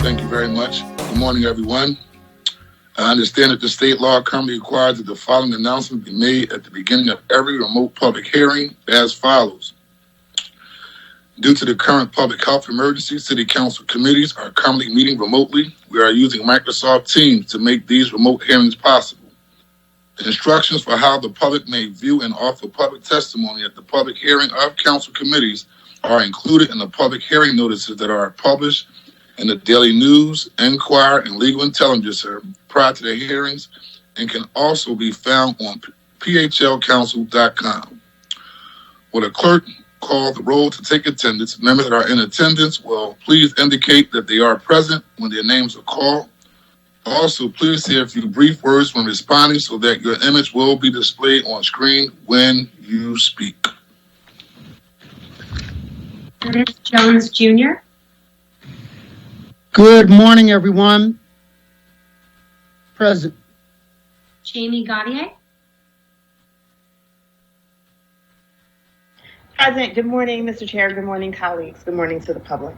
Thank you very much. Good morning, everyone. I understand that the state law currently requires that the following announcement be made at the beginning of every remote public hearing as follows. Due to the current public health emergency, City Council committees are currently meeting remotely. We are using Microsoft Teams to make these remote hearings possible. The instructions for how the public may view and offer public testimony at the public hearing of council committees are included in the public hearing notices that are published in the Daily News, Enquirer, and Legal Intelligence prior to the hearings, and can also be found on phlcouncil.com. Will the clerk call the roll to take attendance? Members that are in attendance will please indicate that they are present when their names are called. Also, please say a few brief words when responding so that your image will be displayed on screen when you speak. Curtis Jones Jr. Good morning, everyone. Present. Jamie Gaudier. Present. Good morning, Mr. Chair. Good morning, colleagues. Good morning to the public.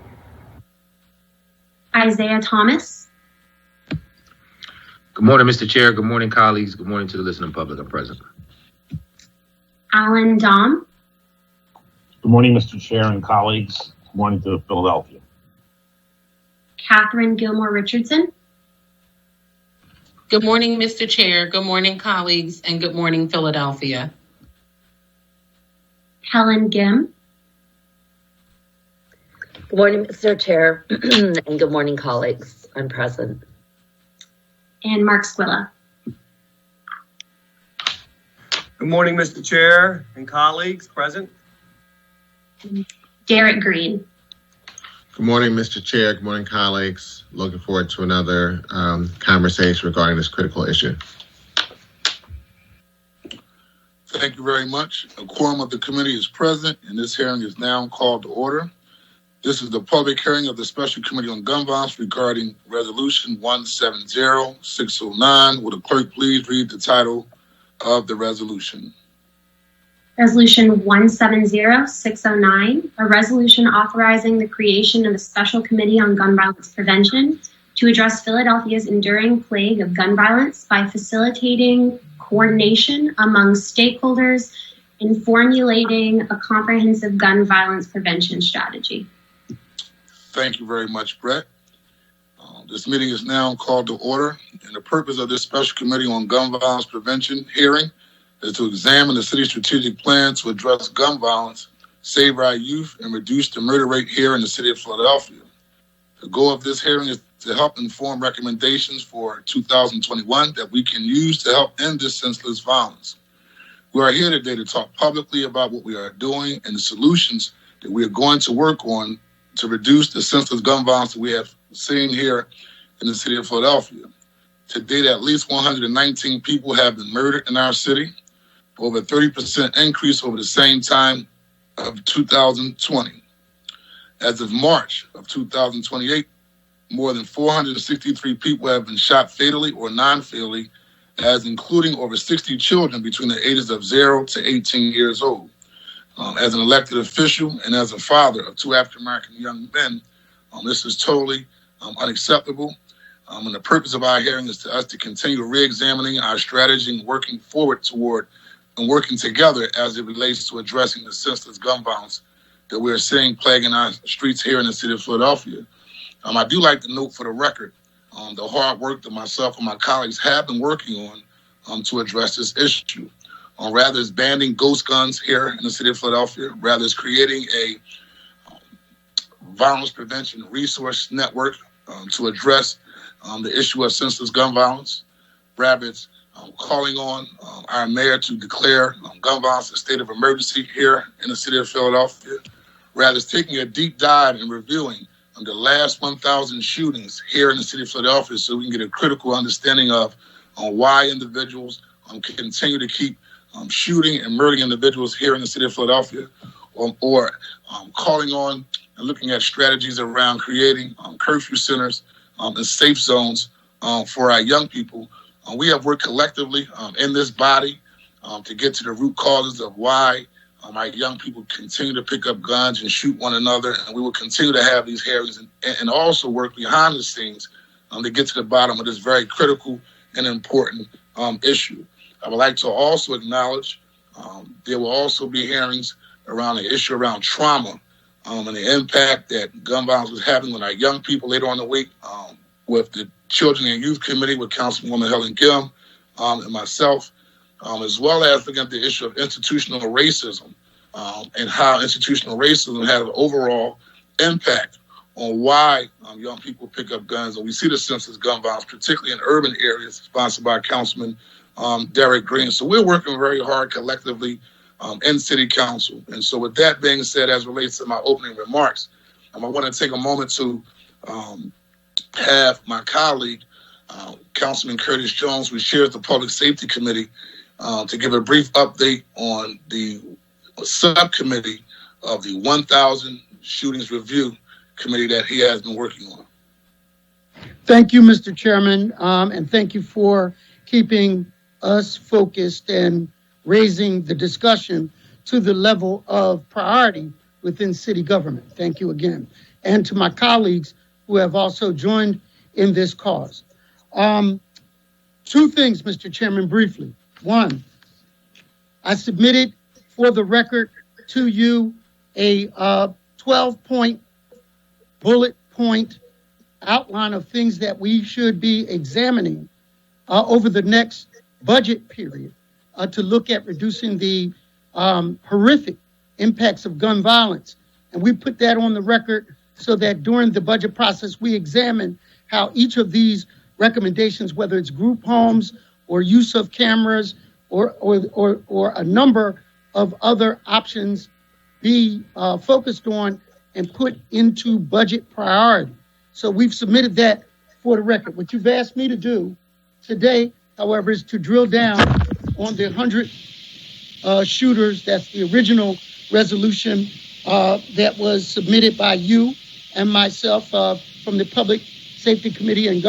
Isaiah Thomas. Good morning, Mr. Chair. Good morning, colleagues. Good morning to the listening public. I'm present. Alan Dom. Good morning, Mr. Chair and colleagues. Good morning to Philadelphia. Catherine Gilmore Richardson. Good morning, Mr. Chair. Good morning, colleagues, and good morning, Philadelphia. Helen Gim. Good morning, Mr. Chair, and good morning, colleagues. I'm present. And Mark Squilla. Good morning, Mr. Chair and colleagues. Present. Derek Green. Good morning, Mr. Chair. Good morning, colleagues. Looking forward to another conversation regarding this critical issue. Thank you very much. A quorum of the committee is present, and this hearing is now called to order. This is the public hearing of the Special Committee on Gun Violence regarding Resolution 170609. Will the clerk please read the title of the resolution? Resolution 170609, a resolution authorizing the creation of a special committee on gun violence prevention to address Philadelphia's enduring plague of gun violence by facilitating coordination among stakeholders in formulating a comprehensive gun violence prevention strategy. Thank you very much, Brett. This meeting is now called to order, and the purpose of this Special Committee on Gun Violence Prevention hearing is to examine the city's strategic plan to address gun violence, save our youth, and reduce the murder rate here in the city of Philadelphia. The goal of this hearing is to help inform recommendations for 2021 that we can use to help end this senseless violence. We are here today to talk publicly about what we are doing and the solutions that we are going to work on to reduce the senseless gun violence that we have seen here in the city of Philadelphia. To date, at least 119 people have been murdered in our city, over a 30% increase over the same time of 2020. As of March of 2028, more than 463 people have been shot fatally or non-fatally, as including over 60 children between the ages of 0 to 18 years old. As an elected official and as a father of two African-American young men, this is totally unacceptable. And the purpose of our hearing is to us to continue re-examining our strategy and working forward toward and working together as it relates to addressing the senseless gun violence that we're seeing plaguing our streets here in the city of Philadelphia. I do like to note for the record the hard work that myself and my colleagues have been working on to address this issue. Rather is banning ghost guns here in the city of Philadelphia, rather is creating a violence prevention resource network to address the issue of senseless gun violence, rather it's calling on our mayor to declare gun violence a state of emergency here in the city of Philadelphia, rather is taking a deep dive and reviewing the last 1,000 shootings here in the city of Philadelphia so we can get a critical understanding of why individuals continue to keep shooting and murdering individuals here in the city of Philadelphia, or calling on and looking at strategies around creating curfew centers and safe zones for our young people. We have worked collectively in this body to get to the root causes of why Our young people continue to pick up guns and shoot one another, and we will continue to have these hearings and also work behind the scenes to get to the bottom of this very critical and important issue. I would like to also acknowledge there will also be hearings around the issue around trauma and the impact that gun violence is having on our young people later on in the week with the Children and Youth Committee with Councilwoman Helen Gim and myself, as well as looking at the issue of institutional racism and how institutional racism has an overall impact on why young people pick up guns. And we see the senseless gun violence, particularly in urban areas, sponsored by Councilman Derek Green. So we're working very hard collectively in City Council. And so with that being said, as relates to my opening remarks, I want to take a moment to have my colleague, Councilman Curtis Jones, who chairs the Public Safety Committee, to give a brief update on the subcommittee of the 1,000 Shootings Review Committee that he has been working on. Thank you, Mr. Chairman, and thank you for keeping us focused and raising the discussion to the level of priority within city government. Thank you again. And to my colleagues who have also joined in this cause. Two things, Mr. Chairman, briefly. One, I submitted for the record to you a 12-point bullet point outline of things that we should be examining over the next budget period to look at reducing the horrific impacts of gun violence. And we put that on the record so that during the budget process, we examine how each of these recommendations, whether it's group homes or use of cameras or a number of other options, be focused on and put into budget priority. So we've submitted that for the record. What you've asked me to do today, however, is to drill down on the 100 shooters. That's the original resolution that was submitted by you and myself from the Public Safety Committee and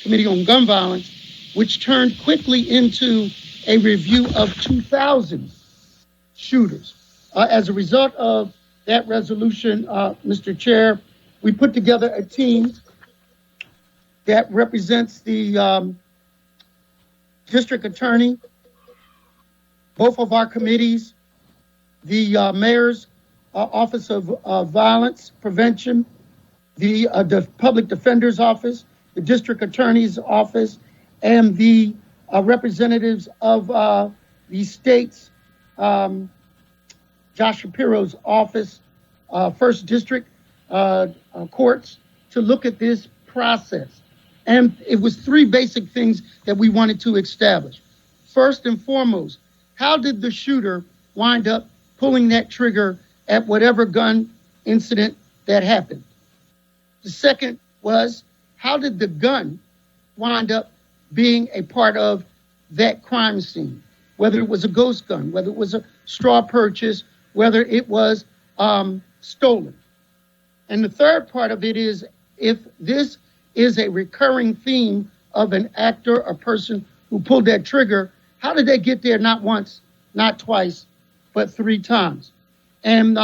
Committee on Gun Violence, which turned quickly into a review of 2,000 shooters. As a result of that resolution, Mr. Chair, we put together a team that represents the district attorney, both of our committees, the mayor's office of violence prevention, the public defender's office, the district attorney's office, and the representatives of the state's Josh Shapiro's office, first district courts, to look at this process. And it was three basic things that we wanted to establish. First and foremost, how did the shooter wind up pulling that trigger at whatever gun incident that happened? The second was, how did the gun wind up being a part of that crime scene? Whether it was a ghost gun, whether it was a straw purchase, whether it was stolen. And the third part of it is, if this is a recurring theme of an actor or person who pulled that trigger, how did they get there not once, not twice, but 3 times? And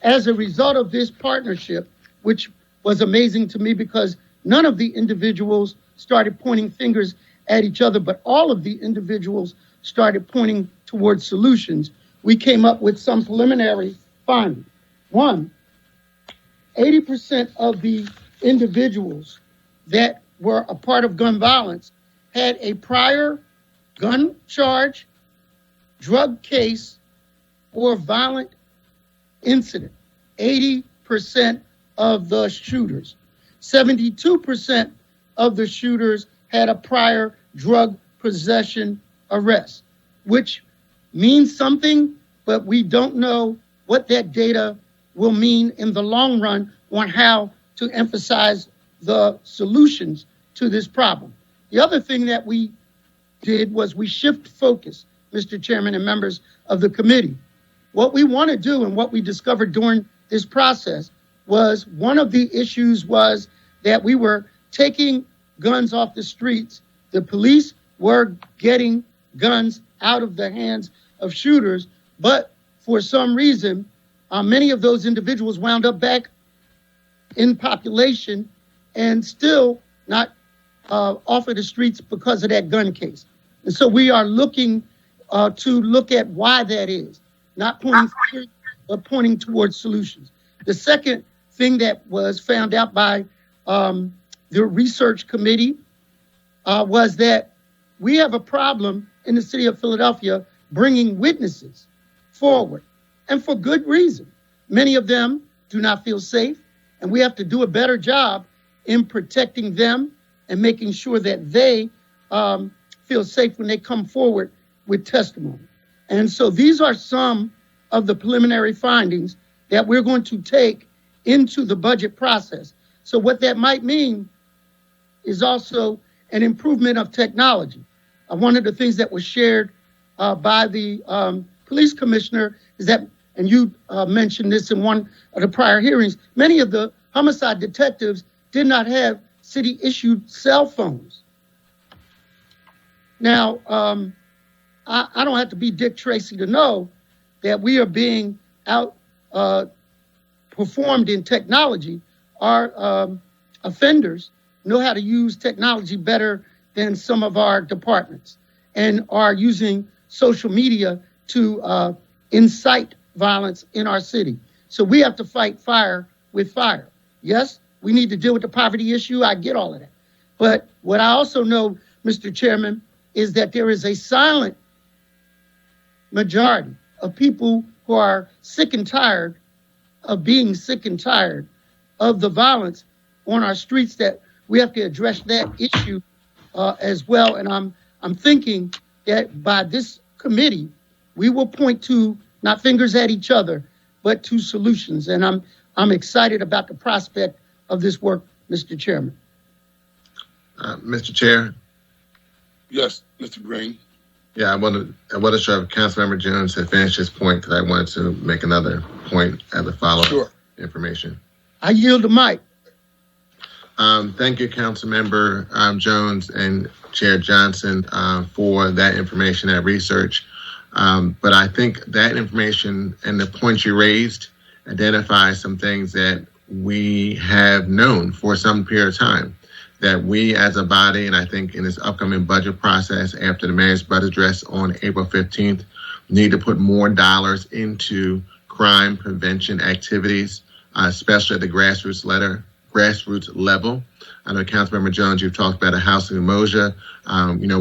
as a result of this partnership, which was amazing to me because none of the individuals started pointing fingers at each other, but all of the individuals started pointing towards solutions, we came up with some preliminary findings. One, 80% of the individuals that were a part of gun violence had a prior gun charge, drug case, or violent incident. 80% of the shooters. 72% of the shooters had a prior drug possession arrest, which means something, but we don't know what that data will mean in the long run on how to emphasize the solutions to this problem. The other thing that we did was we shift focus, Mr. Chairman and members of the committee. What we want to do and what we discovered during this process was one of the issues was that we were taking guns off the streets. The police were getting guns out of the hands of shooters, but for some reason, many of those individuals wound up back in population and still not off of the streets because of that gun case. And so we are looking to look at why that is, not pointing fingers, but pointing towards solutions. The second thing that was found out by the research committee was that we have a problem in the city of Philadelphia bringing witnesses forward, and for good reason. Many of them do not feel safe, and we have to do a better job in protecting them and making sure that they feel safe when they come forward with testimony. And so these are some of the preliminary findings that we're going to take into the budget process. So what that might mean is also an improvement of technology. One of the things that was shared by the police commissioner is that, and you mentioned this in one of the prior hearings, many of the homicide detectives did not have city-issued cell phones. Now, I don't have to be Dick Tracy to know that we are being performed in technology. Our offenders know how to use technology better than some of our departments and are using social media to incite violence in our city. So we have to fight fire with fire. Yes, we need to deal with the poverty issue. I get all of that. But what I also know, Mr. Chairman, is that there is a silent majority of people who are sick and tired of being sick and tired of the violence on our streets, that we have to address that issue as well. And I'm thinking that by this committee, we will point to not fingers at each other, but to solutions. And I'm excited about the prospect of this work, Mr. Chairman. Mr. Chair. Yes, Mr. Green. Yeah, I wasn't sure if Councilmember Jones had finished his point, because I wanted to make another point as a follow-up information. I yield the mic. Thank you, Councilmember Jones and Chair Johnson, for that information, that research. But I think that information and the points you raised identify some things that we have known for some period of time, that we as a body, and I think in this upcoming budget process after the mayor's budget address on April 15th, need to put more dollars into crime prevention activities, especially at the grassroots level. I know, Councilmember Jones, you've talked about a house in Umoja.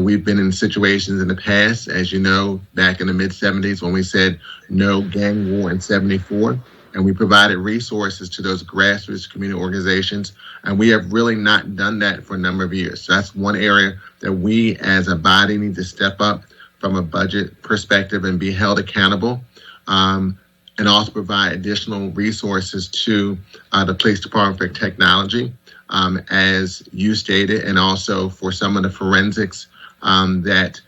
We've been in situations in the past, as you know, back in the mid-'70s when we said no gang war in '74, and we provided resources to those grassroots community organizations. And we have really not done that for a number of years. So that's one area that we as a body need to step up from a budget perspective and be held accountable. And also provide additional resources to the police department for technology, as you stated, and also for some of the forensics that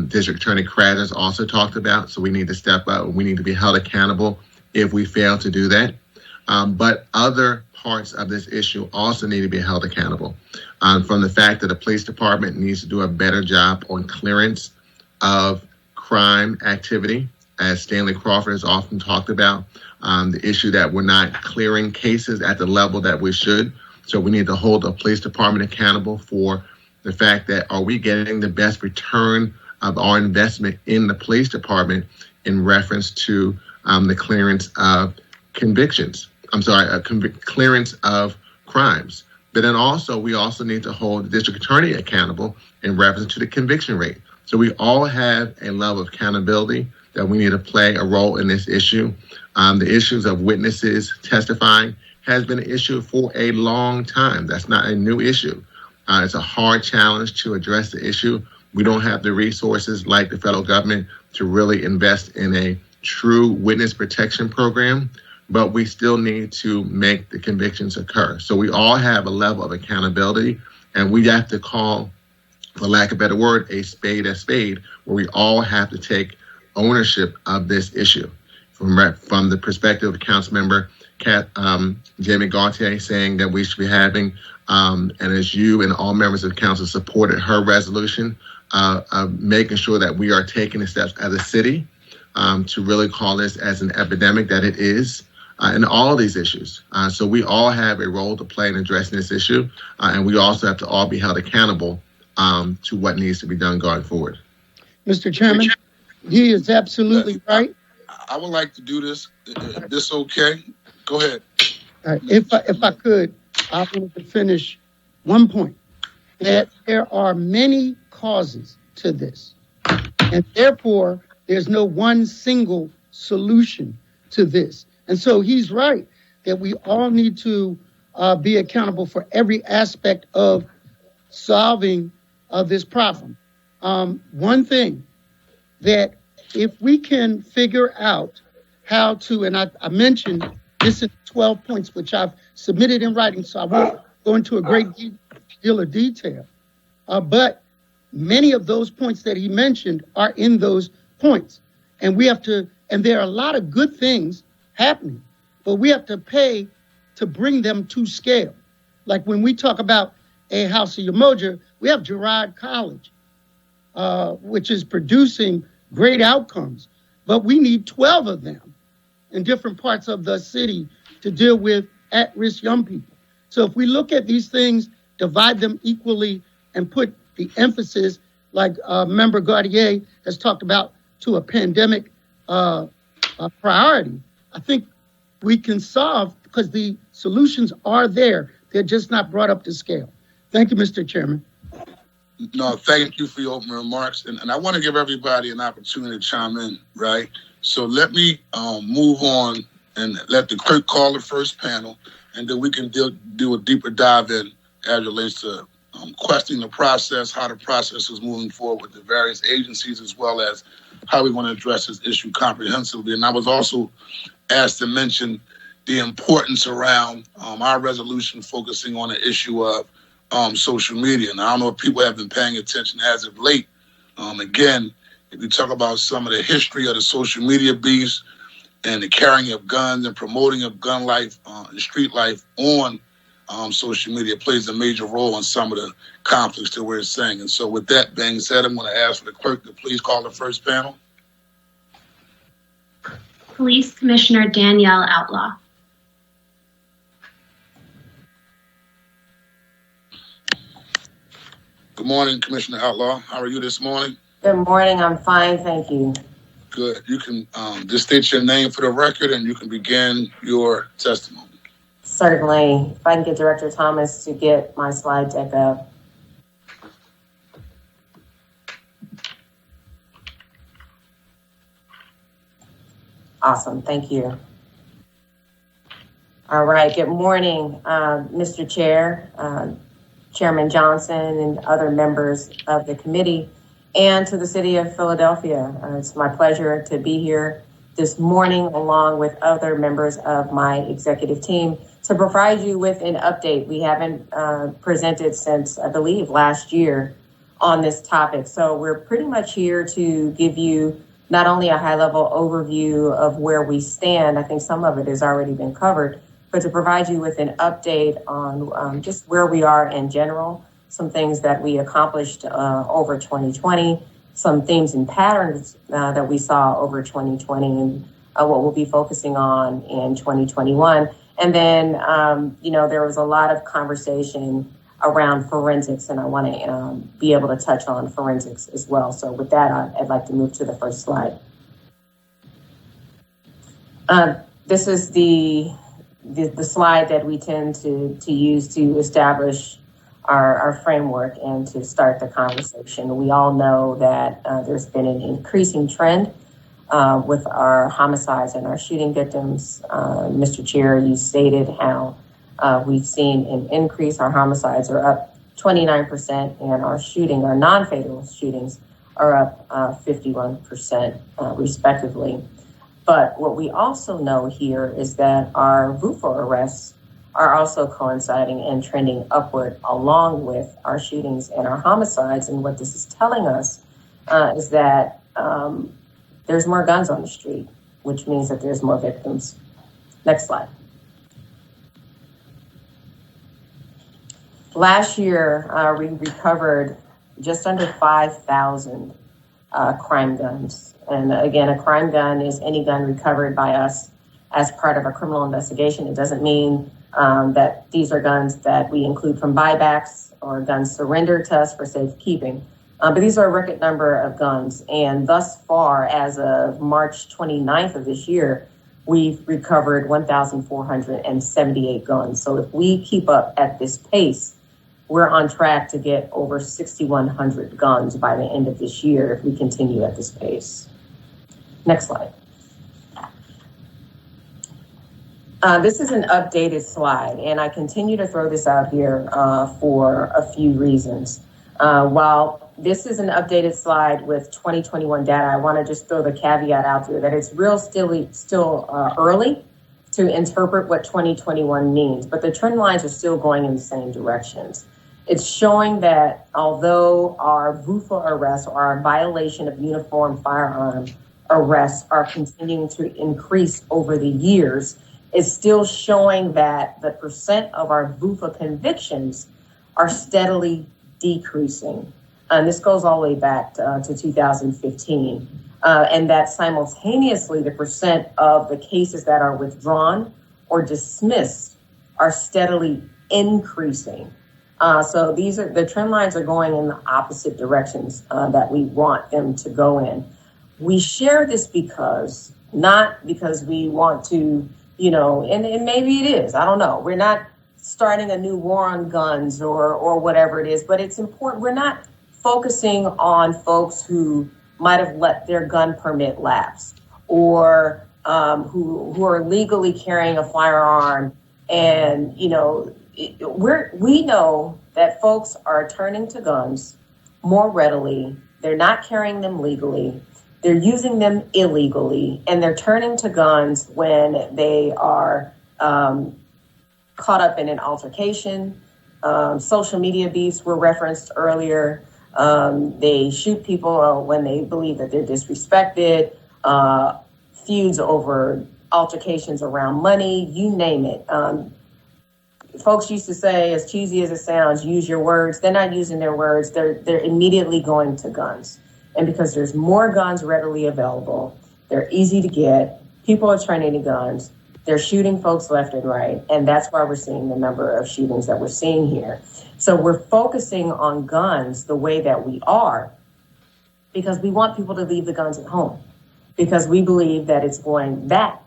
District Attorney Kraters also talked about. So we need to step up. We need to be held accountable if we fail to do that. But other parts of this issue also need to be held accountable, from the fact that the police department needs to do a better job on clearance of crime activity, as Stanley Crawford has often talked about, the issue that we're not clearing cases at the level that we should. So we need to hold the police department accountable for the fact that, are we getting the best return of our investment in the police department in reference to the clearance of convictions? Clearance of crimes. But then also, we also need to hold the district attorney accountable in reference to the conviction rate. So we all have a level of accountability that we need to play a role in this issue. The issues of witnesses testifying has been an issue for a long time. That's not a new issue. It's a hard challenge to address the issue. We don't have the resources like the federal government to really invest in a true witness protection program, but we still need to make the convictions occur. So we all have a level of accountability, and we have to call, for lack of a better word, a spade, where we all have to take ownership of this issue. From the perspective of Councilmember Jamie Gauthier saying that we should be having, and as you and all members of the council supported her resolution, of making sure that we are taking the steps as a city to really call this as an epidemic that it is. In all of these issues. So we all have a role to play in addressing this issue, and we also have to all be held accountable to what needs to be done going forward. Mr. Chairman, he is absolutely right. I would like to do this. If this okay? Go ahead. If I could, I wanted to finish one point, that there are many causes to this, and therefore there's no one single solution to this. And so he's right that we all need to be accountable for every aspect of solving this problem. One thing that if we can figure out how to, and I mentioned this in 12 points, which I've submitted in writing, so I won't go into a great deal of detail, but many of those points that he mentioned are in those points. And we have to, and there are a lot of good things happening, but we have to pay to bring them to scale. Like when we talk about a House of Umoja, we have Girard College, which is producing great outcomes, but we need 12 of them in different parts of the city to deal with at-risk young people. So if we look at these things, divide them equally, and put the emphasis, like Member Gautier has talked about, to a pandemic priority, I think we can solve, because the solutions are there. They're just not brought up to scale. Thank you, Mr. Chairman. No, thank you for your opening remarks. And I want to give everybody an opportunity to chime in, right? So let me move on and let the clerk call the first panel, and then we can do a deeper dive in as it relates to questioning the process, how the process is moving forward with the various agencies, as well as how we want to address this issue comprehensively. And I was also asked to mention the importance around our resolution focusing on the issue of social media. And I don't know if people have been paying attention as of late. Again, if you talk about some of the history of the social media beast and the carrying of guns and promoting of gun life and street life on social media plays a major role in some of the conflicts that we're seeing. And so with that being said, I'm going to ask for the clerk to please call the first panel. Police Commissioner Danielle Outlaw. Good morning, Commissioner Outlaw. How are you this morning? Good morning. I'm fine, thank you. Good. You can just state your name for the record, and you can begin your testimony. Certainly. If I can get Director Thomas to get my slide deck up. Awesome. Thank you. All right. Good morning, Mr. Chair, Chairman Johnson, and other members of the committee, and to the city of Philadelphia. It's my pleasure to be here this morning, along with other members of my executive team, to provide you with an update. We haven't presented since, I believe, last year on this topic. So we're pretty much here to give you not only a high-level overview of where we stand, I think some of it has already been covered, but to provide you with an update on just where we are in general, some things that we accomplished over 2020, some themes and patterns that we saw over 2020, and what we'll be focusing on in 2021. And then, there was a lot of conversation around forensics, and I want to be able to touch on forensics as well. So with that, I'd like to move to the first slide. This is the slide that we tend to use to establish our framework and to start the conversation. We all know that there's been an increasing trend with our homicides and our shooting victims. Mr. Chair, you stated how we've seen an increase. Our homicides are up 29%, and our non-fatal shootings are up 51%, respectively. But what we also know here is that our VUFA arrests are also coinciding and trending upward along with our shootings and our homicides. And what this is telling us is that there's more guns on the street, which means that there's more victims. Next slide. Last year, we recovered just under 5,000 crime guns. And again, a crime gun is any gun recovered by us as part of a criminal investigation. It doesn't mean that these are guns that we include from buybacks or guns surrendered to us for safekeeping. But these are a record number of guns. And thus far, as of March 29th of this year, we've recovered 1,478 guns. So if we keep up at this pace, we're on track to get over 6,100 guns by the end of this year if we continue at this pace. Next slide. This is an updated slide, and I continue to throw this out here for a few reasons. While this is an updated slide with 2021 data, I want to just throw the caveat out there that it's still early to interpret what 2021 means, but the trend lines are still going in the same directions. It's showing that although our VUFA arrests or our violation of uniform firearm arrests are continuing to increase over the years, it's still showing that the percent of our VUFA convictions are steadily decreasing. And this goes all the way back to 2015. And that simultaneously, the percent of the cases that are withdrawn or dismissed are steadily increasing. So the trend lines are going in the opposite directions that we want them to go in. We share this not because we want to, and maybe it is, I don't know. We're not starting a new war on guns or whatever it is, but it's important. We're not focusing on folks who might have let their gun permit lapse or who are legally carrying a firearm. And, we know that folks are turning to guns more readily. They're not carrying them legally. They're using them illegally, and they're turning to guns when they are caught up in an altercation. Social media beefs were referenced earlier. They shoot people when they believe that they're disrespected, feuds over altercations around money, you name it. Folks used to say, as cheesy as it sounds, use your words. They're not using their words. They're immediately going to guns. And because there's more guns readily available, they're easy to get, people are turning to guns, they're shooting folks left and right. And that's why we're seeing the number of shootings that we're seeing here. So we're focusing on guns the way that we are because we want people to leave the guns at home, because we believe that it's going that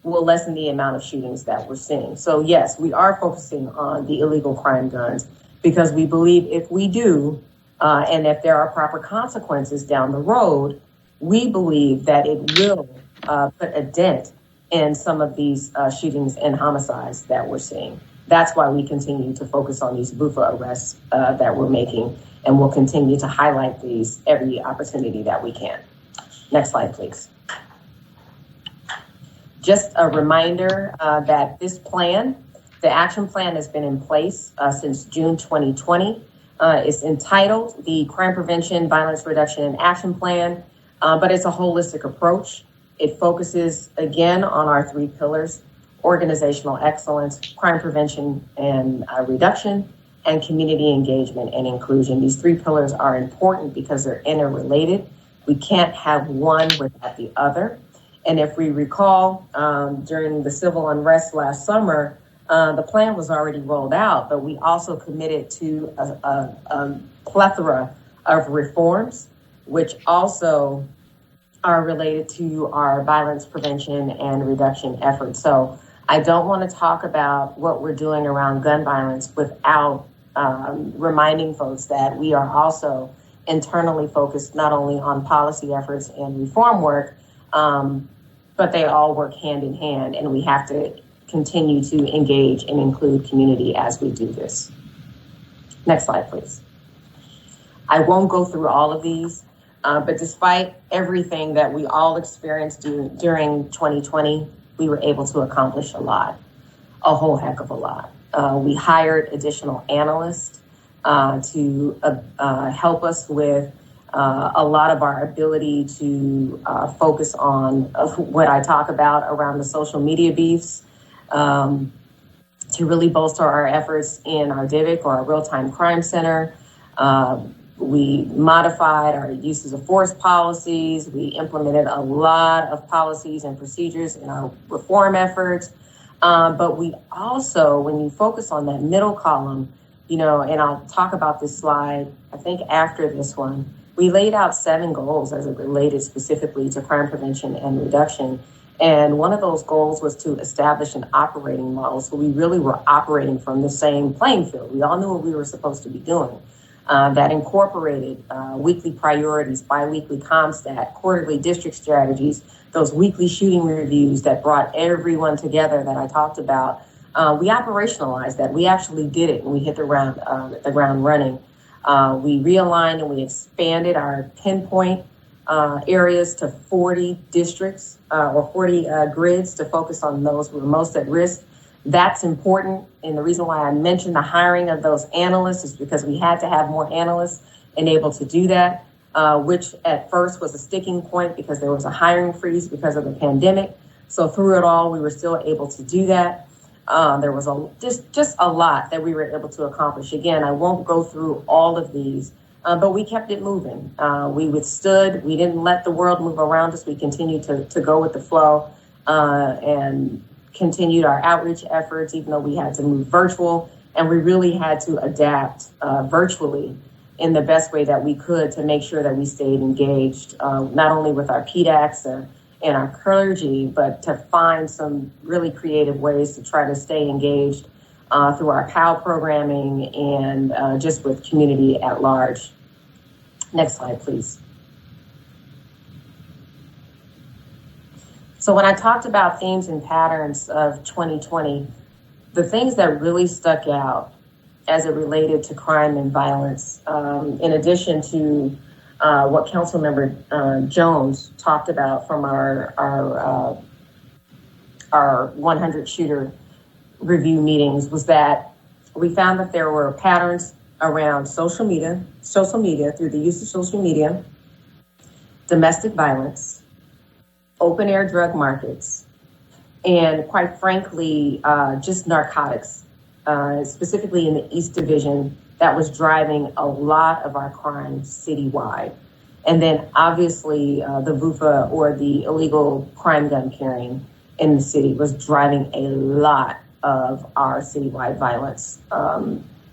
will lessen the amount of shootings that we're seeing. So yes, we are focusing on the illegal crime guns because we believe if we do, and if there are proper consequences down the road, we believe that it will put a dent in some of these shootings and homicides that we're seeing. That's why we continue to focus on these VUFA arrests that we're making, and we'll continue to highlight these every opportunity that we can. Next slide, please. Just a reminder that this plan, the action plan, has been in place since June 2020. It's entitled the Crime Prevention, Violence Reduction and Action Plan, but it's a holistic approach. It focuses, again, on our three pillars: organizational excellence, crime prevention and reduction, and community engagement and inclusion. These three pillars are important because they're interrelated. We can't have one without the other. And if we recall, during the civil unrest last summer, the plan was already rolled out, but we also committed to a plethora of reforms, which also are related to our violence prevention and reduction efforts. So I don't want to talk about what we're doing around gun violence without reminding folks that we are also internally focused not only on policy efforts and reform work, but they all work hand in hand, and we have to continue to engage and include community as we do this. Next slide, please. I won't go through all of these, but despite everything that we all experienced during 2020, we were able to accomplish a lot, a whole heck of a lot. We hired additional analysts to help us with a lot of our ability to focus on what I talk about around the social media beefs, to really bolster our efforts in our DIVIC, or our real-time crime center. We modified our uses of force policies. We implemented a lot of policies and procedures in our reform efforts. But we also, when you focus on that middle column, and I'll talk about this slide, I think after this one, we laid out 7 goals as it related specifically to crime prevention and reduction. And one of those goals was to establish an operating model. So we really were operating from the same playing field. We all knew what we were supposed to be doing. That incorporated weekly priorities, biweekly ComStat, quarterly district strategies, those weekly shooting reviews that brought everyone together that I talked about. We operationalized that. We actually did it, and we hit the ground running. We realigned and we expanded our pinpoint areas to 40 districts or 40 grids to focus on those who are most at risk. That's important. And the reason why I mentioned the hiring of those analysts is because we had to have more analysts and able to do that, which at first was a sticking point because there was a hiring freeze because of the pandemic. So through it all, we were still able to do that. There was just a lot that we were able to accomplish. Again, I won't go through all of these, but we kept it moving. We withstood. We didn't let the world move around us. We continued to go with the flow and continued our outreach efforts, even though we had to move virtual, and we really had to adapt virtually in the best way that we could to make sure that we stayed engaged, not only with our PDACs and our clergy, but to find some really creative ways to try to stay engaged through our POW programming and just with community at large. Next slide, please. So when I talked about themes and patterns of 2020, the things that really stuck out as it related to crime and violence, in addition to what Councilmember Jones talked about from our 100 shooter review meetings, was that we found that there were patterns around social media through the use of social media, domestic violence, open air drug markets, and quite frankly, just narcotics, specifically in the East Division, that was driving a lot of our crime citywide. And then obviously the VUFA, or the illegal crime gun carrying in the city, was driving a lot of our citywide violence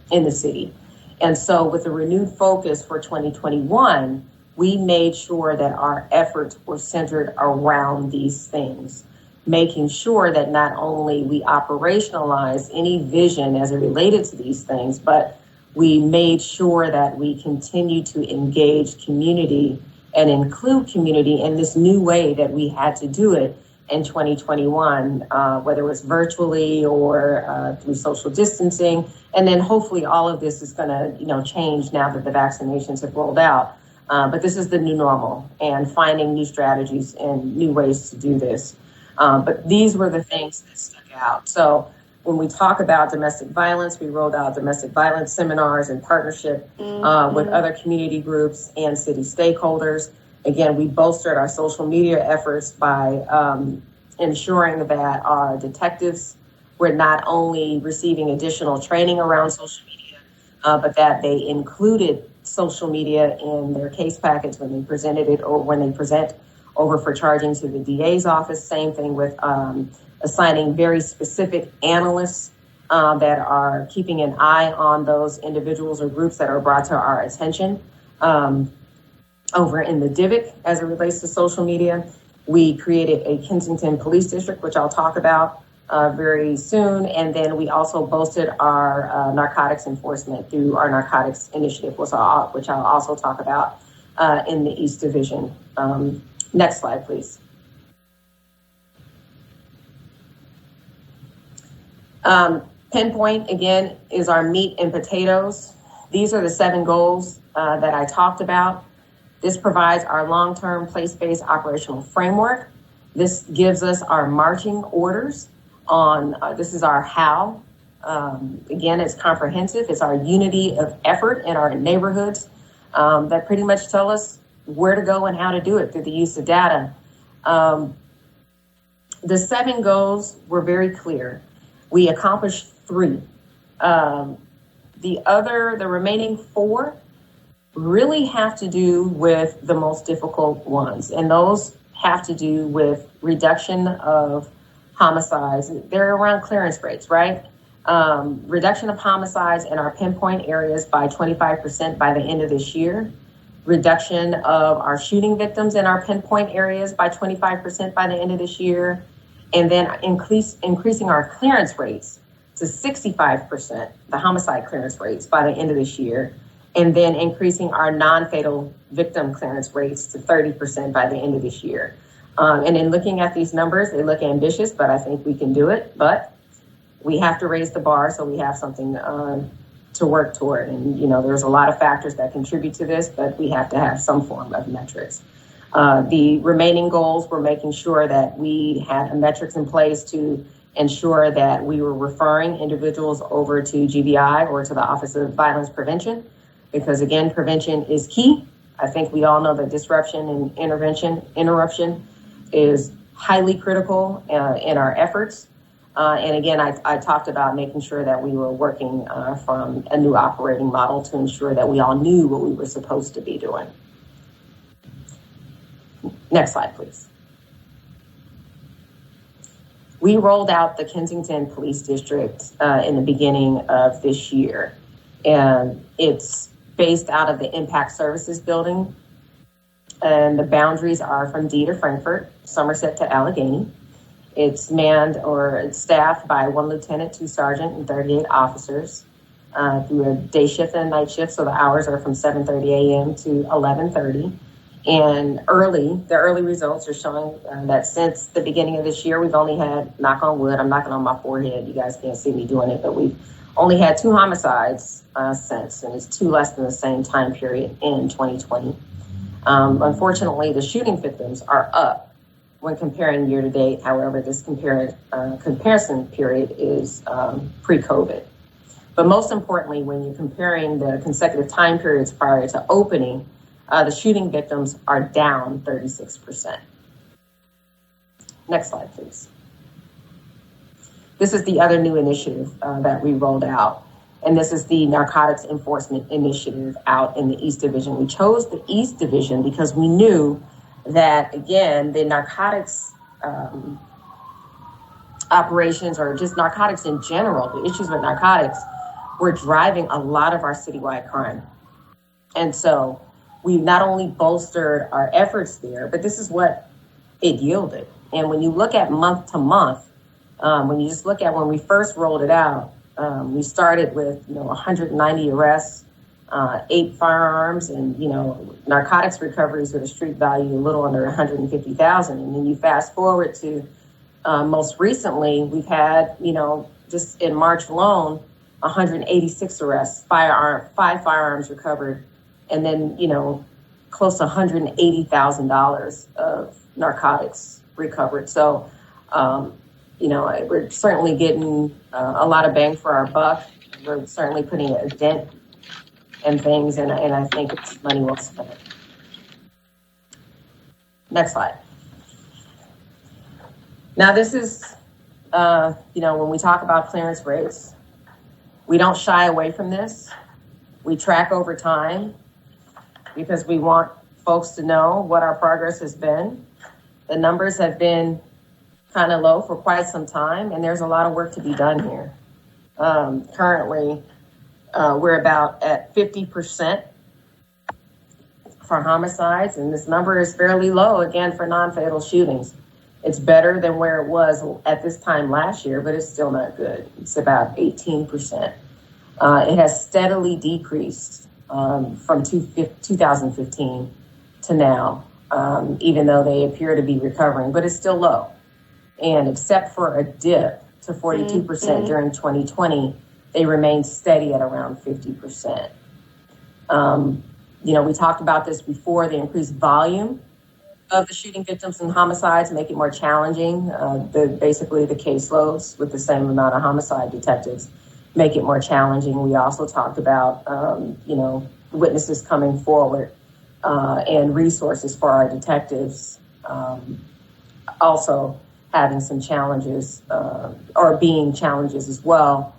in the city. And so with a renewed focus for 2021, we made sure that our efforts were centered around these things, making sure that not only we operationalize any vision as it related to these things, but we made sure that we continue to engage community and include community in this new way that we had to do it in 2021, whether it was virtually or through social distancing. And then hopefully all of this is going to, change now that the vaccinations have rolled out. But this is the new normal, and finding new strategies and new ways to do this. But these were the things that stuck out. So when we talk about domestic violence, we rolled out domestic violence seminars in partnership with other community groups and city stakeholders. Again, we bolstered our social media efforts by ensuring that our detectives were not only receiving additional training around social media, but that they included social media in their case package when they presented it, or when they present over for charging to the DA's office. Same thing with assigning very specific analysts that are keeping an eye on those individuals or groups that are brought to our attention. Over in the DIVIC, as it relates to social media, we created a Kensington Police District, which I'll talk about very soon. And then we also boosted our narcotics enforcement through our narcotics initiative, which I'll also talk about in the East Division. Next slide, please. Pinpoint, again, is our meat and potatoes. These are the 7 goals that I talked about. This provides our long-term place-based operational framework. This gives us our marching orders on, this is our how. Again, it's comprehensive. It's our unity of effort in our neighborhoods that pretty much tell us where to go and how to do it through the use of data. The 7 goals were very clear. We accomplished 3. The remaining 4 really have to do with the most difficult ones. And those have to do with reduction of homicides. They're around clearance rates, right? Reduction of homicides in our pinpoint areas by 25% by the end of this year. Reduction of our shooting victims in our pinpoint areas by 25% by the end of this year. And then increasing our clearance rates to 65%, the homicide clearance rates by the end of this year. And then increasing our non-fatal victim clearance rates to 30% by the end of this year. And in looking at these numbers, they look ambitious, but I think we can do it. But we have to raise the bar so we have something to work toward. And, there's a lot of factors that contribute to this, but we have to have some form of metrics. The remaining goals were making sure that we had metrics in place to ensure that we were referring individuals over to GVI or to the Office of Violence Prevention, because again, prevention is key. I think we all know that disruption and interruption is highly critical in our efforts. And again, I talked about making sure that we were working from a new operating model to ensure that we all knew what we were supposed to be doing. Next slide, please. We rolled out the Kensington Police District in the beginning of this year, and it's based out of the Impact Services building, and the boundaries are from D to Frankfurt, Somerset to Allegheny. It's manned or it's staffed by 1 lieutenant, 2 sergeant, and 38 officers through a day shift and a night shift, so the hours are from 7:30 a.m. to 11:30. And the early results are showing that since the beginning of this year, we've only had, knock on wood, I'm knocking on my forehead, you guys can't see me doing it, but we've only had 2 homicides since, and it's 2 less than the same time period in 2020. Unfortunately, the shooting victims are up when comparing year to date. However, this comparison period is pre-COVID. But most importantly, when you're comparing the consecutive time periods prior to opening, the shooting victims are down 36%. Next slide, please. This is the other new initiative that we rolled out, and this is the Narcotics Enforcement Initiative out in the East Division. We chose the East Division because we knew that, again, the narcotics operations, or just narcotics in general, the issues with narcotics, were driving a lot of our citywide crime. And so we not only bolstered our efforts there, but this is what it yielded. And when you look at month to month, when you just look at when we first rolled it out, we started with 190 arrests, 8 firearms, and narcotics recoveries with a street value a little under 150,000. And then you fast forward to most recently, we've had just in March alone, 186 arrests, 5 firearms recovered, and then close to $180,000 of narcotics recovered. So we're certainly getting a lot of bang for our buck. We're certainly putting a dent in things, and I think it's money well spent. Next slide. Now, this is, when we talk about clearance rates, we don't shy away from this. We track over time because we want folks to know what our progress has been. The numbers have been kind of low for quite some time, and there's a lot of work to be done here. Currently, we're about at 50% for homicides, and this number is fairly low, again, for non-fatal shootings. It's better than where it was at this time last year, but it's still not good. It's about 18%. It has steadily decreased from 2015 to now, even though they appear to be recovering, but it's still low. And except for a dip to 42% during 2020, they remain steady at around 50%. We talked about this before, the increased volume of the shooting victims and homicides make it more challenging. Basically the caseloads with the same amount of homicide detectives make it more challenging. We also talked about, witnesses coming forward and resources for our detectives also having some challenges or being challenges as well.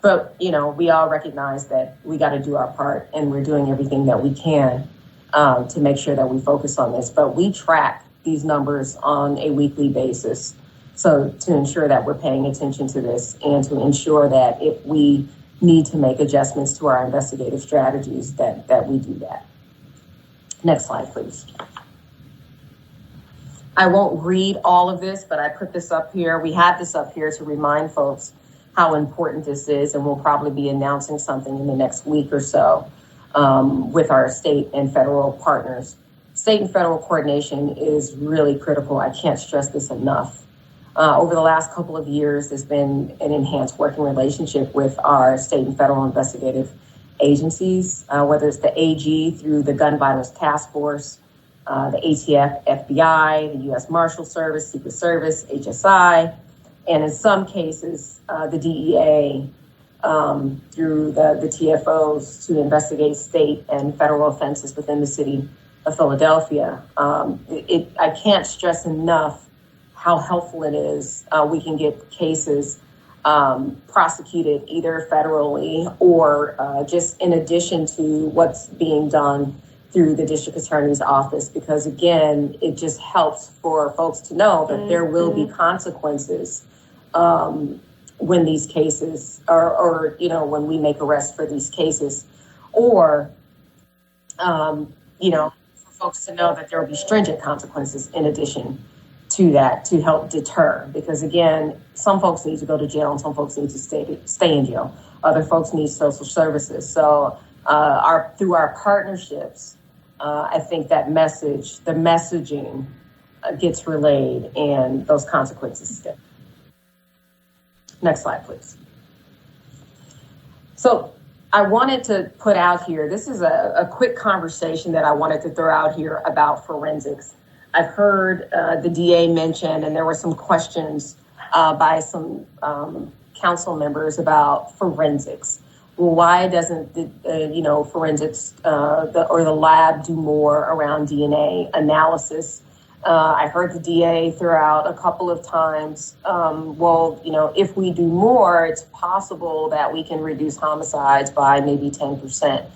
But, we all recognize that we got to do our part, and we're doing everything that we can to make sure that we focus on this. But we track these numbers on a weekly basis. So to ensure that we're paying attention to this and to ensure that if we need to make adjustments to our investigative strategies, that we do that. Next slide, please. I won't read all of this, but I put this up here. We have this up here to remind folks how important this is, and we'll probably be announcing something in the next week or so with our state and federal partners. State and federal coordination is really critical. I can't stress this enough. Over the last couple of years, there's been an enhanced working relationship with our state and federal investigative agencies, whether it's the AG through the Gun Violence Task Force, the ATF, FBI, the U.S. Marshal Service, Secret Service, HSI, and in some cases, the DEA through the TFOs to investigate state and federal offenses within the city of Philadelphia. I can't stress enough how helpful it is. We can get cases prosecuted either federally or just in addition to what's being done through the district attorney's office, because again, it just helps for folks to know that there will be consequences when these cases or when we make arrests for these cases, or for folks to know that there will be stringent consequences in addition to that to help deter, because again, some folks need to go to jail and some folks need to stay in jail. Other folks need social services. So through our partnerships, I think that the messaging gets relayed and those consequences stick. Next slide, please. So I wanted to put out here, this is a quick conversation that I wanted to throw out here about forensics. I've heard the DA mention, and there were some questions by some council members about forensics. Well, why doesn't the forensics or the lab do more around DNA analysis? I heard the DA throw out a couple of times, if we do more, it's possible that we can reduce homicides by maybe 10%.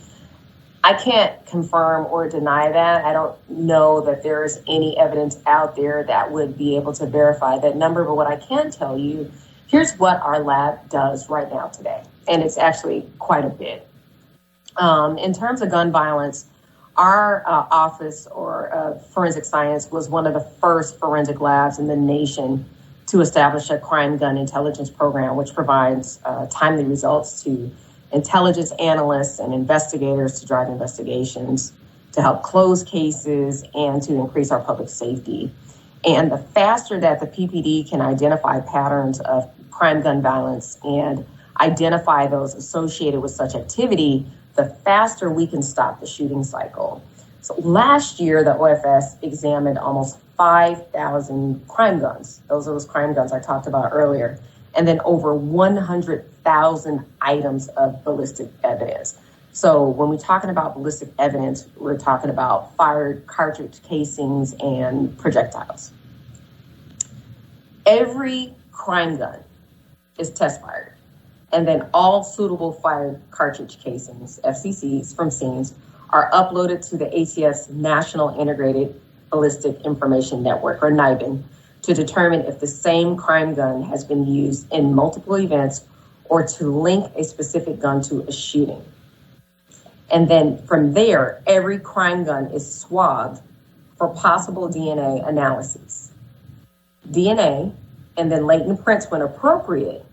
I can't confirm or deny that. I don't know that there's any evidence out there that would be able to verify that number. But what I can tell you, here's what our lab does right now today. And it's actually quite a bit. In terms of gun violence, our office or forensic science was one of the first forensic labs in the nation to establish a crime gun intelligence program, which provides timely results to intelligence analysts and investigators to drive investigations, to help close cases, and to increase our public safety. And the faster that the PPD can identify patterns of crime gun violence and identify those associated with such activity, the faster we can stop the shooting cycle. So last year, the OFS examined almost 5,000 crime guns. Those are those crime guns I talked about earlier. And then over 100,000 items of ballistic evidence. So when we're talking about ballistic evidence, we're talking about fired cartridge casings and projectiles. Every crime gun is test fired. And then all suitable fired cartridge casings, FCCs, from scenes are uploaded to the ATF's National Integrated Ballistic Information Network, or NIBIN, to determine if the same crime gun has been used in multiple events or to link a specific gun to a shooting. And then from there, every crime gun is swabbed for possible DNA analyses. DNA and then latent prints, when appropriate,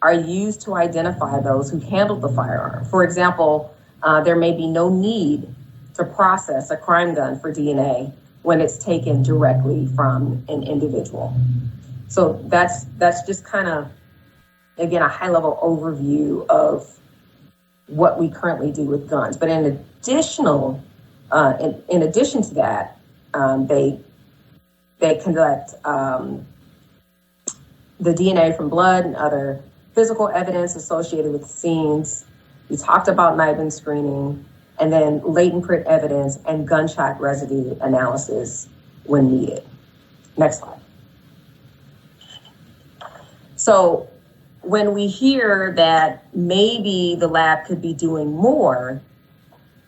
are used to identify those who handled the firearm. For example, there may be no need to process a crime gun for DNA when it's taken directly from an individual. So that's just kind of, again, a high-level overview of what we currently do with guns. But in addition to that, they collect the DNA from blood and other physical evidence associated with scenes. We talked about NIBIN screening, and then latent print evidence and gunshot residue analysis when needed. Next slide. So when we hear that maybe the lab could be doing more,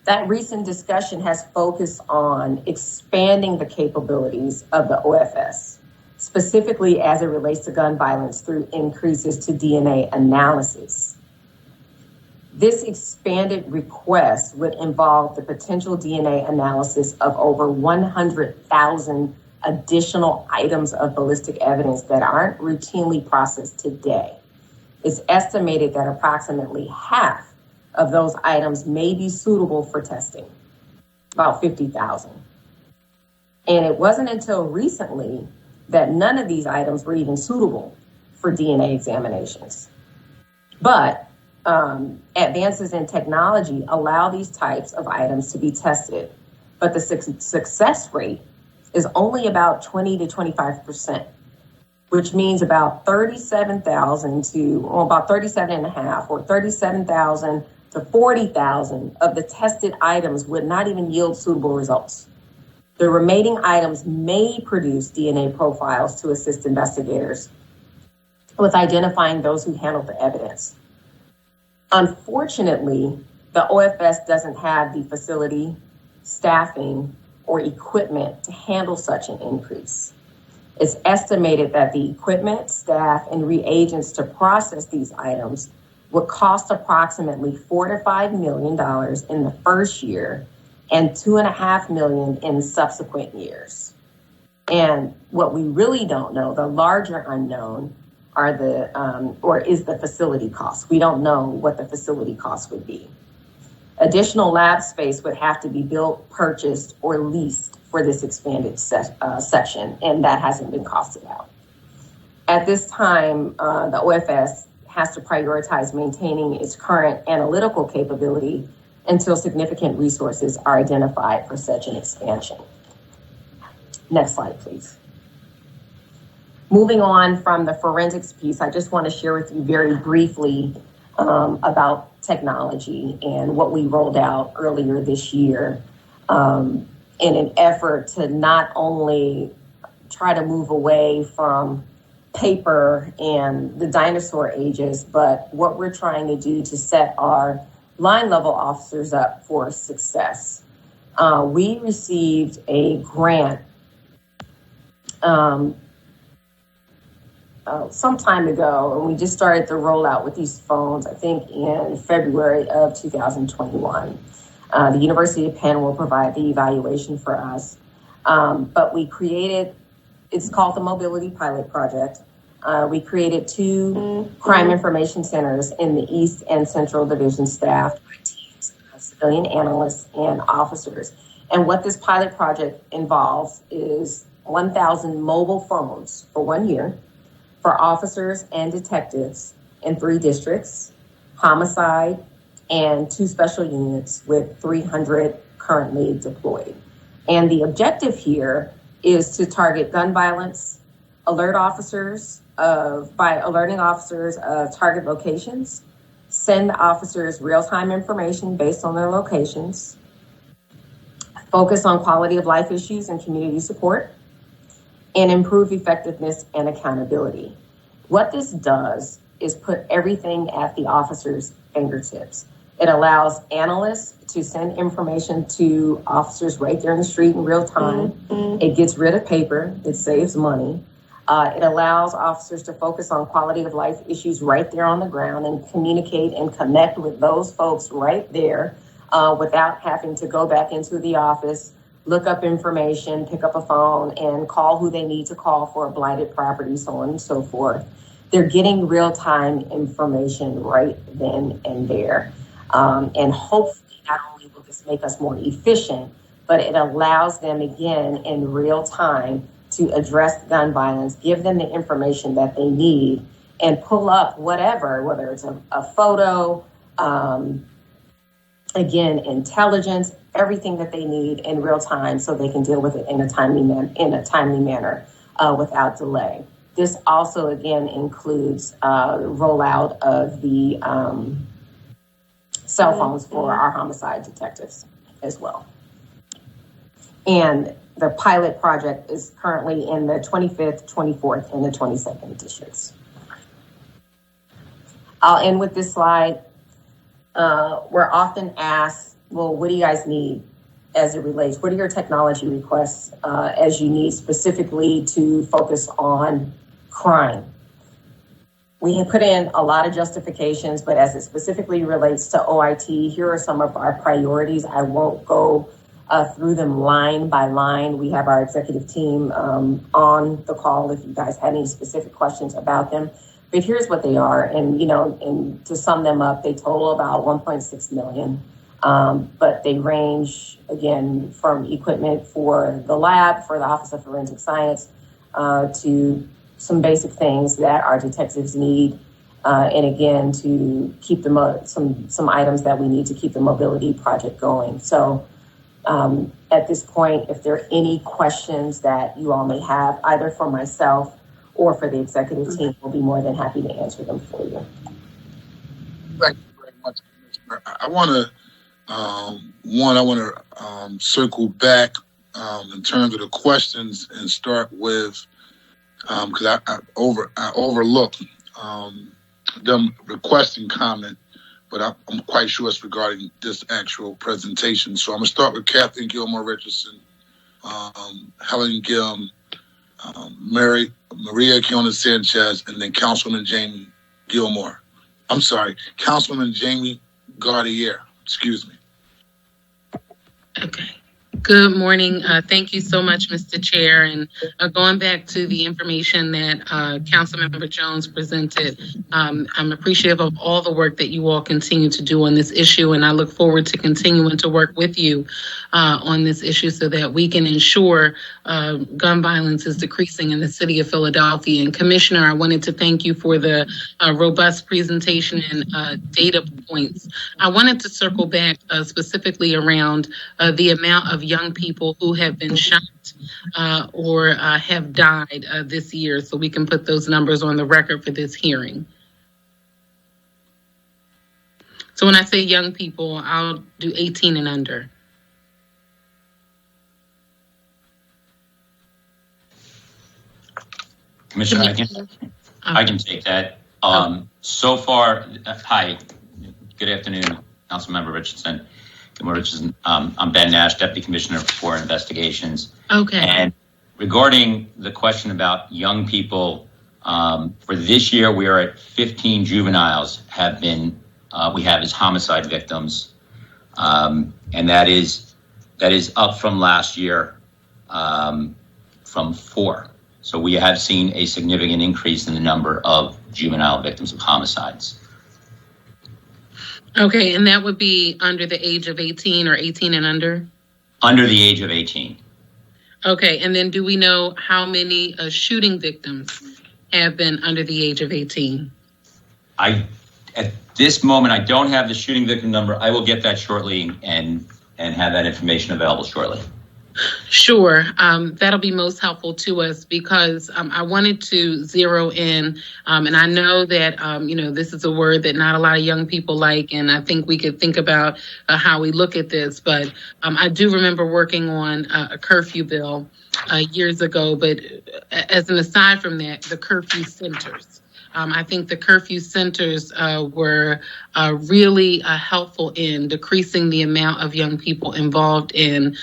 that recent discussion has focused on expanding the capabilities of the OFS, specifically as it relates to gun violence through increases to DNA analysis. This expanded request would involve the potential DNA analysis of over 100,000 additional items of ballistic evidence that aren't routinely processed today. It's estimated that approximately half of those items may be suitable for testing, about 50,000. And it wasn't until recently that none of these items were even suitable for DNA examinations. But advances in technology allow these types of items to be tested, but the success rate is only about 20 to 25%, which means about 37,000 to about 37.5 or 37,000 to 40,000 of the tested items would not even yield suitable results. The remaining items may produce DNA profiles to assist investigators with identifying those who handled the evidence. Unfortunately, the OFS doesn't have the facility, staffing, or equipment to handle such an increase. It's estimated that the equipment, staff, and reagents to process these items would cost approximately $4 to $5 million in the first year and $2.5 million in subsequent years. And what we really don't know, the larger unknown, are is the facility costs. We don't know what the facility costs would be. Additional lab space would have to be built, purchased, or leased for this expanded section, and that hasn't been costed out. At this time, the OFS has to prioritize maintaining its current analytical capability until significant resources are identified for such an expansion. Next slide, please. Moving on from the forensics piece, I just want to share with you very briefly about technology and what we rolled out earlier this year in an effort to not only try to move away from paper and the dinosaur ages, but what we're trying to do to set our line level officers up for success. We received a grant some time ago, and we just started the rollout with these phones, I think in February of 2021. The University of Penn will provide the evaluation for us. But we created, it's called the Mobility Pilot Project. We created 2 crime information centers in the East and Central Division staffed by teams of civilian analysts and officers. And what this pilot project involves is 1,000 mobile phones for 1 year for officers and detectives in 3 districts, homicide, and 2 special units with 300 currently deployed. And the objective here is to target gun violence, by alerting officers of target locations, send officers real-time information based on their locations, focus on quality of life issues and community support, and improve effectiveness and accountability. What this does is put everything at the officer's fingertips. It allows analysts to send information to officers right there in the street in real time. It gets rid of paper. It saves money. It allows officers to focus on quality of life issues right there on the ground and communicate and connect with those folks right there without having to go back into the office, look up information, pick up a phone, and call who they need to call for a blighted property, so on and so forth. They're getting real-time information right then and there. And hopefully not only will this make us more efficient, but it allows them again in real time to address gun violence, give them the information that they need, and pull up whatever, whether it's a photo, again, intelligence, everything that they need in real time so they can deal with it in a timely manner without delay. This also, again, includes rollout of the cell phones for our homicide detectives as well. And the pilot project is currently in the 25th, 24th, and the 22nd districts. I'll end with this slide. We're often asked, well, what do you guys need as it relates? What are your technology requests as you need specifically to focus on crime? We have put in a lot of justifications, but as it specifically relates to OIT, here are some of our priorities. I won't go through them line by line. We have our executive team on the call if you guys had any specific questions about them. But here's what they are. And, and to sum them up, they total about 1.6 million. But they range, again, from equipment for the lab, for the Office of Forensic Science, to some basic things that our detectives need. And again, to keep some items that we need to keep the mobility project going. So at this point, if there are any questions that you all may have, either for myself or for the executive team, we'll be more than happy to answer them for you. Thank you very much, Commissioner. I want to circle back in terms of the questions and start with, because I overlooked them requesting comment, but I'm quite sure it's regarding this actual presentation. So I'm going to start with Kathleen Gilmore Richardson, Helen Gilm, Maria Kiona Sanchez, and then Councilwoman Jamie Gilmore. I'm sorry, Councilwoman Jamie Gardier. Excuse me. Okay. Good morning. Thank you so much, Mr. Chair. And going back to the information that Councilmember Jones presented, I'm appreciative of all the work that you all continue to do on this issue, and I look forward to continuing to work with you on this issue so that we can ensure gun violence is decreasing in the city of Philadelphia. And Commissioner, I wanted to thank you for the robust presentation and data points. I wanted to circle back specifically around the amount of young people who have been shot or have died this year, so we can put those numbers on the record for this hearing. So when I say young people, I'll do 18 and under. Commissioner, I can take that. So far, hi, good afternoon, Councilmember Richardson. I'm Ben Nash, Deputy Commissioner for Investigations. Okay. And regarding the question about young people, for this year, we are at 15 juveniles we have as homicide victims. And that is up from last year, from 4. So we have seen a significant increase in the number of juvenile victims of homicides. Okay, and that would be under the age of 18 or 18 and under? Under the age of 18. Okay, and then do we know how many shooting victims have been under the age of 18? At this moment, I don't have the shooting victim number. I will get that shortly and have that information available shortly. Sure. That'll be most helpful to us because I wanted to zero in, and I know that, this is a word that not a lot of young people like, and I think we could think about how we look at this, but I do remember working on a curfew bill years ago, but as an aside from that, the curfew centers. I think the curfew centers were really helpful in decreasing the amount of young people involved in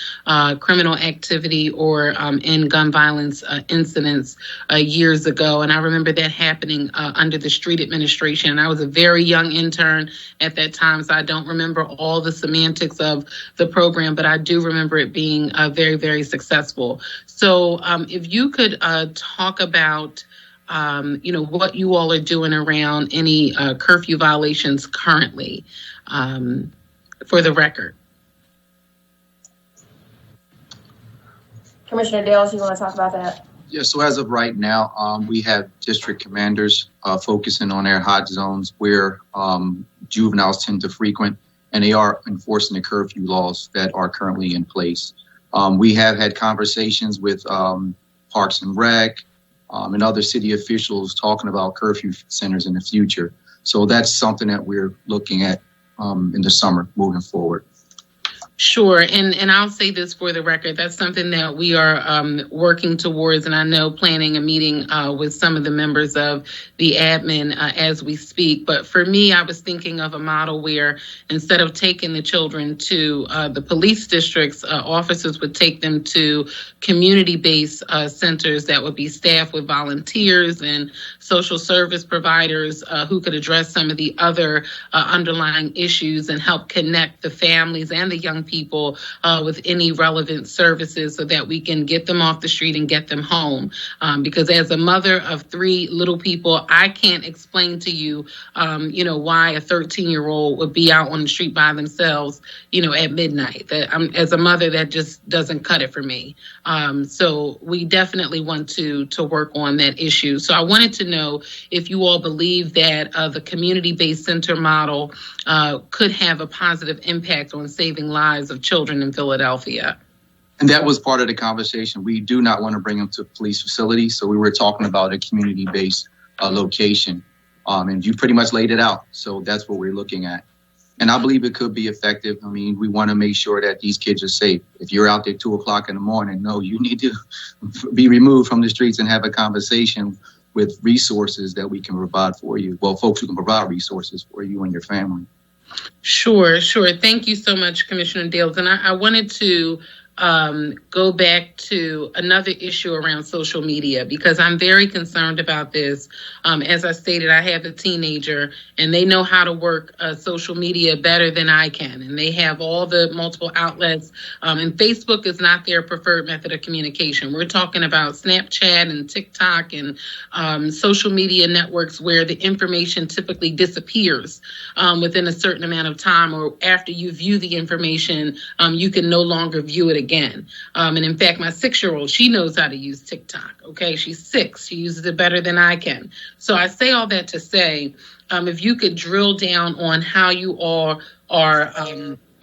criminal activity or in gun violence incidents years ago. And I remember that happening under the Street administration. I was a very young intern at that time, so I don't remember all the semantics of the program, but I do remember it being very, very successful. So if you could talk about what you all are doing around any curfew violations currently, for the record. Commissioner Dales, you want to talk about that? Yeah, so as of right now, we have district commanders focusing on their hot zones where juveniles tend to frequent, and they are enforcing the curfew laws that are currently in place. We have had conversations with Parks and Rec, and other city officials talking about curfew centers in the future. So that's something that we're looking at in the summer moving forward. Sure, and I'll say this for the record. That's something that we are working towards, and I know planning a meeting with some of the members of the admin as we speak. But for me, I was thinking of a model where instead of taking the children to the police districts, officers would take them to community-based centers that would be staffed with volunteers and social service providers who could address some of the other underlying issues and help connect the families and the young people with any relevant services so that we can get them off the street and get them home. Because as a mother of 3 little people, I can't explain to you, why a 13-year-old would be out on the street by themselves, at midnight. As a mother, that just doesn't cut it for me. So we definitely want to work on that issue. So I wanted to know if you all believe that the community-based center model could have a positive impact on saving lives of children in Philadelphia. And that was part of the conversation. We do not want to bring them to police facilities. So we were talking about a community-based location. And you pretty much laid it out. So that's what we're looking at. And I believe it could be effective. I mean, we want to make sure that these kids are safe. If you're out there 2:00 in the morning, no, you need to be removed from the streets and have a conversation with resources that we can provide for you. Well, folks who can provide resources for you and your family. Sure. Thank you so much, Commissioner Dales. And I wanted to go back to another issue around social media because I'm very concerned about this. As I stated, I have a teenager and they know how to work social media better than I can. And they have all the multiple outlets. And Facebook is not their preferred method of communication. We're talking about Snapchat and TikTok and social media networks where the information typically disappears within a certain amount of time, or after you view the information, you can no longer view it again. And in fact, my 6-year-old, she knows how to use TikTok. Okay, she's 6. She uses it better than I can. So I say all that to say, if you could drill down on how you all are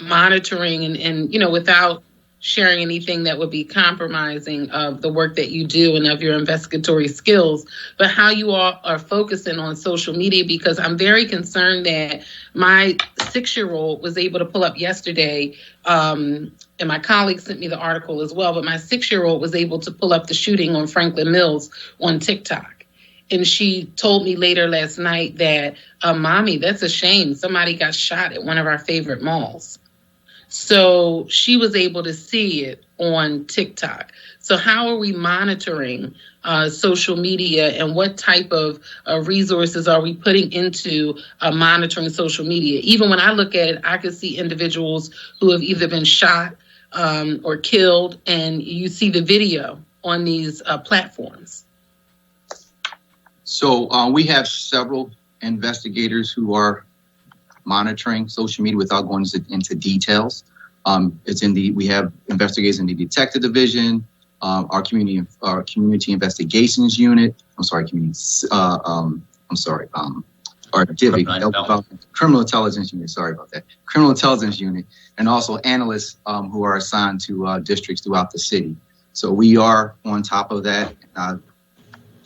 monitoring and without sharing anything that would be compromising of the work that you do and of your investigatory skills, but how you all are focusing on social media, because I'm very concerned that my 6-year-old was able to pull up yesterday, and my colleague sent me the article as well, but my 6-year-old was able to pull up the shooting on Franklin Mills on TikTok. And she told me later last night that, Mommy, that's a shame. Somebody got shot at one of our favorite malls. So she was able to see it on TikTok. So how are we monitoring social media, and what type of resources are we putting into monitoring social media? Even when I look at it, I could see individuals who have either been shot or killed, and you see the video on these platforms. So we have several investigators who are monitoring social media without going into details. We have investigators in the detective division, our community investigations unit. Our DIVI, criminal intelligence unit. Sorry about that. Criminal intelligence unit, and also analysts who are assigned to districts throughout the city. So we are on top of that. I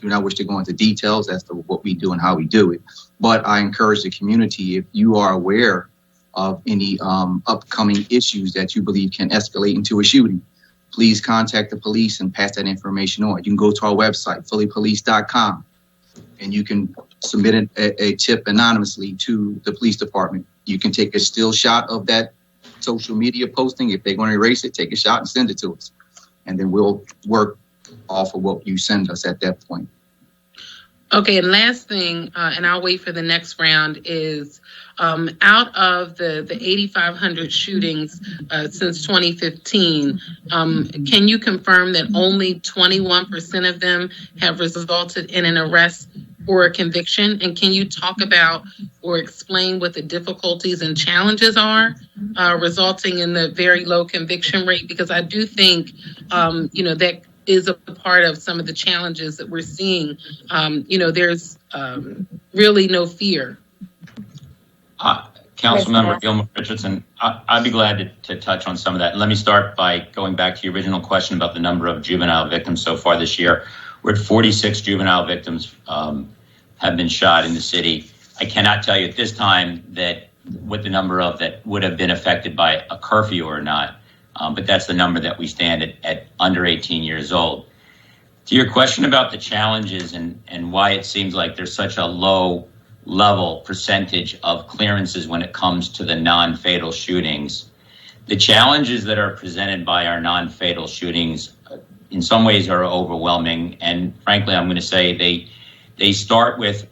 do not wish to go into details as to what we do and how we do it. But I encourage the community, if you are aware of any upcoming issues that you believe can escalate into a shooting, please contact the police and pass that information on. You can go to our website, phillypolice.com, and you can submit a tip anonymously to the police department. You can take a still shot of that social media posting. If they're going to erase it, take a shot and send it to us. And then we'll work off of what you send us at that point. Okay, and last thing, and I'll wait for the next round, is out of the 8,500 shootings since 2015, can you confirm that only 21% of them have resulted in an arrest or a conviction? And can you talk about or explain what the difficulties and challenges are resulting in the very low conviction rate? Because I do think, that is a part of some of the challenges that we're seeing. There's really no fear. Councilmember Gilmore Richardson, I'd be glad to touch on some of that. Let me start by going back to your original question about the number of juvenile victims so far this year. We're at 46 juvenile victims have been shot in the city. I cannot tell you at this time that what the number of that would have been affected by a curfew or not. But that's the number that we stand at under 18 years old. To your question about the challenges and why it seems like there's such a low level percentage of clearances when it comes to the non-fatal shootings, the challenges that are presented by our non-fatal shootings in some ways are overwhelming. And frankly, I'm going to say they start with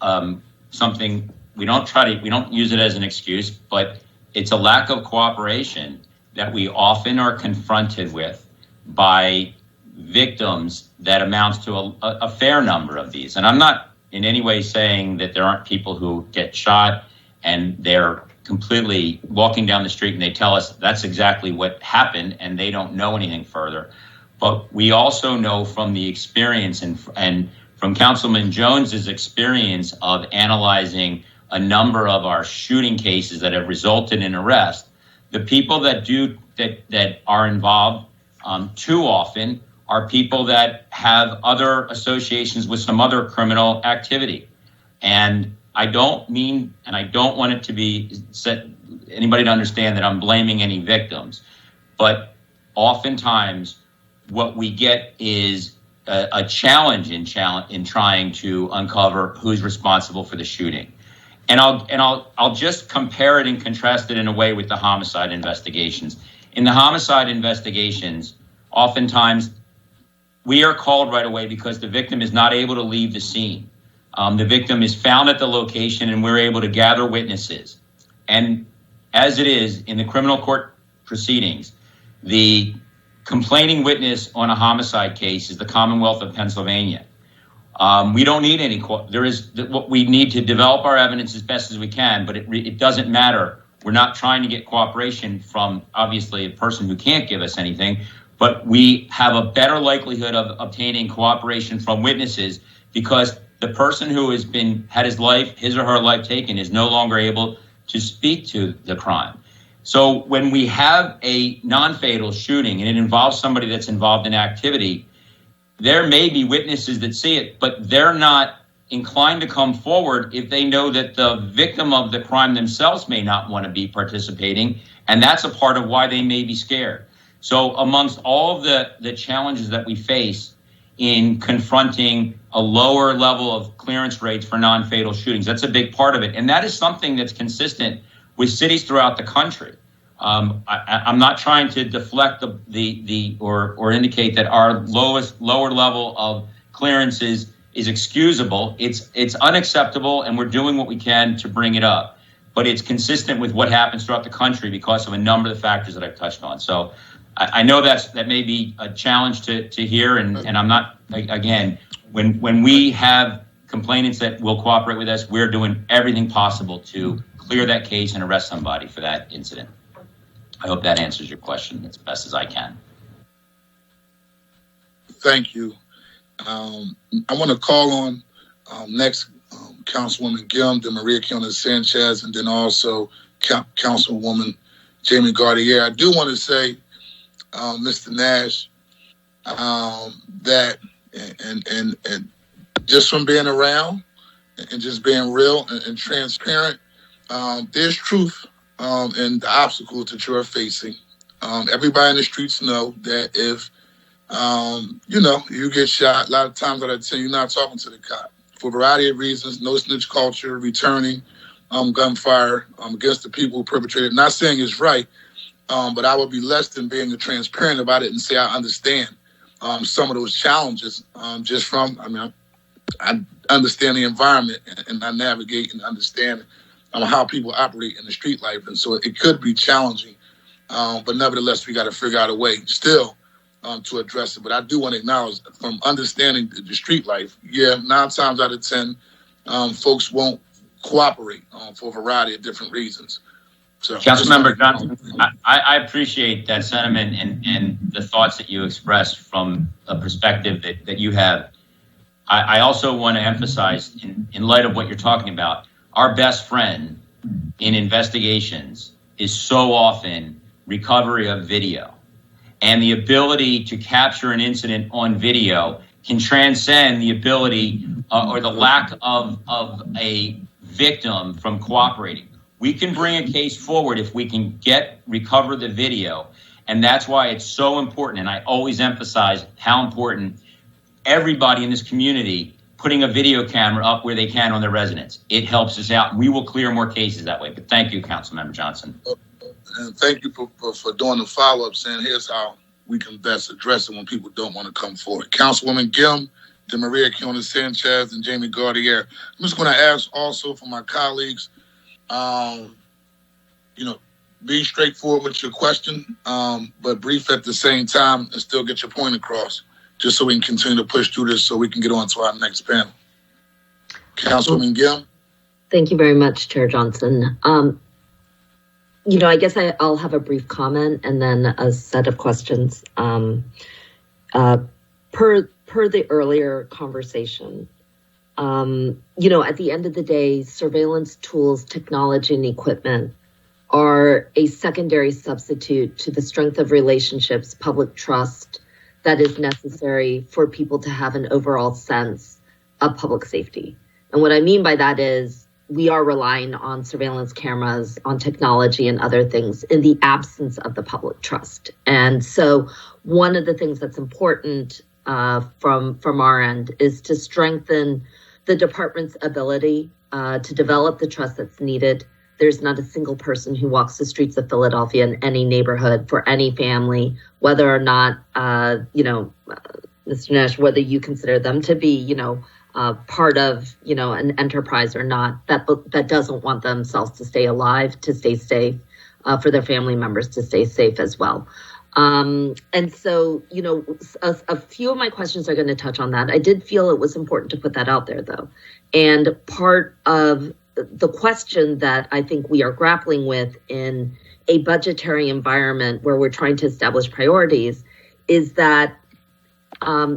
something we don't use it as an excuse, but it's a lack of cooperation that we often are confronted with by victims that amounts to a fair number of these. And I'm not in any way saying that there aren't people who get shot and they're completely walking down the street and they tell us that's exactly what happened and they don't know anything further. But we also know from the experience and from Councilman Jones's experience of analyzing a number of our shooting cases that have resulted in arrest, the people that are involved too often are people that have other associations with some other criminal activity. And I don't want it to be anybody to understand that I'm blaming any victims, but oftentimes what we get is a challenge in trying to uncover who's responsible for the shooting. And I'll just compare it and contrast it in a way with the homicide investigations. In the homicide investigations, oftentimes we are called right away because the victim is not able to leave the scene. The victim is found at the location and we're able to gather witnesses. And as it is in the criminal court proceedings, the complaining witness on a homicide case is the Commonwealth of Pennsylvania. We don't need any. What we need to develop our evidence as best as we can, but it doesn't matter. We're not trying to get cooperation from obviously a person who can't give us anything, but we have a better likelihood of obtaining cooperation from witnesses because the person who has had his or her life taken is no longer able to speak to the crime. So when we have a non-fatal shooting and it involves somebody that's involved in activity, there may be witnesses that see it, but they're not inclined to come forward if they know that the victim of the crime themselves may not want to be participating, and that's a part of why they may be scared. So amongst all of the challenges that we face in confronting a lower level of clearance rates for non-fatal shootings, that's a big part of it. And that is something that's consistent with cities throughout the country. I'm not trying to deflect or indicate that our lower level of clearances is excusable. It's unacceptable, and we're doing what we can to bring it up. But it's consistent with what happens throughout the country because of a number of the factors that I've touched on. So I know that may be a challenge to hear, and I'm not, again, when we have complainants that will cooperate with us, we're doing everything possible to clear that case and arrest somebody for that incident. I hope that answers your question as best as I can. Thank you. I want to call on next Councilwoman Gilm, then Maria Quinones Sanchez, and then also Councilwoman Jamie Gardier. I do want to say, Mr. Nash, that and just from being around and just being real and transparent, there's truth in the obstacles that you're facing. Everybody in the streets know that if you get shot, a lot of times I tell you, you're not talking to the cop for a variety of reasons. No snitch culture, returning gunfire against the people who perpetrated. Not saying it's right, but I would be less than being transparent about it and say I understand some of those challenges. I understand the environment and I navigate and understand how people operate in the street life, and so it could be challenging. But nevertheless, we got to figure out a way still to address it. But I do want to acknowledge from understanding the street life, 9 times out of 10, folks won't cooperate for a variety of different reasons. So, Councilmember Johnson, I appreciate that sentiment and the thoughts that you expressed from a perspective that you have. I also want to emphasize, in light of what you're talking about, our best friend in investigations is so often recovery of video. And the ability to capture an incident on video can transcend the ability or the lack of a victim from cooperating. We can bring a case forward if we can recover the video. And that's why it's so important. And I always emphasize how important everybody in this community putting a video camera up where they can on their residence. It helps us out. We will clear more cases that way. But thank you, Councilmember Johnson. And thank you for doing the follow-up, saying here's how we can best address it when people don't want to come forward. Councilwoman Gim, DeMaria Quinones Sanchez, and Jamie Gardier. I'm just going to ask also for my colleagues, be straightforward with your question, but brief at the same time and still get your point across, just so we can continue to push through this so we can get on to our next panel. Councilwoman Gim. Thank you very much, Chair Johnson. I guess I'll have a brief comment and then a set of questions. Per the earlier conversation, at the end of the day, surveillance tools, technology, and equipment are a secondary substitute to the strength of relationships, public trust that is necessary for people to have an overall sense of public safety. And what I mean by that is we are relying on surveillance cameras, on technology and other things in the absence of the public trust. And so one of the things that's important from our end is to strengthen the department's ability to develop the trust that's needed. There's not a single person who walks the streets of Philadelphia in any neighborhood for any family, whether or not, Mr. Nash, whether you consider them to be, part of, an enterprise or not, that doesn't want themselves to stay alive, to stay safe, for their family members to stay safe as well. And so, a few of my questions are going to touch on that. I did feel it was important to put that out there, though. And part of the question that I think we are grappling with in a budgetary environment where we're trying to establish priorities is that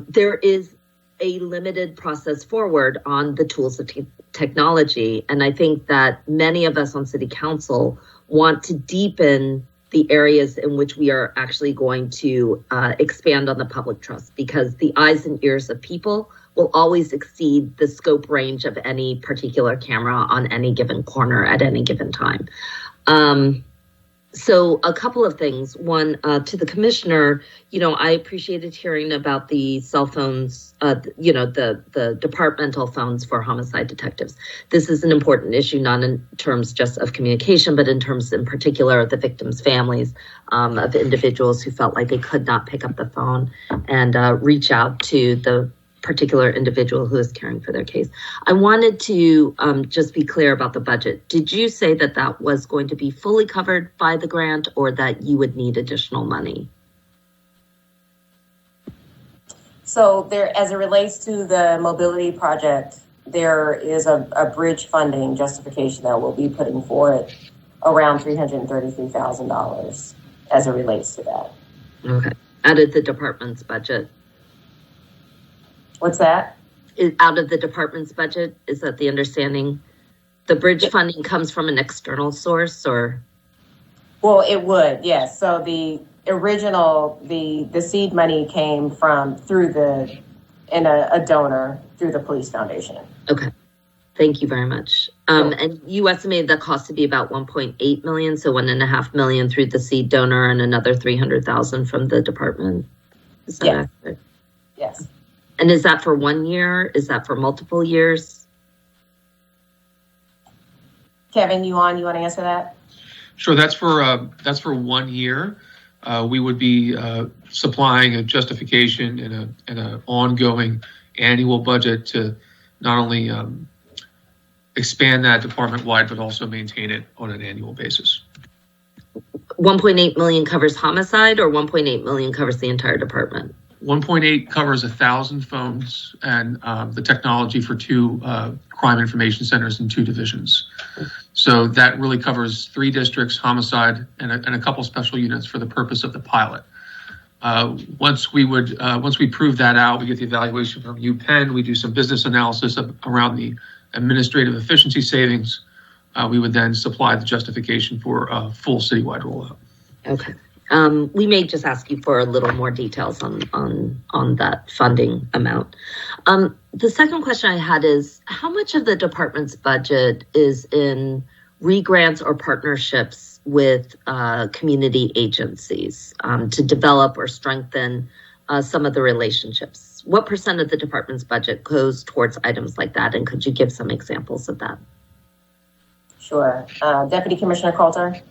there is a limited process forward on the tools of technology. And I think that many of us on City Council want to deepen the areas in which we are actually going to expand on the public trust, because the eyes and ears of people will always exceed the scope range of any particular camera on any given corner at any given time. So a couple of things. One, to the commissioner, I appreciated hearing about the cell phones, the departmental phones for homicide detectives. This is an important issue, not in terms just of communication, but in terms in particular of the victims' families, of individuals who felt like they could not pick up the phone and reach out to the particular individual who is caring for their case. I wanted to just be clear about the budget. Did you say that that was going to be fully covered by the grant, or that you would need additional money? So there, as it relates to the mobility project, there is a bridge funding justification that we'll be putting forward around $333,000 as it relates to that. Okay. Out of the department's budget. What's that? Out of the department's budget? Is that the understanding? The bridge funding comes from an external source, or? Well, it would, yes. So the original, the seed money came through a donor through the police foundation. Okay. Thank you very much. And you estimated the cost to be about 1.8 million, so $1.5 million through the seed donor and another 300,000 from the department. Is that accurate? Yes. And is that for 1 year? Is that for multiple years? Kevin, you want to answer that? Sure. That's for 1 year. We would be supplying a justification and an ongoing annual budget to not only expand that department wide, but also maintain it on an annual basis. 1.8 million covers homicide, or 1.8 million covers the entire department? 1.8 covers 1,000 phones and the technology for 2 crime information centers in 2 divisions. So that really covers 3 districts, homicide, and a couple special units for the purpose of the pilot. Once we prove that out, we get the evaluation from UPenn. We do some business analysis around the administrative efficiency savings. We would then supply the justification for a full citywide rollout. Okay. We may just ask you for a little more details on that funding amount. The second question I had is, how much of the department's budget is in re-grants or partnerships with community agencies to develop or strengthen some of the relationships. What % of the department's budget goes towards items like that? And could you give some examples of that? Sure. Deputy Commissioner Coulter.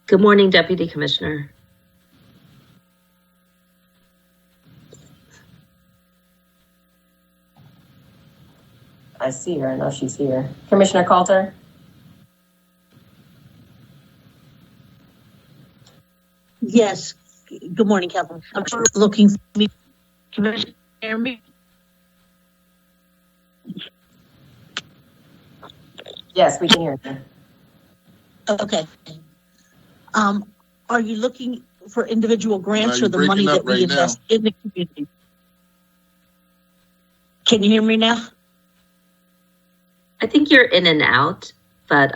Good morning, Deputy Commissioner. I see her. I know she's here. Commissioner Coulter. Yes. Good morning, Council. I'm looking for me. Commissioner, hear me? Yes, we can hear you. Okay. Are you looking for individual grants or the money that we invest in the community? Can you hear me now? I think you're in and out, but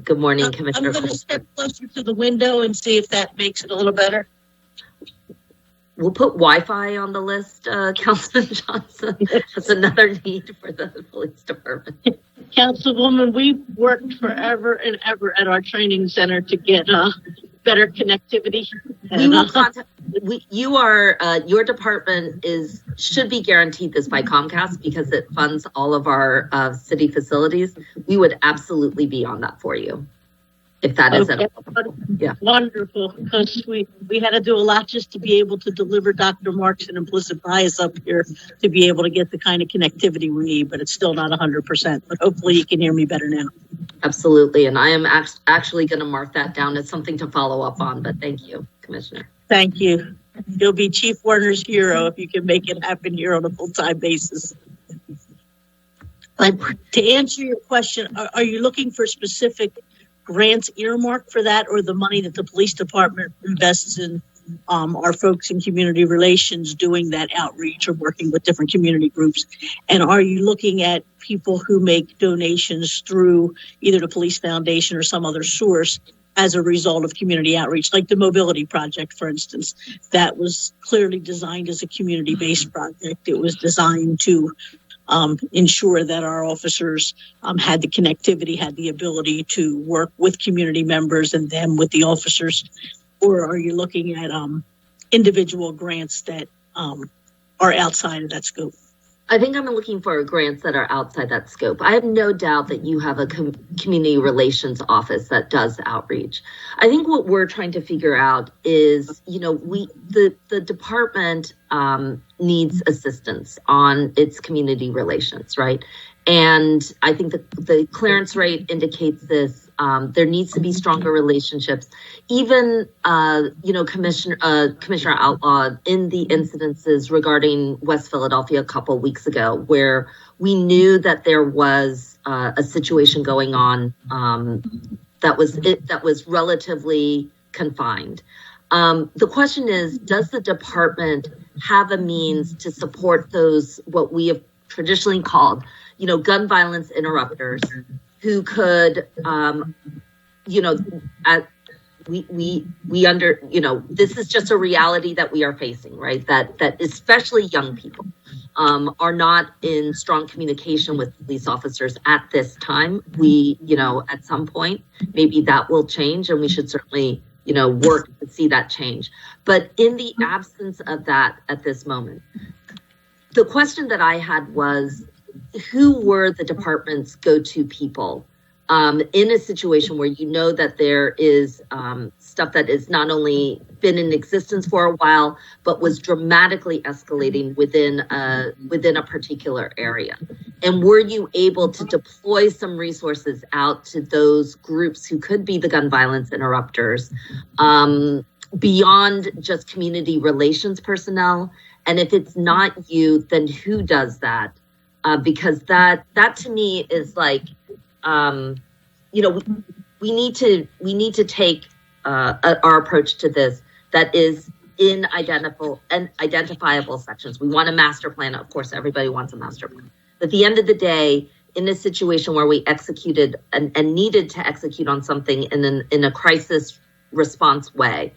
good morning, Commissioner. I'm going to step closer to the window and see if that makes it a little better. We'll put Wi-Fi on the list, Councilman Johnson. That's another need for the police department. Councilwoman, we've worked forever and ever at our training center to get better connectivity. We will contact. Your department should be guaranteed this by Comcast because it funds all of our city facilities. We would absolutely be on that for you. If that is it. Yeah. Wonderful, because we had to do a lot just to be able to deliver Dr. Marks and implicit bias up here to be able to get the kind of connectivity we need, but it's still not 100%. But hopefully you can hear me better now. Absolutely, and I am actually going to mark that down as something to follow up on, but thank you, Commissioner. Thank you. You'll be Chief Werner's hero if you can make it happen here on a full-time basis. To answer your question, are you looking for specific grants earmarked for that, or the money that the police department invests in our folks in community relations doing that outreach or working with different community groups? And are you looking at people who make donations through either the police foundation or some other source as a result of community outreach, like the Mobility Project, for instance? That was clearly designed as a community-based project. It was designed to ensure that our officers had the connectivity, had the ability to work with community members and them with the officers. Or are you looking at individual grants that are outside of that scope? I think I'm looking for grants that are outside that scope. I have no doubt that you have a community relations office that does outreach. I think what we're trying to figure out is, the department needs assistance on its community relations, right? And I think the clearance rate indicates this. There needs to be stronger relationships. Even, Commissioner Outlaw, in the incidences regarding West Philadelphia a couple weeks ago, where we knew that there was a situation going on that was relatively confined. The question is, does the department have a means to support those, what we have traditionally called, gun violence interrupters, who could, this is just a reality that we are facing, right? That especially young people are not in strong communication with police officers at this time. We, at some point, maybe that will change, and we should certainly, work to see that change. But in the absence of that at this moment, the question that I had was, who were the department's go-to people in a situation where that there is stuff that is not only been in existence for a while, but was dramatically escalating within a particular area? And were you able to deploy some resources out to those groups who could be the gun violence interrupters beyond just community relations personnel? And if it's not you, then who does that? Because that to me is like, we need to take our approach to this that is in identifiable sections. We want a master plan. Of course, everybody wants a master plan. But at the end of the day, in a situation where we executed and needed to execute on something in a crisis response way,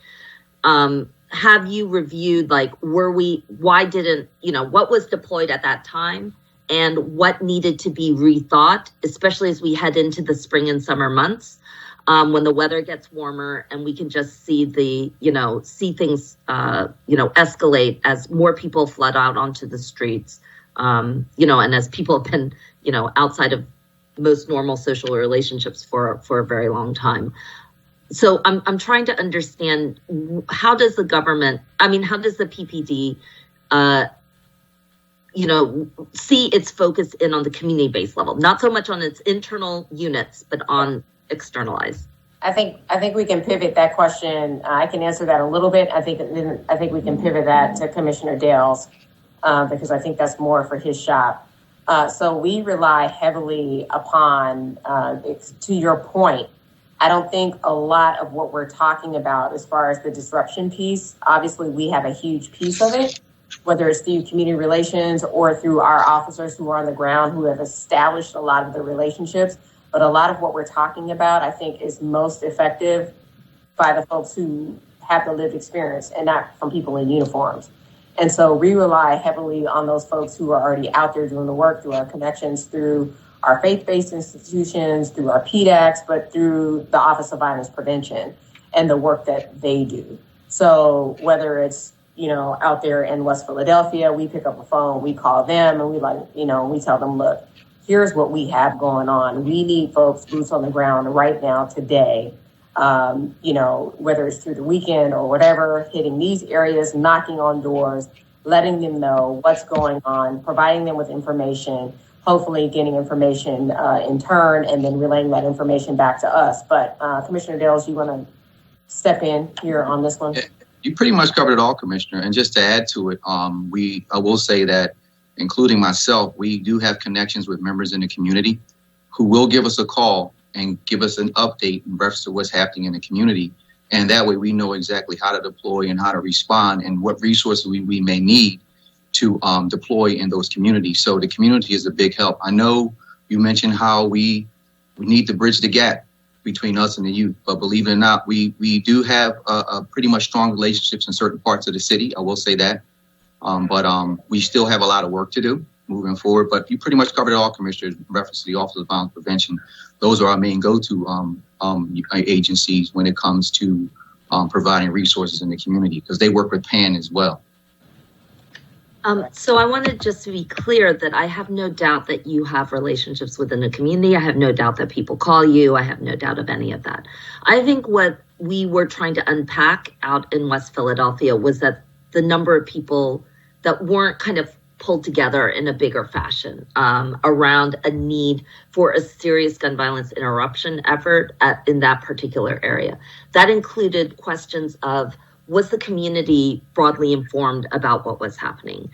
have you reviewed, why didn't, what was deployed at that time? and what needed to be rethought, especially as we head into the spring and summer months, when the weather gets warmer and we can just see see things, escalate as more people flood out onto the streets, and as people have been, outside of most normal social relationships for a very long time. So I'm trying to understand, how does the PPD, see its focus in on the community-based level, not so much on its internal units, but on externalized? I think we can pivot that question. I can answer that a little bit. I think we can pivot that to Commissioner Dales, because I think that's more for his shop. So we rely heavily upon, to your point, I don't think a lot of what we're talking about as far as the disruption piece, obviously we have a huge piece of it, whether it's through community relations or through our officers who are on the ground who have established a lot of the relationships. But a lot of what we're talking about, I think, is most effective by the folks who have the lived experience and not from people in uniforms. And so we rely heavily on those folks who are already out there doing the work, through our connections, through our faith-based institutions, through our PDACs, but through the Office of Violence Prevention and the work that they do. So whether it's, out there in West Philadelphia, we pick up a phone, we call them, and we we tell them, look, here's what we have going on. We need folks, boots on the ground right now, today, whether it's through the weekend or whatever, hitting these areas, knocking on doors, letting them know what's going on, providing them with information, hopefully getting information in turn, and then relaying that information back to us. But Commissioner Dales, you want to step in here on this one? You pretty much covered it all, Commissioner. And just to add to it, I will say that, including myself, we do have connections with members in the community who will give us a call and give us an update in reference to what's happening in the community. And that way we know exactly how to deploy and how to respond and what resources we may need to deploy in those communities. So the community is a big help. I know you mentioned how we need to bridge the gap between us and the youth, but believe it or not, we do have a pretty much strong relationships in certain parts of the city. I will say that. But we still have a lot of work to do moving forward. But you pretty much covered it all, Commissioner, in reference to the Office of Violence Prevention. Those are our main go-to agencies when it comes to providing resources in the community, because they work with PAN as well. So I wanted just to be clear that I have no doubt that you have relationships within the community. I have no doubt that people call you. I have no doubt of any of that. I think what we were trying to unpack out in West Philadelphia was that the number of people that weren't kind of pulled together in a bigger fashion around a need for a serious gun violence interruption effort in that particular area. That included questions of, was the community broadly informed about what was happening?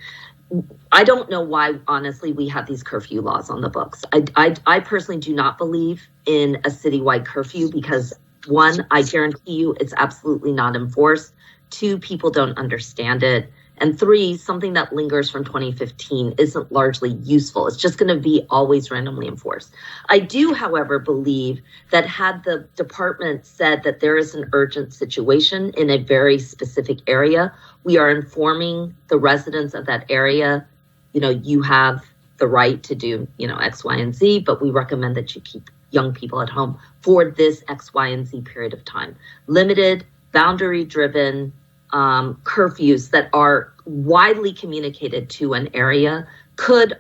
I don't know why, honestly, we have these curfew laws on the books. I personally do not believe in a citywide curfew because, one, I guarantee you it's absolutely not enforced. Two, people don't understand it. And three, something that lingers from 2015 isn't largely useful. It's just going to be always randomly enforced. I do, however, believe that had the department said that there is an urgent situation in a very specific area, we are informing the residents of that area, you have the right to do, X, Y, and Z, but we recommend that you keep young people at home for this X, Y, and Z period of time. Limited, boundary-driven curfews that are widely communicated to an area could,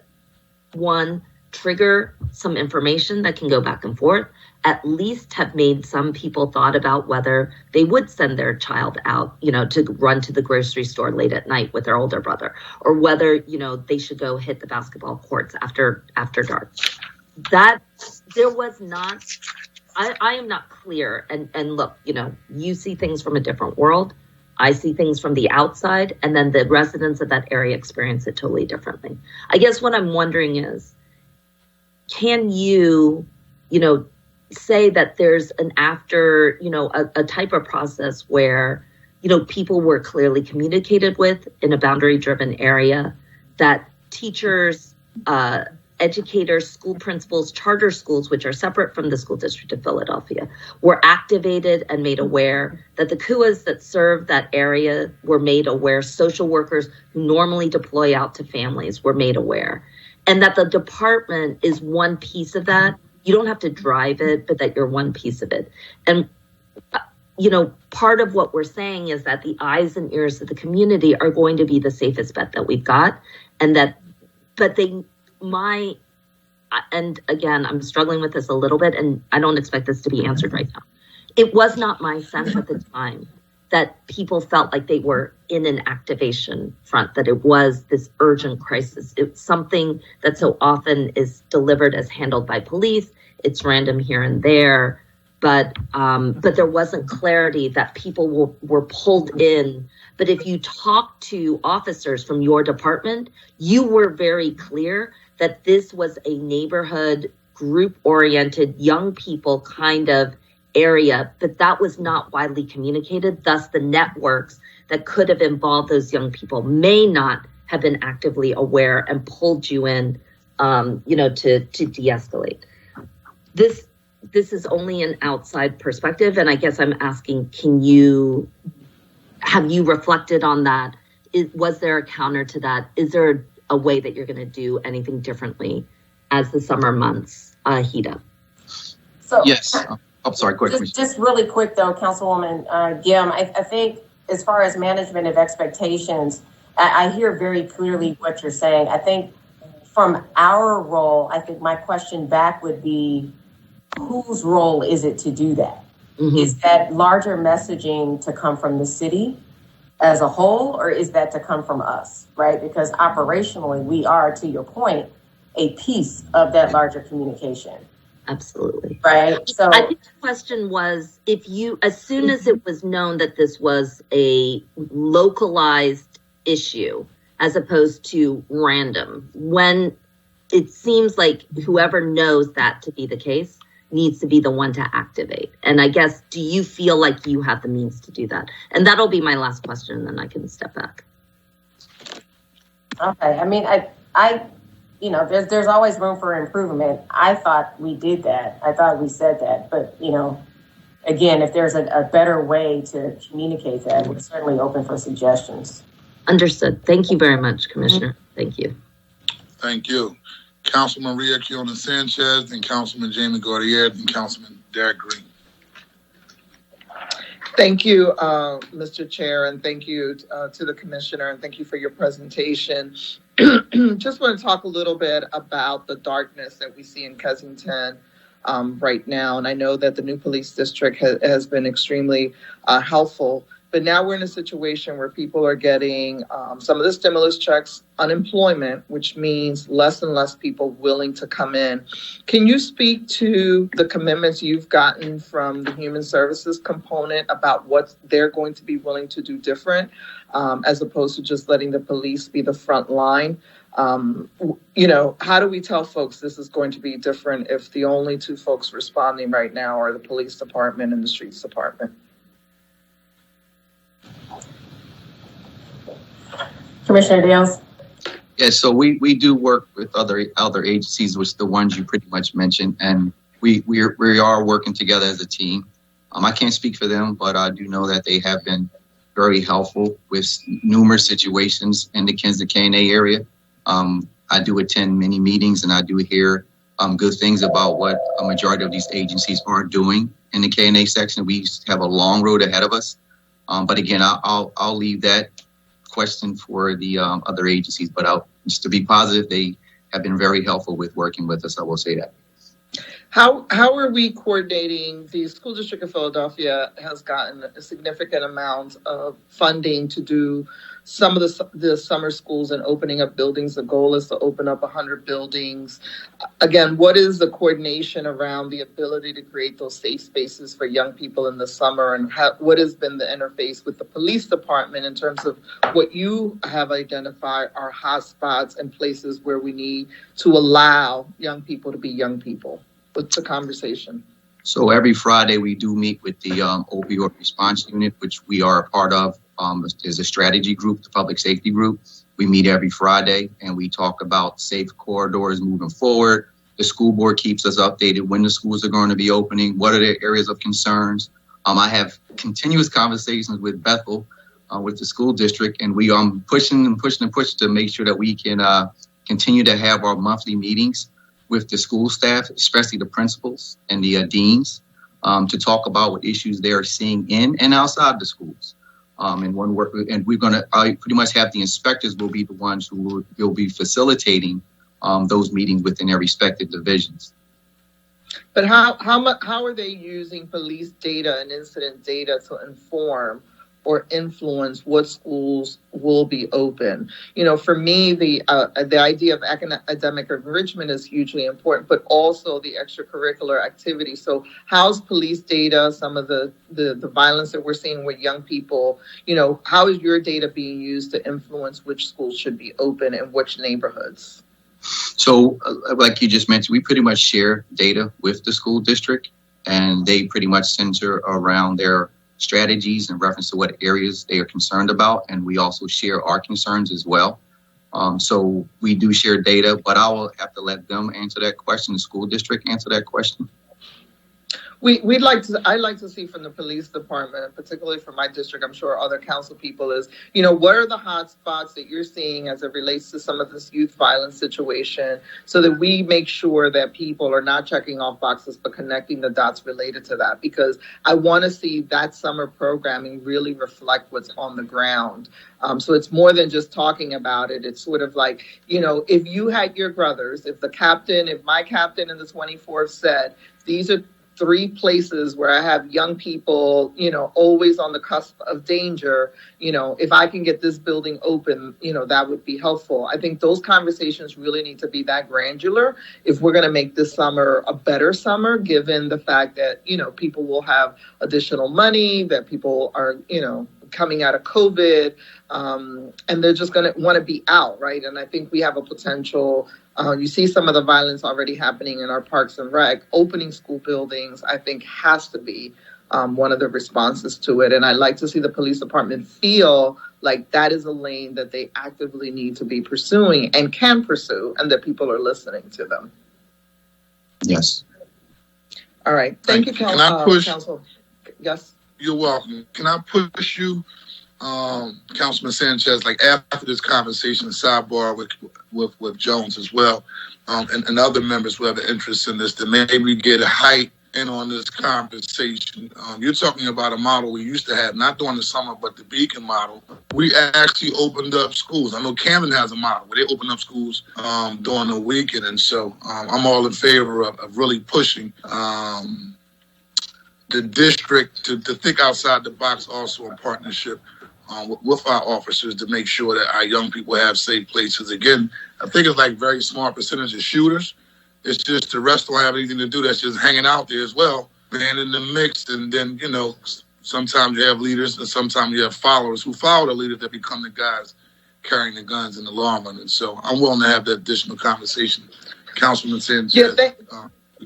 one, trigger some information that can go back and forth, at least have made some people thought about whether they would send their child out, to run to the grocery store late at night with their older brother, or whether, they should go hit the basketball courts after dark. That there was not, I am not clear. And look, you see things from a different world. I see things from the outside, and then the residents of that area experience it totally differently. I guess what I'm wondering is, can you, say that there's an after, a type of process where, people were clearly communicated with in a boundary-driven area, that teachers, educators, school principals, charter schools, which are separate from the school district of Philadelphia, were activated and made aware, that the CUAs that serve that area were made aware, social workers who normally deploy out to families were made aware. and that the department is one piece of that. You don't have to drive it, but that you're one piece of it. And, part of what we're saying is that the eyes and ears of the community are going to be the safest bet that we've got. And and again, I'm struggling with this a little bit, and I don't expect this to be answered right now. It was not my sense at the time that people felt like they were in an activation front, that it was this urgent crisis. It's something that so often is delivered as handled by police. It's random here and there, but there wasn't clarity that people were pulled in. But if you talk to officers from your department, you were very clear that this was a neighborhood, group-oriented, young people kind of area, but that was not widely communicated. Thus, the networks that could have involved those young people may not have been actively aware and pulled you in, to de-escalate. This is only an outside perspective, and I guess I'm asking, have you reflected on that? Was there a counter to that? Is there a way that you're going to do anything differently as the summer months heat up? So yes. I'm sorry, quick. Just really quick though, Councilwoman Gim, I think as far as management of expectations, I hear very clearly what you're saying. I think from our role, I think my question back would be, whose role is it to do that? Mm-hmm. Is that larger messaging to come from the city as a whole, or is that to come from us, right? Because operationally, we are, to your point, a piece of that larger communication. Absolutely. Right. So I think the question was, as soon as it was known that this was a localized issue as opposed to random, when it seems like whoever knows that to be the case needs to be the one to activate. And I guess, do you feel like you have the means to do that? And that'll be my last question, and then I can step back. Okay. I mean, I there's always room for improvement. I thought we did that. I thought we said that. But, again, if there's a better way to communicate that, we're certainly open for suggestions. Understood. Thank you very much, Commissioner. Mm-hmm. Thank you. Thank you. Councilman Maria Quiona Sanchez, and Councilman Jamie Gauthier, and Councilman Derek Green. Thank you, Mr. Chair, and thank you to the Commissioner, and thank you for your presentation. Just want to talk a little bit about the darkness that we see in Kensington right now. And I know that the new police district has been extremely helpful. But now we're in a situation where people are getting some of the stimulus checks, unemployment, which means less and less people willing to come in. Can you speak to the commitments you've gotten from the human services component about what they're going to be willing to do different, as opposed to just letting the police be the front line? How do we tell folks this is going to be different if the only two folks responding right now are the police department and the streets department? Commissioner Dales? Yeah, so we do work with other agencies, which the ones you pretty much mentioned, and we are working together as a team. I can't speak for them, but I do know that they have been very helpful with numerous situations in the Kensington area. I do attend many meetings, and I do hear good things about what a majority of these agencies are doing in the K&A section. We have a long road ahead of us, but again, I'll leave that question for the other agencies, but just to be positive, they have been very helpful with working with us. I will say that. How are we coordinating? The School District of Philadelphia has gotten a significant amount of funding to do some of the summer schools and opening up buildings. The goal is to open up 100 buildings. Again, what is the coordination around the ability to create those safe spaces for young people in the summer? And what has been the interface with the police department in terms of what you have identified are hotspots and places where we need to allow young people to be young people? What's the conversation? So every Friday we do meet with the opioid response unit, which we are a part of. There's a strategy group, the public safety group. We meet every Friday and we talk about safe corridors moving forward. The school board keeps us updated when the schools are going to be opening. What are their areas of concerns? I have continuous conversations with Bethel, with the school district, and we pushing to make sure that we can continue to have our monthly meetings with the school staff, especially the principals and the deans, to talk about what issues they are seeing in and outside the schools. And we're going to pretty much have the inspectors will be the ones who will be facilitating those meetings within their respective divisions. But how are they using police data and incident data to inform or influence what schools will be open? You know, for me, the idea of academic enrichment is hugely important, but also the extracurricular activity. So how's police data, some of the violence that we're seeing with young people, you know, how is your data being used to influence which schools should be open and which neighborhoods? So like you just mentioned, we pretty much share data with the school district, and they pretty much center around their strategies in reference to what areas they are concerned about. And we also share our concerns as well. So we do share data, but I will have to let them answer that question, the school district answer that question. I'd like to see from the police department, particularly for my district, I'm sure other council people, is, you know, what are the hot spots that you're seeing as it relates to some of this youth violence situation, so that we make sure that people are not checking off boxes, but connecting the dots related to that, because I want to see that summer programming really reflect what's on the ground. So it's more than just talking about it. It's sort of like, you know, if you had your brothers, if my captain in the 24th said, these are 3 places where I have young people, you know, always on the cusp of danger, you know, if I can get this building open, you know, that would be helpful. I think those conversations really need to be that granular if we're going to make this summer a better summer, given the fact that, you know, people will have additional money, that people are, you know, coming out of COVID, and they're just going to want to be out, right? And I think we have a potential. You see some of the violence already happening in our parks and rec. Opening school buildings, I think, has to be one of the responses to it. And I'd like to see the police department feel like that is a lane that they actively need to be pursuing and can pursue, and that people are listening to them. Yes. All right. Thank you, Council. Yes. You're welcome. Can I push you, Councilman Sanchez, like after this conversation, sidebar with Jones as well, and other members who have an interest in this, to maybe get a height in on this conversation. You're talking about a model we used to have, not during the summer, but the Beacon model. We actually opened up schools. I know Camden has a model where they open up schools during the weekend, and so I'm all in favor of really pushing the district to think outside the box, also in partnership with our officers, to make sure that our young people have safe places. Again, I think it's like very small percentage of shooters. It's just the rest don't have anything to do. That's just hanging out there as well, man, in the mix. And then, you know, sometimes you have leaders and sometimes you have followers who follow the leaders that become the guys carrying the guns and the lawmen. And so I'm willing to have that additional conversation. Councilman Sanchez.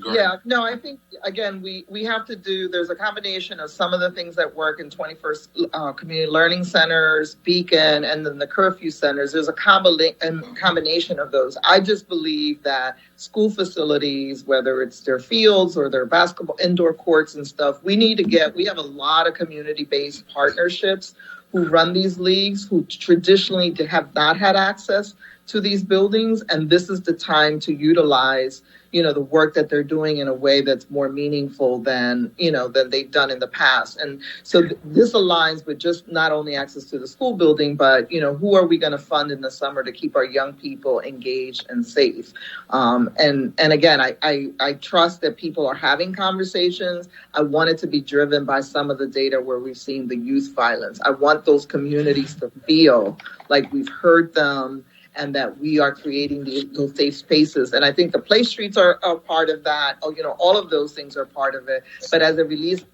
I think, again, we have to do, there's a combination of some of the things that work in 21st community learning centers, Beacon, and then the curfew centers. There's a combination of those. I just believe that school facilities, whether it's their fields or their basketball indoor courts and stuff, we have a lot of community-based partnerships who run these leagues, who traditionally have not had access to these buildings. And this is the time to utilize, you know, the work that they're doing in a way that's more meaningful than they've done in the past. And so this aligns with just not only access to the school building, but, you know, who are we going to fund in the summer to keep our young people engaged and safe? And again, I trust that people are having conversations. I want it to be driven by some of the data where we've seen the youth violence. I want those communities to feel like we've heard them, and that we are creating those safe spaces. And I think the play streets are part of that. You know, all of those things are part of it. But as it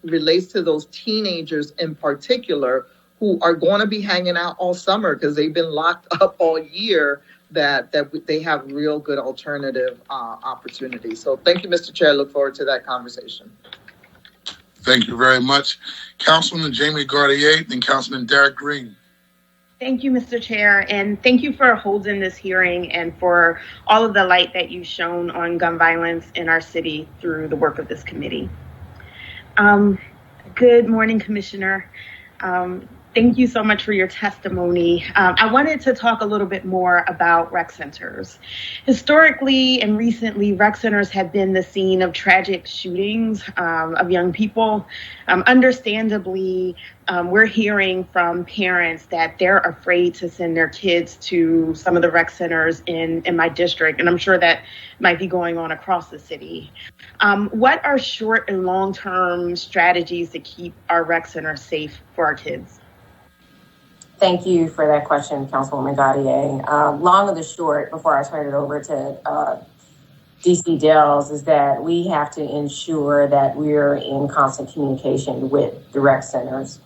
relates to those teenagers in particular, who are going to be hanging out all summer because they've been locked up all year, that they have real good alternative opportunities. So thank you, Mr. Chair. I look forward to that conversation. Thank you very much. Councilman Jamie Gardier and Councilman Derek Green. Thank you, Mr. Chair, and thank you for holding this hearing and for all of the light that you've shown on gun violence in our city through the work of this committee. Good morning, Commissioner. Thank you so much for your testimony. I wanted to talk a little bit more about rec centers. Historically and recently, rec centers have been the scene of tragic shootings of young people. Understandably, we're hearing from parents that they're afraid to send their kids to some of the rec centers in my district, and I'm sure that might be going on across the city. What are short and long-term strategies to keep our rec centers safe for our kids? Thank you for that question, Councilwoman Gaudier. Long and the short, before I turn it over to DC Dells, is that we have to ensure that we're in constant communication with the rec centers,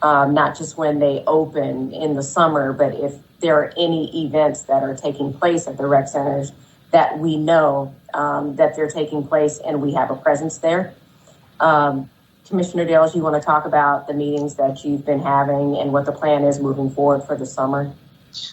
not just when they open in the summer, but if there are any events that are taking place at the rec centers that we know that they're taking place and we have a presence there. Commissioner Dales, you want to talk about the meetings that you've been having and what the plan is moving forward for the summer?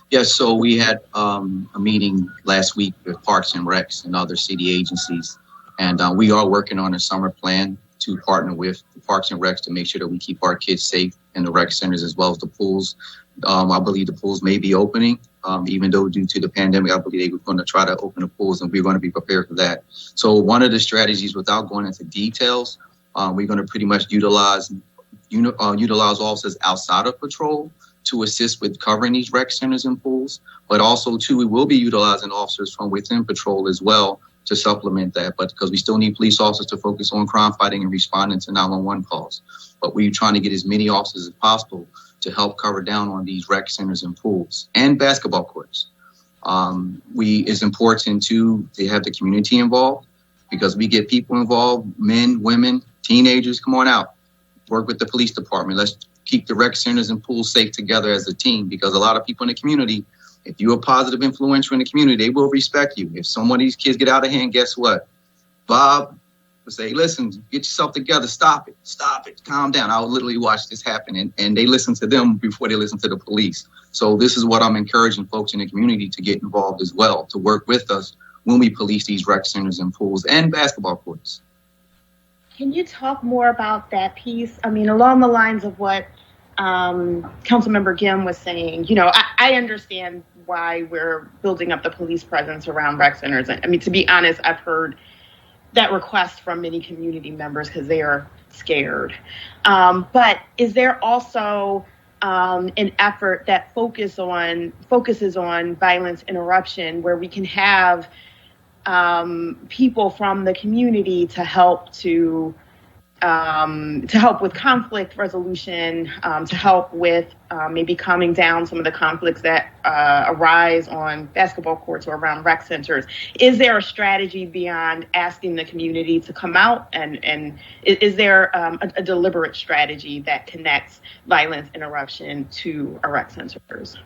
Yes, so we had a meeting last week with Parks and Recs and other city agencies, and we are working on a summer plan to partner with the Parks and Recs to make sure that we keep our kids safe in the rec centers as well as the pools. I believe the pools may be opening, even though due to the pandemic, I believe they were going to try to open the pools, and we're going to be prepared for that. So one of the strategies, without going into details, we're going to pretty much utilize officers outside of patrol to assist with covering these rec centers and pools. But also, too, we will be utilizing officers from within patrol as well to supplement that. But because we still need police officers to focus on crime fighting and responding to 911 calls. But we're trying to get as many officers as possible to help cover down on these rec centers and pools and basketball courts. It's important, too, to have the community involved, because we get people involved, men, women, teenagers, come on out, work with the police department. Let's keep the rec centers and pools safe together as a team, because a lot of people in the community, if you're a positive influencer in the community, they will respect you. If some of these kids get out of hand, guess what? Bob will say, listen, get yourself together, stop it, calm down. I'll literally watch this happen. And they listen to them before they listen to the police. So this is what I'm encouraging folks in the community to get involved as well, to work with us when we police these rec centers and pools and basketball courts. Can you talk more about that piece? I mean, along the lines of what Councilmember Gim was saying, I understand why we're building up the police presence around rec centers. I mean, to be honest, I've heard that request from many community members because they are scared. But is there also an effort that focuses on violence interruption, where we can have people from the community to help with conflict resolution, to help with maybe calming down some of the conflicts that arise on basketball courts or around rec centers? Is there a strategy beyond asking the community to come out, and is there a deliberate strategy that connects violence interruption to our rec centers?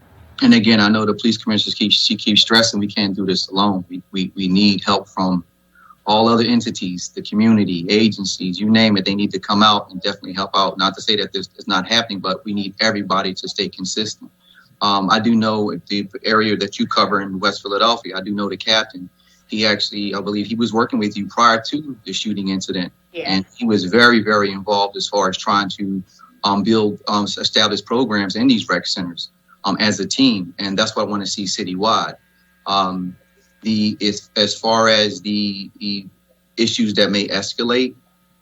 And again, I know the police commissioners keep stressing we can't do this alone. We need help from all other entities, the community, agencies, you name it. They need to come out and definitely help out. Not to say that this is not happening, but we need everybody to stay consistent. I do know the area that you cover in West Philadelphia. I do know the captain. He actually, I believe he was working with you prior to the shooting incident. Yes. And he was very, very involved as far as trying to establish programs in these rec centers. As a team, and that's what I want to see citywide. As far as the issues that may escalate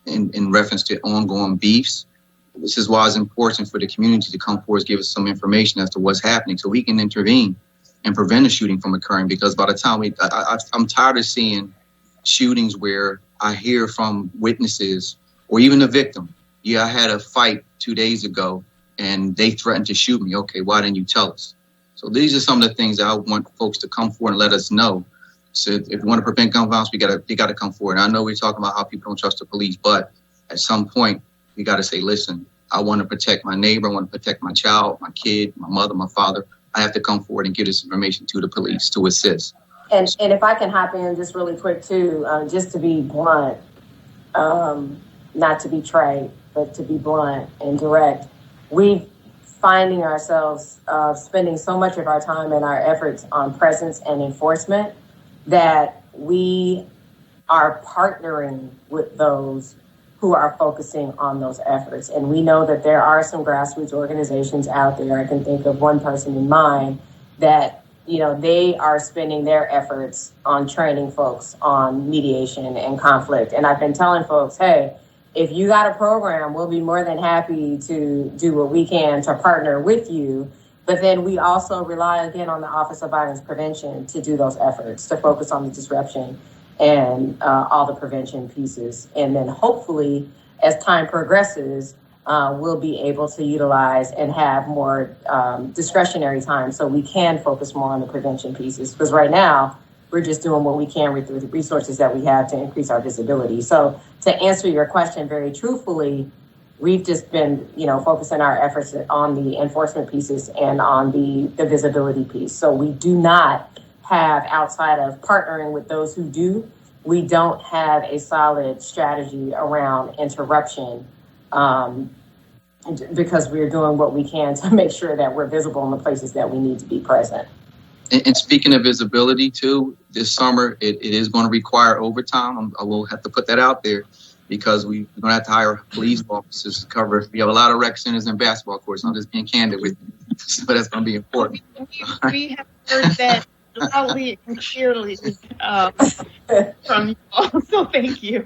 in reference to ongoing beefs, this is why it's important for the community to come forward, give us some information as to what's happening, so we can intervene and prevent a shooting from occurring. Because by the time I'm tired of seeing shootings where I hear from witnesses or even the victim, yeah, I had a fight 2 days ago, and they threatened to shoot me. Okay, why didn't you tell us? So these are some of the things that I want folks to come forward and let us know. So if we want to prevent gun violence, they got to come forward. And I know we're talking about how people don't trust the police, but at some point, we got to say, listen, I want to protect my neighbor. I want to protect my child, my kid, my mother, my father. I have to come forward and give this information to the police to assist. And if I can hop in just really quick, too, just to be blunt, not to be trite, but to be blunt and direct. We finding ourselves spending so much of our time and our efforts on presence and enforcement that we are partnering with those who are focusing on those efforts. And we know that there are some grassroots organizations out there. I can think of one person in mind that, they are spending their efforts on training folks on mediation and conflict. And I've been telling folks, hey, if you got a program, we'll be more than happy to do what we can to partner with you. But then we also rely again on the Office of Violence Prevention to do those efforts, to focus on the disruption and all the prevention pieces. And then hopefully, as time progresses, we'll be able to utilize and have more discretionary time so we can focus more on the prevention pieces. Because right now, we're just doing what we can with the resources that we have to increase our visibility. So to answer your question very truthfully, we've just been, focusing our efforts on the enforcement pieces and on the visibility piece. So we do not have, outside of partnering with those who do, we don't have a solid strategy around interruption because we're doing what we can to make sure that we're visible in the places that we need to be present. And speaking of visibility too, this summer, it is going to require overtime. I will have to put that out there because we're going to have to hire police officers to cover. We have a lot of rec centers and basketball courts. I'm just being candid with you. So that's going to be important. We have heard that loudly and clearly from you all, so thank you.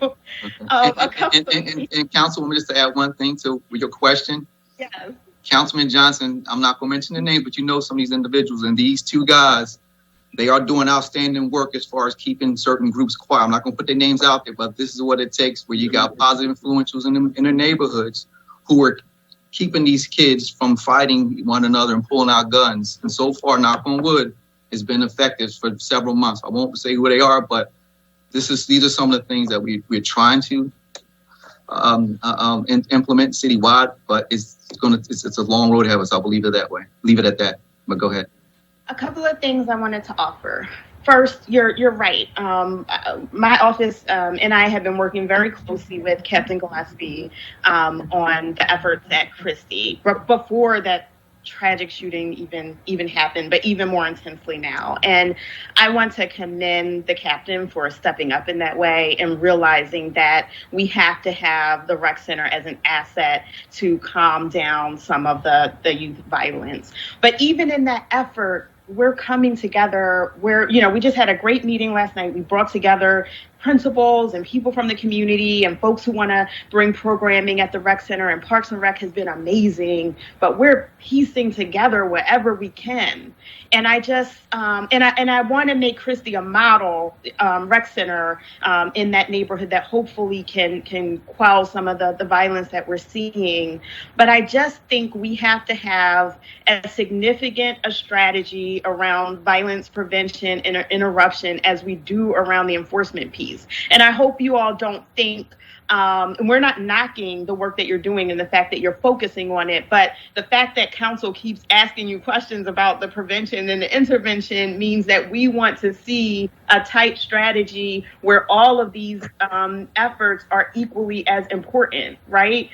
And Councilwoman, just to add one thing to your question. Yes. Councilman Johnson, I'm not going to mention the name, but some of these individuals, and these two guys, they are doing outstanding work as far as keeping certain groups quiet. I'm not going to put their names out there, but this is what it takes where you got positive influentials in their neighborhoods who are keeping these kids from fighting one another and pulling out guns. And so far, knock on wood, has been effective for several months. I won't say who they are, but these are some of the things that we're trying to implement citywide, but it's a long road ahead of us. I'll leave it that way. Leave it at that. But go ahead. A couple of things I wanted to offer. First, you're right. My office and I have been working very closely with Captain Gillespie on the efforts at Christie before that tragic shooting even happened, but even more intensely now. And I want to commend the captain for stepping up in that way and realizing that we have to have the rec center as an asset to calm down some of the youth violence. But even in that effort, we're coming together. We just had a great meeting last night. We brought together principals and people from the community and folks who want to bring programming at the rec center, and Parks and Rec has been amazing, but we're piecing together whatever we can. And I just, and I want to make Christie a model rec center in that neighborhood that hopefully can quell some of the violence that we're seeing. But I just think we have to have as significant a strategy around violence prevention and interruption as we do around the enforcement piece. And I hope you all don't think, and we're not knocking the work that you're doing and the fact that you're focusing on it, but the fact that council keeps asking you questions about the prevention and the intervention means that we want to see a tight strategy where all of these efforts are equally as important, right?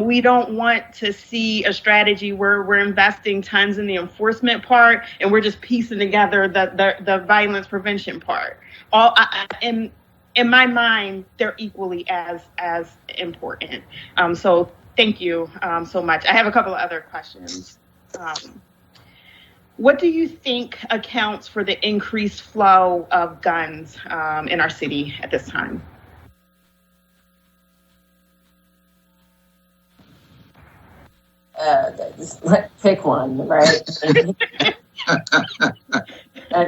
We don't want to see a strategy where we're investing tons in the enforcement part and we're just piecing together the violence prevention part. In my mind, they're equally as important. So thank you so much. I have a couple of other questions. What do you think accounts for the increased flow of guns in our city at this time? Pick one, right?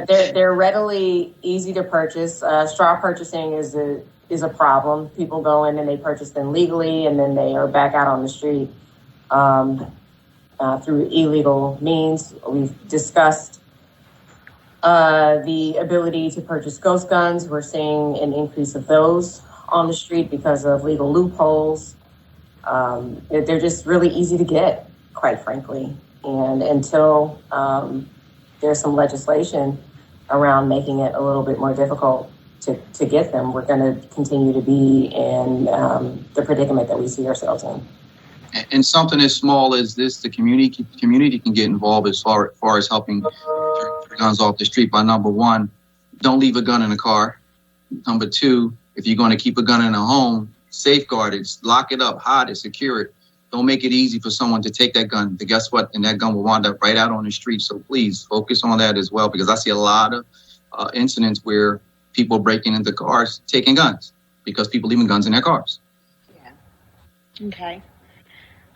They're readily easy to purchase. Straw purchasing is a problem. People go in and they purchase them legally, and then they are back out on the street through illegal means. We've discussed the ability to purchase ghost guns. We're seeing an increase of those on the street because of legal loopholes. They're just really easy to get, quite frankly. And until there's some legislation around making it a little bit more difficult to get them, we're going to continue to be in the predicament that we see ourselves in. And something as small as this, the community can get involved as far as helping turn guns off the street by, number one, don't leave a gun in a car. Number two, if you're going to keep a gun in a home, safeguard it, lock it up, hide it, secure it. Don't make it easy for someone to take that gun. But guess what? And that gun will wind up right out on the street. So please focus on that as well, because I see a lot of incidents where people breaking into cars, taking guns, because people leaving guns in their cars. Yeah. Okay.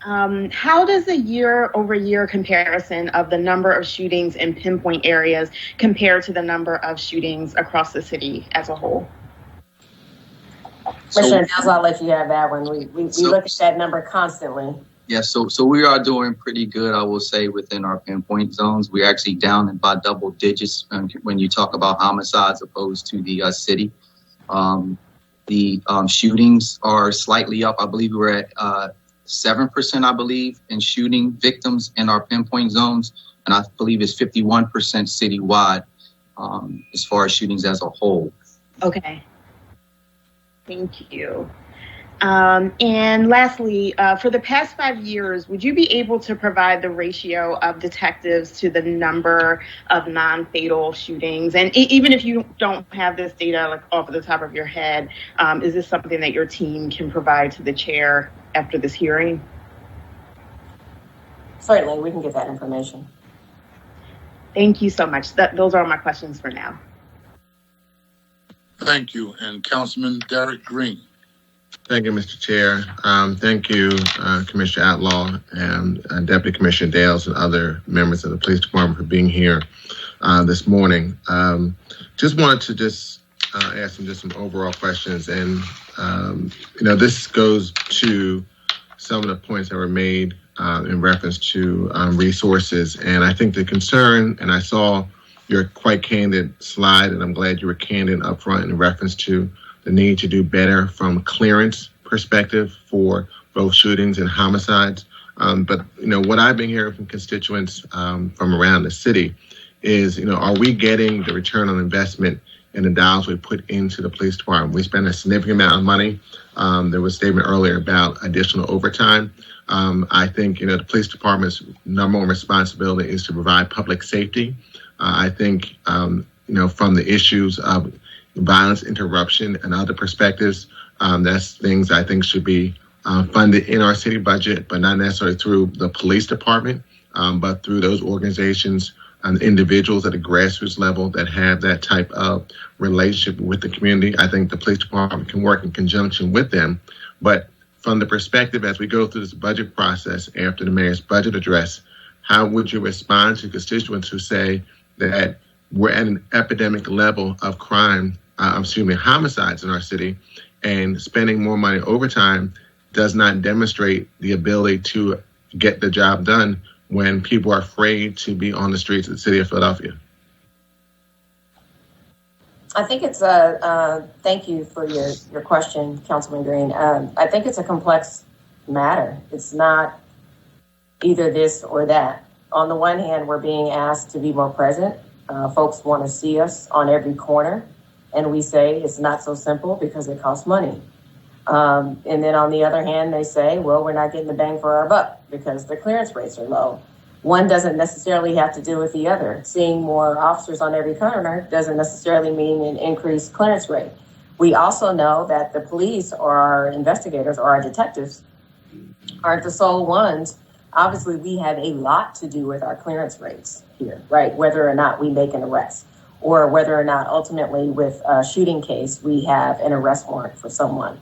How does a year-over-year comparison of the number of shootings in pinpoint areas compare to the number of shootings across the city as a whole? Commissioner Downs, I'll let you have that one. We look at that number constantly. Yes, so we are doing pretty good, I will say, within our pinpoint zones. We're actually down in by double digits when you talk about homicides opposed to the city. The shootings are slightly up. I believe we're at 7%, I believe, in shooting victims in our pinpoint zones. And I believe it's 51% citywide as far as shootings as a whole. Okay. Thank you. And lastly, for the past 5 years, would you be able to provide the ratio of detectives to the number of non-fatal shootings? And even if you don't have this data like off the top of your head, is this something that your team can provide to the chair after this hearing? Certainly, we can get that information. Thank you so much. Those are all my questions for now. Thank you. And Councilman Derek Green. Thank you, Mr. Chair. Thank you, Commissioner Outlaw and Deputy Commissioner Dales and other members of the Police Department for being here this morning. Just wanted to ask them some overall questions. And, this goes to some of the points that were made in reference to resources. And I think the concern, and I saw your quite candid slide, and I'm glad you were candid up front in reference to the need to do better from a clearance perspective for both shootings and homicides. But what I've been hearing from constituents from around the city is, are we getting the return on investment in the dollars we put into the police department? We spend a significant amount of money. There was a statement earlier about additional overtime. I think, the police department's number one responsibility is to provide public safety. I think, from the issues of violence interruption and other perspectives, that's things I think should be funded in our city budget, but not necessarily through the police department, but through those organizations and individuals at a grassroots level that have that type of relationship with the community. I think the police department can work in conjunction with them. But from the perspective, as we go through this budget process after the mayor's budget address, how would you respond to constituents who say that we're at an epidemic level of crime, homicides in our city, and spending more money overtime does not demonstrate the ability to get the job done when people are afraid to be on the streets of the city of Philadelphia? I think it's thank you for your question, Councilman Green. I think it's a complex matter. It's not either this or that. On the one hand, we're being asked to be more present. Folks want to see us on every corner. And we say it's not so simple because it costs money. And then on the other hand, they say, well, we're not getting the bang for our buck because the clearance rates are low. One doesn't necessarily have to do with the other. Seeing more officers on every corner doesn't necessarily mean an increased clearance rate. We also know that the police or our investigators or our detectives aren't the sole ones. Obviously, we have a lot to do with our clearance rates here, right? Whether or not we make an arrest or whether or not ultimately with a shooting case, we have an arrest warrant for someone.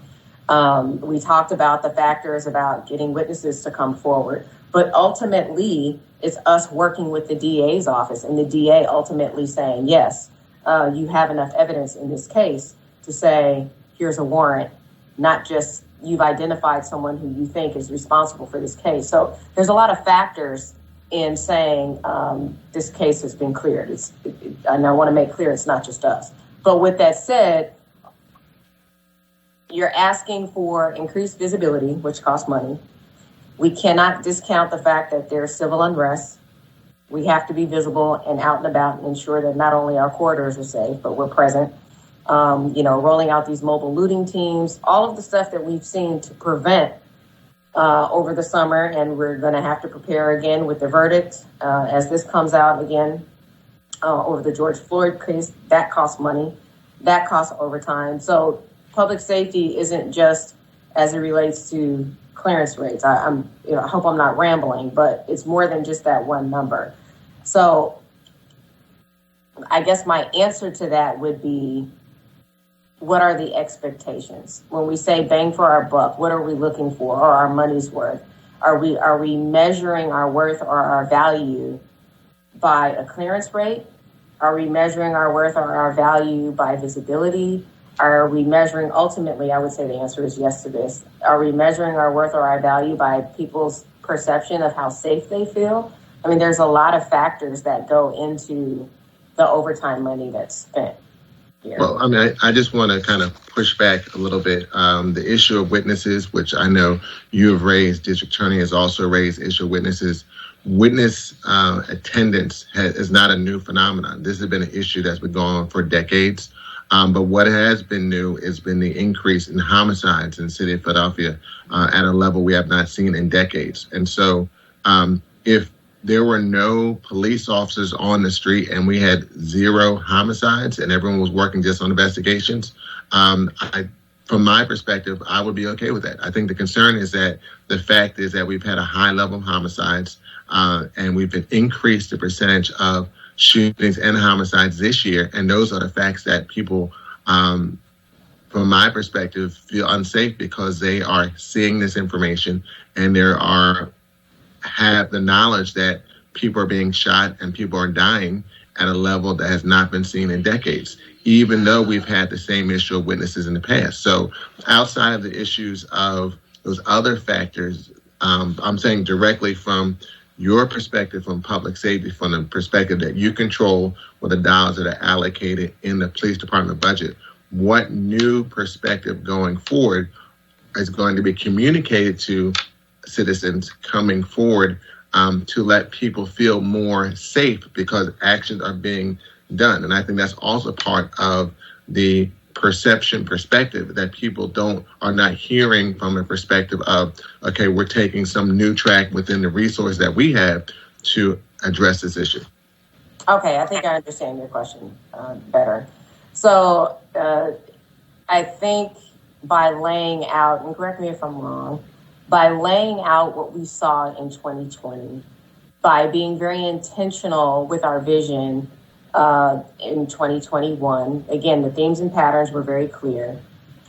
We talked about the factors about getting witnesses to come forward, but ultimately it's us working with the DA's office and the DA ultimately saying, yes, you have enough evidence in this case to say, here's a warrant, not just you've identified someone who you think is responsible for this case. So there's a lot of factors in saying this case has been cleared. And I want to make clear it's not just us. But with that said, you're asking for increased visibility, which costs money. We cannot discount the fact that there's civil unrest. We have to be visible and out and about and ensure that not only our corridors are safe, but we're present. Rolling out these mobile looting teams, all of the stuff that we've seen to prevent over the summer, and we're going to have to prepare again with the verdict as this comes out again over the George Floyd case. That costs money. That costs overtime. So public safety isn't just as it relates to clearance rates. I hope I'm not rambling, but it's more than just that one number. So I guess my answer to that would be, what are the expectations? When we say bang for our buck, what are we looking for, or our money's worth? Are we measuring our worth or our value by a clearance rate? Are we measuring our worth or our value by visibility? Are we measuring, ultimately, I would say the answer is yes to this. Are we measuring our worth or our value by people's perception of how safe they feel? I mean, there's a lot of factors that go into the overtime money that's spent here. Well, I mean, I just want to kind of push back a little bit. The issue of witnesses, which I know you have raised, District Attorney has also raised issue of witnesses. Witness attendance is not a new phenomenon. This has been an issue that's been going on for decades. But what has been new has been the increase in homicides in the city of Philadelphia at a level we have not seen in decades. And so if there were no police officers on the street and we had zero homicides and everyone was working just on investigations, from my perspective, I would be okay with that. I think the concern is that the fact is that we've had a high level of homicides and we've increased the percentage of shootings and homicides this year. And those are the facts that people, from my perspective, feel unsafe because they are seeing this information and have the knowledge that people are being shot and people are dying at a level that has not been seen in decades, even though we've had the same issue of witnesses in the past. So outside of the issues of those other factors, I'm saying directly from your perspective from public safety, from the perspective that you control with the dollars that are allocated in the police department budget, what new perspective going forward is going to be communicated to citizens coming forward to let people feel more safe because actions are being done? And I think that's also part of the perspective that people are not hearing from a perspective of, okay, we're taking some new track within the resource that we have to address this issue. Okay, I think I understand your question better. So I think by laying out, and correct me if I'm wrong, by laying out what we saw in 2020, by being very intentional with our vision in 2021. Again, the themes and patterns were very clear.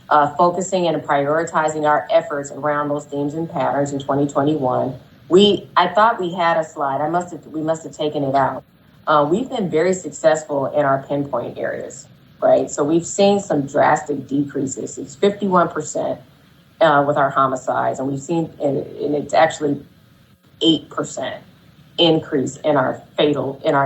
Focusing and prioritizing our efforts around those themes and patterns in 2021. I thought we had a slide. We must have taken it out. We've been very successful in our pinpoint areas, right? So we've seen some drastic decreases. It's 51% with our homicides, and we've seen, and it's actually 8% increase in our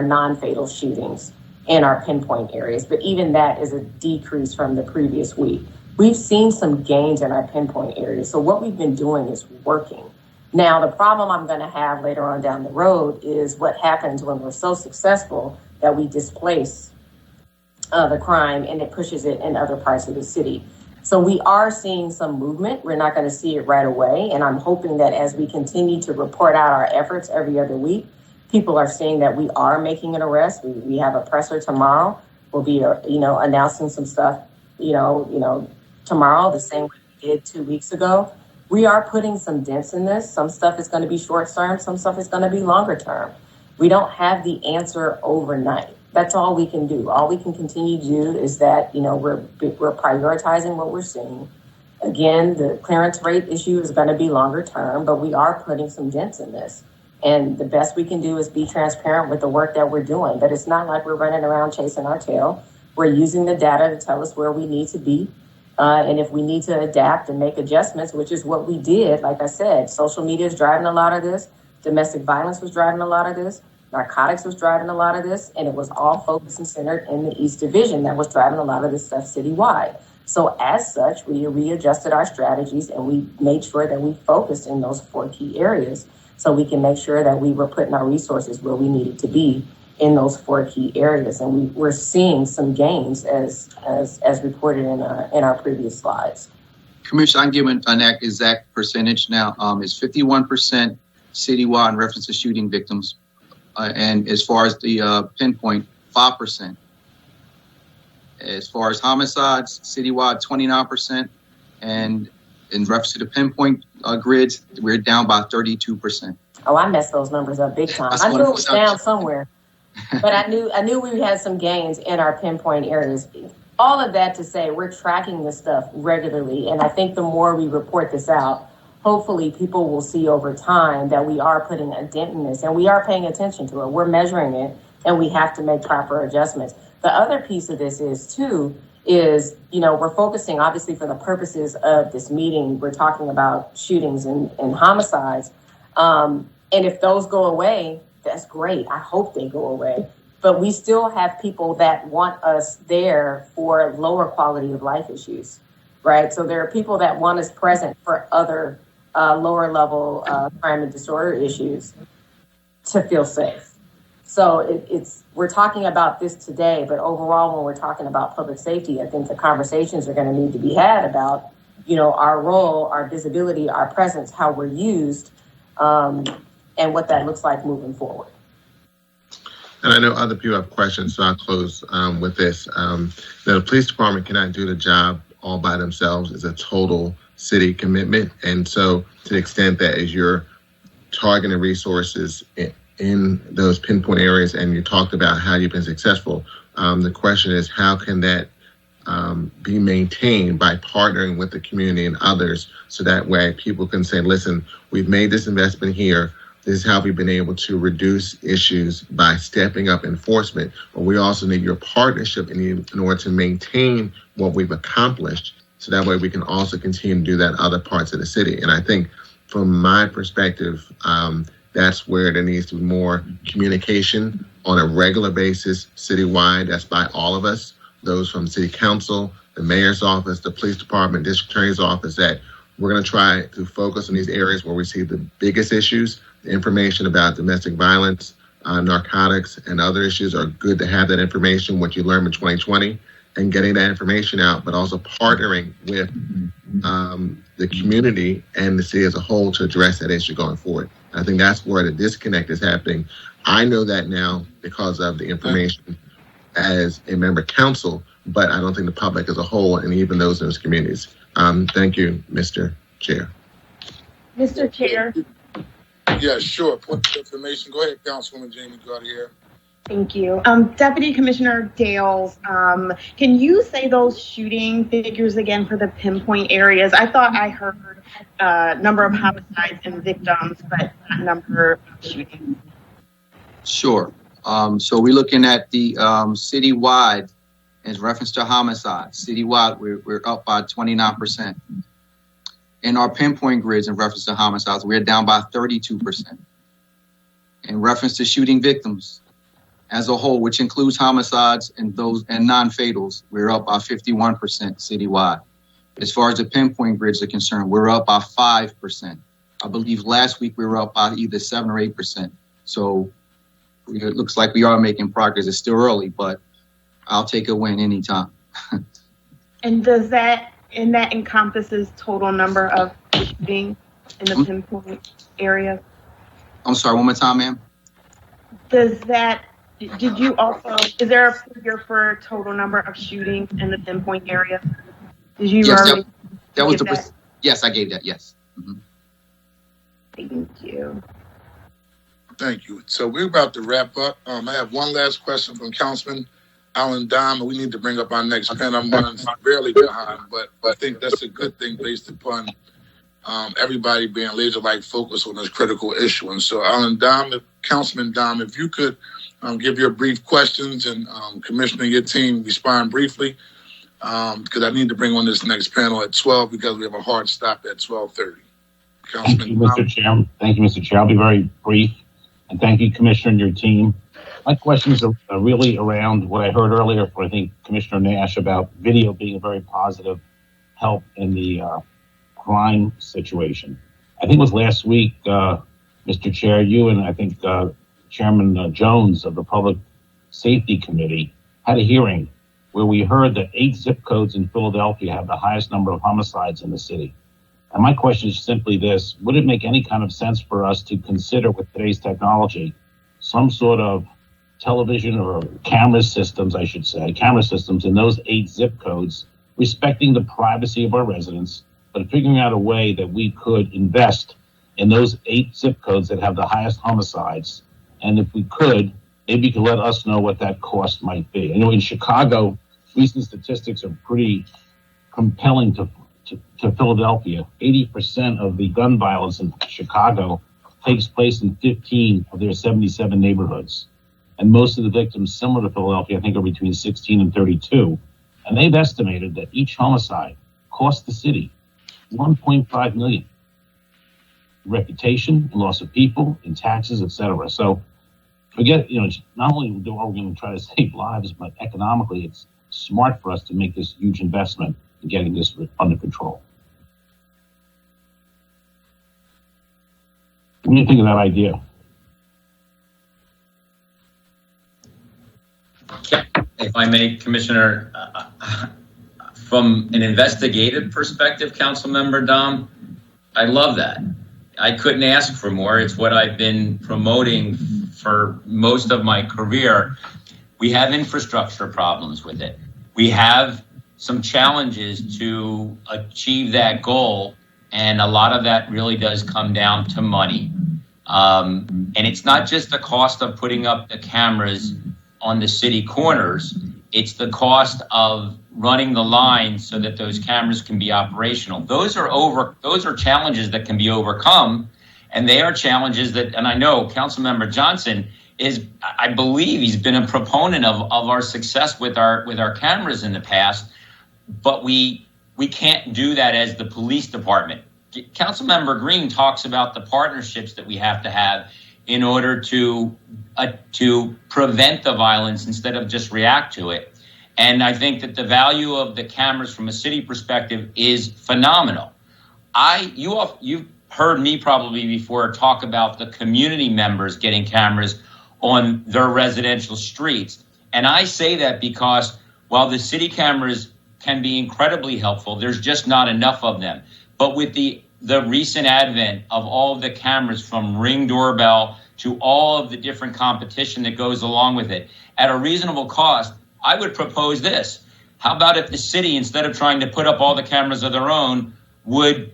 non-fatal shootings in our pinpoint areas. But even that is a decrease from the previous week. We've seen some gains in our pinpoint areas. So what we've been doing is working. Now, the problem I'm going to have later on down the road is what happens when we're so successful that we displace the crime and it pushes it in other parts of the city. So we are seeing some movement. We're not going to see it right away. And I'm hoping that as we continue to report out our efforts every other week, people are seeing that we are making an arrest. We have a presser tomorrow. We'll be, announcing some stuff, tomorrow, the same way we did 2 weeks ago. We are putting some dents in this. Some stuff is going to be short term. Some stuff is going to be longer term. We don't have the answer overnight. That's all we can do. All we can continue to do is that, we're prioritizing what we're seeing. Again, the clearance rate issue is going to be longer term, but we are putting some dents in this. And the best we can do is be transparent with the work that we're doing. But it's not like we're running around chasing our tail. We're using the data to tell us where we need to be. And if we need to adapt and make adjustments, which is what we did, like I said, social media is driving a lot of this. Domestic violence was driving a lot of this. Narcotics was driving a lot of this, and it was all focused and centered in the East Division that was driving a lot of this stuff citywide. So as such, we readjusted our strategies and we made sure that we focused in those 4 key areas so we can make sure that we were putting our resources where we needed to be in those 4 key areas. And we're seeing some gains as reported in our previous slides. Commissioner, I'm giving an exact percentage now. It's 51% citywide in reference to shooting victims. And as far as the pinpoint, 5%. As far as homicides, citywide, 29%. And In reference to the pinpoint grids, we're down by 32%. Oh, I messed those numbers up big time. I knew it was down somewhere, but I knew we had some gains in our pinpoint areas. All of that to say, we're tracking this stuff regularly, and I think the more we report this out, hopefully people will see over time that we are putting a dent in this, and we are paying attention to it. We're measuring it, and we have to make proper adjustments. The other piece of this is, we're focusing, obviously, for the purposes of this meeting, we're talking about shootings and homicides. And if those go away, that's great. I hope they go away. But we still have people that want us there for lower quality of life issues, right? So there are people that want us present for other lower level crime and disorder issues to feel safe. So we're talking about this today, but overall, when we're talking about public safety, I think the conversations are going to need to be had about, our role, our visibility, our presence, how we're used, and what that looks like moving forward. And I know other people have questions, so I'll close with this. The police department cannot do the job all by themselves. It's a total city commitment. And so to the extent that as you're targeting resources in those pinpoint areas, and you talked about how you've been successful, the question is, how can that be maintained by partnering with the community and others, so that way people can say, listen, we've made this investment here. This is how we've been able to reduce issues by stepping up enforcement. But we also need your partnership in order to maintain what we've accomplished. So that way we can also continue to do that in other parts of the city. And I think from my perspective, that's where there needs to be more communication on a regular basis citywide. That's by all of us, those from city council, the mayor's office, the police department, district attorney's office, that we're going to try to focus on these areas where we see the biggest issues. The information about domestic violence, narcotics, and other issues are good to have that information, what you learned in 2020, and getting that information out, but also partnering with the community and the city as a whole to address that issue going forward. I think that's where the disconnect is happening. I know that now because of the information as a member of council, but I don't think the public as a whole, and even those in those communities. Thank you, Mr. Chair. Mr. Chair. Yeah, sure. Point of information. Go ahead, Councilwoman Jamie Gaudier. Thank you. Deputy Commissioner Dales, can you say those shooting figures again for the pinpoint areas? I thought I heard number of homicides and victims, but not number of shootings. Sure. So we're looking at the citywide in reference to homicide. Citywide, we're up by 29%. In our pinpoint grids in reference to homicides, we're down by 32%. In reference to shooting victims as a whole, which includes homicides and those and non-fatals, we're up by 51% citywide. As far as the pinpoint grids are concerned, we're up by 5%. I believe last week we were up by either 7 or 8%. So it looks like we are making progress. It's still early, but I'll take a win anytime. And that encompasses total number of shooting in the pinpoint area? I'm sorry, one more time, ma'am. Is there a figure for total number of shootings in the pinpoint area? Did you yes, that was the yes, I gave that, yes. Mm-hmm. Thank you. Thank you. So we're about to wrap up. I have one last question from Councilman Alan Dom, and we need to bring up our next panel. I'm running barely behind, but I think that's a good thing based upon everybody being laser-like focused on this critical issue. And so, Alan Dom, Councilman Dom, if you could give your brief questions and Commissioner, your team respond briefly, because I need to bring on this next panel at 12 because we have a hard stop at 12:30. Thank you, Mr. Chair. Thank you, Mr. Chair. I'll be very brief. And thank you, Commissioner, and your team. My questions are really around what I heard earlier from, I think, Commissioner Nash about video being a very positive help in the crime situation. I think it was last week, Mr. Chair, you and I think Chairman Jones of the Public Safety Committee had a hearing where we heard that 8 zip codes in Philadelphia have the highest number of homicides in the city. And my question is simply this: would it make any kind of sense for us to consider, with today's technology, some sort of television or camera systems in those 8 zip codes, respecting the privacy of our residents, but figuring out a way that we could invest in those 8 zip codes that have the highest homicides. And if we could, maybe you could let us know what that cost might be. I know in Chicago, recent statistics are pretty compelling to Philadelphia. 80% of the gun violence in Chicago takes place in 15 of their 77 neighborhoods. And most of the victims, similar to Philadelphia, I think are between 16 and 32. And they've estimated that each homicide cost the city $1.5 million. Reputation, loss of people, in taxes, etc. So forget, not only are we going to try to save lives, but economically it's smart for us to make this huge investment in getting this under control. What do you think of that idea? If I may, Commissioner, from an investigative perspective, Councilmember Dom, I love that. I couldn't ask for more. It's what I've been promoting for most of my career. We have infrastructure problems with it. We have some challenges to achieve that goal, and a lot of that really does come down to money. And it's not just the cost of putting up the cameras on the city corners, it's the cost of running the lines so that those cameras can be operational. Those are challenges that can be overcome, and they are challenges that, and I know Councilmember Johnson I believe he's been a proponent of our success with our cameras in the past, but we can't do that as the police department. Councilmember Green talks about the partnerships that we have to have in order to prevent the violence instead of just react to it. And I think that the value of the cameras from a city perspective is phenomenal. You've heard me probably before talk about the community members getting cameras on their residential streets. And I say that because while the city cameras can be incredibly helpful, there's just not enough of them. But with the recent advent of all of the cameras, from Ring doorbell to all of the different competition that goes along with it, at a reasonable cost, I would propose this. How about if the city, instead of trying to put up all the cameras of their own, would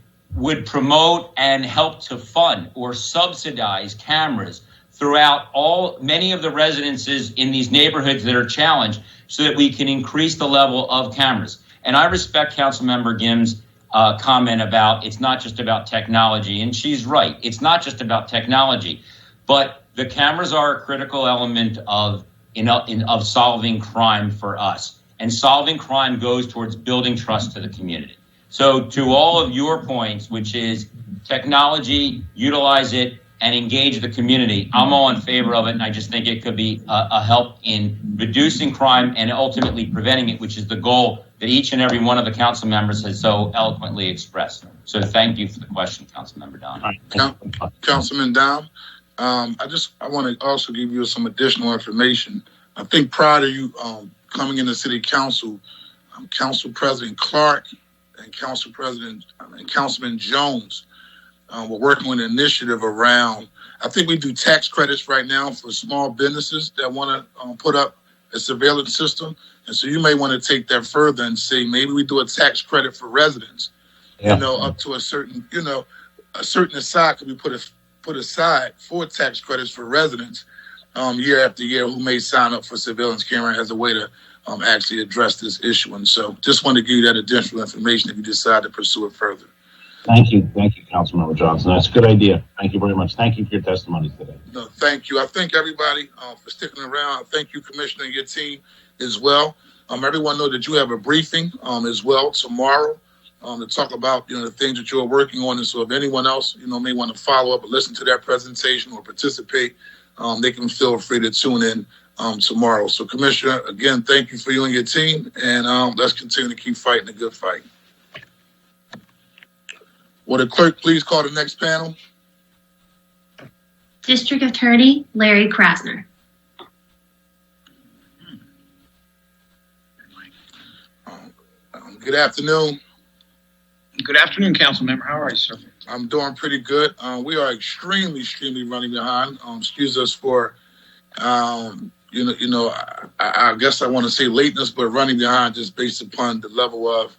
promote and help to fund or subsidize cameras throughout many of the residences in these neighborhoods that are challenged, so that we can increase the level of cameras. And I respect Councilmember Gim's comment about it's not just about technology, and she's right. It's not just about technology, but the cameras are a critical element of solving crime for us. And solving crime goes towards building trust to the community. So to all of your points, which is technology, utilize it, and engage the community, I'm all in favor of it, and I just think it could be a help in reducing crime and ultimately preventing it, which is the goal that each and every one of the council members has so eloquently expressed. So thank you for the question, Councilmember Don. Councilman Dom, I want to also give you some additional information. I think prior to you coming into City Council, Council President Clark and Councilman Jones we're working with an initiative around, I think we do tax credits right now for small businesses that want to put up a surveillance system. And so you may want to take that further and say, maybe we do a tax credit for residents, up to a certain, a certain aside could be put aside for tax credits for residents year after year who may sign up for surveillance camera as a way to actually address this issue. And so just want to give you that additional information if you decide to pursue it further. Thank you, Councilmember Johnson. That's a good idea. Thank you very much. Thank you for your testimony today. No, thank you. I thank everybody for sticking around. Thank you, Commissioner, and your team as well. Everyone know that you have a briefing as well tomorrow to talk about the things that you're working on. And so if anyone else may want to follow up or listen to that presentation or participate, they can feel free to tune in tomorrow. So, Commissioner, again, thank you for you and your team, and let's continue to keep fighting the good fight. Will the clerk please call the next panel? District Attorney Larry Krasner. Good afternoon. Good afternoon, Councilmember. How are you, sir? I'm doing pretty good. We are extremely running behind. Excuse us for, I guess I want to say lateness, but running behind just based upon the level of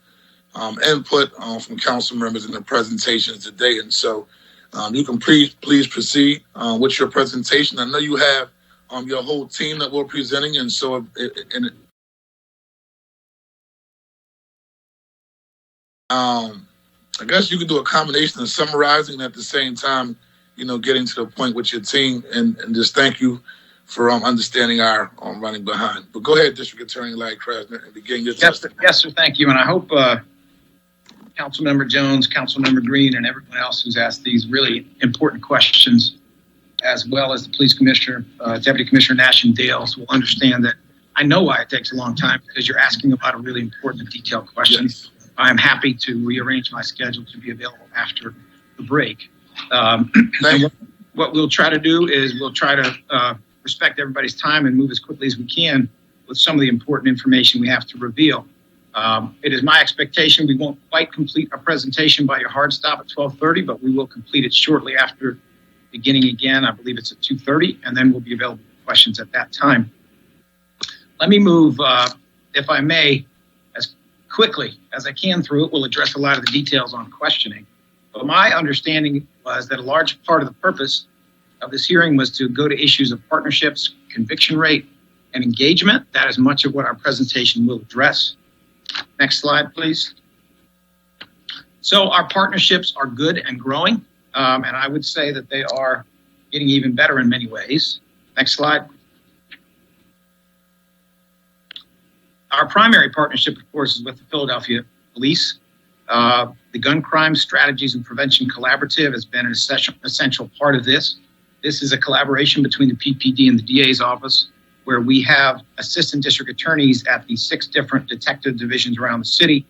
input from council members in the presentations today. And so you can please proceed with your presentation. I know you have your whole team that we're presenting. And so I guess you can do a combination of summarizing and at the same time, getting to the point with your team, and just thank you for understanding our running behind. But go ahead, District Attorney Larry Krasner, and begin your testimony. Yes, sir. Thank you. And I hope Councilmember Jones, Councilmember Green, and everyone else who's asked these really important questions, as well as the Police Commissioner, Deputy Commissioner Nash and Dales, will understand that I know why it takes a long time, because you're asking a lot of really important and detailed questions. Yes. I'm happy to rearrange my schedule to be available after the break. What we'll try to do is we'll try to respect everybody's time and move as quickly as we can with some of the important information we have to reveal. It is my expectation we won't quite complete our presentation by your hard stop at 12:30, but we will complete it shortly after beginning again. I believe it's at 2:30, and then we'll be available for questions at that time. Let me move, if I may, as quickly as I can through it. We'll address a lot of the details on questioning. But my understanding was that a large part of the purpose of this hearing was to go to issues of partnerships, conviction rate, and engagement. That is much of what our presentation will address. Next slide, please. So our partnerships are good and growing, and I would say that they are getting even better in many ways. Next slide. Our primary partnership, of course, is with the Philadelphia Police. The Gun Crime Strategies and Prevention Collaborative has been an essential part of this. This is a collaboration between the PPD and the DA's office, where we have assistant district attorneys at the 6 different detective divisions around the city.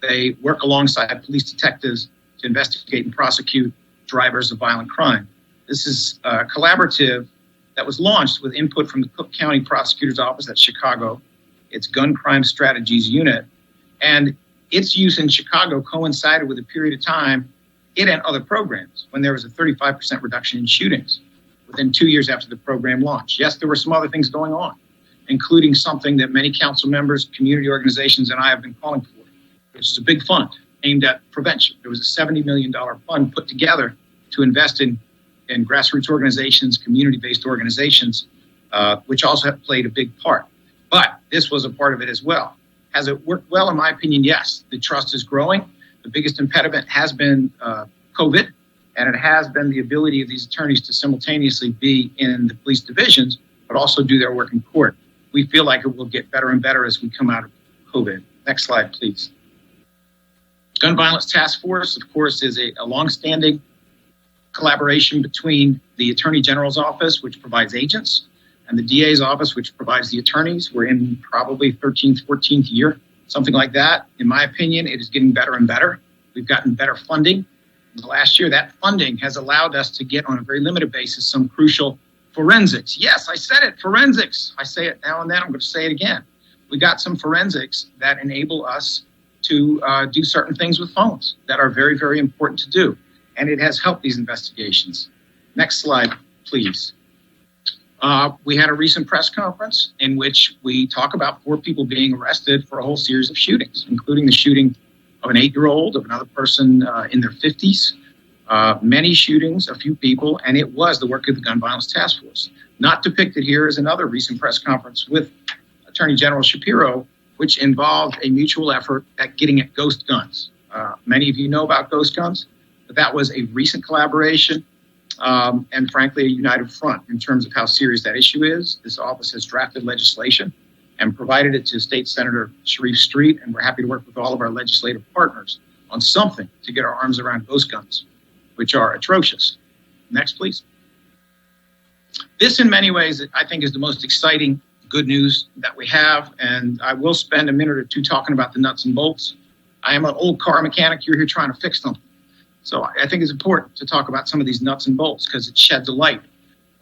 They work alongside police detectives to investigate and prosecute drivers of violent crime. This is a collaborative that was launched with input from the Cook County Prosecutor's Office at Chicago, its Gun Crime Strategies Unit, and its use in Chicago coincided with a period of time, it and other programs, when there was a 35% reduction in shootings within 2 years after the program launched. Yes, there were some other things going on, including something that many council members, community organizations, and I have been calling for, which is a big fund aimed at prevention. There was a $70 million fund put together to invest in grassroots organizations, community-based organizations, which also have played a big part. But this was a part of it as well. Has it worked well? In my opinion, yes. The trust is growing. The biggest impediment has been COVID, and it has been the ability of these attorneys to simultaneously be in the police divisions, but also do their work in court. We feel like it will get better and better as we come out of COVID. Next slide, please. Gun Violence Task Force, of course, is a longstanding collaboration between the Attorney General's office, which provides agents, and the DA's office, which provides the attorneys. We're in probably 13th, 14th year, something like that. In my opinion, it is getting better and better. We've gotten better funding. In the last year, that funding has allowed us to get on a very limited basis some crucial forensics. Yes, I said it, forensics. I say it now and then, I'm going to say it again. We got some forensics that enable us to do certain things with phones that are very, very important to do. And it has helped these investigations. Next slide, please. We had a recent press conference in which we talk about 4 people being arrested for a whole series of shootings, including the shooting of an 8-year-old, of another person in their 50s, many shootings, a few people, and it was the work of the Gun Violence Task Force. Not depicted here is another recent press conference with Attorney General Shapiro, which involved a mutual effort at getting at ghost guns. Many of you know about ghost guns, but that was a recent collaboration. And frankly, a united front in terms of how serious that issue is. This office has drafted legislation and provided it to State Senator Sharif Street, and we're happy to work with all of our legislative partners on something to get our arms around ghost guns, which are atrocious. Next, please. This, in many ways, I think is the most exciting good news that we have, and I will spend a minute or two talking about the nuts and bolts. I am an old car mechanic. You're here trying to fix something. So I think it's important to talk about some of these nuts and bolts because it sheds a light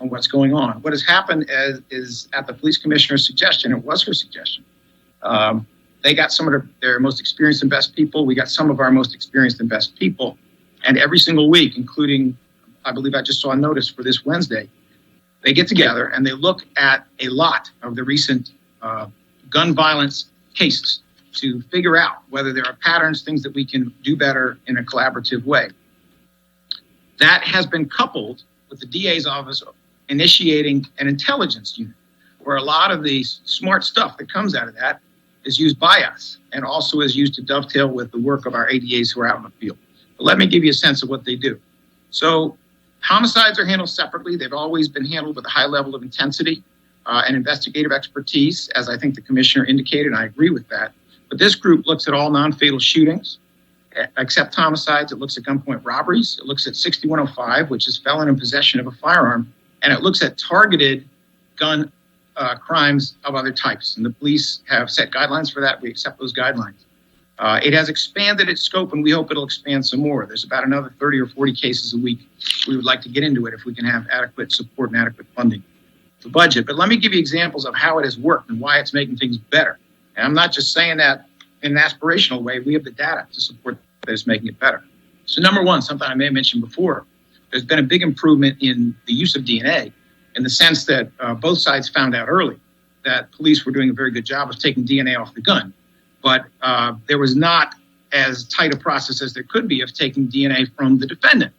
on what's going on. What has happened is at the police commissioner's suggestion, it was her suggestion, they got some of their most experienced and best people. We got some of our most experienced and best people. And every single week, including, I believe I just saw a notice for this Wednesday, they get together and they look at a lot of the recent gun violence cases to figure out whether there are patterns, things that we can do better in a collaborative way. That has been coupled with the DA's office initiating an intelligence unit, where a lot of the smart stuff that comes out of that is used by us and also is used to dovetail with the work of our ADAs who are out in the field. But let me give you a sense of what they do. So homicides are handled separately. They've always been handled with a high level of intensity and investigative expertise, as I think the commissioner indicated, and I agree with that. But this group looks at all non-fatal shootings, except homicides. It looks at gunpoint robberies. It looks at 6105, which is felon in possession of a firearm, and it looks at targeted gun crimes of other types. And the police have set guidelines for that. We accept those guidelines. It has expanded its scope, and we hope it'll expand some more. There's about another 30 or 40 cases a week. We would like to get into it if we can have adequate support and adequate funding. The budget. But let me give you examples of how it has worked and why it's making things better. And I'm not just saying that in an aspirational way. We have the data to support that it's making it better. So number one, something I may have mentioned before, there's been a big improvement in the use of DNA in the sense that both sides found out early that police were doing a very good job of taking DNA off the gun. But there was not as tight a process as there could be of taking DNA from the defendant.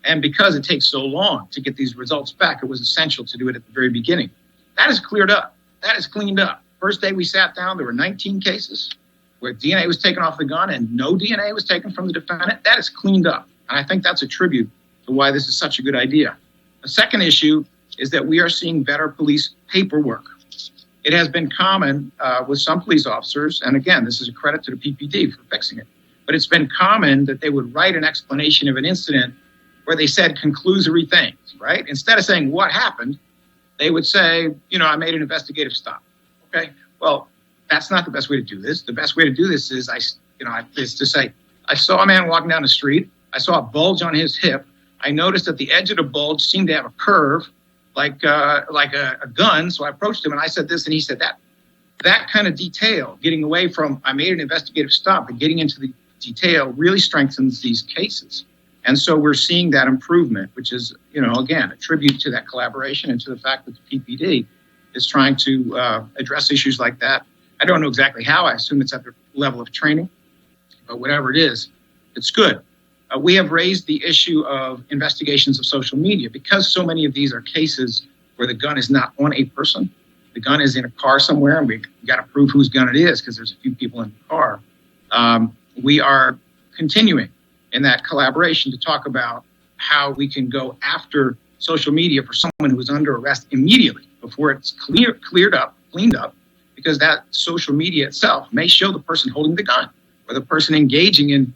And because it takes so long to get these results back, it was essential to do it at the very beginning. That is cleared up. That is cleaned up. First day we sat down, there were 19 cases where DNA was taken off the gun and no DNA was taken from the defendant. That is cleaned up. And I think that's a tribute to why this is such a good idea. The second issue is that we are seeing better police paperwork. It has been common with some police officers, and again, this is a credit to the PPD for fixing it, but it's been common that they would write an explanation of an incident where they said conclusory things, right? Instead of saying what happened, they would say, I made an investigative stop. Okay, well, that's not the best way to do this. The best way to do this is is to say, I saw a man walking down the street. I saw a bulge on his hip. I noticed that the edge of the bulge seemed to have a curve, like a gun. So I approached him and I said this and he said that. That kind of detail, getting away from I made an investigative stop, but getting into the detail really strengthens these cases. And so we're seeing that improvement, which is, again, a tribute to that collaboration and to the fact that the PPD is trying to address issues like that. I don't know exactly how. I assume it's at the level of training, but whatever it is, it's good. We have raised the issue of investigations of social media because so many of these are cases where the gun is not on a person. The gun is in a car somewhere, and we got to prove whose gun it is because there's a few people in the car. We are continuing in that collaboration to talk about how we can go after social media for someone who is under arrest immediately before it's cleaned up, because that social media itself may show the person holding the gun or the person engaging in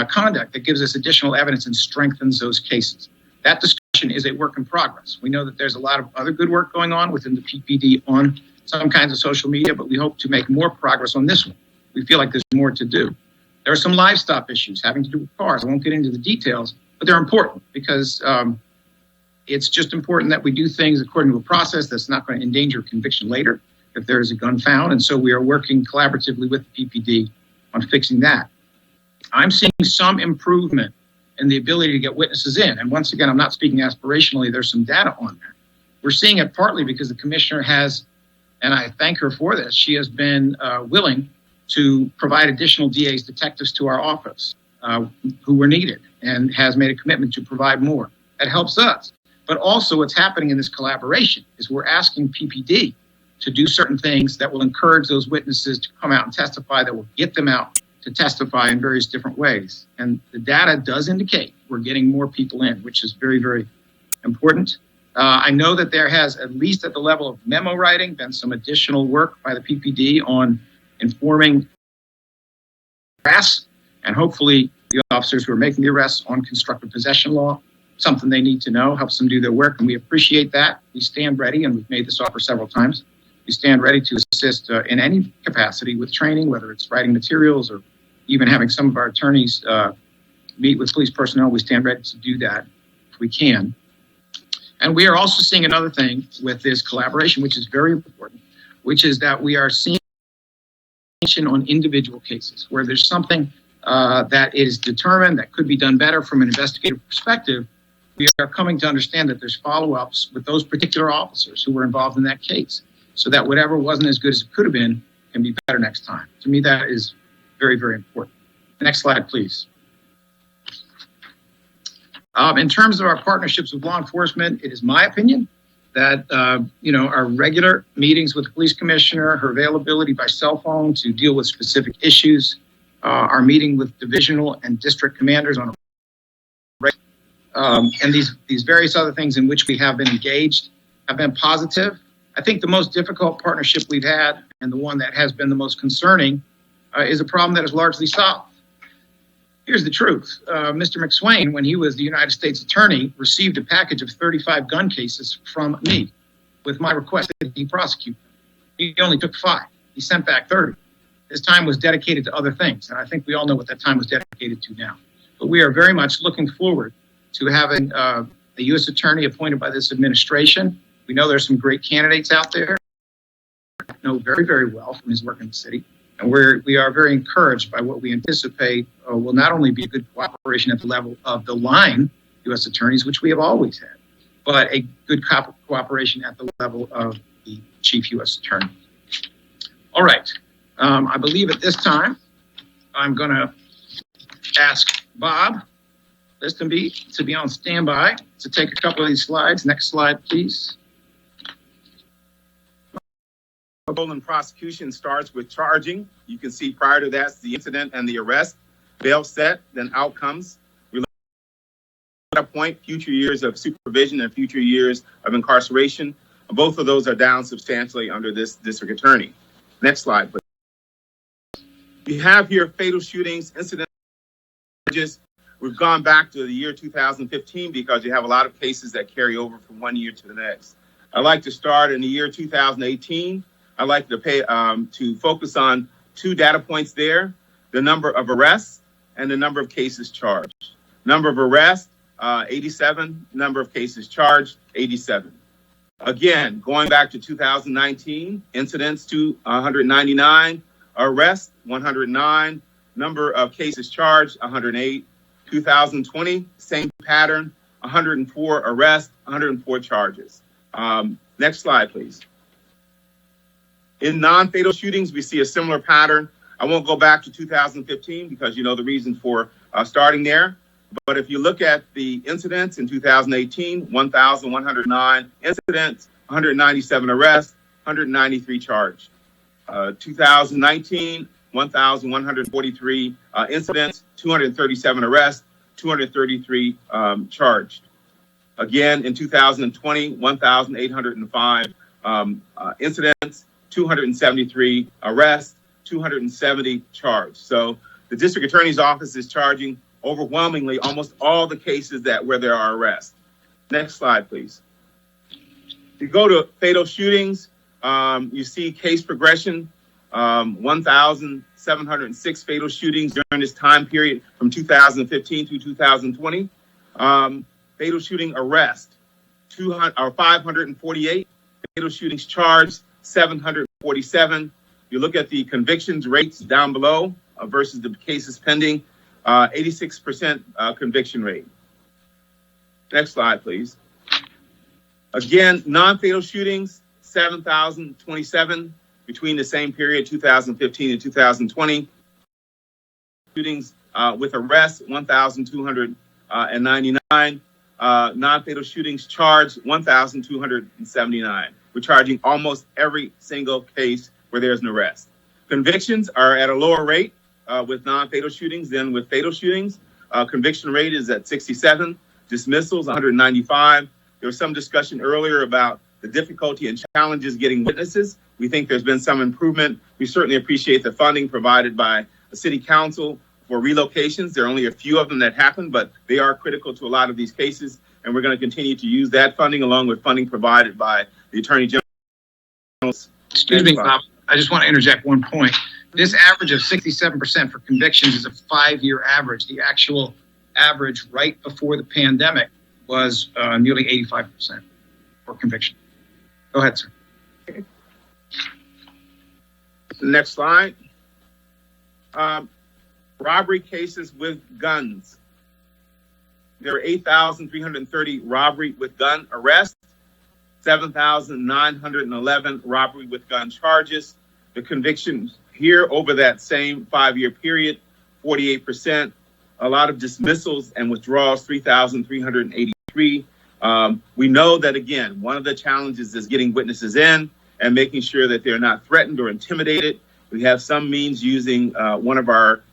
conduct that gives us additional evidence and strengthens those cases. That discussion is a work in progress. We know that there's a lot of other good work going on within the PPD on some kinds of social media, but we hope to make more progress on this one. We feel like there's more to do. There are some livestock issues having to do with cars. I won't get into the details, but they're important because it's just important that we do things according to a process that's not going to endanger conviction later if there is a gun found. And so we are working collaboratively with the PPD on fixing that. I'm seeing some improvement in the ability to get witnesses in. And once again, I'm not speaking aspirationally. There's some data on that. We're seeing it partly because the commissioner has, and I thank her for this, she has been willing to provide additional DAs, detectives to our office who were needed and has made a commitment to provide more. That helps us. But also what's happening in this collaboration is we're asking PPD to do certain things that will encourage those witnesses to come out and testify, that will get them out to testify in various different ways. And the data does indicate we're getting more people in, which is very, very important. I know that there has, at least at the level of memo writing, been some additional work by the PPD on informing arrests, and hopefully the officers who are making the arrests on constructive possession law, something they need to know, helps them do their work, and we appreciate that. We stand ready, and we've made this offer several times. We stand ready to assist in any capacity with training, whether it's writing materials or even having some of our attorneys meet with police personnel. We stand ready to do that if we can. And we are also seeing another thing with this collaboration, which is very important, which is that we are seeing on individual cases where there's something that is determined that could be done better from an investigative perspective. We are coming to understand that there's follow-ups with those particular officers who were involved in that case, so that whatever wasn't as good as it could have been can be better next time. To me, that is very, very important. Next slide, please. In terms of our partnerships with law enforcement, it is my opinion that, our regular meetings with the police commissioner, her availability by cell phone to deal with specific issues, our meeting with divisional and district commanders on a and these various other things in which we have been engaged have been positive. I think the most difficult partnership we've had, and the one that has been the most concerning, is a problem that is largely solved. Here's the truth. Mr. McSwain, when he was the United States Attorney, received a package of 35 gun cases from me with my request that he prosecute them. He only took 5. He sent back 30. His time was dedicated to other things, and I think we all know what that time was dedicated to now. But we are very much looking forward to having a U.S. Attorney appointed by this administration. We know there's some great candidates out there. I know very, very well from his work in the city. And we are very encouraged by what we anticipate will not only be a good cooperation at the level of the line U.S. attorneys, which we have always had, but a good cooperation at the level of the chief U.S. attorney. All right. I believe at this time, I'm going to ask Bob Listonby to be on standby to take a couple of these slides. Next slide, please. And prosecution starts with charging. You can see prior to that, the incident and the arrest, bail set, then outcomes. We look at a point, future years of supervision and future years of incarceration. Both of those are down substantially under this district attorney. Next slide, please. We have here fatal shootings, incident charges. We've gone back to the year 2015 because you have a lot of cases that carry over from one year to the next. I'd like to start in the year 2018. I'd like to focus on 2 data points there, the number of arrests and the number of cases charged. Number of arrests, 87. Number of cases charged, 87. Again, going back to 2019, incidents to 199, arrests, 109, number of cases charged, 108. 2020, same pattern, 104 arrests, 104 charges. Next slide, please. In non-fatal shootings, we see a similar pattern. I won't go back to 2015 because you know the reason for starting there. But if you look at the incidents in 2018, 1,109 incidents, 197 arrests, 193 charged. 2019, 1,143 incidents, 237 arrests, 233 charged. Again, in 2020, 1,805 incidents, 273 arrests, 270 charged. So the district attorney's office is charging overwhelmingly almost all the cases where there are arrests. Next slide, please. If you go to fatal shootings, you see case progression, 1,706 fatal shootings during this time period from 2015 to 2020. Fatal shooting arrest, 548. Fatal shootings charged, 747. You look at the convictions rates down below versus the cases pending, 86% conviction rate. Next slide, please. Again, non-fatal shootings, 7,027 between the same period, 2015 and 2020. Shootings with arrests, 1,299. Non-fatal shootings charged, 1,279. We're charging almost every single case where there's an arrest. Convictions are at a lower rate with non-fatal shootings than with fatal shootings. Conviction rate is at 67. Dismissals, 195. There was some discussion earlier about the difficulty and challenges getting witnesses. We think there's been some improvement. We certainly appreciate the funding provided by the City Council for relocations. There are only a few of them that happen, but they are critical to a lot of these cases. And we're going to continue to use that funding along with funding provided by the Attorney General. Excuse me, Bob. I just want to interject one point. This average of 67% for convictions is a 5-year average. The actual average right before the pandemic was nearly 85% for conviction. Go ahead, sir. Next slide. Robbery cases with guns. There are 8,330 robbery with gun arrests, 7,911 robbery with gun charges. The convictions here over that same 5-year period, 48%. A lot of dismissals and withdrawals, 3,383. We know that, again, one of the challenges is getting witnesses in and making sure that they're not threatened or intimidated. We have some means using one of our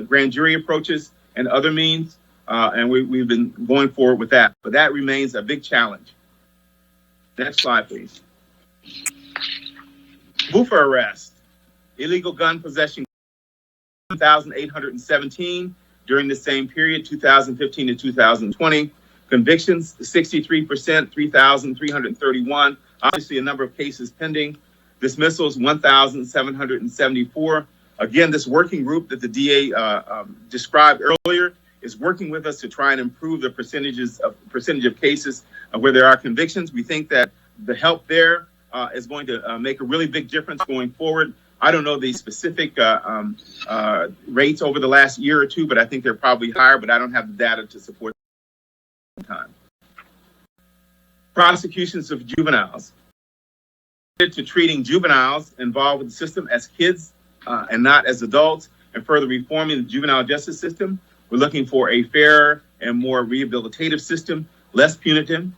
grand jury approaches and other means, and we've been going forward with that. But that remains a big challenge. Next slide, please. BUFA arrest, illegal gun possession, 1,817 during the same period, 2015 to 2020. Convictions, 63%, 3,331. Obviously, a number of cases pending. Dismissals, 1,774. Again, this working group that the DA described earlier is working with us to try and improve the percentage of cases where there are convictions. We think that the help there is going to make a really big difference going forward. I don't know the specific rates over the last year or two, but I think they're probably higher, but I don't have the data to support time. Prosecutions of juveniles. To treating juveniles involved with the system as kids and not as adults, and further reforming the juvenile justice system. We're looking for a fairer and more rehabilitative system, less punitive.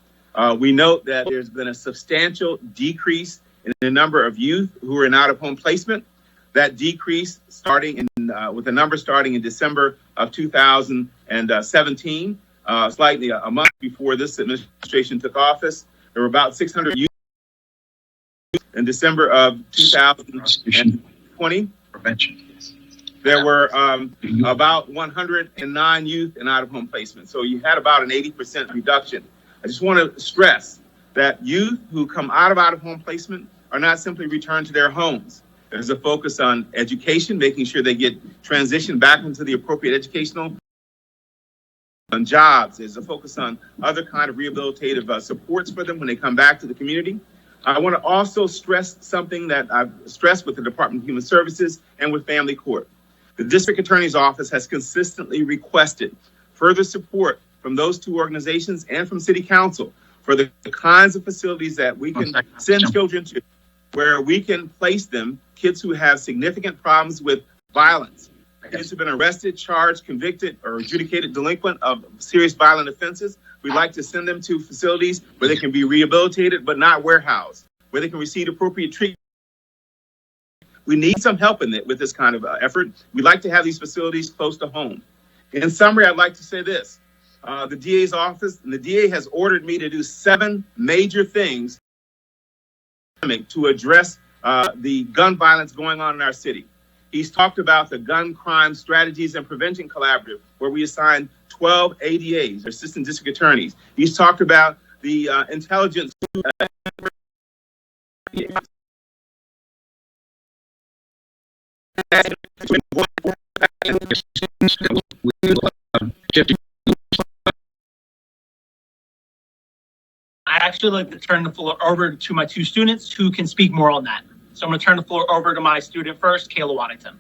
We note that there's been a substantial decrease in the number of youth who are in out-of-home placement. That decrease starting in with a number starting in December of 2017, slightly a month before this administration took office. There were about 600 youth in December of 2020. Prevention. There were about 109 youth in out-of-home placement. So you had about an 80% reduction. I just want to stress that youth who come out of out-of-home placement are not simply returned to their homes. There's a focus on education, making sure they get transitioned back into the appropriate educational, on jobs. There's a focus on other kind of rehabilitative supports for them when they come back to the community. I want to also stress something that I've stressed with the Department of Human Services and with Family Court. The District Attorney's Office has consistently requested further support from those two organizations and from City Council for the kinds of facilities that we can send children to, where we can place them, kids who have significant problems with violence, kids who've been arrested, charged, convicted, or adjudicated delinquent of serious violent offenses. We'd like to send them to facilities where they can be rehabilitated, but not warehoused, where they can receive appropriate treatment. We need some help with this kind of effort. We'd like to have these facilities close to home. In summary, I'd like to say this. The DA's office, and the DA has ordered me to do 7 major things to address the gun violence going on in our city. He's talked about the Gun Crime Strategies and Prevention Collaborative, where we assign 12 ADAs, or Assistant District Attorneys. He's talked about the intelligence I'd actually like to turn the floor over to my 2 students who can speak more on that. So I'm going to turn the floor over to my student first, Kayla Waddington.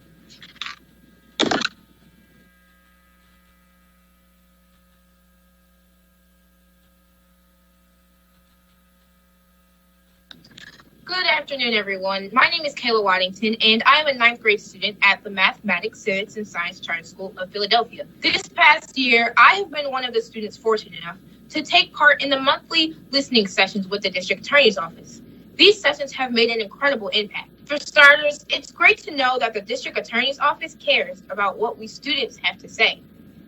Good afternoon, everyone. My name is Kayla Waddington, and I am a 9th grade student at the Mathematics, Civics, and Science Charter School of Philadelphia. This past year, I have been one of the students fortunate enough to take part in the monthly listening sessions with the District Attorney's Office. These sessions have made an incredible impact. For starters, it's great to know that the District Attorney's Office cares about what we students have to say.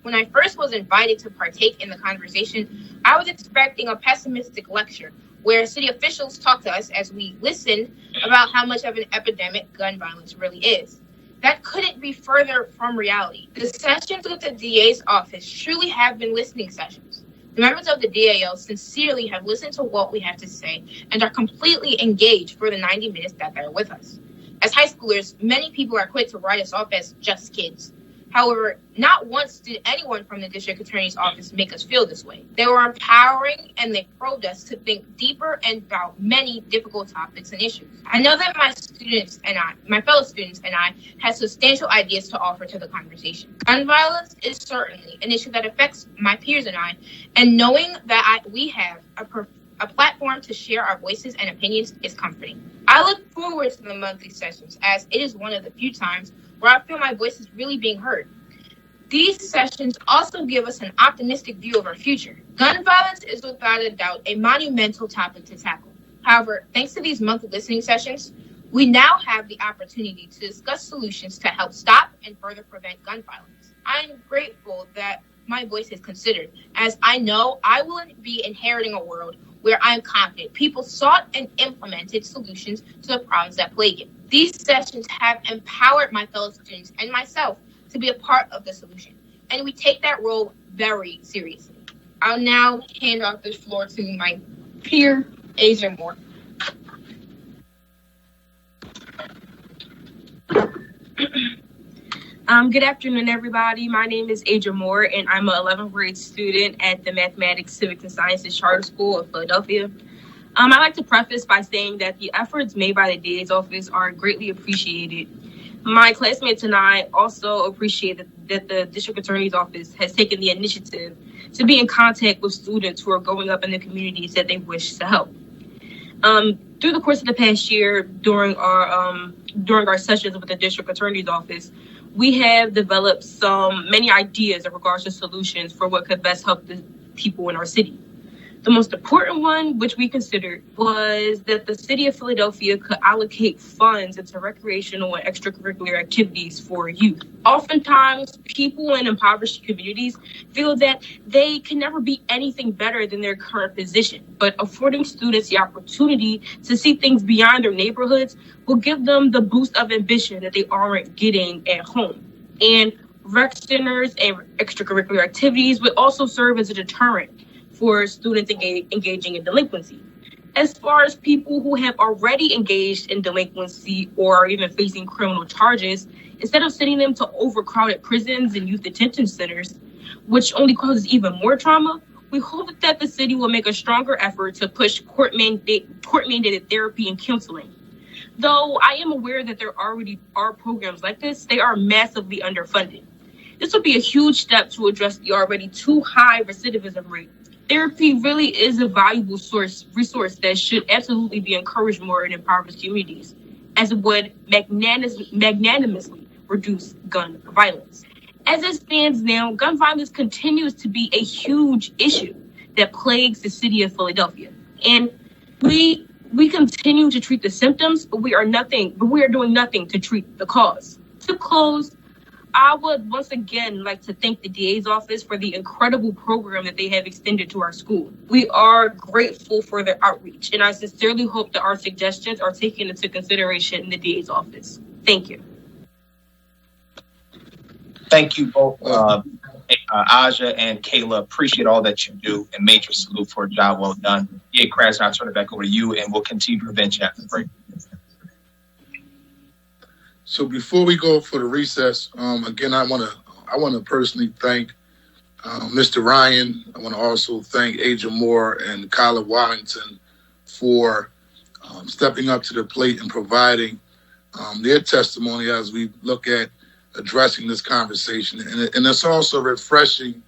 When I first was invited to partake in the conversation, I was expecting a pessimistic lecture where city officials talk to us as we listen about how much of an epidemic gun violence really is. That couldn't be further from reality. The sessions with the DA's office truly have been listening sessions. The members of the DAO sincerely have listened to what we have to say and are completely engaged for the 90 minutes that they're with us. As high schoolers, many people are quick to write us off as just kids. However, not once did anyone from the District Attorney's Office make us feel this way. They were empowering, and they probed us to think deeper and about many difficult topics and issues. I know that my fellow students and I have substantial ideas to offer to the conversation. Gun violence is certainly an issue that affects my peers and I, and knowing that we have a A platform to share our voices and opinions is comforting. I look forward to the monthly sessions as it is one of the few times where I feel my voice is really being heard. These sessions also give us an optimistic view of our future. Gun violence is without a doubt a monumental topic to tackle. However, thanks to these monthly listening sessions, we now have the opportunity to discuss solutions to help stop and further prevent gun violence. I am grateful that my voice is considered, as I know I will be inheriting a world where I am confident people sought and implemented solutions to the problems that plague it. These sessions have empowered my fellow students and myself to be a part of the solution, and we take that role very seriously. I'll now hand off the floor to my peer, Asia Moore. Good afternoon, everybody. My name is Aja Moore, and I'm an 11th grade student at the Mathematics, Civics, and Sciences Charter School of Philadelphia. I'd like to preface by saying that the efforts made by the DA's office are greatly appreciated. My classmates and I also appreciate that the District Attorney's Office has taken the initiative to be in contact with students who are growing up in the communities that they wish to help. Through the course of the past year, during our sessions with the District Attorney's Office, we have developed many ideas in regards to solutions for what could best help the people in our city. The most important one, which we considered, was that the city of Philadelphia could allocate funds into recreational and extracurricular activities for youth. Oftentimes, people in impoverished communities feel that they can never be anything better than their current position, but affording students the opportunity to see things beyond their neighborhoods will give them the boost of ambition that they aren't getting at home. And rec centers and extracurricular activities would also serve as a deterrent for students engaging in delinquency. As far as people who have already engaged in delinquency or are even facing criminal charges, instead of sending them to overcrowded prisons and youth detention centers, which only causes even more trauma, we hope that the city will make a stronger effort to push court-mandated therapy and counseling. Though I am aware that there already are programs like this, they are massively underfunded. This would be a huge step to address the already too high recidivism rate. Therapy really is a valuable resource that should absolutely be encouraged more in impoverished communities, as it would magnanimously reduce gun violence. As it stands now, gun violence continues to be a huge issue that plagues the city of Philadelphia. And we continue to treat the symptoms, but we are doing nothing to treat the cause. To close, I would once again like to thank the DA's office for the incredible program that they have extended to our school. We are grateful for their outreach, and I sincerely hope that our suggestions are taken into consideration in the DA's office. Thank you. Thank you both, Aja and Kayla. Appreciate all that you do, and major salute for a job well done. DA Krasner, I'll turn it back over to you, and we'll continue to prevent you after the break. So before we go for the recess, again, I want to personally thank Mr. Ryan. I want to also thank Aja Moore and Kyla Wallington for stepping up to the plate and providing their testimony as we look at addressing this conversation. And it's also refreshing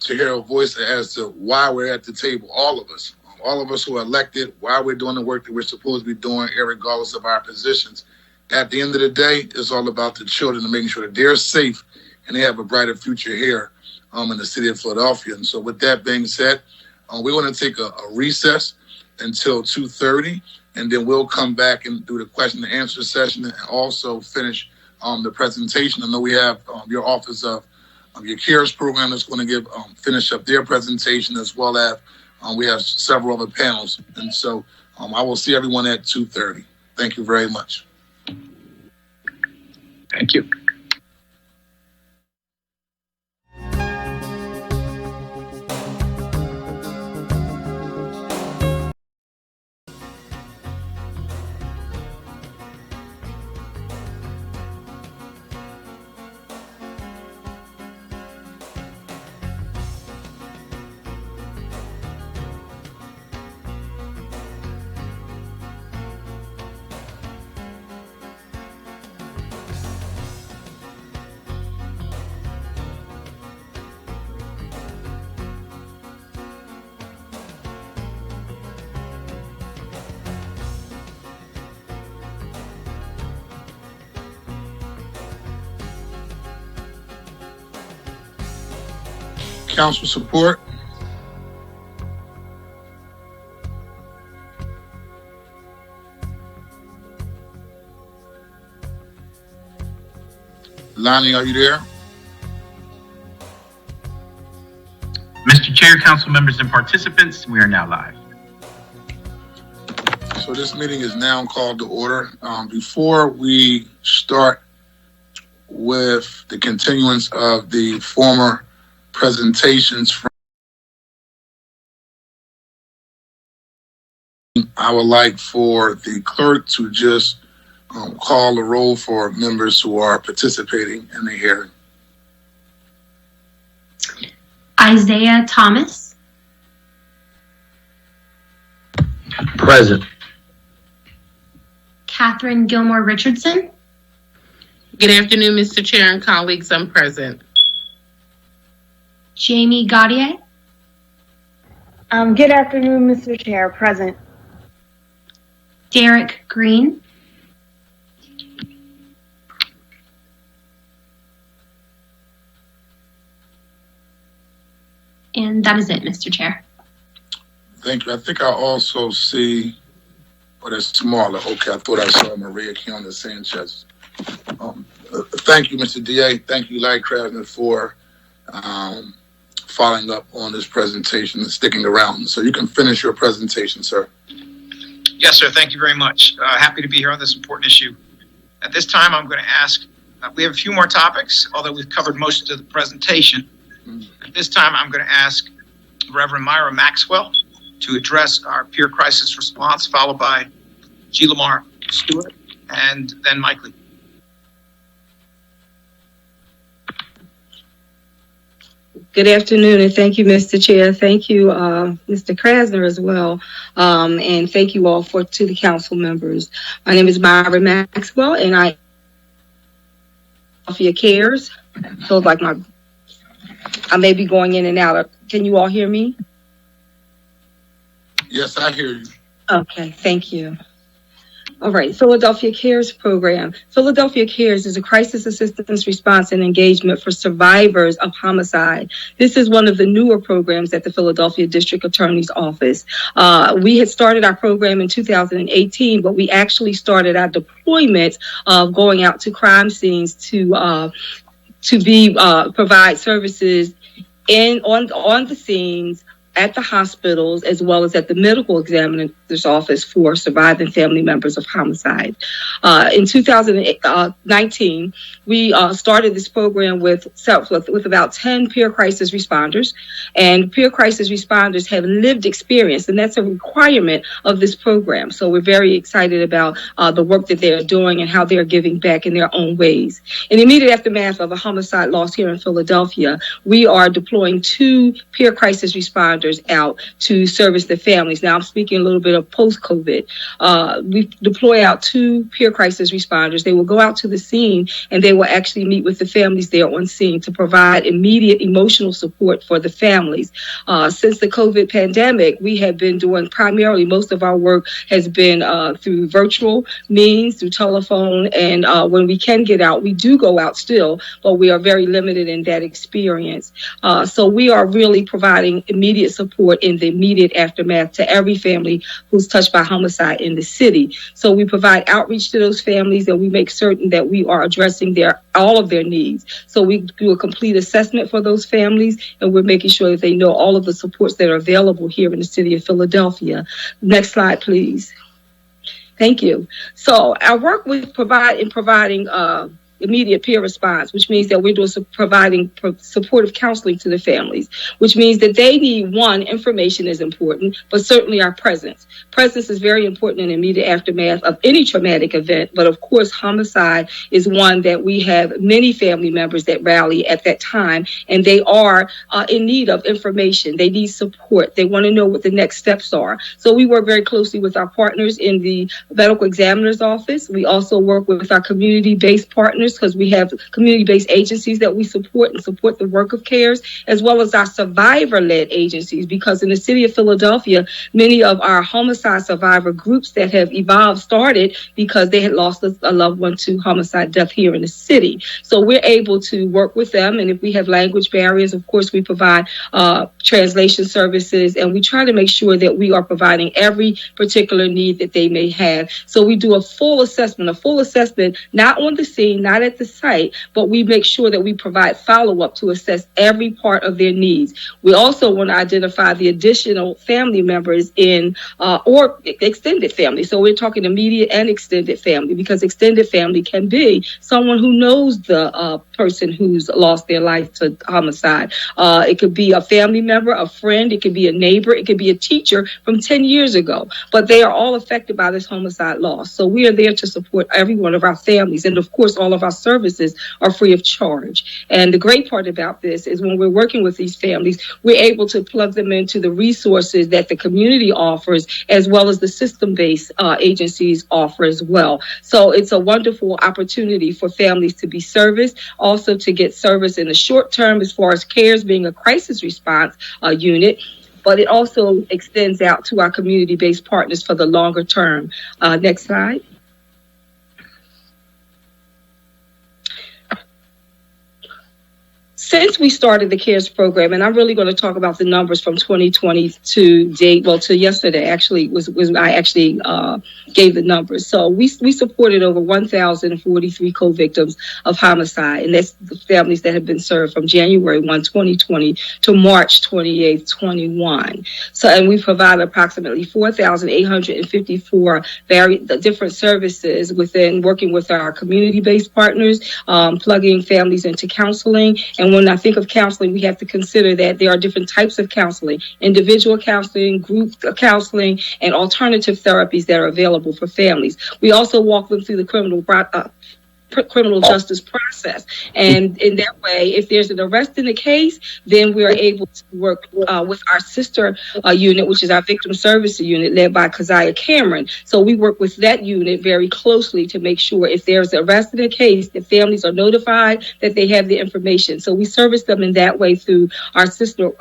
to hear a voice as to why we're at the table, all of us who are elected, why we're doing the work that we're supposed to be doing, irregardless of our positions. At the end of the day, it's all about the children and making sure that they're safe and they have a brighter future here in the city of Philadelphia. And so with that being said, we're going to take a recess until 2:30, and then we'll come back and do the question and answer session and also finish the presentation. I know we have your Office of your CARES program that's going to finish up their presentation, as well as we have several other panels. And so I will see everyone at 2:30. Thank you very much. Thank you. Council support? Lonnie, are you there? Mr. Chair, council members, and participants, we are now live. So this meeting is now called to order. Before we start with the continuance of the former presentations from, I would like for the clerk to just call the roll for members who are participating in the hearing. Isaiah Thomas. Present. Catherine Gilmore Richardson. Good afternoon, Mr. Chair and colleagues. I'm present. Jamie Gaudier. Good afternoon, Mr. Chair. Present. Derek Green. And that is it, Mr. Chair. Thank you. I think I also see, but it's smaller. Okay, I thought I saw Maria Kiona Sanchez. Thank you, Mr. DA. Thank you, Larry Krasner, for following up on this presentation and sticking around. So you can finish your presentation, sir. Yes, sir. Thank you very much. Happy to be here on this important issue. At this time, I'm going to ask, we have a few more topics, although we've covered most of the presentation. At this time, I'm going to ask Reverend Myra Maxwell to address our peer crisis response, followed by G. Lamar Stewart, and then Mike Lee. Good afternoon, and thank you, Mr. Chair. Thank you, Mr. Krasner, as well, and thank you all to the council members. My name is Myra Maxwell, and I cares. Feels like I may be going in and out. Can you all hear me? Yes, I hear you. Okay, thank you. All right, Philadelphia Cares program. Philadelphia Cares is a crisis assistance response and engagement for survivors of homicide. This is one of the newer programs at the Philadelphia District Attorney's Office. We had started our program in 2018, but we actually started our deployment of going out to crime scenes to provide services on the scenes, at the hospitals, as well as at the medical examiner's office for surviving family members of homicide. In 2019, we started this program with about 10 peer crisis responders, and peer crisis responders have lived experience, and that's a requirement of this program. So we're very excited about the work that they're doing and how they're giving back in their own ways. In the immediate aftermath of a homicide loss here in Philadelphia, we are deploying 2 peer crisis responders out to service the families. Now I'm speaking a little bit of post-COVID. We deploy out 2 peer crisis responders. They will go out to the scene and they will actually meet with the families there on scene to provide immediate emotional support for the families. Since the COVID pandemic, we have been doing primarily, most of our work has been through virtual means, through telephone, and when we can get out, we do go out still, but we are very limited in that experience. So we are really providing immediate support in the immediate aftermath to every family who's touched by homicide in the city. So we provide outreach to those families, and we make certain that we are addressing all of their needs. So we do a complete assessment for those families, and we're making sure that they know all of the supports that are available here in the city of Philadelphia. Next slide, please. Thank you. So our work with providing immediate peer response, which means that we're doing providing supportive counseling to the families, which means that they need, one, information is important, but certainly our presence. Presence is very important in the immediate aftermath of any traumatic event, but of course, homicide is one that we have many family members that rally at that time, and they are in need of information. They need support. They want to know what the next steps are. So we work very closely with our partners in the medical examiner's office. We also work with our community-based partners partners, because we have community-based agencies that we support and support the work of CARES, as well as our survivor-led agencies, because in the city of Philadelphia, many of our homicide survivor groups that have evolved started because they had lost a loved one to homicide death here in the city. So we're able to work with them, and if we have language barriers, of course, we provide translation services, and we try to make sure that we are providing every particular need that they may have. So we do a full assessment, not on the scene, not at the site, but we make sure that we provide follow-up to assess every part of their needs. We also want to identify the additional family members in or extended family. So we're talking immediate and extended family, because extended family can be someone who knows the person who's lost their life to homicide. It could be a family member, a friend, it could be a neighbor, it could be a teacher from 10 years ago, but they are all affected by this homicide loss. So we are there to support every one of our families. And of course, all of our services are free of charge. And the great part about this is when we're working with these families, we're able to plug them into the resources that the community offers, as well as the system-based agencies offer as well. So it's a wonderful opportunity for families to be serviced, also to get service in the short term as far as CARES being a crisis response unit, but it also extends out to our community-based partners for the longer term. Next slide. Since we started the CARES program, and I'm really going to talk about the numbers from 2020 to date, well, to yesterday, actually, was I actually gave the numbers. So we supported over 1,043 co-victims of homicide, and that's the families that have been served from January 1, 2020 to March 28, 21. So, and we provide approximately 4,854 different services within working with our community-based partners, plugging families into counseling. And when I think of counseling, we have to consider that there are different types of counseling: individual counseling, group counseling, and alternative therapies that are available for families. We also walk them through the criminal justice process. And in that way, if there's an arrest in the case, then we are able to work with our sister unit, which is our victim services unit led by Keziah Cameron. So we work with that unit very closely to make sure if there's an arrest in a case, the families are notified, that they have the information. So we service them in that way through our sister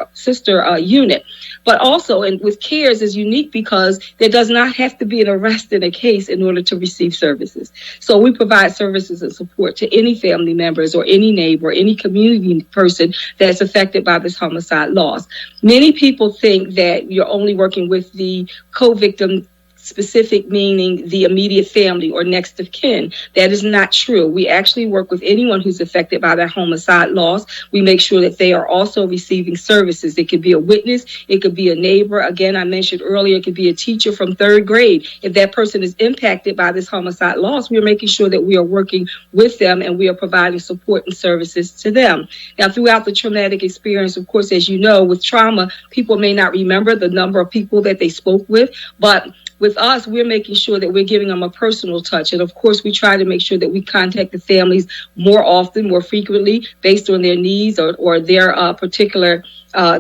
unit. But also, and with CARES is unique because there does not have to be an arrest in a case in order to receive services. So we provide services and support to any family members or any neighbor, any community person that's affected by this homicide loss. Many people think that you're only working with the co-victim specific, meaning the immediate family or next of kin. That is not true. We actually work with anyone who's affected by that homicide loss. We make sure that they are also receiving services. It could be a witness, it could be a neighbor. Again, I mentioned earlier, it could be a teacher from third grade. If that person is impacted by this homicide loss, we're making sure that we are working with them and we are providing support and services to them. Now, throughout the traumatic experience, of course, as you know, with trauma, people may not remember the number of people that they spoke with, but with us, we're making sure that we're giving them a personal touch. And of course, we try to make sure that we contact the families more often, more frequently, based on their needs or their particular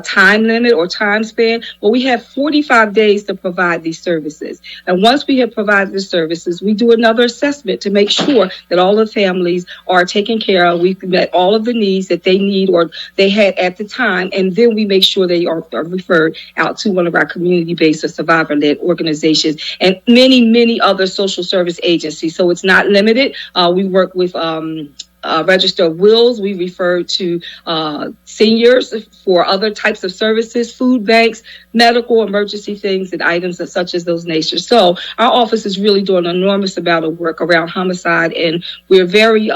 time limit or time span. But we have 45 days to provide these services. And once we have provided the services, we do another assessment to make sure that all the families are taken care of. We've met all of the needs that they need or they had at the time. And then we make sure they are referred out to one of our community-based or survivor-led organizations and many, many other social service agencies. So it's not limited. We work with Register of Wills. We refer to seniors for other types of services, food banks, medical emergency things and items such as those natures. So our office is really doing an enormous amount of work around homicide, and we're very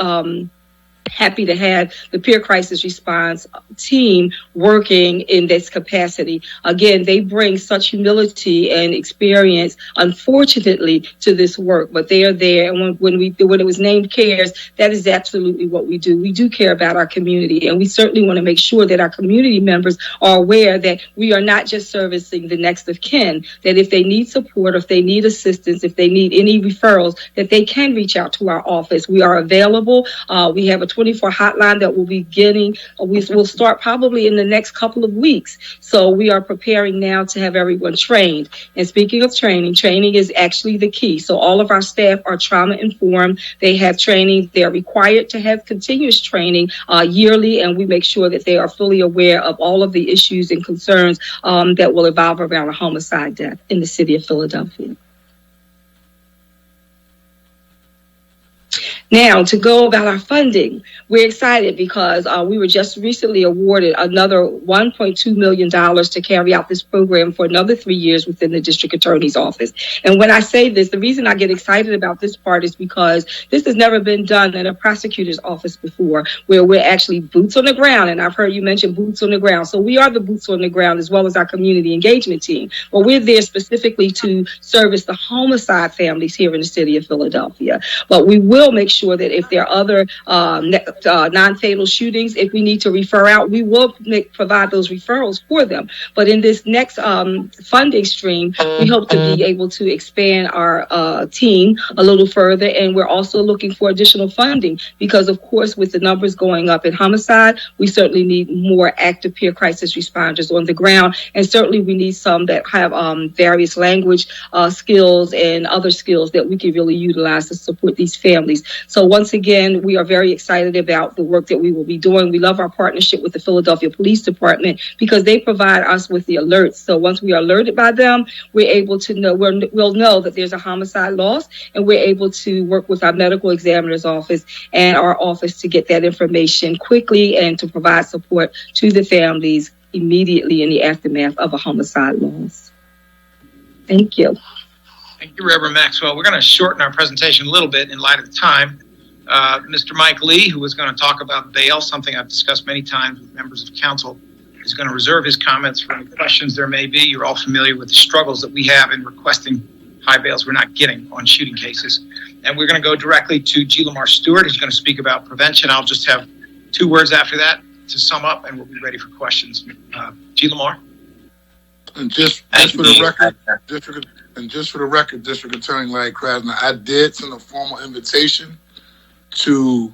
happy to have the peer crisis response team working in this capacity. Again, they bring such humility and experience, unfortunately, to this work, but they are there. And when it was named CARES, that is absolutely what we do. We do care about our community, and we certainly want to make sure that our community members are aware that we are not just servicing the next of kin, that if they need support, if they need assistance, if they need any referrals, that they can reach out to our office. We are available. We have a 24 hotline that will be getting, we'll start probably in the next couple of weeks. So we are preparing now to have everyone trained. And speaking of training, training is actually the key. So all of our staff are trauma informed. They have training. They're required to have continuous training yearly, and we make sure that they are fully aware of all of the issues and concerns that will evolve around a homicide death in the city of Philadelphia. Now, to go about our funding, we're excited because we were just recently awarded another $1.2 million to carry out this program for another 3 years within the district attorney's office. And when I say this, the reason I get excited about this part is because this has never been done in a prosecutor's office before, where we're actually boots on the ground. And I've heard you mention boots on the ground. So we are the boots on the ground as well as our community engagement team. But we're there specifically to service the homicide families here in the city of Philadelphia. But we will make sure that if there are other non-fatal shootings, if we need to refer out, we will provide those referrals for them. But in this next funding stream, we hope to be able to expand our team a little further. And we're also looking for additional funding because, of course, with the numbers going up in homicide, we certainly need more active peer crisis responders on the ground. And certainly we need some that have various language skills and other skills that we can really utilize to support these families. So once again, we are very excited about the work that we will be doing. We love our partnership with the Philadelphia Police Department because they provide us with the alerts. So once we are alerted by them, we're able to know, we'll know that there's a homicide loss, and we're able to work with our medical examiner's office and our office to get that information quickly and to provide support to the families immediately in the aftermath of a homicide loss. Thank you. Thank you, Reverend Maxwell. We're going to shorten our presentation a little bit in light of the time. Mr. Mike Lee, who is going to talk about bail, something I've discussed many times with members of council, is going to reserve his comments for any questions there may be. You're all familiar with the struggles that we have in requesting high bails we're not getting on shooting cases. And we're going to go directly to G. Lamar Stewart, who's going to speak about prevention. I'll just have 2 words after that to sum up, and we'll be ready for questions. G. Lamar. And just for the record, District Attorney Larry Krasner, I did send a formal invitation to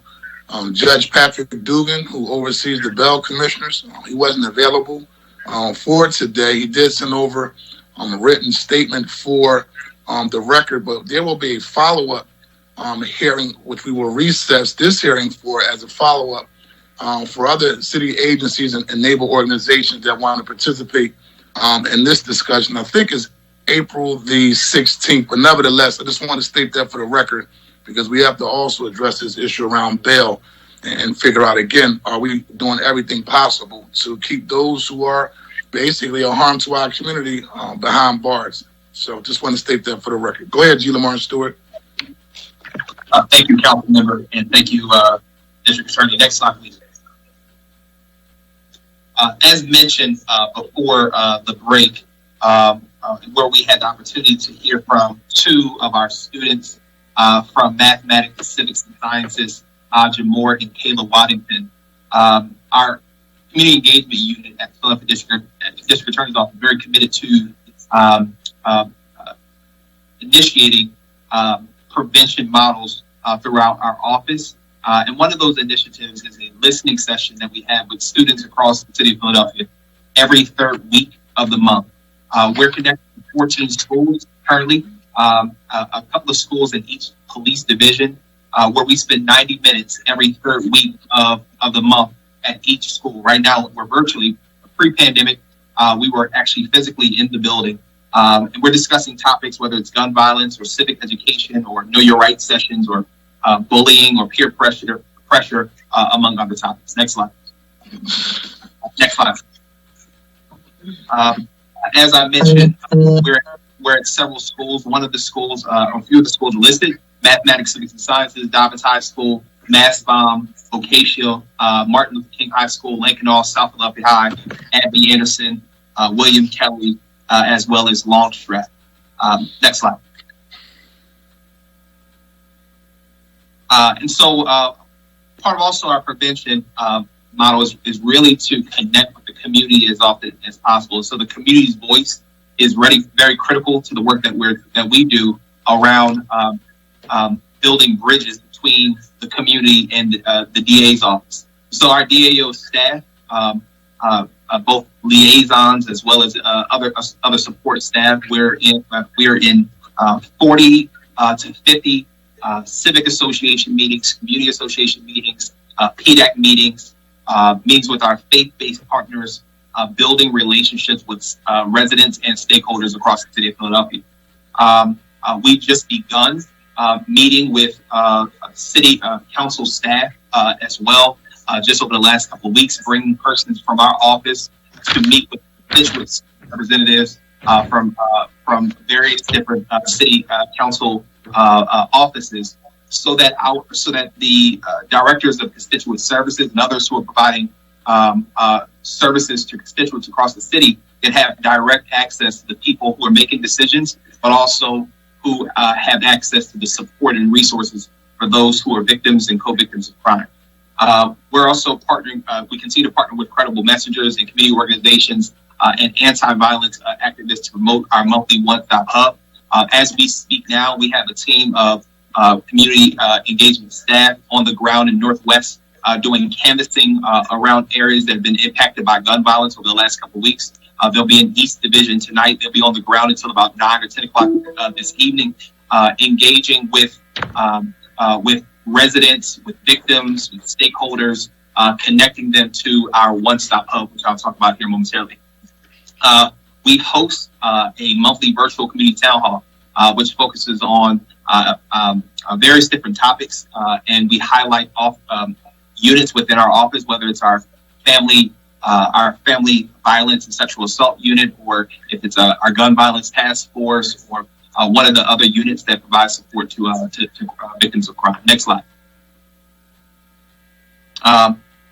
Judge Patrick Dugan, who oversees the bail commissioners. He wasn't available for today. He did send over a written statement for the record, but there will be a follow-up hearing, which we will recess this hearing for as a follow-up for other city agencies and neighbor organizations that want to participate in this discussion. I think it's April the 16th, but nevertheless, I just want to state that for the record because we have to also address this issue around bail and figure out, again, are we doing everything possible to keep those who are basically a harm to our community behind bars. So just want to state that for the record. Go ahead, G. Lamar Stewart. Thank you, Council Member, and thank you, District Attorney. Next slide, please. As mentioned before the break, where we had the opportunity to hear from 2 of our students from mathematics, civics, and sciences, Aja Moore and Kayla Waddington. Our community engagement unit at the Philadelphia District Attorney's Office is very committed to initiating prevention models throughout our office. And one of those initiatives is a listening session that we have with students across the city of Philadelphia every 3rd week of the month. We're connected to 14 schools currently, a couple of schools in each police division, where we spend 90 minutes every 3rd week of the month at each school. Right now, we're virtually. Pre-pandemic, we were actually physically in the building. And we're discussing topics, whether it's gun violence or civic education or know your rights sessions or bullying or peer pressure, among other topics. Next slide. Next slide. As I mentioned, we're at several schools. One of the schools, a few of the schools listed: Mathematics, Civics, and Sciences, Dobbins High School, Massbaum, Vocational, Martin Luther King High School, Lincoln Hall, South Philadelphia High, Abby Anderson, William Kelly, as well as Longstreth. Next slide. And so part of also our prevention model is really to connect with the community as often as possible. So the community's voice is very critical to the work that we do around building bridges between the community and the DA's office. So our DAO staff, both liaisons as well as other support staff, we are in 40 to 50 civic association meetings, community association meetings, PDAC meetings, meetings with our faith-based partners, building relationships with residents and stakeholders across the city of Philadelphia. We've just begun meeting with city council staff as well, just over the last couple of weeks, bringing persons from our office to meet with constituents, representatives from various different city council offices, so that the directors of constituent services and others who are providing services to constituents across the city can have direct access to the people who are making decisions, but also who have access to the support and resources for those who are victims and co-victims of crime. We're also partnering, we continue to partner with credible messengers and community organizations and anti-violence activists to promote our monthly one-stop hub. As we speak now, we have a team of community engagement staff on the ground in Northwest doing canvassing around areas that have been impacted by gun violence over the last couple of weeks. They'll be in East Division tonight. They'll be on the ground until about 9 or 10 o'clock this evening, engaging with residents, with victims, with stakeholders, connecting them to our one-stop hub, which I'll talk about here momentarily. We host a monthly virtual community town hall, which focuses on various different topics, and we highlight units within our office, whether it's our family violence and sexual assault unit, or if it's our gun violence task force, or one of the other units that provide support to victims of crime. Next slide.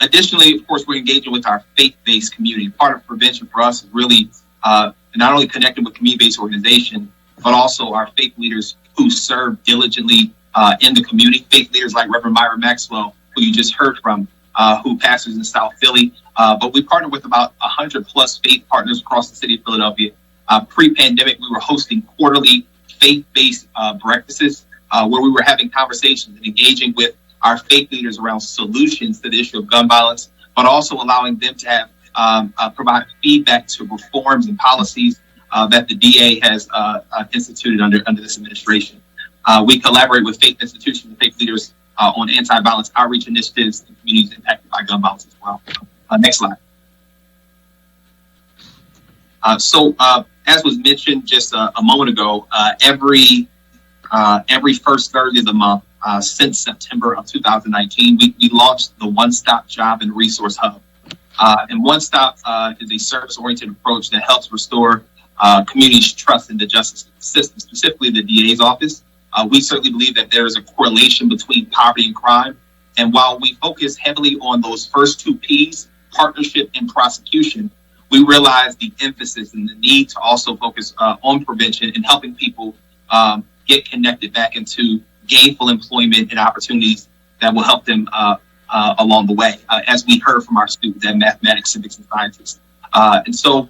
Additionally, of course, we're engaging with our faith-based community. Part of prevention for us is really not only connecting with community-based organizations, but also our faith leaders who serve diligently in the community. Faith leaders like Reverend Myra Maxwell, who you just heard from, who pastors in South Philly. But we partner with about 100 plus faith partners across the city of Philadelphia. Pre-pandemic, we were hosting quarterly faith-based breakfasts where we were having conversations and engaging with our faith leaders around solutions to the issue of gun violence, but also allowing them to have provide feedback to reforms and policies that the DA has instituted under this administration. We collaborate with faith institutions and faith leaders on anti-violence outreach initiatives in communities impacted by gun violence as well. Next slide. As was mentioned just a moment ago, every first Thursday of the month since September of 2019, we launched the One Stop Job and Resource Hub. And One Stop is a service-oriented approach that helps restore communities' trust in the justice system, specifically the DA's office. We certainly believe that there is a correlation between poverty and crime. And while we focus heavily on those first two P's, partnership and prosecution, we realize the emphasis and the need to also focus on prevention and helping people get connected back into gainful employment and opportunities that will help them along the way, as we heard from our students at Mathematics, Civics, and Sciences. And so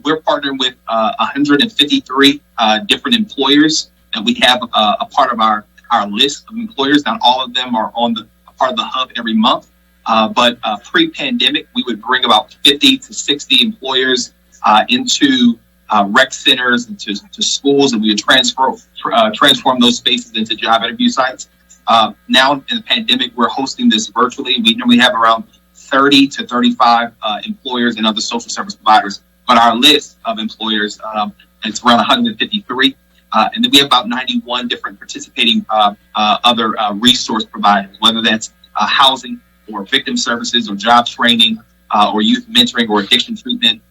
we're partnering with 153 different employers, and we have a part of our list of employers. Not all of them are on the part of the hub every month, but pre-pandemic, we would bring about 50 to 60 employers into rec centers and to schools, and we would transform those spaces into job interview sites. Now in the pandemic, we're hosting this virtually. We normally have around 30 to 35 employers and other social service providers, but our list of employers, it's around 153. And then we have about 91 different participating other resource providers, whether that's housing or victim services or job training or youth mentoring or addiction treatment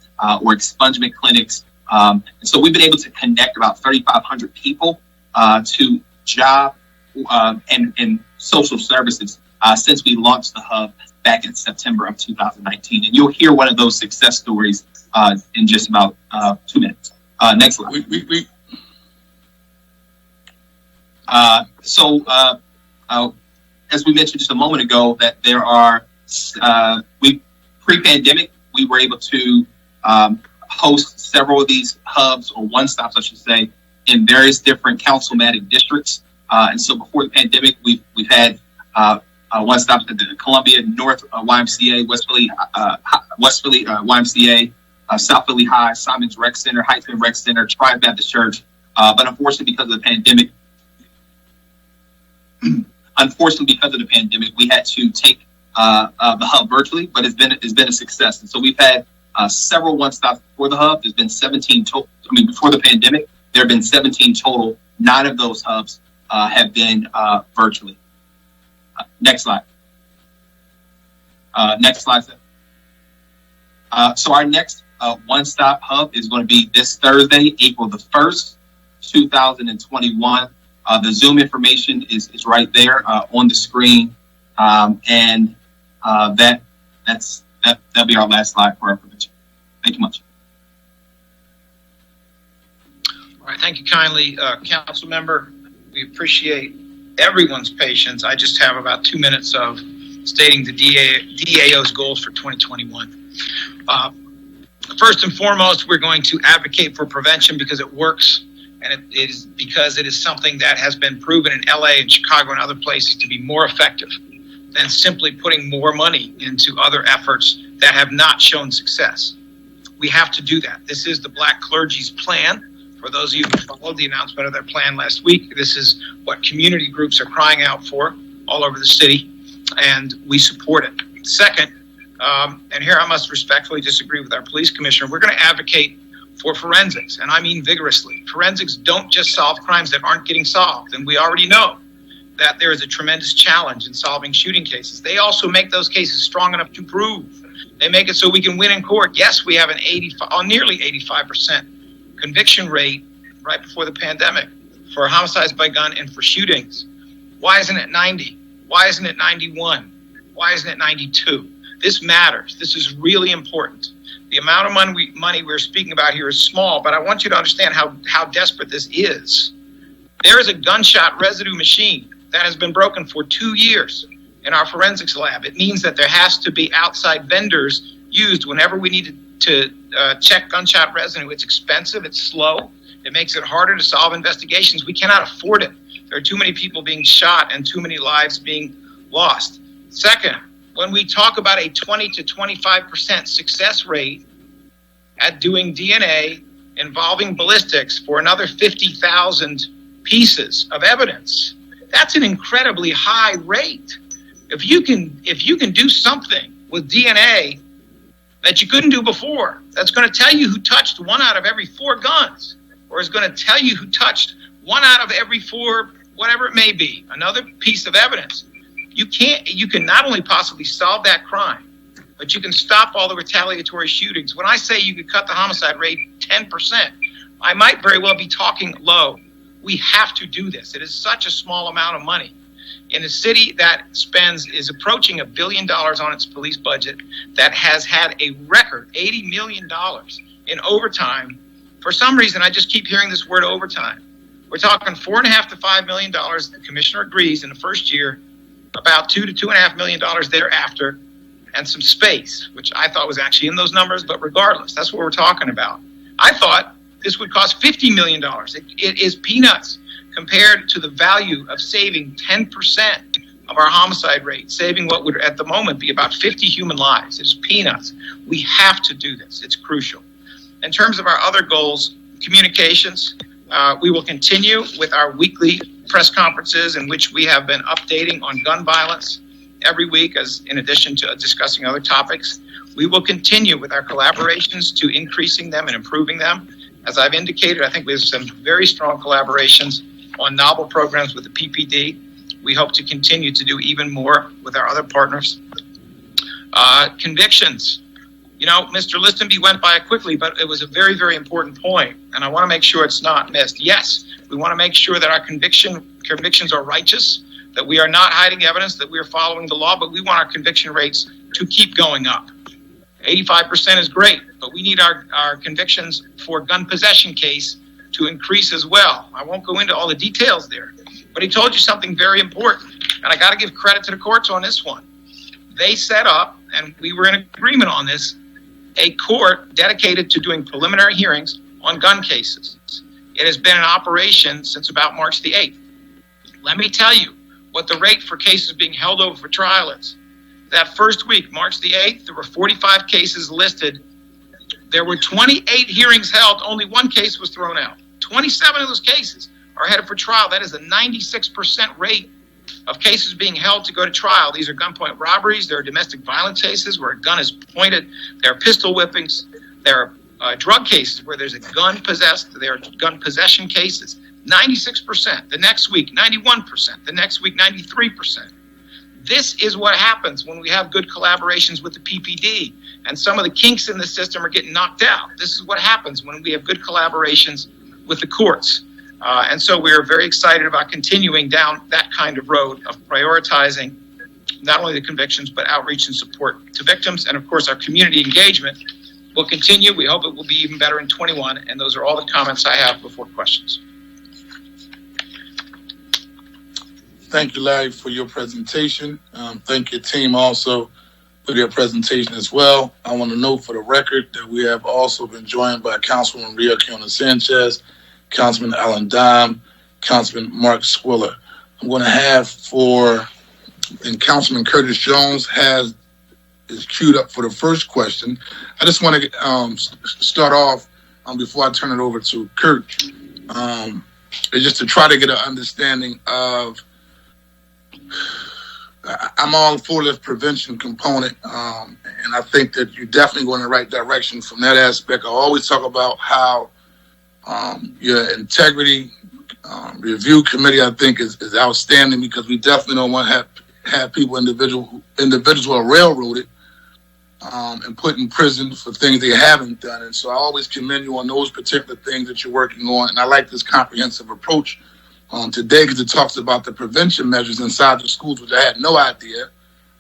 or expungement clinics. And so we've been able to connect about 3,500 people to job and social services since we launched the hub back in September of 2019. And you'll hear one of those success stories in just about 2 minutes. Next slide. As we mentioned just a moment ago, that there are, pre-pandemic, we were able to host several of these hubs, or one-stops, I should say, in various different councilmatic districts. And so before the pandemic, we've had one stop at the Columbia North YMCA, West Philly YMCA, South Philly High, Simon's Rec Center, Heightsman Rec Center, Tribe Baptist Church. But unfortunately, because of the pandemic, we had to take the hub virtually, but it's been a success. And so we've had several one stops before the hub. There's been 17 total. I mean, before the pandemic, there have been 17 total. 9 of those hubs have been virtually. Next slide. Next slide. So our next one-stop hub is going to be this Thursday, April the 1st, 2021. The Zoom information is right there on the screen. And that'll be our last slide for our prevention. Thank you much. All right, thank you kindly, Council Member. We appreciate everyone's patience. I just have about 2 minutes of stating the DAO's goals for 2021. First and foremost, we're going to advocate for prevention because it works, and it is because it is something that has been proven in LA and Chicago and other places to be more effective than simply putting more money into other efforts that have not shown success. We have to do that. This is the Black Clergy's plan. For those of you who followed the announcement of their plan last week, this is what community groups are crying out for all over the city, and we support it. Second, and here I must respectfully disagree with our police commissioner, we're going to advocate for forensics, and I mean vigorously. Forensics don't just solve crimes that aren't getting solved, and we already know that there is a tremendous challenge in solving shooting cases. They also make those cases strong enough to prove. They make it so we can win in court. Yes, we have nearly 85% conviction rate right before the pandemic for homicides by gun and for shootings. Why isn't it 90? Why isn't it 91? Why isn't it 92? This matters. This is really important. The amount of money we're speaking about here is small, but I want you to understand how desperate this is. There is a gunshot residue machine that has been broken for 2 years in our forensics lab. It means that there has to be outside vendors used whenever we need to check gunshot residue. It's expensive, it's slow, it makes it harder to solve investigations. We cannot afford it. There are too many people being shot and too many lives being lost. Second, when we talk about a 20 to 25% success rate at doing DNA involving ballistics for another 50,000 pieces of evidence, that's an incredibly high rate. If you can do something with DNA that you couldn't do before, that's going to tell you who touched 1 out of every 4 guns, or is going to tell you who touched 1 out of every 4, whatever it may be, another piece of evidence. You can not only possibly solve that crime, but you can stop all the retaliatory shootings. When I say you could cut the homicide rate 10%, I might very well be talking low. We have to do this. It is such a small amount of money. In a city that is approaching $1 billion on its police budget, that has had a record $80 million in overtime. For some reason, I just keep hearing this word overtime. We're talking $4.5 to $5 million. The commissioner agrees in the first year, about $2 to $2.5 million thereafter, and some space, which I thought was actually in those numbers, but regardless, that's what we're talking about. I thought this would cost $50 million. It is peanuts compared to the value of saving 10% of our homicide rate, saving what would at the moment be about 50 human lives. It's peanuts. We have to do this. It's crucial. In terms of our other goals, communications, we will continue with our weekly press conferences in which we have been updating on gun violence every week, as in addition to discussing other topics. We will continue with our collaborations to increasing them and improving them. As I've indicated, I think we have some very strong collaborations on novel programs with the PPD. We hope to continue to do even more with our other partners. Convictions. You know, Mr. Listenby went by it quickly, but it was a very, very important point, and I want to make sure it's not missed. Yes, we want to make sure that our convictions are righteous, that we are not hiding evidence, that we are following the law, but we want our conviction rates to keep going up. 85% is great, but we need our convictions for gun possession case to increase as well. I won't go into all the details there, but he told you something very important, and I got to give credit to the courts on this one. They set up, and we were in agreement on this, a court dedicated to doing preliminary hearings on gun cases. It has been in operation since about March the 8th. Let me tell you what the rate for cases being held over for trial is. That first week, March the 8th, there were 45 cases listed. There were 28 hearings held. Only one case was thrown out. 27 of those cases are headed for trial. That is a 96% rate of cases being held to go to trial. These are gunpoint robberies. There are domestic violence cases where a gun is pointed. There are pistol whippings. There are drug cases where there's a gun possessed. There are gun possession cases. 96%. The next week, 91%. The next week, 93%. This is what happens when we have good collaborations with the PPD, and some of the kinks in the system are getting knocked out. This is what happens when we have good collaborations with the courts. And so we are very excited about continuing down that kind of road of prioritizing not only the convictions, but outreach and support to victims. And of course, our community engagement will continue. We hope it will be even better in 21. And those are all the comments I have before questions. Thank you, Larry, for your presentation. Thank your team also for their presentation as well. I want to note for the record that we have also been joined by Councilwoman Ria Kiona Sanchez, Councilman Alan Dime, Councilman Mark Swiller. I'm going to have and Councilman Curtis Jones is queued up for the first question. I just want to start off before I turn it over to Kurt, just to try to get an understanding of. I'm all for this prevention component, and I think that you're definitely going in the right direction from that aspect. I always talk about how your integrity review committee, I think, is outstanding, because we definitely don't want to have people, individuals who are railroaded and put in prison for things they haven't done. And so I always commend you on those particular things that you're working on. And I like this comprehensive approach today, because it talks about the prevention measures inside the schools, which I had no idea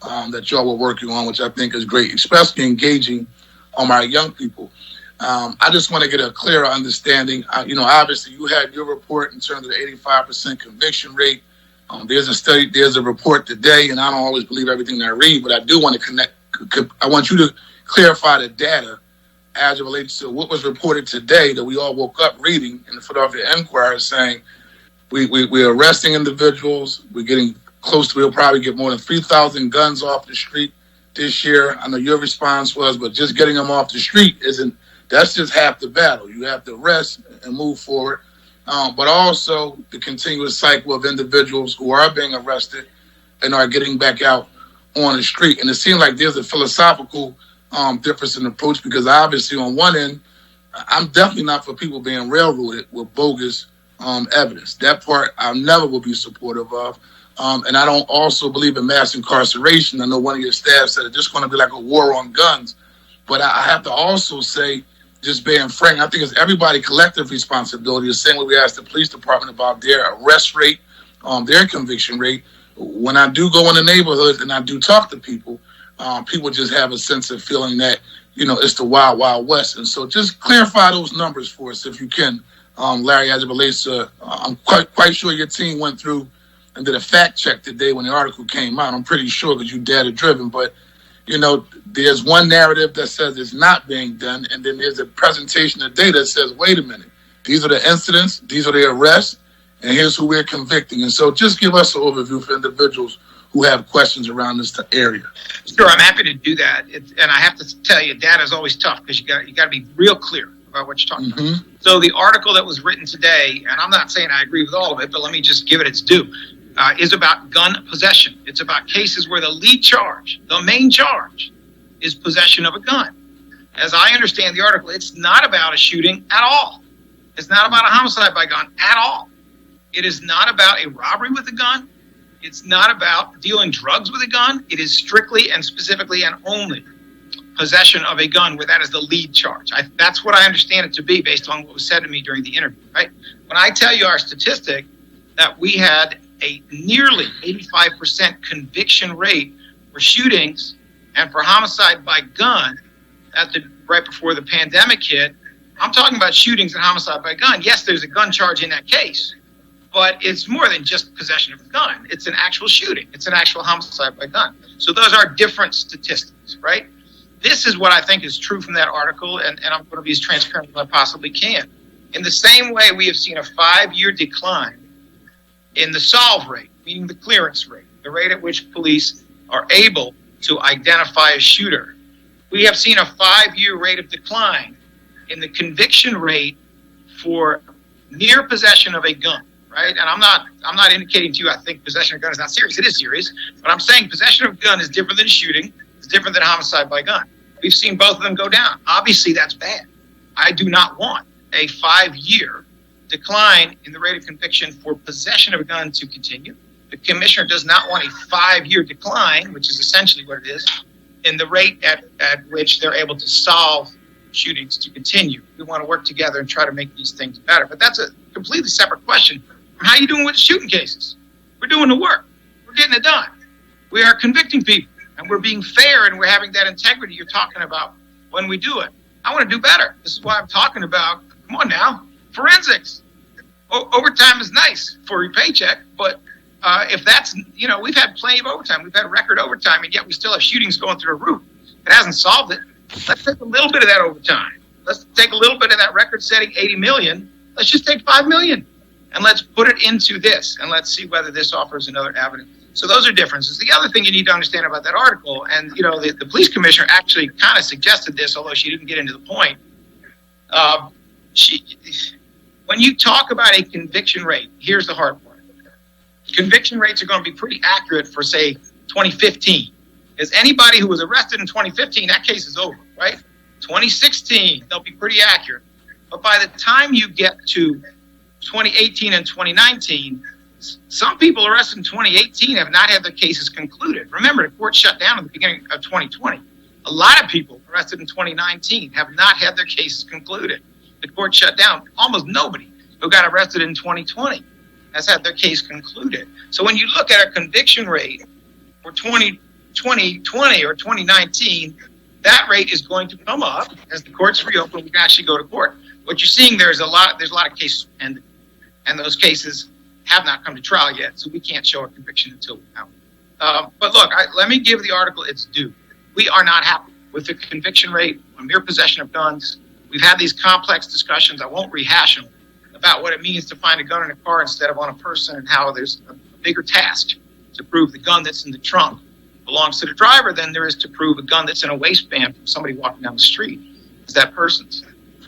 that y'all were working on, which I think is great, especially engaging our young people. I just want to get a clearer understanding. Obviously you had your report in terms of the 85% conviction rate. There's a report today, and I don't always believe everything that I read, but I do want to I want you to clarify the data as it relates to what was reported today that we all woke up reading in the Philadelphia Inquirer, saying we're arresting individuals. We're getting close to, we'll probably get more than 3,000 guns off the street this year. I know your response was, but just getting them off the street that's just half the battle. You have to arrest and move forward. But also the continuous cycle of individuals who are being arrested and are getting back out on the street. And it seems like there's a philosophical difference in approach, because obviously on one end, I'm definitely not for people being railroaded with bogus evidence. That part I never will be supportive of. And I don't also believe in mass incarceration. I know one of your staff said it's just going to be like a war on guns. But I have to also say, just being frank, I think it's everybody's collective responsibility. The same way we asked the police department about their arrest rate, their conviction rate. When I do go in the neighborhoods and I do talk to people, people just have a sense of feeling that, it's the wild, wild west. And so just clarify those numbers for us if you can, Larry, as it relates to, I'm quite sure your team went through and did a fact check today when the article came out. I'm pretty sure because you data driven, but there's one narrative that says it's not being done, and then there's a presentation of data that says, wait a minute, these are the incidents, these are the arrests, and here's who we're convicting. And so just give us an overview for individuals who have questions around this area. Sure, I'm happy to do that. And I have to tell you, data is always tough, because you got to be real clear about what you're talking about. So the article that was written today, and I'm not saying I agree with all of it, but let me just give it its due, is about gun possession. It's about cases where the lead charge, the main charge, is possession of a gun. As I understand the article, it's not about a shooting at all. It's not about a homicide by gun at all. It is not about a robbery with a gun. It's not about dealing drugs with a gun. It is strictly and specifically and only possession of a gun, where that is the lead charge. That's what I understand it to be based on what was said to me during the interview, right? When I tell you our statistic that we had a nearly 85% conviction rate for shootings and for homicide by gun right before the pandemic hit, I'm talking about shootings and homicide by gun. Yes, there's a gun charge in that case, but it's more than just possession of a gun. It's an actual shooting. It's an actual homicide by gun. So those are different statistics, right? This is what I think is true from that article, and I'm going to be as transparent as I possibly can. In the same way we have seen a 5-year decline in the solve rate, meaning the clearance rate, the rate at which police are able to identify a shooter. We have seen a 5-year rate of decline in the conviction rate for near possession of a gun, right? And I'm not indicating to you I think possession of a gun is not serious. It is serious, but I'm saying possession of a gun is different than shooting. It's different than homicide by gun. We've seen both of them go down. Obviously, that's bad. I do not want a 5-year decline in the rate of conviction for possession of a gun to continue. The commissioner does not want a 5-year decline, which is essentially what it is, in the rate at which they're able to solve shootings to continue. We want to work together and try to make these things better. But that's a completely separate question from how you doing with the shooting cases. We're doing the work. We're getting it done. We are convicting people, and we're being fair, and we're having that integrity you're talking about when we do it. I want to do better. This is why I'm talking about, come on now, forensics. Overtime is nice for your paycheck, but if that's, we've had plenty of overtime. We've had record overtime, and yet we still have shootings going through the roof. It hasn't solved it. Let's take a little bit of that overtime. Let's take a little bit of that record-setting $80 million. Let's just take $5 million, and let's put it into this, and let's see whether this offers another avenue. So those are differences. The other thing you need to understand about that article, and the police commissioner actually kind of suggested this, although she didn't get into the point. When you talk about a conviction rate, here's the hard part. Conviction rates are going to be pretty accurate for, say, 2015. Because anybody who was arrested in 2015, that case is over, right? 2016, they'll be pretty accurate. But by the time you get to 2018 and 2019, some people arrested in 2018 have not had their cases concluded. Remember, the court shut down at the beginning of 2020. A lot of people arrested in 2019 have not had their cases concluded. The court shut down. Almost nobody who got arrested in 2020 has had their case concluded. So when you look at a conviction rate for 2020 or 2019, that rate is going to come up as the courts reopen. We can actually go to court. What you're seeing there's a lot of cases ended, and those cases have not come to trial yet, so we can't show a conviction until we have it. But look, let me give the article its due. We are not happy with the conviction rate on mere possession of guns. We've had these complex discussions. I won't rehash them about what it means to find a gun in a car instead of on a person, and how there's a bigger task to prove the gun that's in the trunk belongs to the driver than there is to prove a gun that's in a waistband from somebody walking down the street is that person's.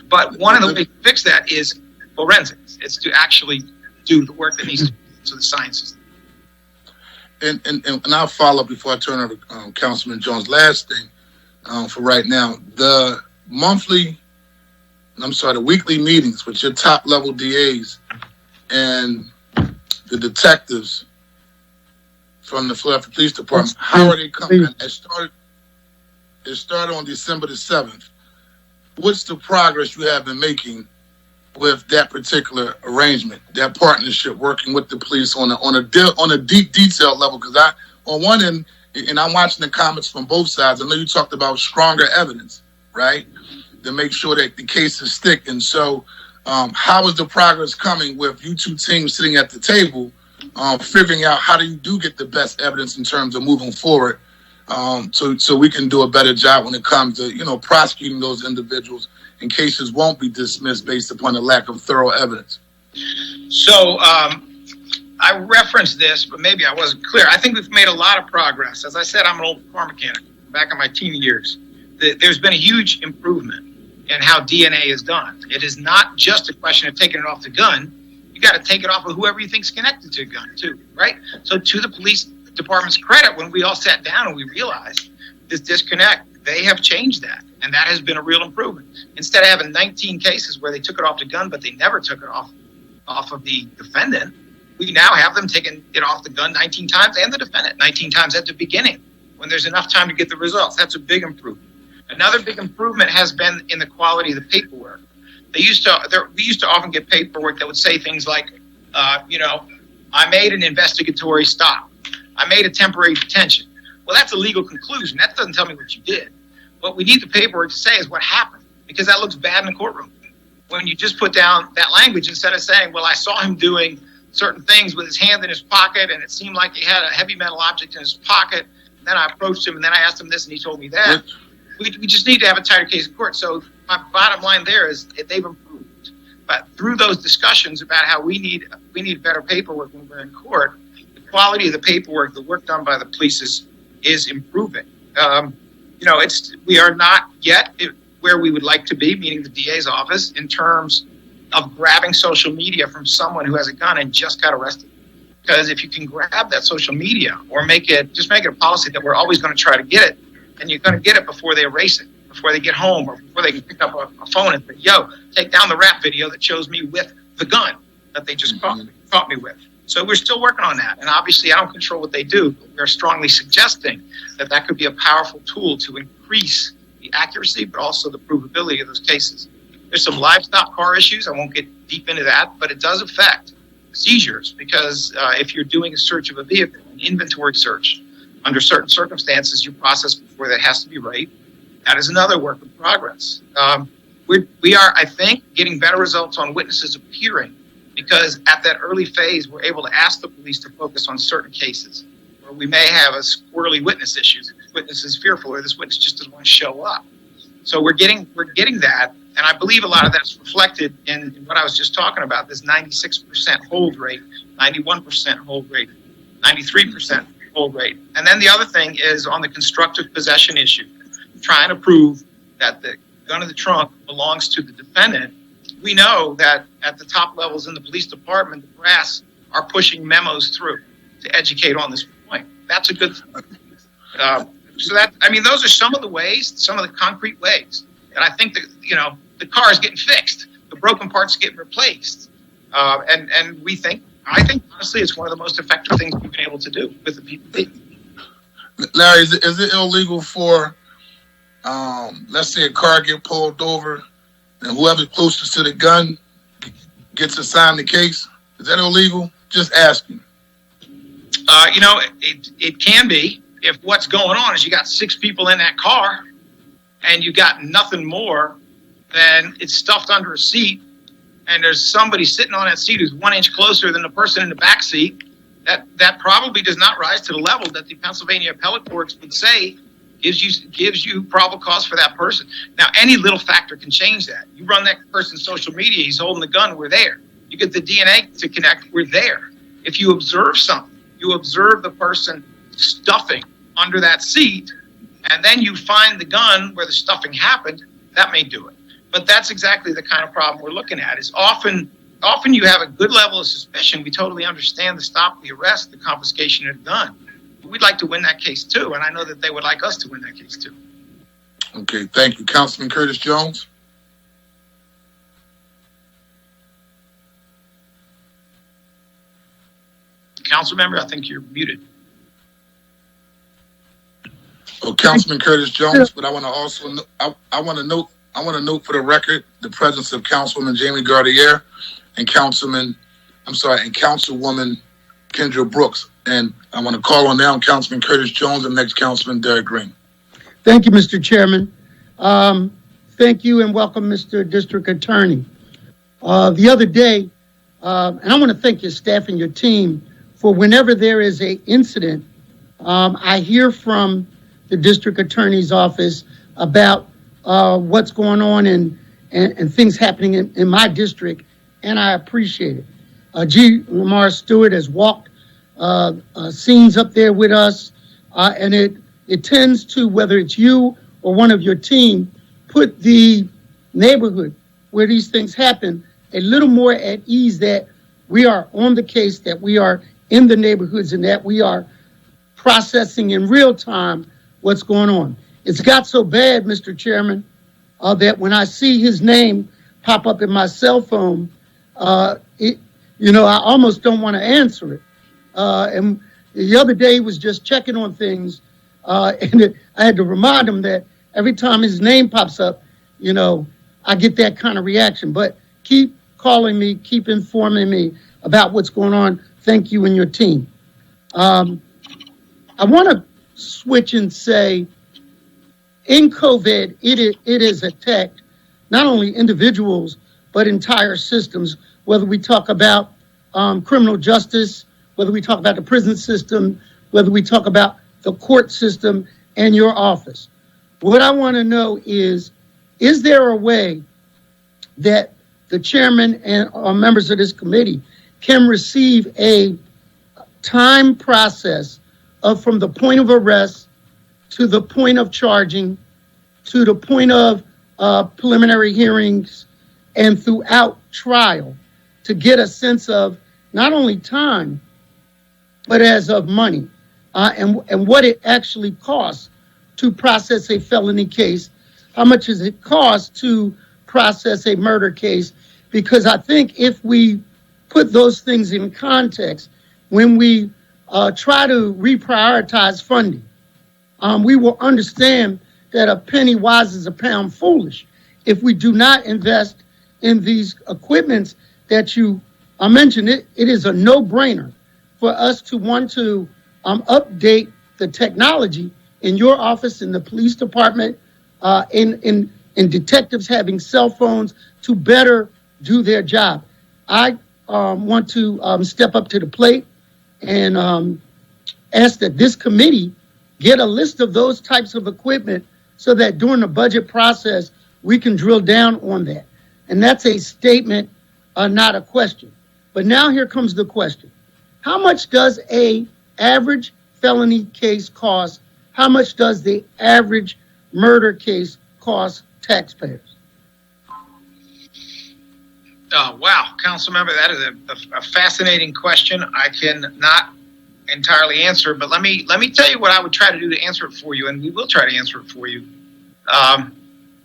But one of the ways to fix that is forensics. It's to actually do the work that needs to be done to the sciences. And I'll follow up before I turn over to Councilman Jones. Last thing for right now, the weekly meetings with your top level DAs and the detectives from the Philadelphia Police Department, how are they coming? It started on December the 7th. What's the progress you have been making with that particular arrangement, that partnership, working with the police on a deep detail level? Because on one end, and I'm watching the comments from both sides, I know you talked about stronger evidence, right, to make sure that the cases stick. And so how is the progress coming with you two teams sitting at the table, figuring out how do you get the best evidence in terms of moving forward, so we can do a better job when it comes to, prosecuting those individuals, and cases won't be dismissed based upon the lack of thorough evidence? So I referenced this, but maybe I wasn't clear. I think we've made a lot of progress. As I said, I'm an old car mechanic back in my teen years. There's been a huge improvement in how DNA is done. It is not just a question of taking it off the gun. You got to take it off of whoever you think's connected to a gun too, right? So to the police department's credit, when we all sat down and we realized this disconnect, they have changed that. And that has been a real improvement. Instead of having 19 cases where they took it off the gun, but they never took it off of the defendant, we now have them taking it off the gun 19 times and the defendant 19 times at the beginning when there's enough time to get the results. That's a big improvement. Another big improvement has been in the quality of the paperwork. We used to often get paperwork that would say things like, I made an investigatory stop. I made a temporary detention. Well, that's a legal conclusion. That doesn't tell me what you did. What we need the paperwork to say is what happened, because that looks bad in the courtroom. When you just put down that language instead of saying, well, I saw him doing certain things with his hand in his pocket, and it seemed like he had a heavy metal object in his pocket. And then I approached him, and then I asked him this, and he told me that. We just need to have a tighter case in court. So my bottom line there is they've improved. But through those discussions about how we need better paperwork when we're in court, the quality of the paperwork, the work done by the police is improving. We are not yet where we would like to be, meaning the DA's office, in terms of grabbing social media from someone who has a gun and just got arrested. Because if you can grab that social media or make it a policy that we're always going to try to get it, and you're going to get it before they erase it, before they get home, or before they can pick up a phone and say, yo, take down the rap video that shows me with the gun that they just caught me with. So we're still working on that. And obviously I don't control what they do, but we're strongly suggesting that could be a powerful tool to increase the accuracy, but also the provability of those cases. There's some livestock car issues. I won't get deep into that, but it does affect seizures because if you're doing a search of a vehicle, an inventory search, under certain circumstances, you process before that has to be right. That is another work in progress. We are, I think, getting better results on witnesses appearing because at that early phase, we're able to ask the police to focus on certain cases where we may have a squirrely witness issues. This witness is fearful or this witness just doesn't want to show up. So we're getting that. And I believe a lot of that's reflected in what I was just talking about, this 96% hold rate, 91% hold rate, 93% hold rate. And then the other thing is on the constructive possession issue, trying to prove that the gun in the trunk belongs to the defendant. We know that at the top levels in the police department, the brass are pushing memos through to educate on this point. That's a good thing. Those are some of the ways, some of the concrete ways that I think that, the car is getting fixed. The broken parts getting replaced. And I think honestly, it's one of the most effective things we've been able to do with the PPP. Larry, is it illegal for, let's say a car get pulled over and whoever's closest to the gun gets assigned the case? Is that illegal? Just asking. It can be if what's going on is you got 6 people in that car and you got nothing more than it's stuffed under a seat and there's somebody sitting on that seat who's 1 inch closer than the person in the back seat. That probably does not rise to the level that the Pennsylvania appellate courts would say gives you probable cause for that person. Now, any little factor can change that. You run that person's social media, he's holding the gun, we're there. You get the DNA to connect, we're there. If you observe something, you observe the person stuffing under that seat, and then you find the gun where the stuffing happened, that may do it. But that's exactly the kind of problem we're looking at. Is often you have a good level of suspicion. We totally understand the stop, the arrest, the confiscation of the gun. We'd like to win that case too, and I know that they would like us to win that case too. Okay, thank you. Councilman Curtis Jones. Council member, I think you're muted. Oh, Councilman Curtis Jones, but I want to also I want to note for the record the presence of Councilwoman Jamie Gardier and Councilwoman Kendra Brooks. And I want to call on now Councilman Curtis Jones and next Councilman Derek Green. Thank you, Mr. Chairman. Thank you and welcome, Mr. District Attorney. The other day, and I want to thank your staff and your team for whenever there is an incident, I hear from the District Attorney's office about what's going on and things happening in my district, and I appreciate it. G. Lamar Stewart has walked scenes up there with us, and it tends to, whether it's you or one of your team, put the neighborhood where these things happen a little more at ease, that we are on the case, that we are in the neighborhoods, and that we are processing in real time what's going on. It's got so bad, Mr. Chairman, that when I see his name pop up in my cell phone, I almost don't want to answer it. And the other day he was just checking on things, and I had to remind him that every time his name pops up, I get that kind of reaction. But keep calling me, keep informing me about what's going on. Thank you and your team. I want to switch and say, in COVID, it has attacked not only individuals, but entire systems, whether we talk about criminal justice, whether we talk about the prison system, whether we talk about the court system and your office. What I want to know is there a way that the chairman and members of this committee can receive a time process of from the point of arrest to the point of charging to the point of preliminary hearings and throughout trial to get a sense of not only time, but as of money and what it actually costs to process a felony case. How much does it cost to process a murder case? Because I think if we put those things in context, when we try to reprioritize funding, we will understand that a penny wise is a pound foolish. If we do not invest in these equipments that you mentioned, it is a no-brainer for us to want to update the technology in your office, in the police department, in detectives having cell phones to better do their job. I want to step up to the plate and ask that this committee get a list of those types of equipment so that during the budget process, we can drill down on that. And that's a statement, not a question. But now here comes the question. How much does a average felony case cost? How much does the average murder case cost taxpayers? Wow, council member, that is a fascinating question. I can not entirely answer, but let me tell you what I would try to do to answer it for you, and we will try to answer it for you.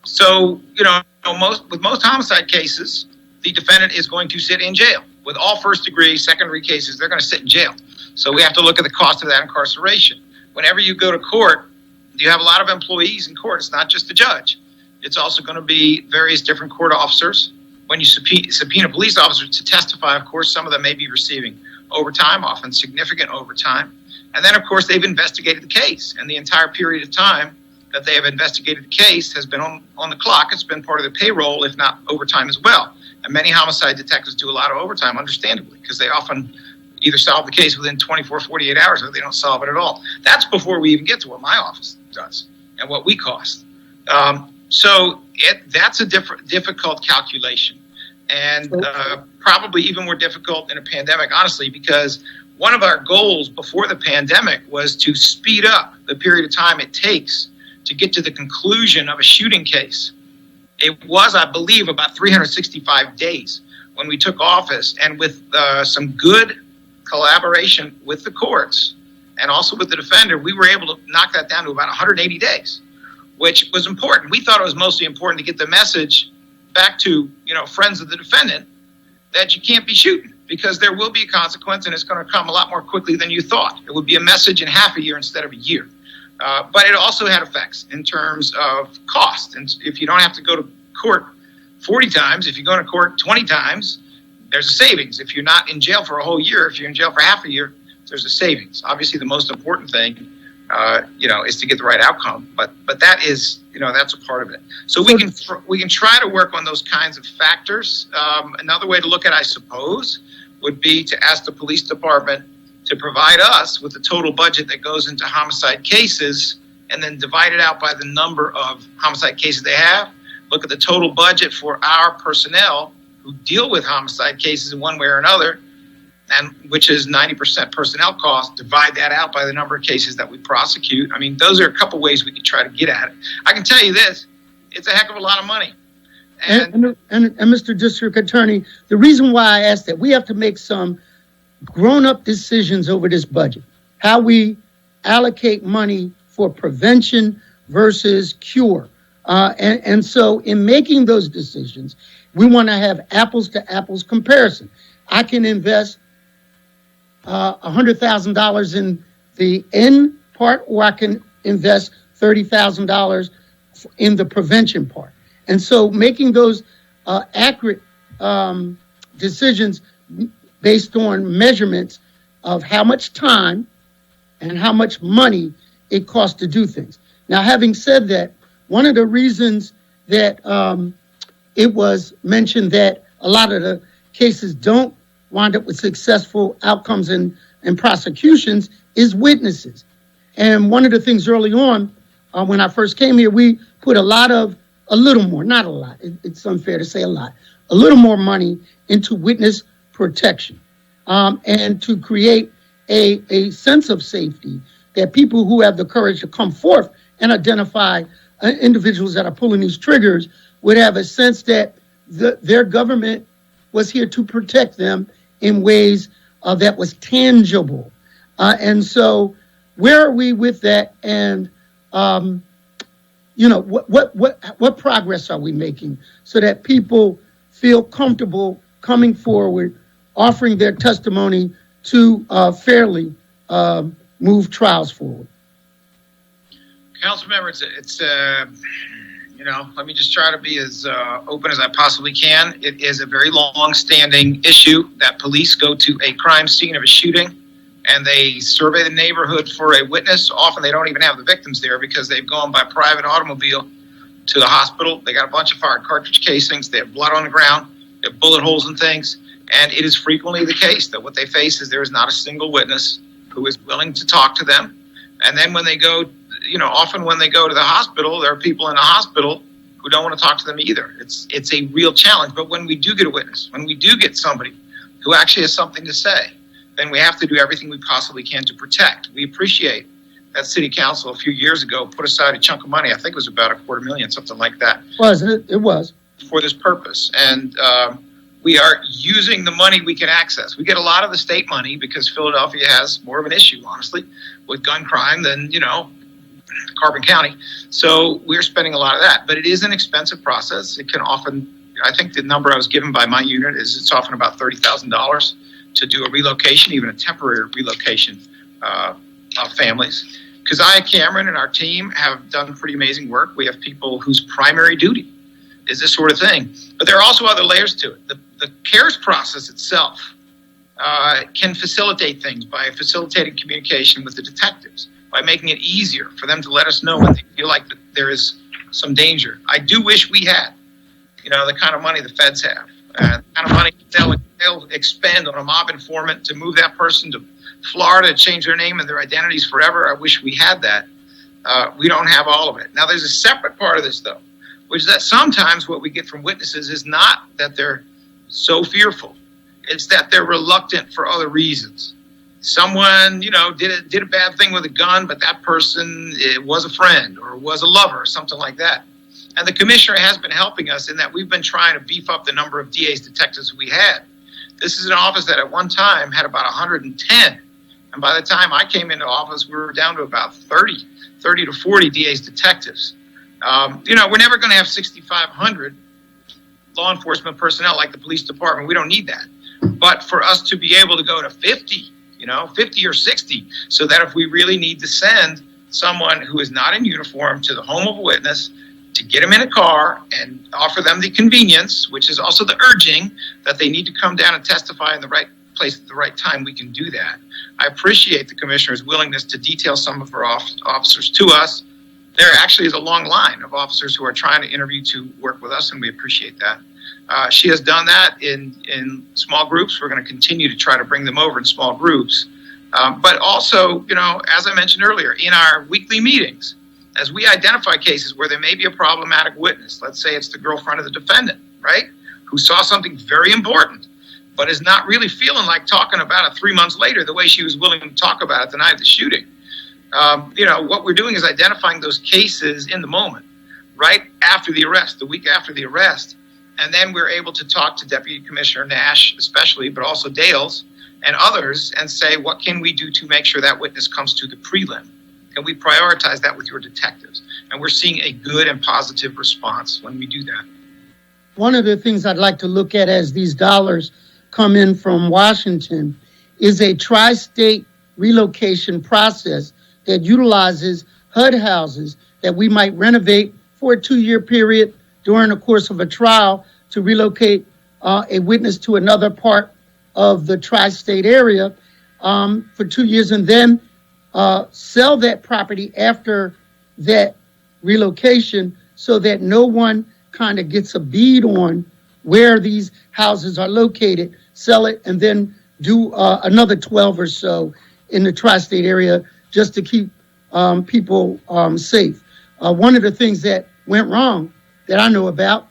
So, with most homicide cases, the defendant is going to sit in jail. With all first degree, secondary cases, they're going to sit in jail. So we have to look at the cost of that incarceration. Whenever you go to court, you have a lot of employees in court. It's not just the judge. It's also going to be various different court officers. When you subpoena police officers to testify, of course, some of them may be receiving overtime, often significant overtime. And then, of course, they've investigated the case. And the entire period of time that they have investigated the case has been on the clock. It's been part of the payroll, if not overtime as well. And many homicide detectives do a lot of overtime, understandably, because they often either solve the case within 24, 48 hours or they don't solve it at all. That's before we even get to what my office does and what we cost. So that's a difficult calculation, and probably even more difficult in a pandemic, honestly, because one of our goals before the pandemic was to speed up the period of time it takes to get to the conclusion of a shooting case. It was, I believe, about 365 days when we took office, and with some good collaboration with the courts and also with the defender, we were able to knock that down to about 180 days, which was important. We thought it was mostly important to get the message back to, friends of the defendant that you can't be shooting because there will be a consequence and it's going to come a lot more quickly than you thought. It would be a message in half a year instead of a year. But it also had effects in terms of cost. And if you don't have to go to court 40 times, if you go to court 20 times, there's a savings. If you're not in jail for a whole year, if you're in jail for half a year, there's a savings. Obviously, the most important thing, is to get the right outcome. But that is, that's a part of it. So we can try to work on those kinds of factors. Another way to look at it, I suppose, would be to ask the police department to provide us with the total budget that goes into homicide cases and then divide it out by the number of homicide cases they have. Look at the total budget for our personnel who deal with homicide cases in one way or another, and which is 90% personnel cost, divide that out by the number of cases that we prosecute. I mean, those are a couple ways we could try to get at it. I can tell you this, it's a heck of a lot of money. And Mr. District Attorney, the reason why I asked that, we have to make some grown-up decisions over this budget, how we allocate money for prevention versus cure. And so in making those decisions, we want to have apples to apples comparison. I can invest $100,000 in the end part, or I can invest $30,000 in the prevention part. And so making those accurate decisions based on measurements of how much time and how much money it costs to do things. Now, having said that, one of the reasons that it was mentioned that a lot of the cases don't wind up with successful outcomes in prosecutions is witnesses. And one of the things early on, when I first came here, we put a little more, not a lot, it's unfair to say a lot, a little more money into witness protection, and to create a sense of safety that people who have the courage to come forth and identify individuals that are pulling these triggers would have a sense that their government was here to protect them in ways that was tangible. And so where are we with that? And, what progress are we making so that people feel comfortable coming forward, offering their testimony to fairly move trials forward? Council members, it's let me just try to be as open as I possibly can. It is a very long-standing issue that police go to a crime scene of a shooting and they survey the neighborhood for a witness. Often they don't even have the victims there because they've gone by private automobile to the hospital. They got a bunch of fired cartridge casings. They have blood on the ground. They have bullet holes and things. And it is frequently the case that what they face is there is not a single witness who is willing to talk to them. And then when they go, often when they go to the hospital, there are people in the hospital who don't want to talk to them either. It's a real challenge. But when we do get a witness, when we do get somebody who actually has something to say, then we have to do everything we possibly can to protect. We appreciate that City Council a few years ago put aside a chunk of money. I think it was about $250,000, something like that. Wasn't it? It was. For this purpose. And we are using the money we can access. We get a lot of the state money because Philadelphia has more of an issue, honestly, with gun crime than, Carbon County. So we're spending a lot of that. But it is an expensive process. It can often, I think the number I was given by my unit is it's often about $30,000 to do a relocation, even a temporary relocation of families. Keziah Cameron and our team have done pretty amazing work. We have people whose primary duty is this sort of thing. But there are also other layers to it. The CARES process itself can facilitate things by facilitating communication with the detectives, by making it easier for them to let us know when they feel like that there is some danger. I do wish we had, the kind of money the feds have, the kind of money they'll expend on a mob informant to move that person to Florida, change their name and their identities forever. I wish we had that. We don't have all of it. Now, there's a separate part of this, though, which is that sometimes what we get from witnesses is not that they're so fearful. It's that they're reluctant for other reasons. Someone, did a bad thing with a gun, but that person was a friend or was a lover or something like that. And the commissioner has been helping us in that we've been trying to beef up the number of DA's detectives we had. This is an office that at one time had about 110. And by the time I came into office, we were down to about 30 to 40 DA's detectives. We're never going to have 6,500 law enforcement personnel like the police department. We don't need that. But for us to be able to go to 50 or 60, so that if we really need to send someone who is not in uniform to the home of a witness, to get them in a car and offer them the convenience, which is also the urging that they need to come down and testify in the right place at the right time, we can do that. I appreciate the commissioner's willingness to detail some of her officers to us. There actually is a long line of officers who are trying to interview to work with us, and we appreciate that. She has done that in small groups. We're going to continue to try to bring them over in small groups. But also, as I mentioned earlier, in our weekly meetings, as we identify cases where there may be a problematic witness, let's say it's the girlfriend of the defendant, right, who saw something very important, but is not really feeling like talking about it 3 months later the way she was willing to talk about it the night of the shooting. What we're doing is identifying those cases in the moment, right after the arrest, the week after the arrest. And then we're able to talk to Deputy Commissioner Nash, especially, but also Dales and others, and say, what can we do to make sure that witness comes to the prelim? Can we prioritize that with your detectives? And we're seeing a good and positive response when we do that. One of the things I'd like to look at as these dollars come in from Washington is a tri-state relocation process that utilizes HUD houses that we might renovate for a 2-year period during the course of a trial to relocate a witness to another part of the tri-state area for 2 years, and then sell that property after that relocation so that no one kind of gets a bead on where these houses are located, sell it, and then do another 12 or so in the tri-state area just to keep people safe. One of the things that went wrong that I know about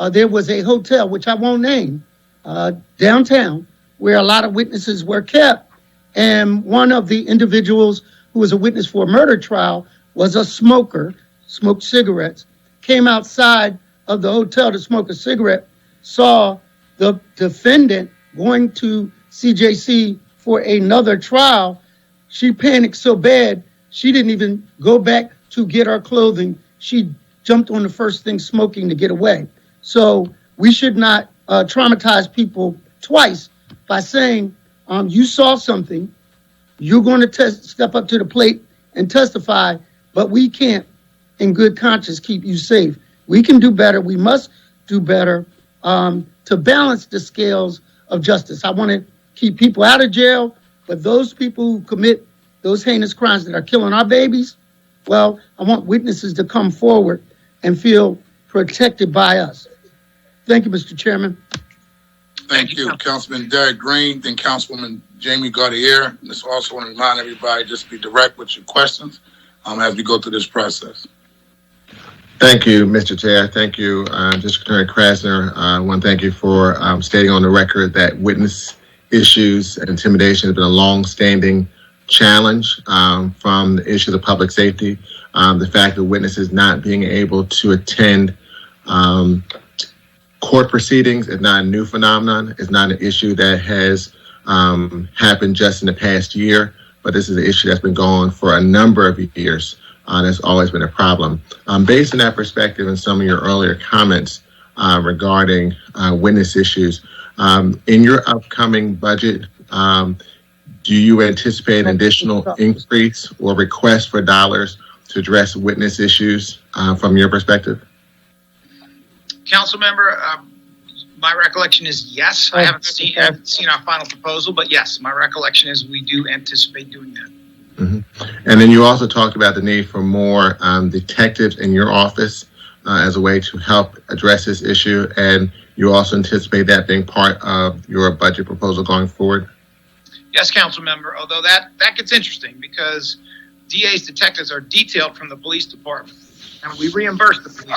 there was a hotel, which I won't name, downtown, where a lot of witnesses were kept. And one of the individuals who was a witness for a murder trial was a smoker, smoked cigarettes, came outside of the hotel to smoke a cigarette, saw the defendant going to CJC for another trial. She panicked so bad, she didn't even go back to get her clothing. She jumped on the first thing smoking to get away. So we should not traumatize people twice by saying, you saw something, you're going to step up to the plate and testify, but we can't, in good conscience, keep you safe. We can do better. We must do better to balance the scales of justice. I want to keep people out of jail, but those people who commit those heinous crimes that are killing our babies, well, I want witnesses to come forward and feel protected by us. Thank you, Mr. Chairman. Thank you, Councilman Derek Green, then Councilwoman Jamie Gaudier. Just also want to remind everybody, just be direct with your questions as we go through this process. Thank you, Mr. Chair. Thank you, District Attorney Krasner. I want to thank you for stating on the record that witness issues and intimidation has been a long-standing challenge from the issue of public safety. The fact of witnesses not being able to attend court proceedings is not a new phenomenon. It's not an issue that has happened just in the past year, but this is an issue that's been going on for a number of years. That's always been a problem. Based on that perspective and some of your earlier comments regarding witness issues, in your upcoming budget, do you anticipate an additional increase or request for dollars to address witness issues from your perspective? Council member, my recollection is yes. I haven't seen our final proposal, but yes, my recollection is we do anticipate doing that. Mm-hmm. And then you also talked about the need for more detectives in your office as a way to help address this issue, and you also anticipate that being part of your budget proposal going forward? Yes, council member, although that gets interesting because DA's detectives are detailed from the police department and we reimburse the police.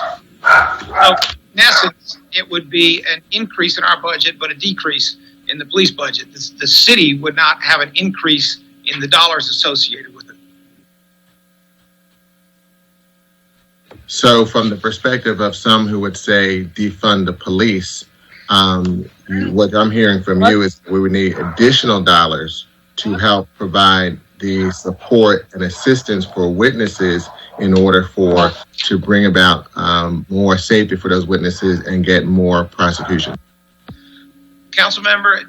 So in essence, it would be an increase in our budget, but a decrease in the police budget. The city would not have an increase in the dollars associated with it. So from the perspective of some who would say defund the police, what I'm hearing from you is we would need additional dollars to help provide the support and assistance for witnesses in order to bring about more safety for those witnesses and get more prosecution. Council member,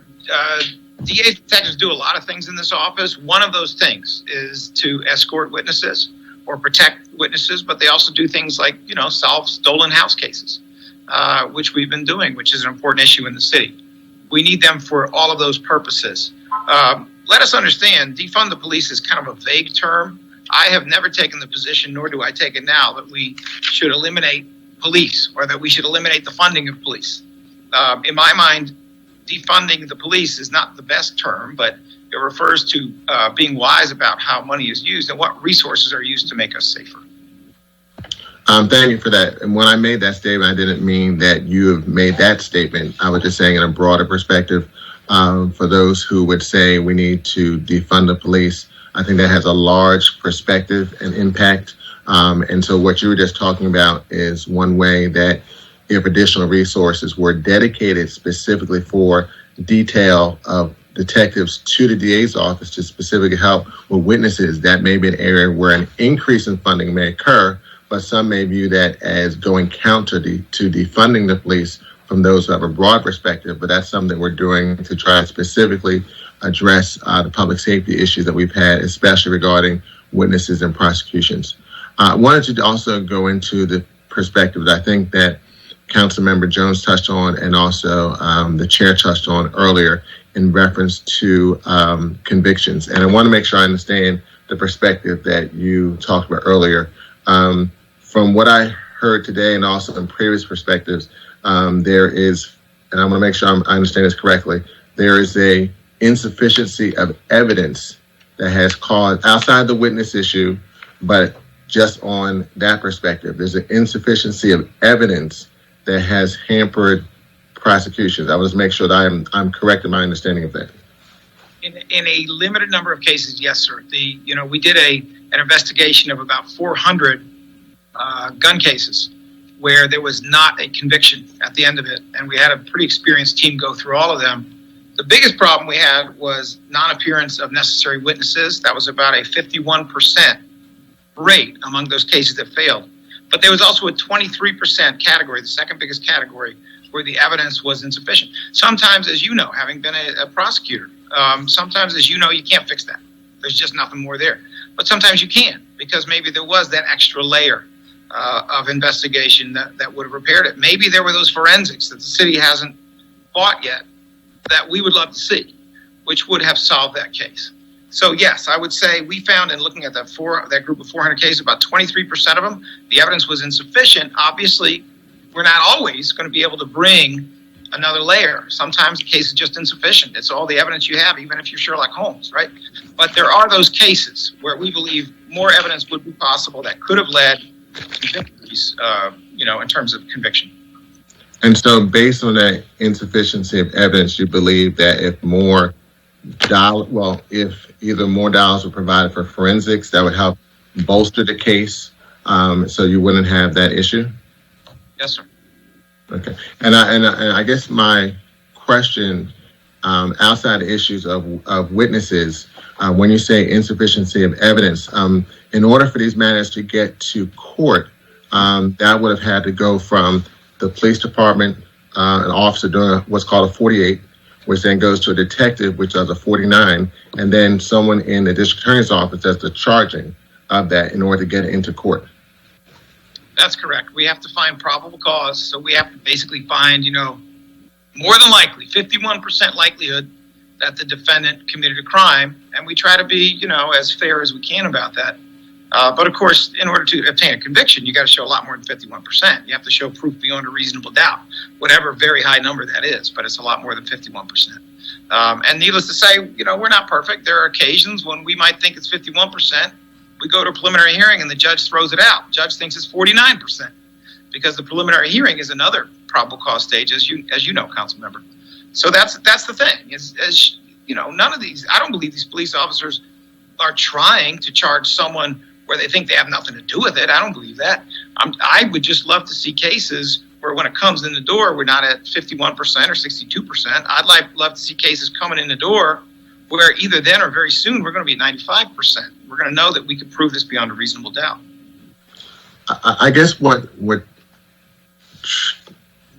DA detectives do a lot of things in this office. One of those things is to escort witnesses or protect witnesses, but they also do things like, solve stolen house cases, which we've been doing, which is an important issue in the city. We need them for all of those purposes. Let us understand, defund the police is kind of a vague term. I have never taken the position, nor do I take it now, that we should eliminate police or that we should eliminate the funding of police. In my mind, defunding the police is not the best term, but it refers to being wise about how money is used and what resources are used to make us safer. Thank you for that. And when I made that statement, I didn't mean that you have made that statement. I was just saying in a broader perspective, for those who would say we need to defund the police, I think that has a large perspective and impact. And so what you were just talking about is one way that if additional resources were dedicated specifically for detail of detectives to the DA's office to specifically help with witnesses, that may be an area where an increase in funding may occur, but some may view that as going counter to defunding the police from those who have a broad perspective. But that's something we're doing to try to specifically address the public safety issues that we've had, especially regarding witnesses and prosecutions. I wanted to also go into the perspective that I think that Councilmember Jones touched on and also the chair touched on earlier in reference to convictions. And I want to make sure I understand the perspective that you talked about earlier. From what I heard today and also in previous perspectives, there is, and I want to make sure I understand this correctly, there is a insufficiency of evidence that has caused, outside the witness issue, but just on that perspective, there's an insufficiency of evidence that has hampered prosecutions? I want to make sure that I'm correct in my understanding of that. In a limited number of cases, yes, sir. We did an investigation of about 400 gun cases where there was not a conviction at the end of it, and we had a pretty experienced team go through all of them. The biggest problem we had was non-appearance of necessary witnesses. That was about a 51% rate among those cases that failed. But there was also a 23% category, the second biggest category, where the evidence was insufficient. Sometimes, as you know, having been a prosecutor, sometimes, as you know, you can't fix that. There's just nothing more there. But sometimes you can, because maybe there was that extra layer of investigation that would have repaired it. Maybe there were those forensics that the city hasn't bought yet that we would love to see, which would have solved that case. So yes, I would say we found in looking at that group of 400 cases, about 23% of them, the evidence was insufficient. Obviously, we're not always going to be able to bring another layer. Sometimes the case is just insufficient. It's all the evidence you have, even if you're Sherlock Holmes, right? But there are those cases where we believe more evidence would be possible that could have led to victories, in terms of conviction. And so based on that insufficiency of evidence, you believe that if either more dollars were provided for forensics, that would help bolster the case, so you wouldn't have that issue? Yes, sir. Okay. And I guess my question, outside the issues of witnesses, when you say insufficiency of evidence, in order for these matters to get to court, that would have had to go from the police department, an officer doing what's called a 48, which then goes to a detective, which does a 49, and then someone in the district attorney's office does the charging of that in order to get it into court. That's correct. We have to find probable cause. So we have to basically find, more than likely, 51% likelihood that the defendant committed a crime. And we try to be, as fair as we can about that. But of course, in order to obtain a conviction, you got to show a lot more than 51%. You have to show proof beyond a reasonable doubt, whatever very high number that is, but it's a lot more than 51%. And needless to say, we're not perfect. There are occasions when we might think it's 51%. We go to a preliminary hearing and the judge throws it out. The judge thinks it's 49% because the preliminary hearing is another probable cause stage, as you know, council member. So that's the thing. None of these, I don't believe these police officers are trying to charge someone where they think they have nothing to do with it. I don't believe that. I would just love to see cases where when it comes in the door, we're not at 51% or 62%. I'd love to see cases coming in the door where either then or very soon we're going to be at 95%. We're going to know that we can prove this beyond a reasonable doubt. I guess what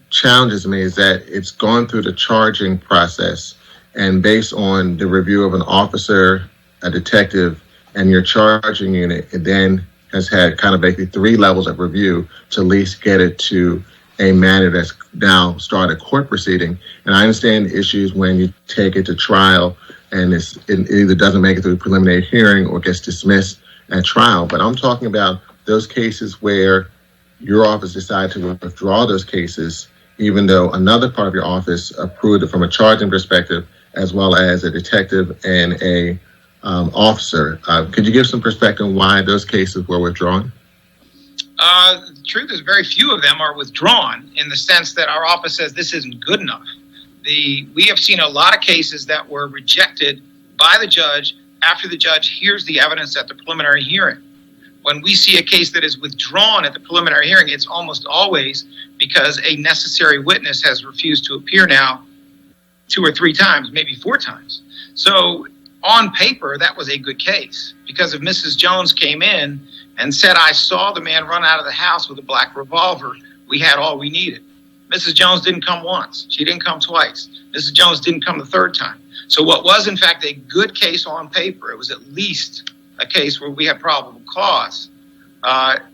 challenges me is that it's gone through the charging process, and based on the review of an officer, a detective, and your charging unit, it then has had kind of basically 3 levels of review to at least get it to a matter that's now started a court proceeding. And I understand the issues when you take it to trial and it either doesn't make it through the preliminary hearing or gets dismissed at trial. But I'm talking about those cases where your office decided to withdraw those cases, even though another part of your office approved it from a charging perspective, as well as a detective and a officer. Could you give some perspective on why those cases were withdrawn? The truth is very few of them are withdrawn in the sense that our office says this isn't good enough. We have seen a lot of cases that were rejected by the judge after the judge hears the evidence at the preliminary hearing. When we see a case that is withdrawn at the preliminary hearing, it's almost always because a necessary witness has refused to appear now 2 or 3 times, maybe 4 times. So on paper, that was a good case because if Mrs. Jones came in and said, I saw the man run out of the house with a black revolver, we had all we needed. Mrs. Jones didn't come once. She didn't come twice. Mrs. Jones didn't come the 3rd time. So what was, in fact, a good case on paper, it was at least a case where we had probable cause,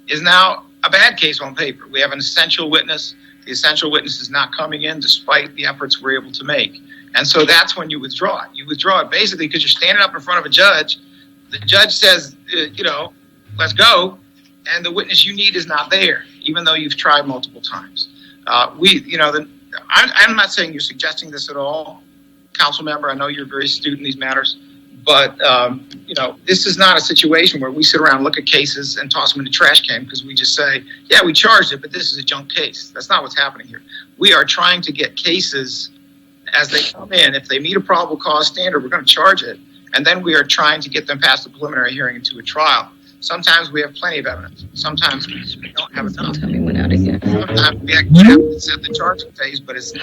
is now a bad case on paper. We have an essential witness. The essential witness is not coming in despite the efforts we're able to make. And so that's when you withdraw it. You withdraw it basically because you're standing up in front of a judge. The judge says, let's go. And the witness you need is not there, even though you've tried multiple times. I'm not saying you're suggesting this at all, council member. I know you're very astute in these matters. But, this is not a situation where we sit around and look at cases and toss them in the trash can because we just say, yeah, we charged it, but this is a junk case. That's not what's happening here. We are trying to get cases as they come in. If they meet a probable cause standard, we're going to charge it. And then we are trying to get them past the preliminary hearing into a trial. Sometimes we have plenty of evidence. Sometimes we don't have enough. Sometimes we actually have to set the charging phase, but it's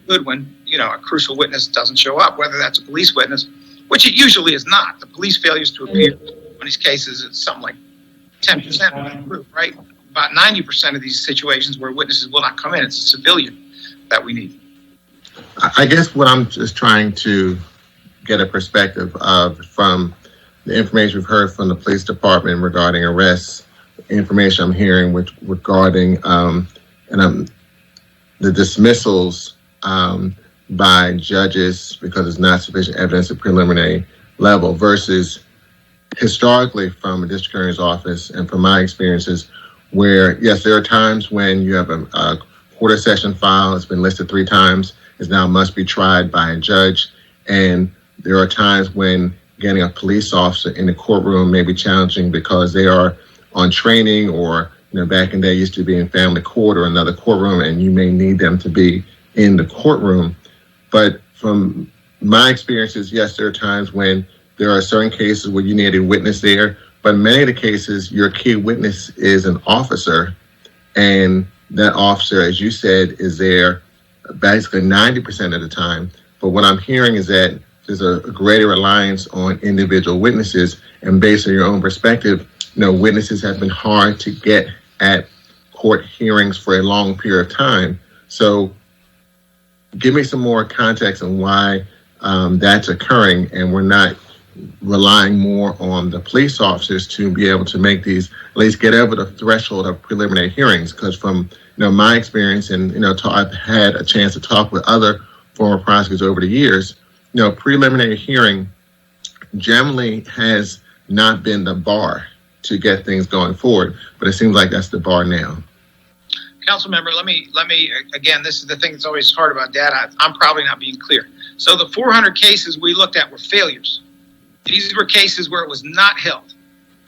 good when, a crucial witness doesn't show up, whether that's a police witness, which it usually is not. The police failures to appear on these cases, it's something like 10% of the group, right? About 90% of these situations where witnesses will not come in, it's a civilian that we need. I guess what I'm just trying to get a perspective of from the information we've heard from the police department regarding arrests, information I'm hearing regarding the dismissals by judges because there's not sufficient evidence at preliminary level versus historically from a district attorney's office and from my experiences where, yes, there are times when you have a quarter session file that's been listed 3 times is now must be tried by a judge. And there are times when getting a police officer in the courtroom may be challenging because they are on training or, back in the day used to be in family court or another courtroom and you may need them to be in the courtroom. But from my experiences, yes, there are times when there are certain cases where you need a witness there, but in many of the cases, your key witness is an officer, and that officer, as you said, is there basically 90% of the time. But what I'm hearing is that there's a greater reliance on individual witnesses, and based on your own perspective, witnesses have been hard to get at court hearings for a long period of time. So give me some more context on why that's occurring and we're not relying more on the police officers to be able to make these, at least get over the threshold of preliminary hearings. Because from my experience and I've had a chance to talk with other former prosecutors over the years, preliminary hearing generally has not been the bar to get things going forward, but it seems like that's the bar now. Council member, let me again, this is the thing that's always hard about data. I'm probably not being clear. So the 400 cases we looked at were failures. These were cases where it was not held.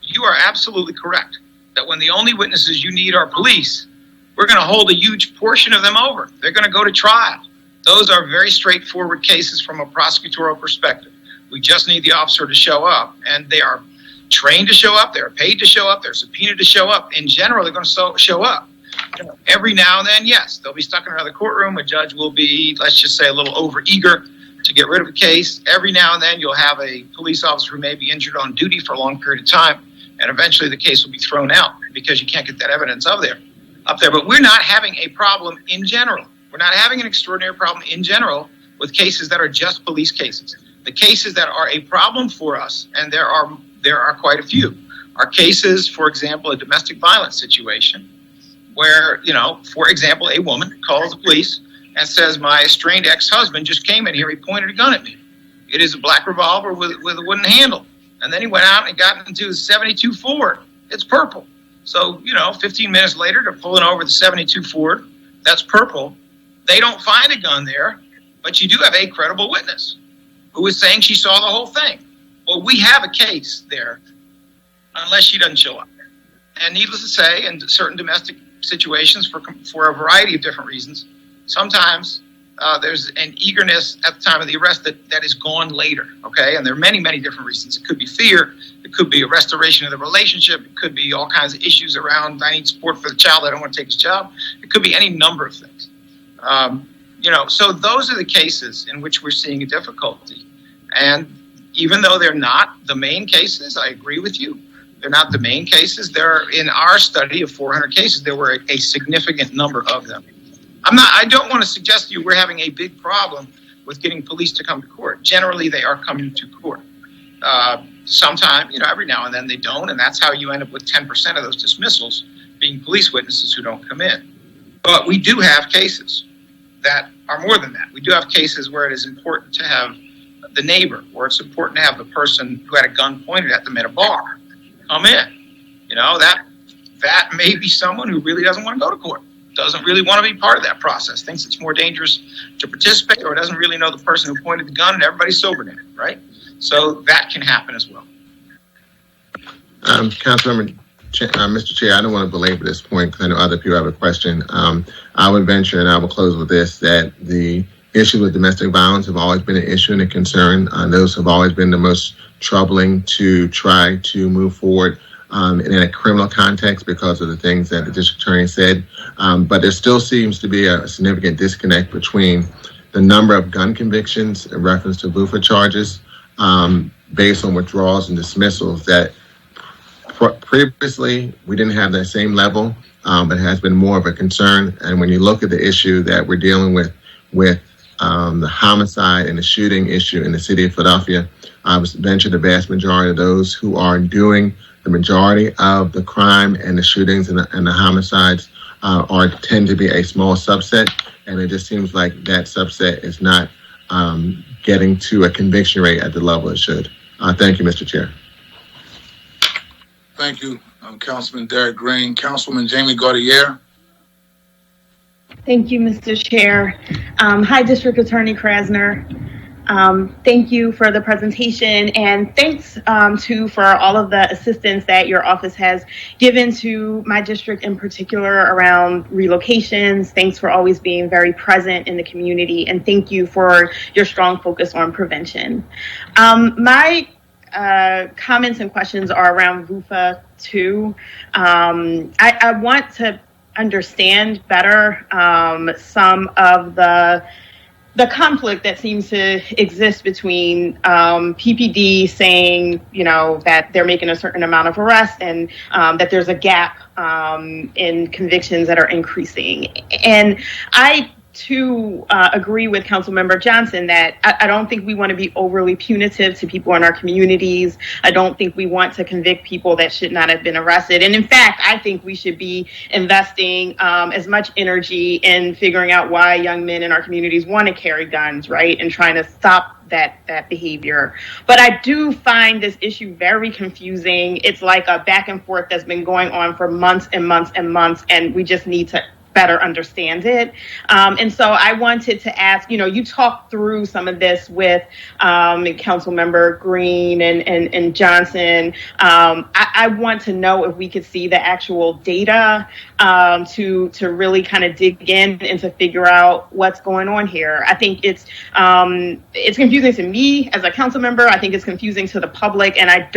You are absolutely correct that when the only witnesses you need are police, we're going to hold a huge portion of them over. They're going to go to trial. Those are very straightforward cases from a prosecutorial perspective. We just need the officer to show up, and they are trained to show up. They're paid to show up. They're subpoenaed to show up. In general, they're going to show up. Every now and then, yes, they'll be stuck in another courtroom. A judge will be, let's just say, a little overeager to get rid of a case. Every now and then, you'll have a police officer who may be injured on duty for a long period of time, and eventually the case will be thrown out because you can't get that evidence up there. But we're not having a problem in general. We're not having an extraordinary problem in general with cases that are just police cases. The cases that are a problem for us, and there are quite a few, are cases, for example, a domestic violence situation where, for example, a woman calls the police and says, my estranged ex-husband just came in here, he pointed a gun at me. It is a black revolver with a wooden handle. And then he went out and got into his 72 Ford. It's purple. So, 15 minutes later, they're pulling over the 72 Ford. That's purple. They don't find a gun there, but you do have a credible witness who is saying she saw the whole thing. Well, we have a case there unless she doesn't show up. And needless to say, in certain domestic situations for a variety of different reasons, sometimes there's an eagerness at the time of the arrest that is gone later, okay? And there are many, many different reasons. It could be fear. It could be a restoration of the relationship. It could be all kinds of issues around, I need support for the child, I don't want to take his job. It could be any number of things. So those are the cases in which we're seeing a difficulty. And even though they're not the main cases, I agree with you, they're not the main cases. In our study of 400 cases, there were a significant number of them. I don't want to suggest to you we're having a big problem with getting police to come to court. Generally, they are coming to court. Sometimes, every now and then they don't, and that's how you end up with 10% of those dismissals being police witnesses who don't come in. But we do have cases that are more than that. We do have cases where it is important to have the neighbor, or it's important to have the person who had a gun pointed at them at a bar come in. That may be someone who really doesn't want to go to court, doesn't really want to be part of that process, thinks it's more dangerous to participate, or doesn't really know the person who pointed the gun and everybody's sober now, right? So that can happen as well. Councilmember, Mr. Chair, I don't want to belabor this point because I know other people have a question. I would venture, and I will close with this, that the issue with domestic violence have always been an issue and a concern. Those have always been the most troubling to try to move forward in a criminal context because of the things that the district attorney said. But there still seems to be a significant disconnect between the number of gun convictions in reference to VUFA charges based on withdrawals and dismissals that previously we didn't have that same level, but it has been more of a concern. And when you look at the issue that we're dealing with the homicide and the shooting issue in the city of Philadelphia, I would venture the vast majority of those who are doing the majority of the crime and the shootings and the homicides tend to be a small subset, and it just seems like that subset is not getting to a conviction rate at the level it should. Thank you, Mr. Chair. Thank you, Councilman Derek Green. Councilwoman Jamie Gaudier. Thank you, Mr. Chair. Hi, District Attorney Krasner. Thank you for the presentation, and thanks for all of the assistance that your office has given to my district in particular around relocations. Thanks for always being very present in the community, and thank you for your strong focus on prevention. My comments and questions are around VUFA 2. I want to understand better some of the conflict that seems to exist between PPD saying, that they're making a certain amount of arrests and that there's a gap in convictions that are increasing. And I too agree with Councilmember Johnson that I don't think we want to be overly punitive to people in our communities. I don't think we want to convict people that should not have been arrested. And in fact, I think we should be investing as much energy in figuring out why young men in our communities want to carry guns, right? And trying to stop that behavior. But I do find this issue very confusing. It's like a back and forth that's been going on for months and months and months, and we just need to better understand it. And so I wanted to ask, you talked through some of this with Councilmember Green and Johnson. I want to know if we could see the actual data to really kind of dig in and to figure out what's going on here. I think it's confusing to me as a council member. I think it's confusing to the public, and I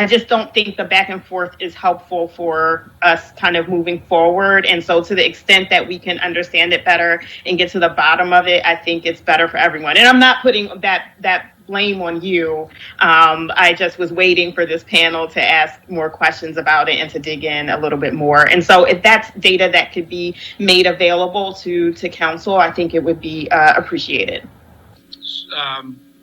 just don't think the back and forth is helpful for us kind of moving forward. And so to the extent that we can understand it better and get to the bottom of it, I think it's better for everyone. And I'm not putting that blame on you. I just was waiting for this panel to ask more questions about it and to dig in a little bit more. And so if that's data that could be made available to council, I think it would be appreciated.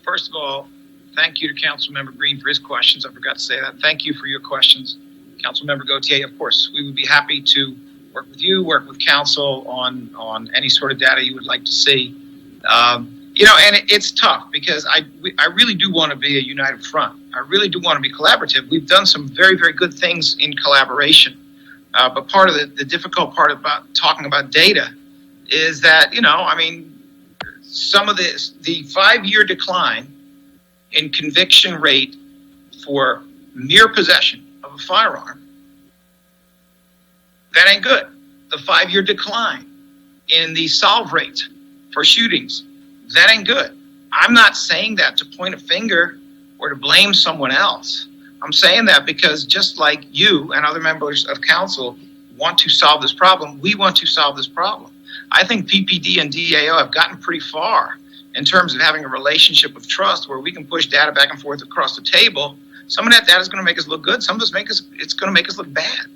First of all, thank you to Councilmember Green for his questions. I forgot to say that. Thank you for your questions. Councilmember Gautier, of course, we would be happy to work with you, work with council on any sort of data you would like to see. And it's tough because I really do want to be a united front. I really do want to be collaborative. We've done some very, very good things in collaboration. But part of the difficult part about talking about data is that, some of the 5-year decline in conviction rate for mere possession of a firearm, that ain't good. The 5-year decline in the solve rate for shootings, that ain't good. I'm not saying that to point a finger or to blame someone else. I'm saying that because just like you and other members of council want to solve this problem, we want to solve this problem. I think PPD and DAO have gotten pretty far in terms of having a relationship of trust where we can push data back and forth across the table. Some of that data is going to make us look good. Some of it's going to make us look bad.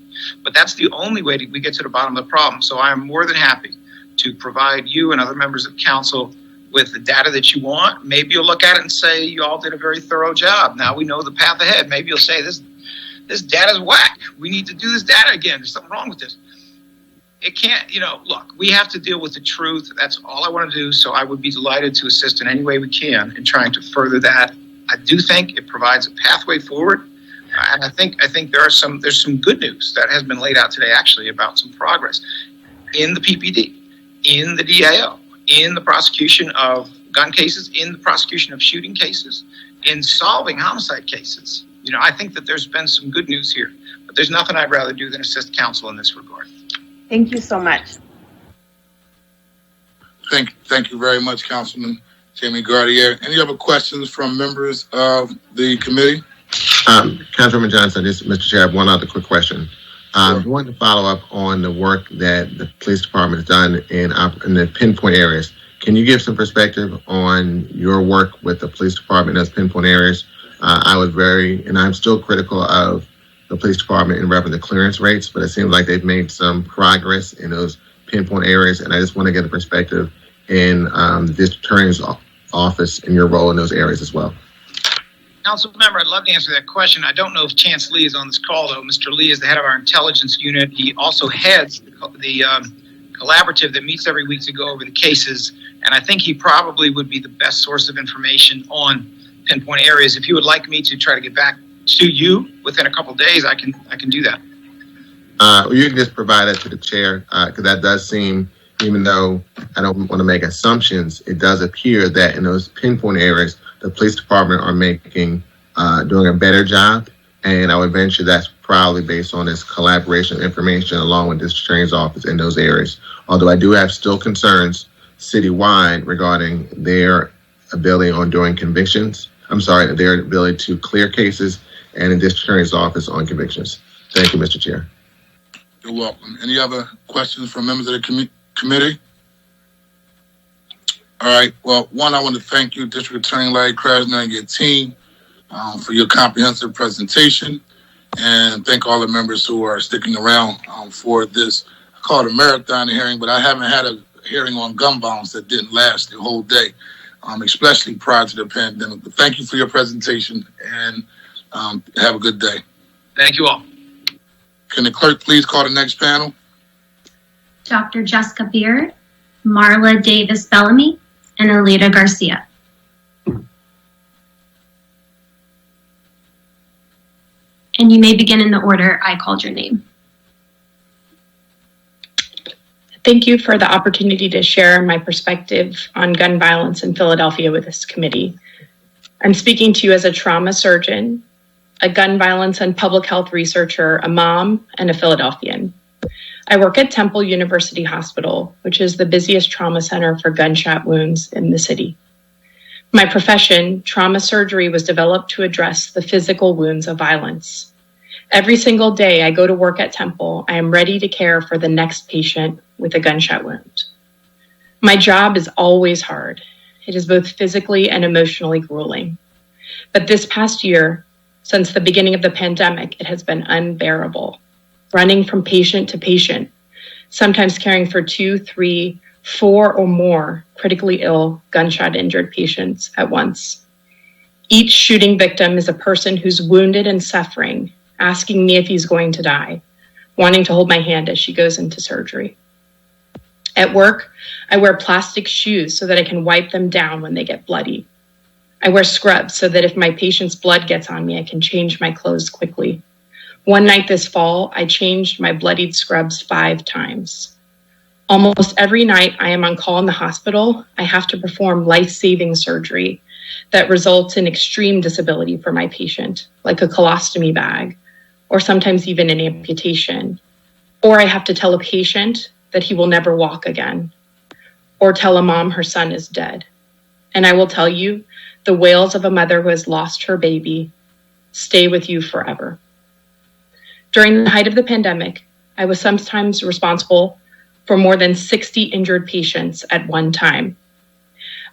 But that's the only way we get to the bottom of the problem. So I am more than happy to provide you and other members of council with the data that you want. Maybe you'll look at it and say, you all did a very thorough job. Now we know the path ahead. Maybe you'll say, this data's whack. We need to do this data again. There's something wrong with this. It can't, look, we have to deal with the truth. That's all I want to do. So I would be delighted to assist in any way we can in trying to further that. I do think it provides a pathway forward. And I think there's some good news that has been laid out today, actually, about some progress in the PPD, in the DAO, in the prosecution of gun cases, in the prosecution of shooting cases, in solving homicide cases. You know, I think that there's been some good news here, but there's nothing I'd rather do than assist council in this regard. Thank you so much. Thank you very much, Councilman Jamie Gardier. Any other questions from members of the committee? Councilman Johnson, Mr. Chair, I have one other quick question. I wanted to follow up on the work that the police department has done in the pinpoint areas. Can you give some perspective on your work with the police department in those pinpoint areas? I'm still critical of the police department in reference to clearance rates, but it seems like they've made some progress in those pinpoint areas, and I just want to get a perspective in the district attorney's office and your role in those areas as well. Council member, I'd love to answer that question. I don't know if Chance Lee is on this call, though. Mr. Lee is the head of our intelligence unit. He also heads the collaborative that meets every week to go over the cases, and I think he probably would be the best source of information on pinpoint areas. If you would like me to try to get back to you within a couple of days, I can do that. You can just provide that to the chair, because that does seem, even though I don't want to make assumptions, it does appear that in those pinpoint areas, the police department are doing a better job. And I would venture that's probably based on this collaboration of information along with district attorney's office in those areas. Although I do have still concerns citywide regarding their ability on doing convictions. Their ability to clear cases, and the district attorney's office on convictions. Thank you, Mr. Chair. You're welcome. Any other questions from members of the committee? All right. Well, one, I want to thank you, District Attorney Larry Krasner, and your team for your comprehensive presentation, and thank all the members who are sticking around for this. I call it a marathon hearing, but I haven't had a hearing on gun violence that didn't last the whole day, especially prior to the pandemic. But thank you for your presentation, and have a good day. Thank you all. Can the clerk please call the next panel? Dr. Jessica Beard, Marla Davis Bellamy, and Alita Garcia. And you may begin in the order I called your name. Thank you for the opportunity to share my perspective on gun violence in Philadelphia with this committee. I'm speaking to you as a trauma surgeon, a gun violence and public health researcher, a mom, and a Philadelphian. I work at Temple University Hospital, which is the busiest trauma center for gunshot wounds in the city. My profession, trauma surgery, was developed to address the physical wounds of violence. Every single day I go to work at Temple, I am ready to care for the next patient with a gunshot wound. My job is always hard. It is both physically and emotionally grueling. But this past year, since the beginning of the pandemic, it has been unbearable. Running from patient to patient, sometimes caring for 2, 3, 4 or more critically ill, gunshot injured patients at once. Each shooting victim is a person who's wounded and suffering, asking me if he's going to die, wanting to hold my hand as she goes into surgery. At work, I wear plastic shoes so that I can wipe them down when they get bloody. I wear scrubs so that if my patient's blood gets on me, I can change my clothes quickly. One night this fall, I changed my bloodied scrubs 5 times. Almost every night I am on call in the hospital, I have to perform life-saving surgery that results in extreme disability for my patient, like a colostomy bag, or sometimes even an amputation. Or I have to tell a patient that he will never walk again, or tell a mom her son is dead. And I will tell you, the wails of a mother who has lost her baby stay with you forever. During the height of the pandemic, I was sometimes responsible for more than 60 injured patients at one time.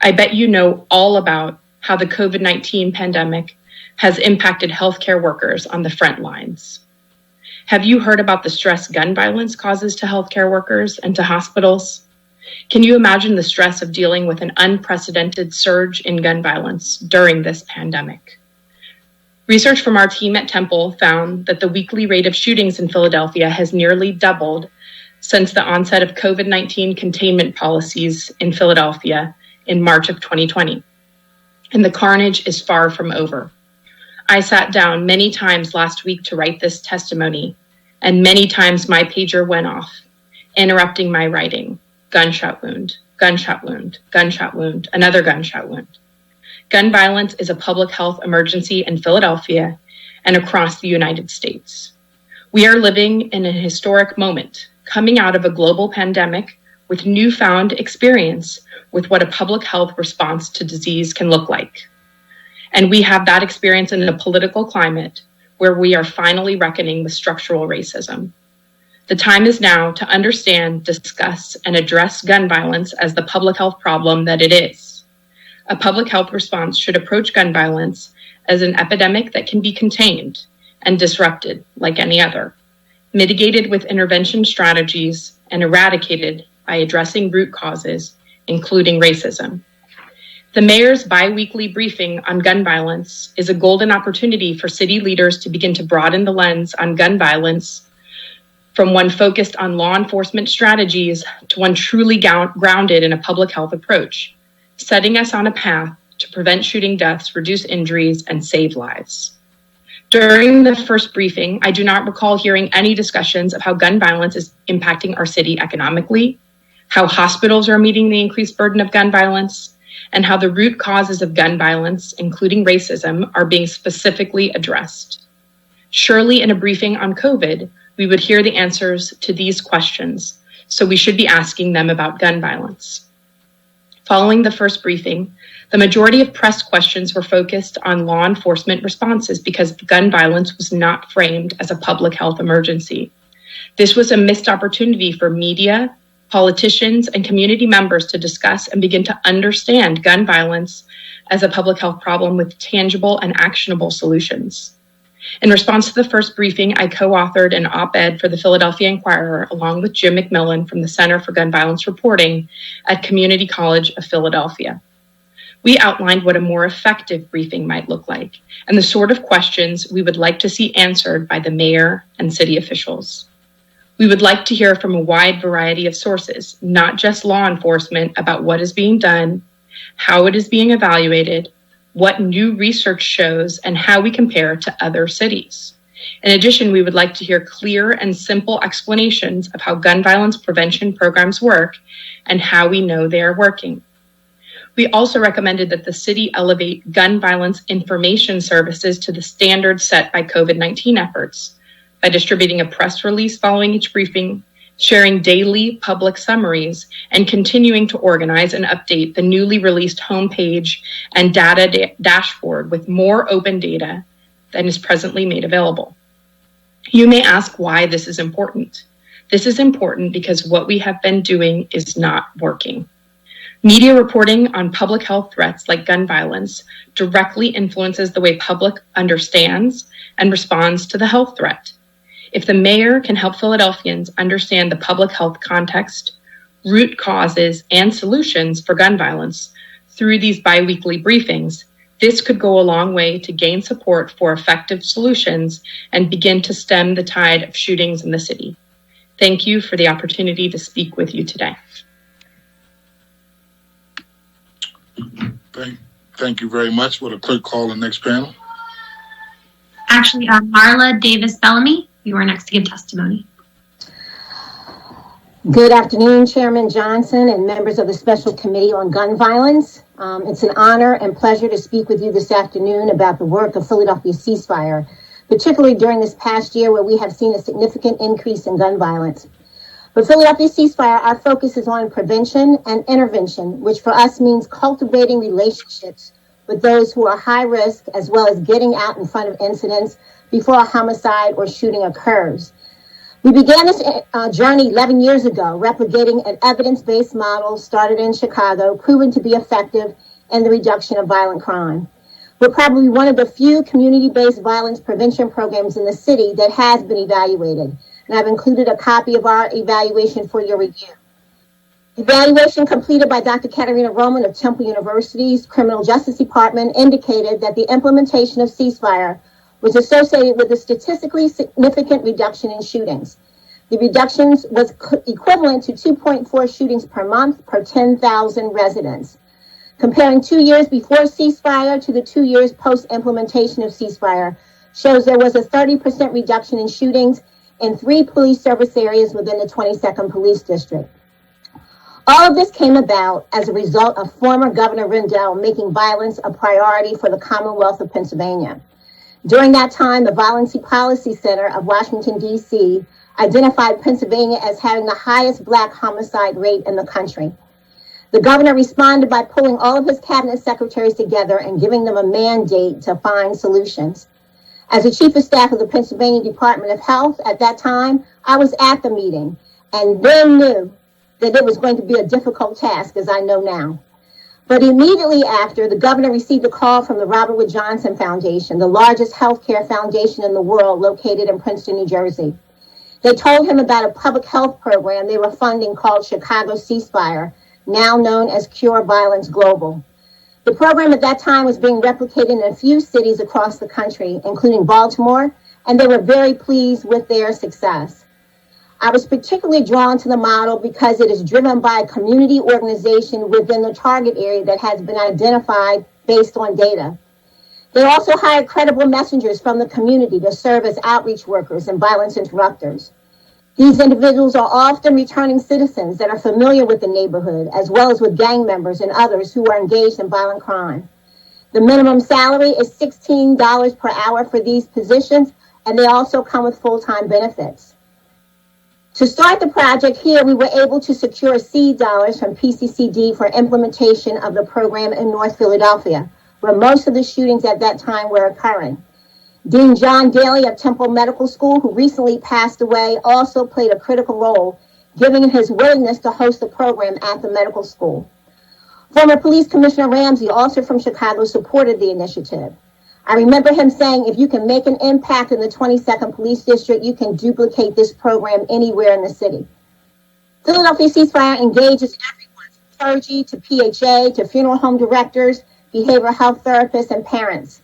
I bet you know all about how the COVID-19 pandemic has impacted healthcare workers on the front lines. Have you heard about the stress gun violence causes to healthcare workers and to hospitals? Can you imagine the stress of dealing with an unprecedented surge in gun violence during this pandemic? Research from our team at Temple found that the weekly rate of shootings in Philadelphia has nearly doubled since the onset of COVID-19 containment policies in Philadelphia in March of 2020. And the carnage is far from over. I sat down many times last week to write this testimony, and many times my pager went off, interrupting my writing. Gunshot wound, gunshot wound, another gunshot wound. Gun violence is a public health emergency in Philadelphia and across the United States. We are living in a historic moment, coming out of a global pandemic with newfound experience with what a public health response to disease can look like. And we have that experience in a political climate where we are finally reckoning with structural racism. The time is now to understand, discuss, and address gun violence as the public health problem that it is. A public health response should approach gun violence as an epidemic that can be contained and disrupted like any other, mitigated with intervention strategies, and eradicated by addressing root causes, including racism. The mayor's bi-weekly briefing on gun violence is a golden opportunity for city leaders to begin to broaden the lens on gun violence from one focused on law enforcement strategies to one truly grounded in a public health approach, setting us on a path to prevent shooting deaths, reduce injuries, and save lives. During the first briefing, I do not recall hearing any discussions of how gun violence is impacting our city economically, how hospitals are meeting the increased burden of gun violence, and how the root causes of gun violence, including racism, are being specifically addressed. Surely in a briefing on COVID, we would hear the answers to these questions, so we should be asking them about gun violence. Following the first briefing, the majority of press questions were focused on law enforcement responses because gun violence was not framed as a public health emergency. This was a missed opportunity for media, politicians, and community members to discuss and begin to understand gun violence as a public health problem with tangible and actionable solutions. In response to the first briefing, I co-authored an op-ed for the Philadelphia Inquirer along with Jim McMillan from the Center for Gun Violence Reporting at Community College of Philadelphia. We outlined what a more effective briefing might look like and the sort of questions we would like to see answered by the mayor and city officials. We would like to hear from a wide variety of sources, not just law enforcement, about what is being done, how it is being evaluated, what new research shows, and how we compare to other cities. In addition, we would like to hear clear and simple explanations of how gun violence prevention programs work and how we know they are working. We also recommended that the city elevate gun violence information services to the standards set by COVID-19 efforts by distributing a press release following each briefing, sharing daily public summaries, and continuing to organize and update the newly released homepage and data dashboard with more open data than is presently made available. You may ask why this is important. This is important because what we have been doing is not working. Media reporting on public health threats like gun violence directly influences the way public understands and responds to the health threat. If the mayor can help Philadelphians understand the public health context, root causes, and solutions for gun violence through these bi-weekly briefings, this could go a long way to gain support for effective solutions and begin to stem the tide of shootings in the city. Thank you for the opportunity to speak with you today. Thank you very much. Will the clerk call the next panel? Actually, Marla Davis Bellamy, you are next to give testimony. Good afternoon, Chairman Johnson and members of the Special Committee on Gun Violence. It's an honor and pleasure to speak with you this afternoon about the work of Philadelphia ceasefire, particularly during this past year where we have seen a significant increase in gun violence. For Philadelphia ceasefire, our focus is on prevention and intervention, which for us means cultivating relationships with those who are high risk, as well as getting out in front of incidents before a homicide or shooting occurs. We began this journey 11 years ago, replicating an evidence-based model started in Chicago, proven to be effective in the reduction of violent crime. We're probably one of the few community-based violence prevention programs in the city that has been evaluated, and I've included a copy of our evaluation for your review. Evaluation completed by Dr. Katerina Roman of Temple University's Criminal Justice Department indicated that the implementation of ceasefire was associated with a statistically significant reduction in shootings. The reductions was equivalent to 2.4 shootings per month per 10,000 residents. Comparing 2 years before ceasefire to the 2 years post-implementation of ceasefire shows there was a 30% reduction in shootings in 3 police service areas within the 22nd Police District. All of this came about as a result of former Governor Rendell making violence a priority for the Commonwealth of Pennsylvania. During that time, the Violence Policy Center of Washington, D.C. identified Pennsylvania as having the highest Black homicide rate in the country. The governor responded by pulling all of his cabinet secretaries together and giving them a mandate to find solutions. As the chief of staff of the Pennsylvania Department of Health at that time, I was at the meeting and then knew that it was going to be a difficult task, as I know now. But immediately after, the governor received a call from the Robert Wood Johnson Foundation, the largest healthcare foundation in the world located in Princeton, New Jersey. They told him about a public health program they were funding called Chicago Ceasefire, now known as Cure Violence Global. The program at that time was being replicated in a few cities across the country, including Baltimore, and they were very pleased with their success. I was particularly drawn to the model because it is driven by a community organization within the target area that has been identified based on data. They also hired credible messengers from the community to serve as outreach workers and violence interrupters. These individuals are often returning citizens that are familiar with the neighborhood, as well as with gang members and others who are engaged in violent crime. The minimum salary is $16 per hour for these positions, and they also come with full-time benefits. To start the project here, we were able to secure seed dollars from PCCD for implementation of the program in North Philadelphia, where most of the shootings at that time were occurring. Dean John Daly of Temple Medical School, who recently passed away, also played a critical role, giving his willingness to host the program at the medical school. Former Police Commissioner Ramsey, also from Chicago, supported the initiative. I remember him saying, if you can make an impact in the 22nd Police District, you can duplicate this program anywhere in the city. Philadelphia Ceasefire engages everyone, from clergy to PHA to funeral home directors, behavioral health therapists, and parents.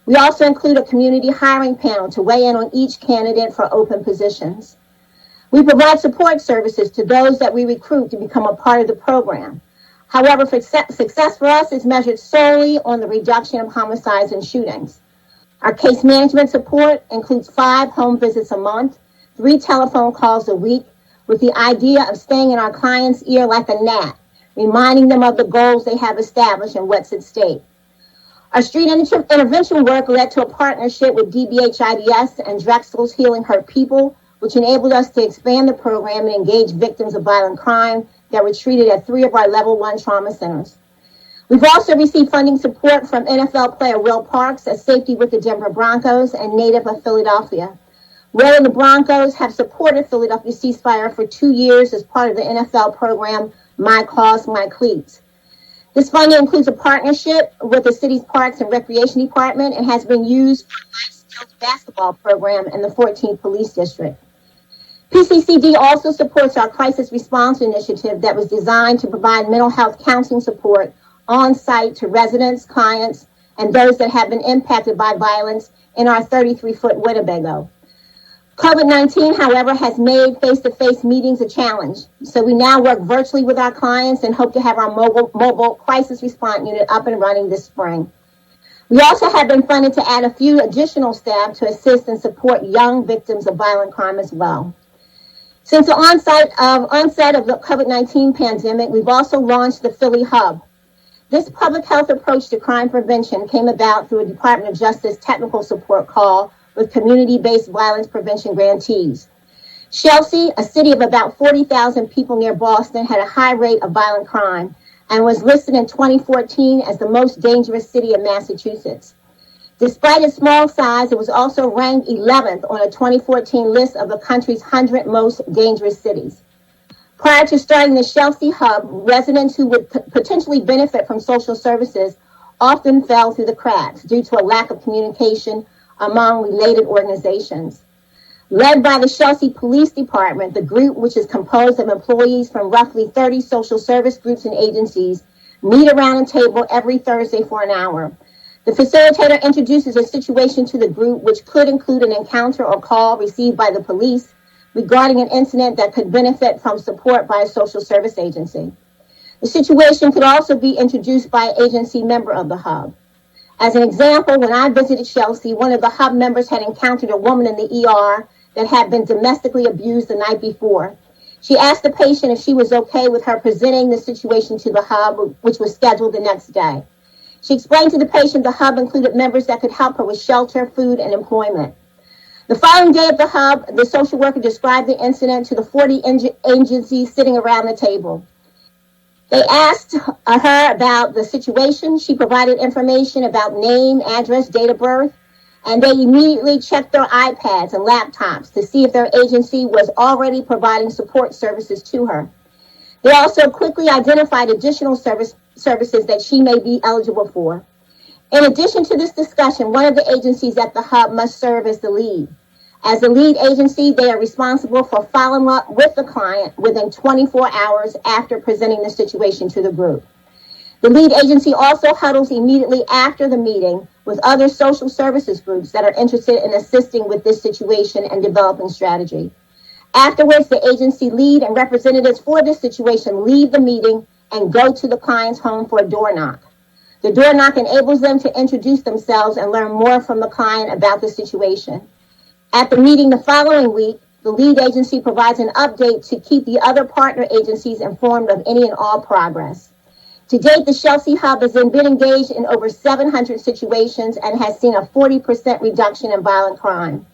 We also include a community hiring panel to weigh in on each candidate for open positions. We provide support services to those that we recruit to become a part of the program. However, success for us is measured solely on the reduction of homicides and shootings. Our case management support includes 5 home visits a month, 3 telephone calls a week, with the idea of staying in our client's ear like a gnat, reminding them of the goals they have established and what's at stake. Our street intervention work led to a partnership with DBH-IDS and Drexel's Healing Hurt People, which enabled us to expand the program and engage victims of violent crime that were treated at 3 of our level 1 trauma centers. We've also received funding support from NFL player Will Parks, a safety with the Denver Broncos and native of Philadelphia. Will and the Broncos have supported Philadelphia Ceasefire for 2 years as part of the NFL program My Cause, My Cleats. This funding includes a partnership with the city's Parks and Recreation Department and has been used for a life skills basketball program in the 14th Police District. PCCD also supports our crisis response initiative that was designed to provide mental health counseling support on site to residents, clients, and those that have been impacted by violence in our 33-foot Winnebago. COVID-19, however, has made face-to-face meetings a challenge. So we now work virtually with our clients and hope to have our mobile crisis response unit up and running this spring. We also have been funded to add a few additional staff to assist and support young victims of violent crime as well. Since the onset of the COVID-19 pandemic, we've also launched the Philly Hub. This public health approach to crime prevention came about through a Department of Justice technical support call with community-based violence prevention grantees. Chelsea, a city of about 40,000 people near Boston, had a high rate of violent crime and was listed in 2014 as the most dangerous city in Massachusetts. Despite its small size, it was also ranked 11th on a 2014 list of the country's 100 most dangerous cities. Prior to starting the Chelsea Hub, residents who would potentially benefit from social services often fell through the cracks due to a lack of communication among related organizations. Led by the Chelsea Police Department, the group, which is composed of employees from roughly 30 social service groups and agencies, meet around a table every Thursday for an hour. The facilitator introduces a situation to the group, which could include an encounter or call received by the police regarding an incident that could benefit from support by a social service agency. The situation could also be introduced by an agency member of the Hub. As an example, when I visited Chelsea, one of the Hub members had encountered a woman in the ER that had been domestically abused the night before. She asked the patient if she was okay with her presenting the situation to the hub, which was scheduled the next day. She explained to the patient the hub included members that could help her with shelter, food, and employment. The following day at the hub, the social worker described the incident to the 40 agencies sitting around the table. They asked her about the situation. She provided information about name, address, date of birth, and they immediately checked their iPads and laptops to see if their agency was already providing support services to her. They also quickly identified additional services that she may be eligible for. In addition to this discussion, one of the agencies at the hub must serve as the lead. As the lead agency, they are responsible for following up with the client within 24 hours after presenting the situation to the group. The lead agency also huddles immediately after the meeting with other social services groups that are interested in assisting with this situation and developing strategy. Afterwards, the agency lead and representatives for this situation leave the meeting and go to the client's home for a door knock. The door knock enables them to introduce themselves and learn more from the client about the situation. At the meeting the following week, the lead agency provides an update to keep the other partner agencies informed of any and all progress. To date, the Chelsea Hub has been engaged in over 700 situations and has seen a 40% reduction in violent crime.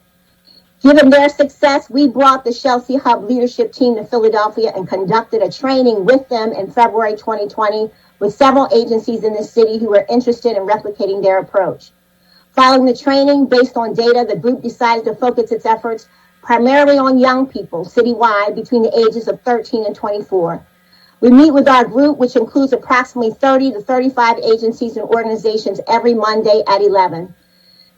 Given their success, we brought the Chelsea Hub leadership team to Philadelphia and conducted a training with them in February 2020 with several agencies in the city who were interested in replicating their approach. Following the training, based on data, the group decided to focus its efforts primarily on young people citywide between the ages of 13 and 24. We meet with our group, which includes approximately 30 to 35 agencies and organizations every Monday at 11.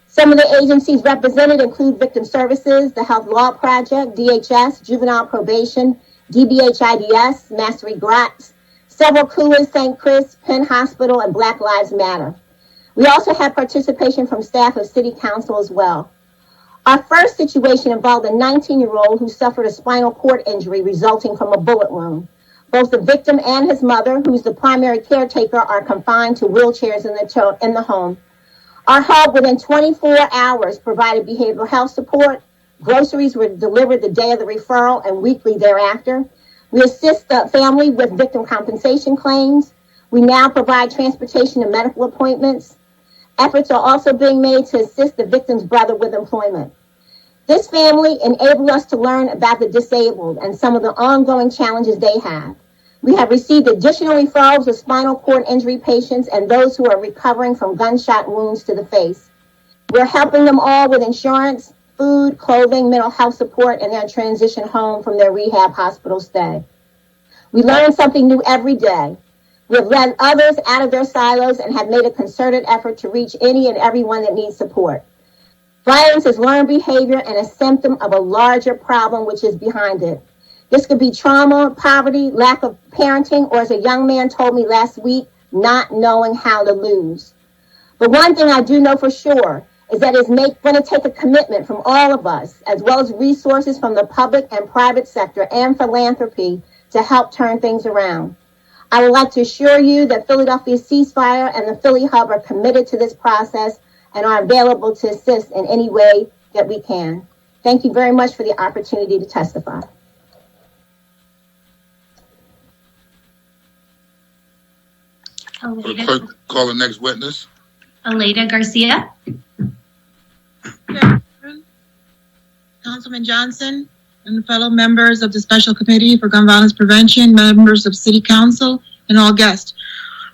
Some of the agencies represented include Victim Services, the Health Law Project, DHS, Juvenile Probation, DBHIDS, Mastery Grants, several CUAs, St. Chris, Penn Hospital, and Black Lives Matter. We also had participation from staff of City Council as well. Our first situation involved a 19-year-old who suffered a spinal cord injury resulting from a bullet wound. Both the victim and his mother, who's the primary caretaker, are confined to wheelchairs in the home. Our hub, within 24 hours, provided behavioral health support. Groceries were delivered the day of the referral and weekly thereafter. We assist the family with victim compensation claims. We now provide transportation and medical appointments. Efforts are also being made to assist the victim's brother with employment. This family enabled us to learn about the disabled and some of the ongoing challenges they have. We have received additional referrals of spinal cord injury patients and those who are recovering from gunshot wounds to the face. We're helping them all with insurance, food, clothing, mental health support, and their transition home from their rehab hospital stay. We learn something new every day. We have led others out of their silos and have made a concerted effort to reach any and everyone that needs support. Violence is learned behavior and a symptom of a larger problem which is behind it. This could be trauma, poverty, lack of parenting, or as a young man told me last week, not knowing how to lose. But one thing I do know for sure is that it's going to take a commitment from all of us, as well as resources from the public and private sector and philanthropy to help turn things around. I would like to assure you that Philadelphia Ceasefire and the Philly Hub are committed to this process and are available to assist in any way that we can. Thank you very much for the opportunity to testify. Clerk, call the next witness. Aleda Garcia. Councilman Johnson and fellow members of the Special Committee for Gun Violence Prevention, members of City Council, and all guests.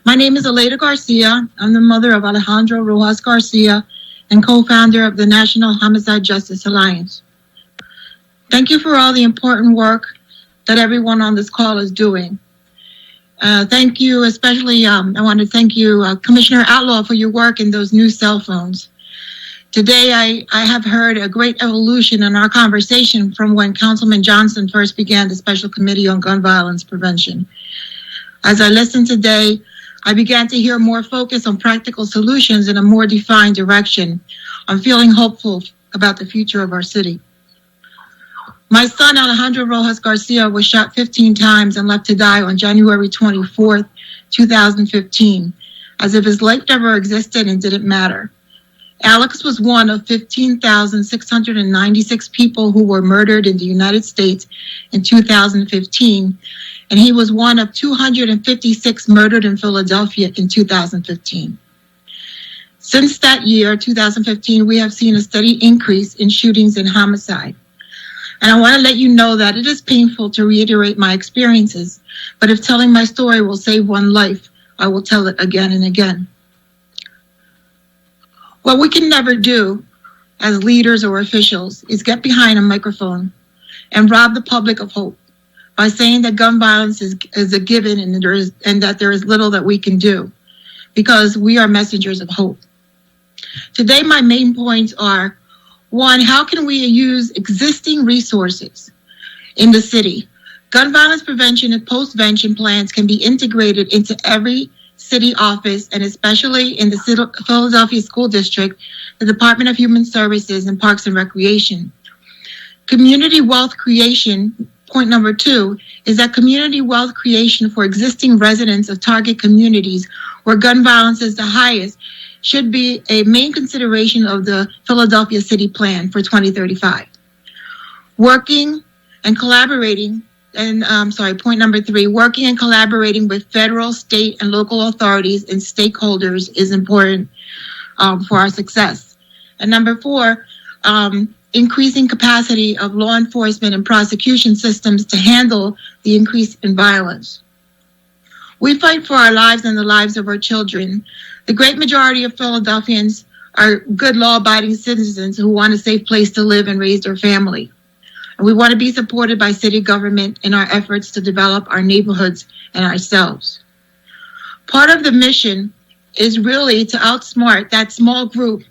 My name is Aleda Garcia. I'm the mother of Alejandro Rojas Garcia and co-founder of the National Homicide Justice Alliance. Thank you for all the important work that everyone on this call is doing. Thank you, especially, I want to thank you, Commissioner Outlaw, for your work in those new cell phones. Today, I have heard a great evolution in our conversation from when Councilman Johnson first began the Special Committee on Gun Violence Prevention. As I listened today, I began to hear more focus on practical solutions in a more defined direction. I'm feeling hopeful about the future of our city. My son, Alejandro Rojas Garcia, was shot 15 times and left to die on January 24th, 2015, as if his life never existed and didn't matter. Alex was one of 15,696 people who were murdered in the United States in 2015, and he was one of 256 murdered in Philadelphia in 2015. Since that year, 2015, we have seen a steady increase in shootings and homicide. And I want to let you know that it is painful to reiterate my experiences, but if telling my story will save one life, I will tell it again and again. What we can never do as leaders or officials is get behind a microphone and rob the public of hope by saying that gun violence is a given and that there is little that we can do, because we are messengers of hope. Today, my main points are: one, how can we use existing resources in the city? Gun violence prevention and postvention plans can be integrated into every city office, and especially in the Philadelphia School District, the Department of Human Services, and Parks and Recreation. Community wealth creation, point number 2, is that community wealth creation for existing residents of target communities where gun violence is the highest should be a main consideration of the Philadelphia City Plan for 2035. Working and collaborating, point number 3, working and collaborating with federal, state, and local authorities and stakeholders is important for our success. And number 4, increasing capacity of law enforcement and prosecution systems to handle the increase in violence. We fight for our lives and the lives of our children. The great majority of Philadelphians are good law-abiding citizens who want a safe place to live and raise their family. And we want to be supported by city government in our efforts to develop our neighborhoods and ourselves. Part of the mission is really to outsmart that small group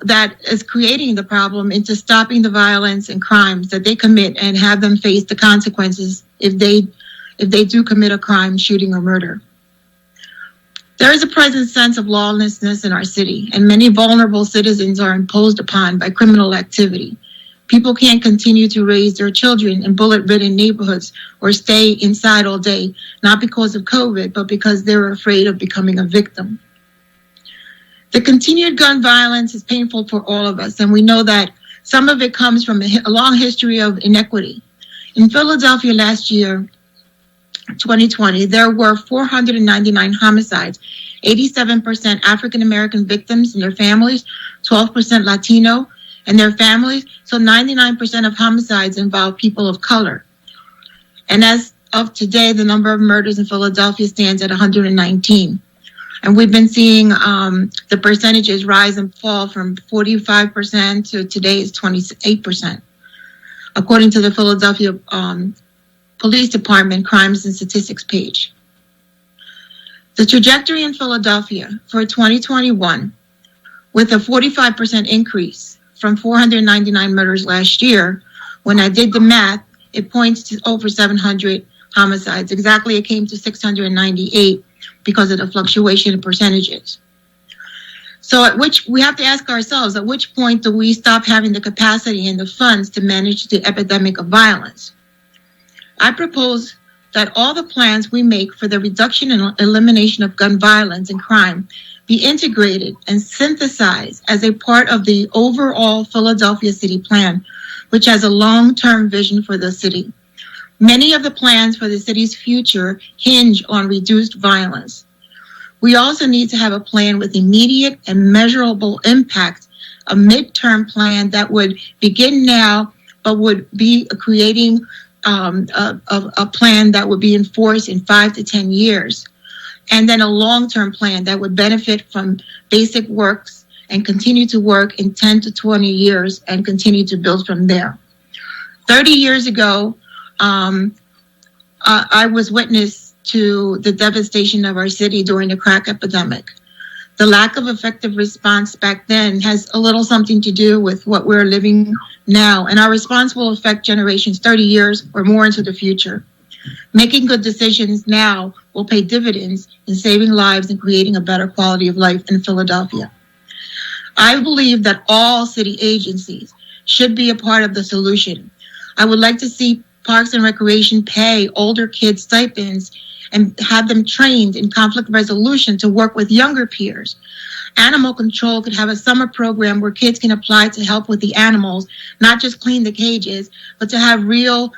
that is creating the problem into stopping the violence and crimes that they commit and have them face the consequences if they do commit a crime, shooting, or murder. There is a present sense of lawlessness in our city, and many vulnerable citizens are imposed upon by criminal activity. People can't continue to raise their children in bullet-ridden neighborhoods or stay inside all day, not because of COVID, but because they're afraid of becoming a victim. The continued gun violence is painful for all of us, and we know that some of it comes from a long history of inequity. In Philadelphia last year, 2020, there were 499 homicides, 87% African-American victims and their families, 12% Latino and their families, so 99% of homicides involve people of color. And as of today, the number of murders in Philadelphia stands at 119. And we've been seeing the percentages rise and fall from 45% to today is 28%, according to the Philadelphia Police Department Crimes and Statistics page. The trajectory in Philadelphia for 2021, with a 45% increase from 499 murders last year, when I did the math, it points to over 700 homicides. Exactly, it came to 698 because of the fluctuation in percentages. So we have to ask ourselves, at which point do we stop having the capacity and the funds to manage the epidemic of violence? I propose that all the plans we make for the reduction and elimination of gun violence and crime be integrated and synthesized as a part of the overall Philadelphia City Plan, which has a long-term vision for the city. Many of the plans for the city's future hinge on reduced violence. We also need to have a plan with immediate and measurable impact, a midterm plan that would begin now, but would be creating a plan that would be enforced in 5 to 10 years. And then a long-term plan that would benefit from basic works and continue to work in 10 to 20 years and continue to build from there. 30 years ago, I was witness to the devastation of our city during the crack epidemic. The lack of effective response back then has a little something to do with what we're living now, and our response will affect generations 30 years or more into the future. Making good decisions now will pay dividends in saving lives and creating a better quality of life in Philadelphia. I believe that all city agencies should be a part of the solution. I would like to see Parks and Recreation pay older kids stipends and have them trained in conflict resolution to work with younger peers. Animal control could have a summer program where kids can apply to help with the animals, not just clean the cages, but to have real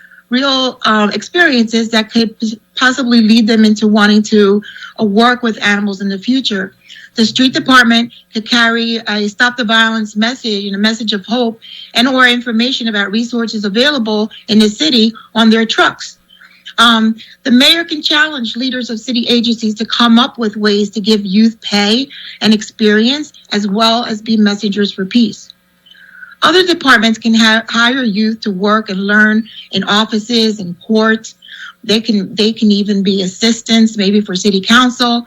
experiences that could possibly lead them into wanting to work with animals in the future. The street department could carry a stop the violence message and a message of hope and or information about resources available in the city on their trucks. The mayor can challenge leaders of city agencies to come up with ways to give youth pay and experience, as well as be messengers for peace. Other departments can hire youth to work and learn in offices and courts. They can even be assistants, maybe for city council.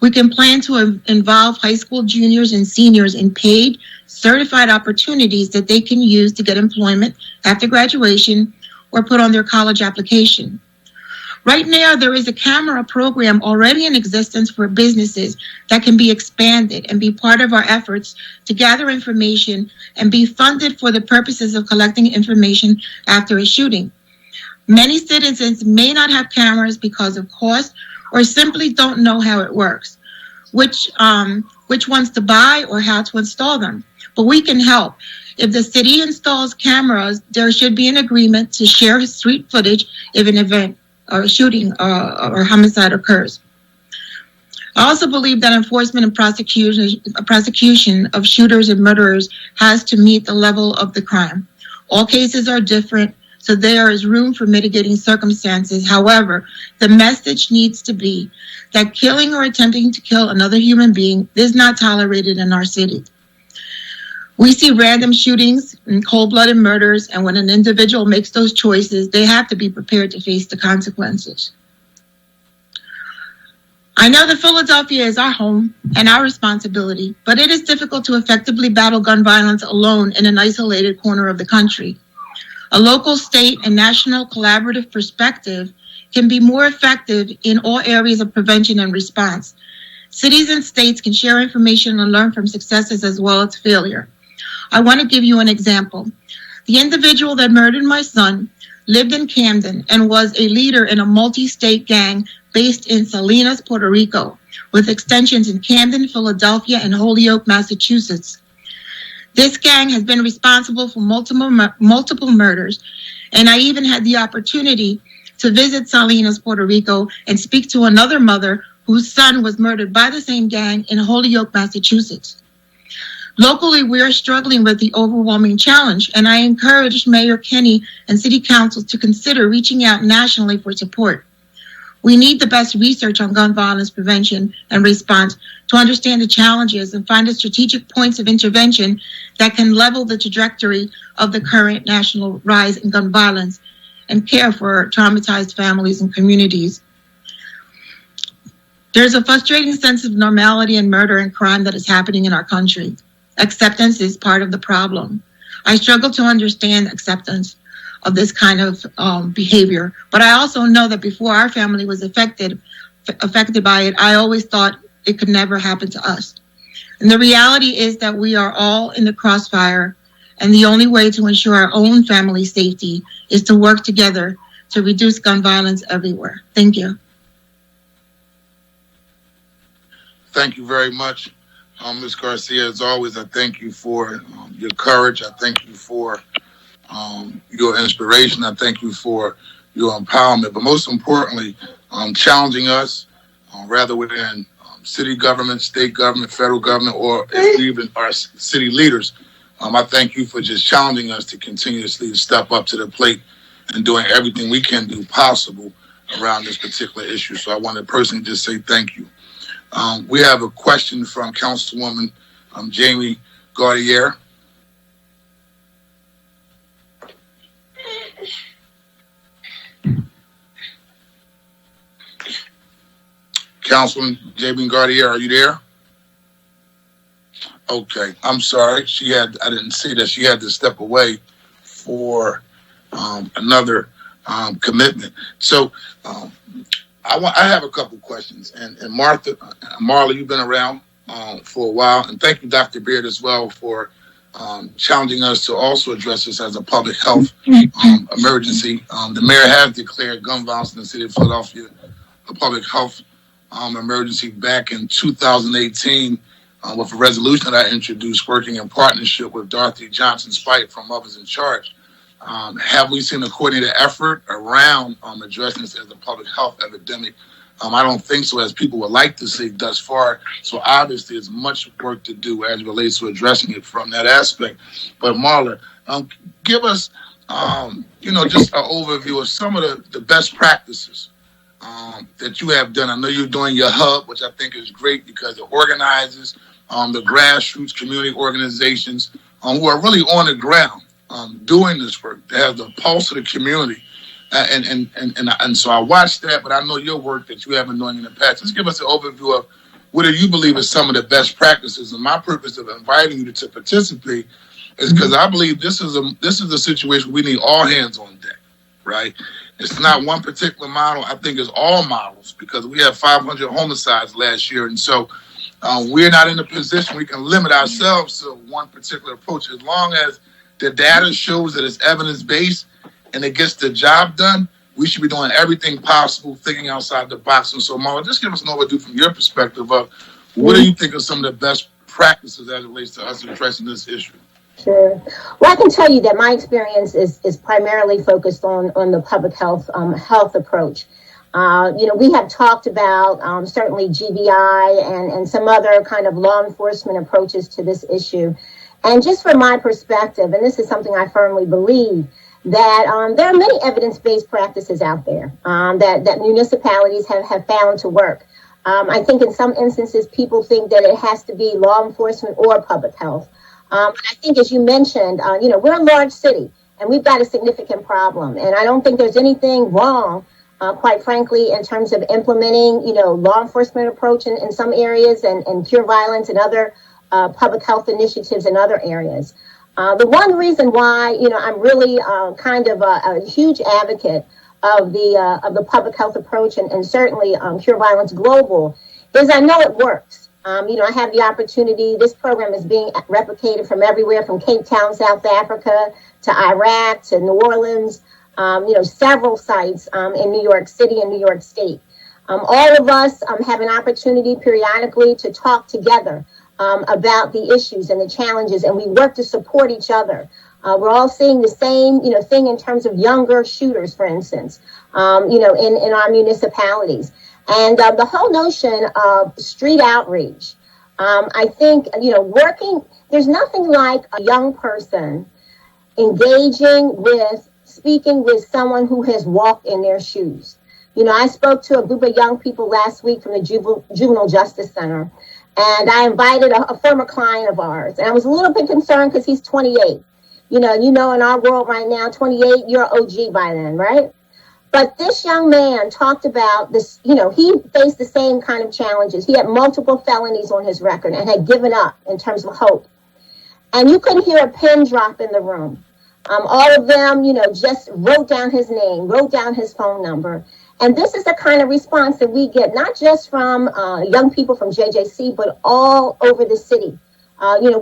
We can plan to involve high school juniors and seniors in paid, certified opportunities that they can use to get employment after graduation or put on their college application. Right now, there is a camera program already in existence for businesses that can be expanded and be part of our efforts to gather information and be funded for the purposes of collecting information after a shooting. Many citizens may not have cameras because of cost or simply don't know how it works, which ones to buy or how to install them. But we can help. If the city installs cameras, there should be an agreement to share street footage if an event or shooting or homicide occurs. I also believe that enforcement and prosecution of shooters and murderers has to meet the level of the crime. All cases are different, so there is room for mitigating circumstances. However, the message needs to be that killing or attempting to kill another human being is not tolerated in our city. We see random shootings and cold-blooded murders, and when an individual makes those choices, they have to be prepared to face the consequences. I know that Philadelphia is our home and our responsibility, but it is difficult to effectively battle gun violence alone in an isolated corner of the country. A local, state, and national collaborative perspective can be more effective in all areas of prevention and response. Cities and states can share information and learn from successes as well as failure. I want to give you an example. The individual that murdered my son lived in Camden and was a leader in a multi-state gang based in Salinas, Puerto Rico, with extensions in Camden, Philadelphia, and Holyoke, Massachusetts. This gang has been responsible for multiple murders, and I even had the opportunity to visit Salinas, Puerto Rico, and speak to another mother whose son was murdered by the same gang in Holyoke, Massachusetts. Locally, we are struggling with the overwhelming challenge, and I encourage Mayor Kenny and City Council to consider reaching out nationally for support. We need the best research on gun violence prevention and response to understand the challenges and find the strategic points of intervention that can level the trajectory of the current national rise in gun violence and care for traumatized families and communities. There's a frustrating sense of normality in murder and crime that is happening in our country. Acceptance is part of the problem. I struggle to understand acceptance of this kind of behavior, but I also know that before our family was affected by it, I always thought it could never happen to us. And the reality is that we are all in the crossfire, and the only way to ensure our own family safety is to work together to reduce gun violence everywhere. Thank you. Thank you very much. Ms. Garcia, as always, I thank you for your courage. I thank you for your inspiration. I thank you for your empowerment, but most importantly, challenging us, rather within city government, state government, federal government, or even our city leaders. I thank you for just challenging us to continuously step up to the plate and doing everything we can do possible around this particular issue. So I want to personally just say thank you. We have a question from Councilwoman Jamie Gaudier. Councilwoman Jamie Gaudier, are you there? Okay, I'm sorry. I didn't see that she had to step away for another commitment. So I have a couple questions, and Marla, you've been around for a while, and thank you, Dr. Beard, as well, for challenging us to also address this as a public health emergency. The mayor has declared gun violence in the city of Philadelphia a public health emergency back in 2018 with a resolution that I introduced working in partnership with Dorothy Johnson-Spite from Mothers in Charge. Have we seen a coordinated effort around addressing this as a public health epidemic? I don't think so, as people would like to see thus far. So obviously, there's much work to do as it relates to addressing it from that aspect. But Marla, give us, just an overview of some of the best practices that you have done. I know you're doing your hub, which I think is great because it organizes the grassroots community organizations who are really on the ground doing this work. They have the pulse of the community. And so I watched that, but I know your work that you have been doing in the past. Just give us an overview of what do you believe is some of the best practices. And my purpose of inviting you to participate is because I believe this is a situation we need all hands on deck, right? It's not one particular model. I think it's all models because we had 500 homicides last year. And so we're not in a position we can limit ourselves to one particular approach. As long as the data shows that it's evidence-based and it gets the job done, we should be doing everything possible, thinking outside the box. And so, Marla, just give us an overview from your perspective of what do you think are some of the best practices as it relates to us addressing this issue? Sure. Well, I can tell you that my experience is primarily focused on the public health approach. We have talked about certainly GBI and some other kind of law enforcement approaches to this issue. And just from my perspective, and this is something I firmly believe, that there are many evidence-based practices out there that municipalities have found to work. I think in some instances, people think that it has to be law enforcement or public health. But I think, as you mentioned, we're a large city and we've got a significant problem. And I don't think there's anything wrong, quite frankly, in terms of implementing, law enforcement approach in some areas and cure violence and other public health initiatives in other areas. The one reason why, I'm really kind of a huge advocate of the public health approach and certainly Cure Violence Global is I know it works. I have the opportunity. This program is being replicated from everywhere, from Cape Town, South Africa, to Iraq, to New Orleans, several sites in New York City and New York State. All of us have an opportunity periodically to talk together about the issues and the challenges, and we work to support each other. We're all seeing the same, thing in terms of younger shooters, for instance, in our municipalities. And the whole notion of street outreach, I think, there's nothing like a young person engaging with, speaking with someone who has walked in their shoes. I spoke to a group of young people last week from the Juvenile Justice Center, and I invited a former client of ours. And I was a little bit concerned because he's 28. In our world right now, 28, you're an OG by then, right? But this young man talked about this, he faced the same kind of challenges. He had multiple felonies on his record and had given up in terms of hope. And you could hear a pin drop in the room. All of them, just wrote down his name, wrote down his phone number. And this is the kind of response that we get, not just from young people from JJC, but all over the city.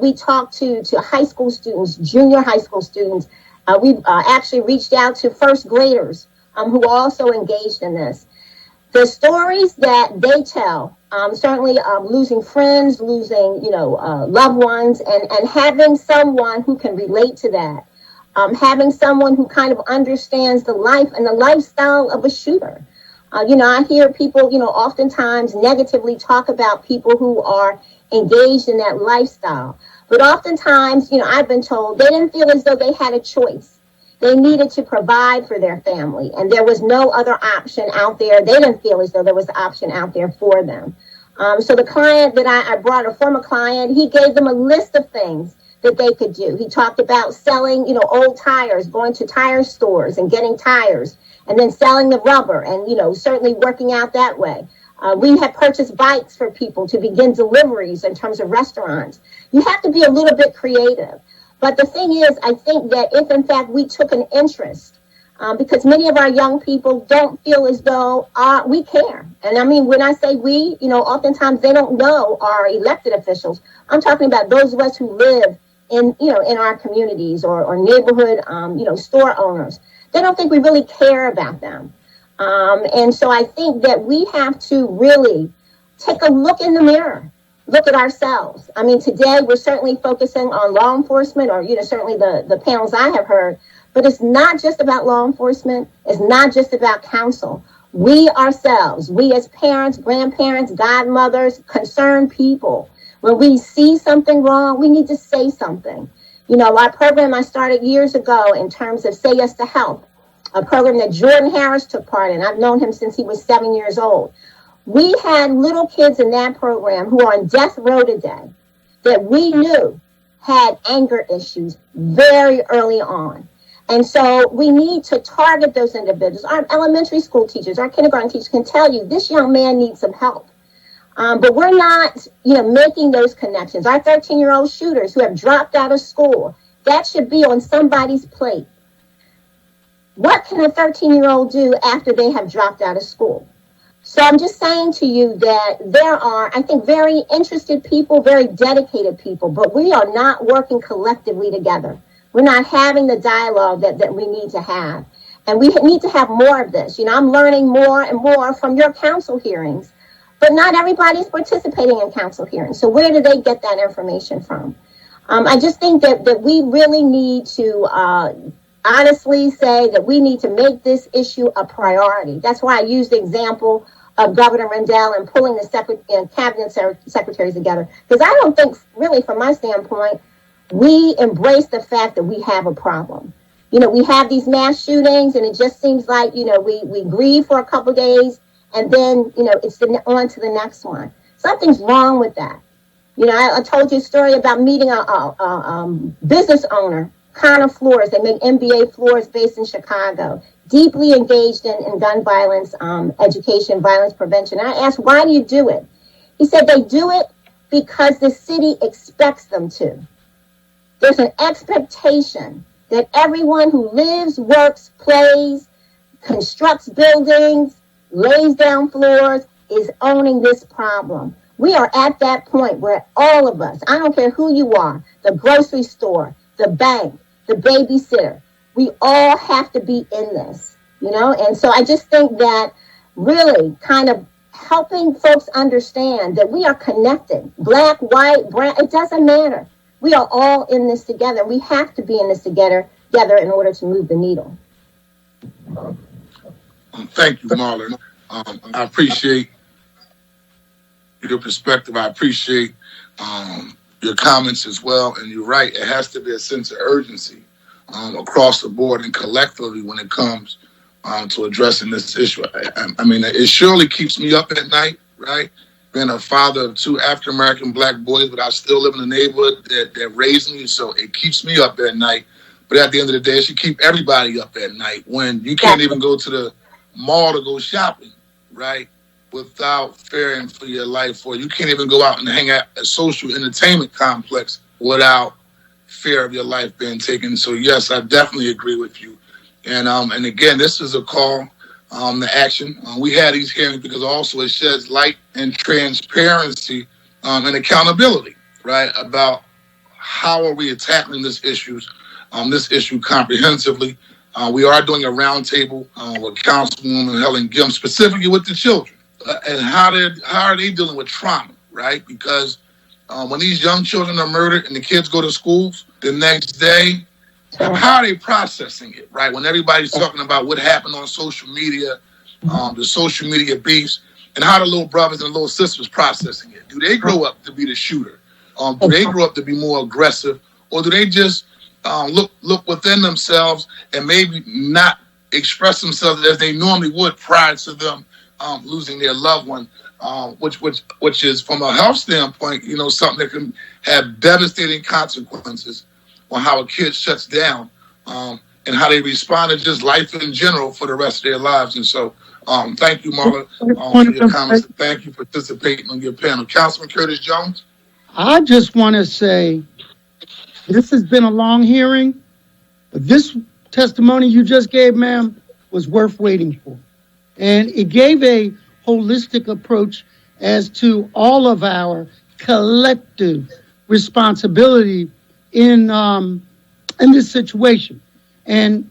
We talk to high school students, junior high school students. We've actually reached out to first graders who are also engaged in this. The stories that they tell, certainly losing friends, losing, loved ones, and having someone who can relate to that. Having someone who kind of understands the life and the lifestyle of a shooter. I hear people, oftentimes negatively talk about people who are engaged in that lifestyle. But oftentimes, I've been told they didn't feel as though they had a choice. They needed to provide for their family, and there was no other option out there. They didn't feel as though there was an option out there for them. So the client that I brought, a former client, he gave them a list of things that they could do. He talked about selling, old tires, going to tire stores and getting tires, and then selling the rubber and, certainly working out that way. We have purchased bikes for people to begin deliveries in terms of restaurants. You have to be a little bit creative. But the thing is, I think that if, in fact, we took an interest, because many of our young people don't feel as though we care. And I mean, when I say we, oftentimes they don't know our elected officials. I'm talking about those of us who live in our communities or neighborhood, store owners. They don't think we really care about them. And so I think that we have to really take a look in the mirror, look at ourselves. I mean, today we're certainly focusing on law enforcement, or, certainly the panels I have heard, but it's not just about law enforcement. It's not just about counsel. We ourselves, we as parents, grandparents, godmothers, concerned people, when we see something wrong, we need to say something. Our program I started years ago in terms of Say Yes to Help, a program that Jordan Harris took part in. I've known him since he was 7 years old. We had little kids in that program who are on death row today that we knew had anger issues very early on. And so we need to target those individuals. Our elementary school teachers, our kindergarten teachers can tell you this young man needs some help. But we're not, making those connections. Our 13-year-old shooters who have dropped out of school, that should be on somebody's plate. What can a 13-year-old do after they have dropped out of school? So I'm just saying to you that there are, I think, very interested people, very dedicated people, but we are not working collectively together. We're not having the dialogue that we need to have. And we need to have more of this. I'm learning more and more from your council hearings, but not everybody's participating in council hearings. So where do they get that information from? I just think that we really need to honestly say that we need to make this issue a priority. That's why I used the example of Governor Rendell and pulling the cabinet secretaries together. Because I don't think, really, from my standpoint, we embrace the fact that we have a problem. We have these mass shootings, and it just seems like, we grieve for a couple days, and then, it's on to the next one. Something's wrong with that. I told you a story about meeting a business owner, Connor Floors. They make MBA floors based in Chicago, deeply engaged in gun violence education, violence prevention. And I asked, why do you do it? He said they do it because the city expects them to. There's an expectation that everyone who lives, works, plays, constructs buildings, lays down floors, is owning this problem. We are at that point where all of us, I don't care who you are, the grocery store, the bank, the babysitter, we all have to be in this, And so I just think that really kind of helping folks understand that we are connected, black, white, brown, it doesn't matter. We are all in this together. We have to be in this together in order to move the needle. Thank you, Marlon. I appreciate your perspective. I appreciate your comments as well. And you're right, it has to be a sense of urgency across the board and collectively when it comes to addressing this issue. I mean, it surely keeps me up at night, right? Being a father of 2 African-American black boys, but I still live in a neighborhood that raised me, so it keeps me up at night. But at the end of the day, it should keep everybody up at night when you can't even go to the mall to go shopping, right, without fearing for your life, or you can't even go out and hang out at a social entertainment complex without fear of your life being taken. So yes, I definitely agree with you. And again, this is a call to action. We had these hearings because also it sheds light and transparency and accountability, right, about how are we tackling this issue comprehensively. We are doing a roundtable with Councilwoman Helen Gim, specifically with the children, and how are they dealing with trauma, right? Because when these young children are murdered and the kids go to schools the next day, how are they processing it, right? When everybody's talking about what happened on social media, the social media beefs, and how the little brothers and little sisters processing it. Do they grow up to be the shooter? Do they grow up to be more aggressive? Or do they just look within themselves and maybe not express themselves as they normally would prior to them losing their loved one, which is, from a health standpoint, something that can have devastating consequences on how a kid shuts down and how they respond to just life in general for the rest of their lives. And so thank you, Marla, for your comments. Thank you for participating on your panel. Councilman Curtis Jones? I just want to say, this has been a long hearing, but this testimony you just gave, ma'am, was worth waiting for. And it gave a holistic approach as to all of our collective responsibility in this situation. And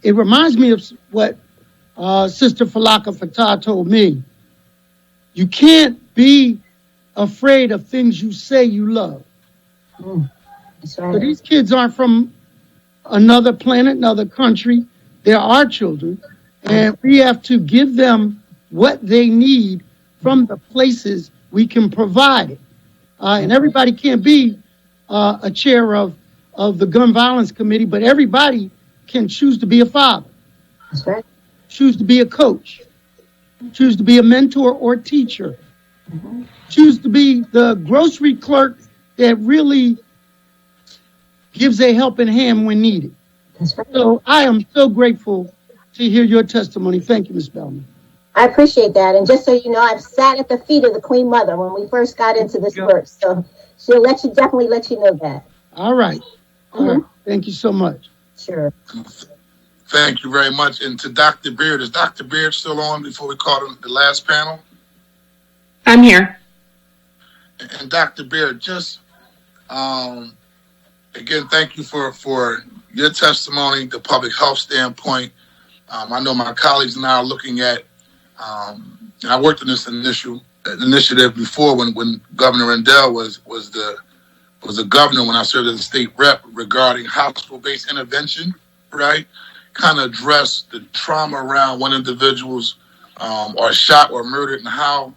it reminds me of what Sister Falaka Fatah told me, you can't be afraid of things you say you love. That's right. So these kids aren't from another planet, another country. They're our children. And we have to give them what they need from the places we can provide it. And everybody can't be a chair of the Gun Violence Committee, but everybody can choose to be a father. That's right. Choose to be a coach. Choose to be a mentor or teacher. Choose to be the grocery clerk that really gives a helping hand when needed. That's right. So I am so grateful to hear your testimony. Thank you, Ms. Bellman. I appreciate that. And just so you know, I've sat at the feet of the Queen Mother when we first got into this work. So she'll definitely let you know that. All right. All right. Thank you so much. Sure. Thank you very much. And to Dr. Beard, is Dr. Beard still on before we call him the last panel? I'm here. And Dr. Beard, just again, thank you for your testimony, the public health standpoint. I know my colleagues and I are looking at, and I worked on this initiative before when Governor Rendell was the governor when I served as a state rep regarding hospital-based intervention, right? Kind of address the trauma around when individuals are shot or murdered and how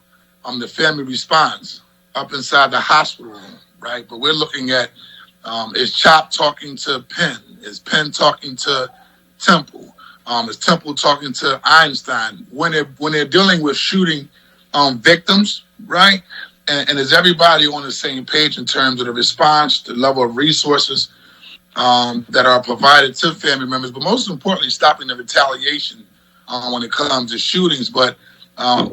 the family responds up inside the hospital room, right? But we're looking at is Chop talking to Penn? Is Penn talking to Temple? Is Temple talking to Einstein? When they're dealing with shooting victims, right? And is everybody on the same page in terms of the response, the level of resources that are provided to family members, but most importantly, stopping the retaliation when it comes to shootings. But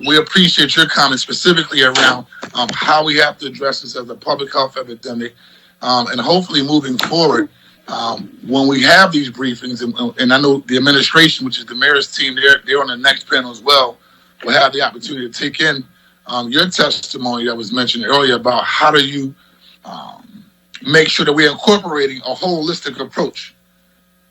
we appreciate your comments specifically around how we have to address this as a public health epidemic. And hopefully moving forward, when we have these briefings, and I know the administration, which is the mayor's team, they're on the next panel as well, will have the opportunity to take in your testimony that was mentioned earlier about how do you make sure that we're incorporating a holistic approach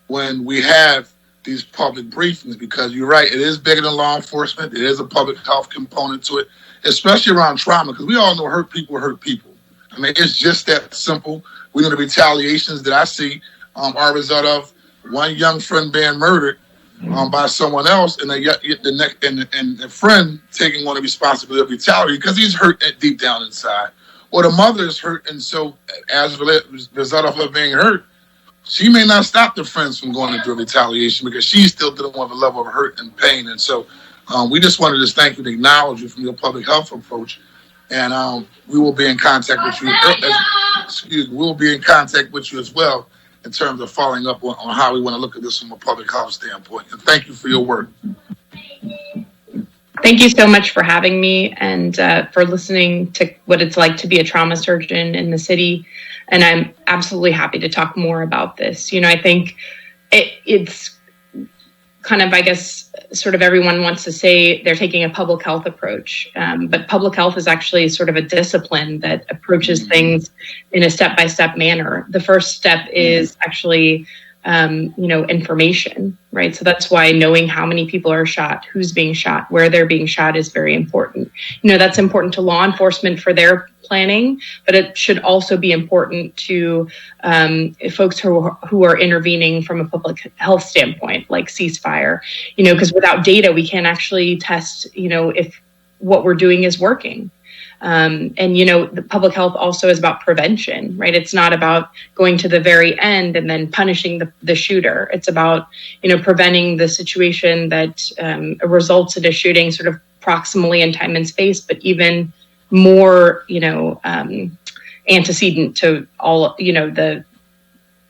when we have these public briefings, because you're right, it is bigger than law enforcement. It is a public health component to it, especially around trauma, because we all know hurt people hurt people. I mean, it's just that simple. We know the retaliations that I see are a result of one young friend being murdered by someone else, and the friend taking on the responsibility of retaliation because he's hurt deep down inside, or the mother is hurt, and so as a result of her being hurt, she may not stop the friends from going into retaliation because she's still dealing with a level of hurt and pain. And so we just wanted to thank you and acknowledge you from your public health approach. And we will be in contact with you. We'll be in contact with you as well in terms of following up on how we want to look at this from a public health standpoint. And thank you for your work. Thank you so much for having me and for listening to what it's like to be a trauma surgeon in the city. And I'm absolutely happy to talk more about this. You know, I think it's kind of, I guess, sort of everyone wants to say they're taking a public health approach. But public health is actually sort of a discipline that approaches things in a step-by-step manner. The first step is actually, information, right? So that's why knowing how many people are shot, who's being shot, where they're being shot is very important. You know, that's important to law enforcement for their planning, but it should also be important to folks who are intervening from a public health standpoint, like ceasefire, because without data, we can't actually test, if what we're doing is working. The public health also is about prevention, right? It's not about going to the very end and then punishing the shooter. It's about, preventing the situation that results in a shooting sort of proximally in time and space, but even more, antecedent to all,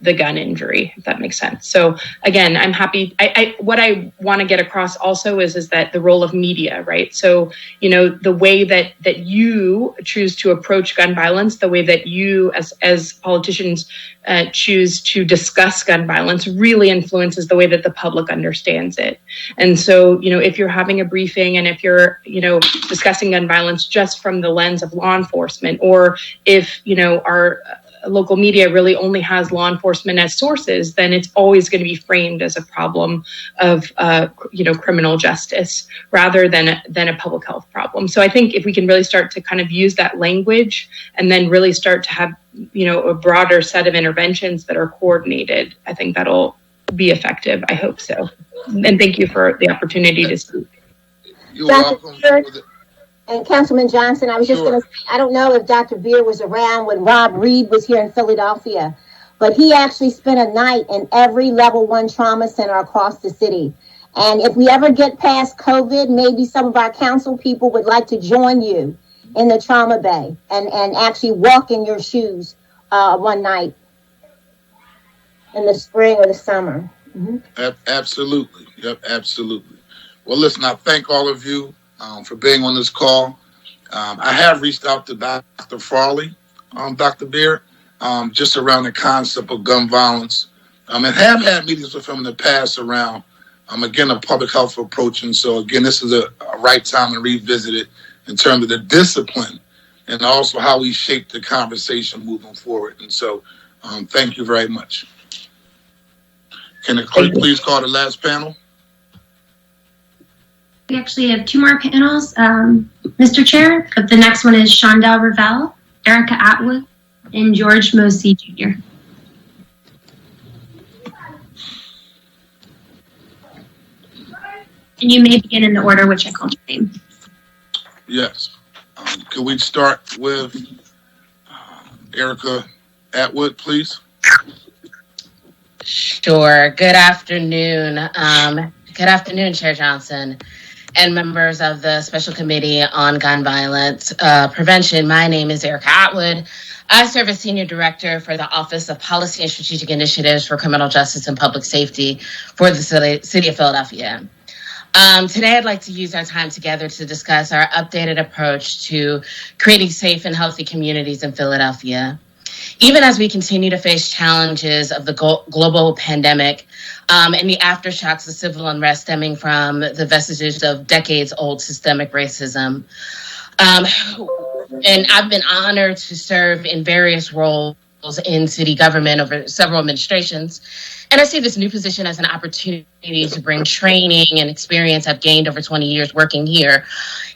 the gun injury, if that makes sense. So again, I'm happy. What I want to get across also is that the role of media, right? So, the way that you choose to approach gun violence, the way that you as politicians choose to discuss gun violence really influences the way that the public understands it. And so, if you're having a briefing and if you're, discussing gun violence just from the lens of law enforcement, or if, our local media really only has law enforcement as sources, then it's always going to be framed as a problem of criminal justice rather than a public health problem. So I think if we can really start to kind of use that language and then really start to have a broader set of interventions that are coordinated, I think that'll be effective. I hope so. And thank you for the opportunity to speak. You're welcome. And Councilman Johnson, I was just going to say, I don't know if Dr. Beer was around when Rob Reed was here in Philadelphia, but he actually spent a night in every level 1 trauma center across the city. And if we ever get past COVID, maybe some of our council people would like to join you in the trauma bay and actually walk in your shoes one night in the spring or the summer. Mm-hmm. Absolutely. Yep, absolutely. Well, listen, I thank all of you for being on this call. I have reached out to Dr. Farley, Dr. Beard, just around the concept of gun violence, and have had meetings with him in the past around, again, a public health approach. And so, again, this is a right time to revisit it in terms of the discipline and also how we shape the conversation moving forward. And so, thank you very much. Can the clerk please call the last panel? We actually have 2 more panels, Mr. Chair. But the next one is Shondell Ravel, Erica Atwood, and George Mosey Jr. And you may begin in the order which I called your name. Yes. Could we start with Erica Atwood, please? Sure. Good afternoon. Good afternoon, Chair Johnson and members of the Special Committee on Gun Violence Prevention. My name is Erica Atwood. I serve as Senior Director for the Office of Policy and Strategic Initiatives for Criminal Justice and Public Safety for the City of Philadelphia. Today, I'd like to use our time together to discuss our updated approach to creating safe and healthy communities in Philadelphia. Even as we continue to face challenges of the global pandemic and the aftershocks of civil unrest stemming from the vestiges of decades-old systemic racism. And I've been honored to serve in various roles in city government over several administrations. And I see this new position as an opportunity to bring training and experience I've gained over 20 years working here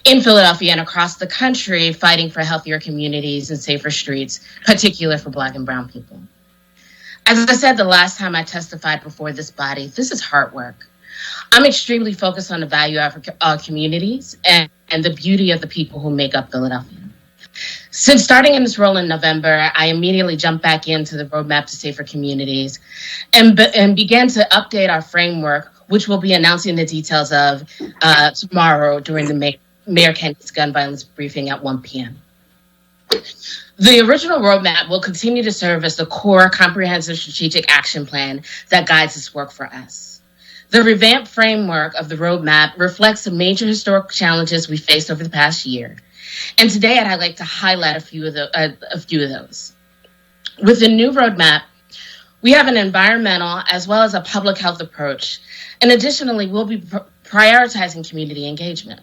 in Philadelphia and across the country, fighting for healthier communities and safer streets, particularly for Black and brown people. As I said the last time I testified before this body, this is hard work. I'm extremely focused on the value of our communities and the beauty of the people who make up Philadelphia. Since starting in this role in November, I immediately jumped back into the roadmap to safer communities and began to update our framework, which we'll be announcing the details of tomorrow during the Mayor Kenny's gun violence briefing at 1 p.m. The original roadmap will continue to serve as the core comprehensive strategic action plan that guides this work for us. The revamped framework of the roadmap reflects the major historic challenges we faced over the past year. And today I'd like to highlight a few of those. With the new roadmap, we have an environmental as well as a public health approach. And additionally, we'll be prioritizing community engagement.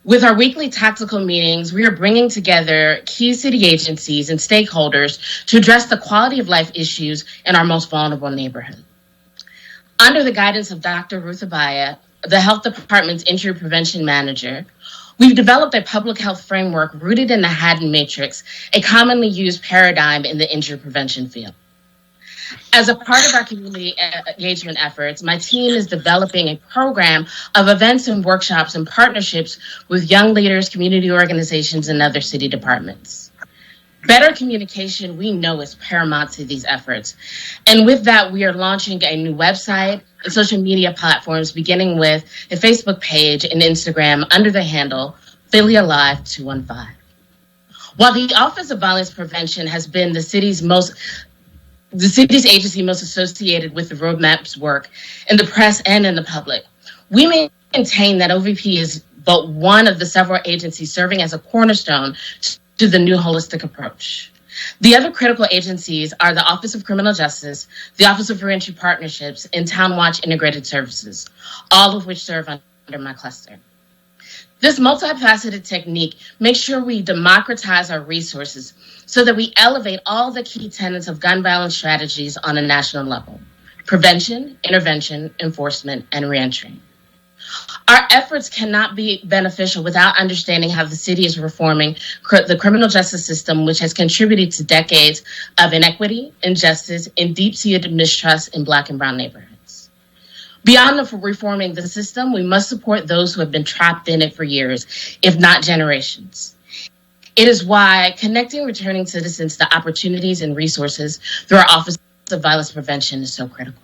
With our weekly tactical meetings, we are bringing together key city agencies and stakeholders to address the quality of life issues in our most vulnerable neighborhood. Under the guidance of Dr. Ruth Abaya, the Health Department's Injury Prevention Manager, we've developed a public health framework rooted in the Haddon Matrix, a commonly used paradigm in the injury prevention field. As a part of our community engagement efforts, my team is developing a program of events and workshops and partnerships with young leaders, community organizations, and other city departments. Better communication, we know, is paramount to these efforts. And with that, we are launching a new website and social media platforms, beginning with a Facebook page and Instagram under the handle Philly Alive 215. While the Office of Violence Prevention has been the city's agency most associated with the roadmap's work in the press and in the public, we maintain that OVP is but one of the several agencies serving as a cornerstone to the new holistic approach. The other critical agencies are the Office of Criminal Justice, the Office of Reentry Partnerships, and Town Watch Integrated Services, all of which serve under my cluster. This multifaceted technique makes sure we democratize our resources so that we elevate all the key tenets of gun violence strategies on a national level: prevention, intervention, enforcement, and reentry. Our efforts cannot be beneficial without understanding how the city is reforming the criminal justice system, which has contributed to decades of inequity, injustice, and deep-seated mistrust in Black and Brown neighborhoods. Beyond reforming the system, we must support those who have been trapped in it for years, if not generations. It is why connecting returning citizens to opportunities and resources through our Office of Violence Prevention is so critical.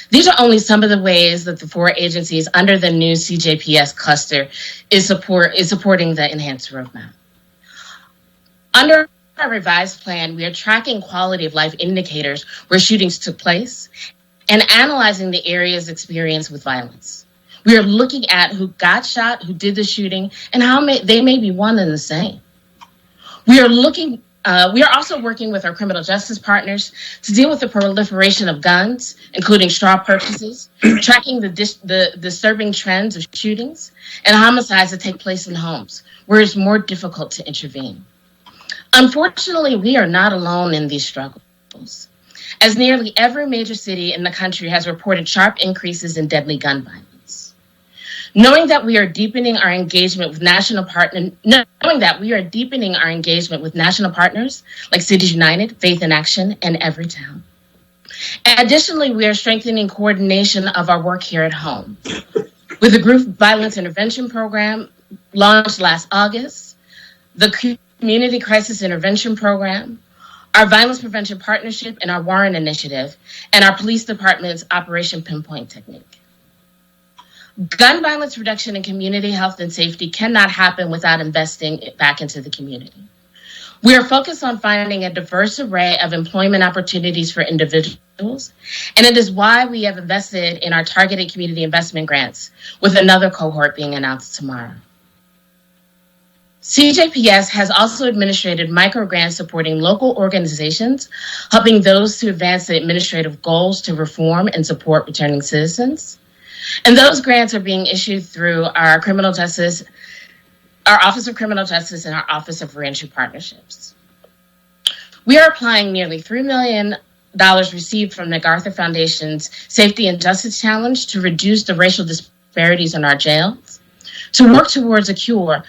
These are only some of the ways that the 4 agencies under the new CJPS cluster is supporting the enhanced roadmap. Under our revised plan, we are tracking quality of life indicators where shootings took place and analyzing the areas experienced with violence. We are looking at who got shot, who did the shooting, and how they may be one and the same. We are also working with our criminal justice partners to deal with the proliferation of guns, including straw purchases, tracking the disturbing trends of shootings and homicides that take place in homes, where it's more difficult to intervene. Unfortunately, we are not alone in these struggles, as nearly every major city in the country has reported sharp increases in deadly gun violence. Knowing that we are deepening our engagement with national partners like Cities United, Faith in Action, and Everytown. Additionally, we are strengthening coordination of our work here at home. With the Group Violence Intervention Program launched last August, the Community Crisis Intervention Program, our Violence Prevention Partnership, and our Warren Initiative, and our Police Department's Operation Pinpoint Technique. Gun violence reduction and community health and safety cannot happen without investing back into the community. We are focused on finding a diverse array of employment opportunities for individuals, and it is why we have invested in our targeted community investment grants, with another cohort being announced tomorrow. CJPS has also administered micro grants supporting local organizations, helping those to advance the administrative goals to reform and support returning citizens. And those grants are being issued through our criminal justice, our Office of Criminal Justice, and our Office of Reentry Partnerships. We are applying nearly $3 million received from the MacArthur Foundation's Safety and Justice Challenge to reduce the racial disparities in our jails, to work towards a cure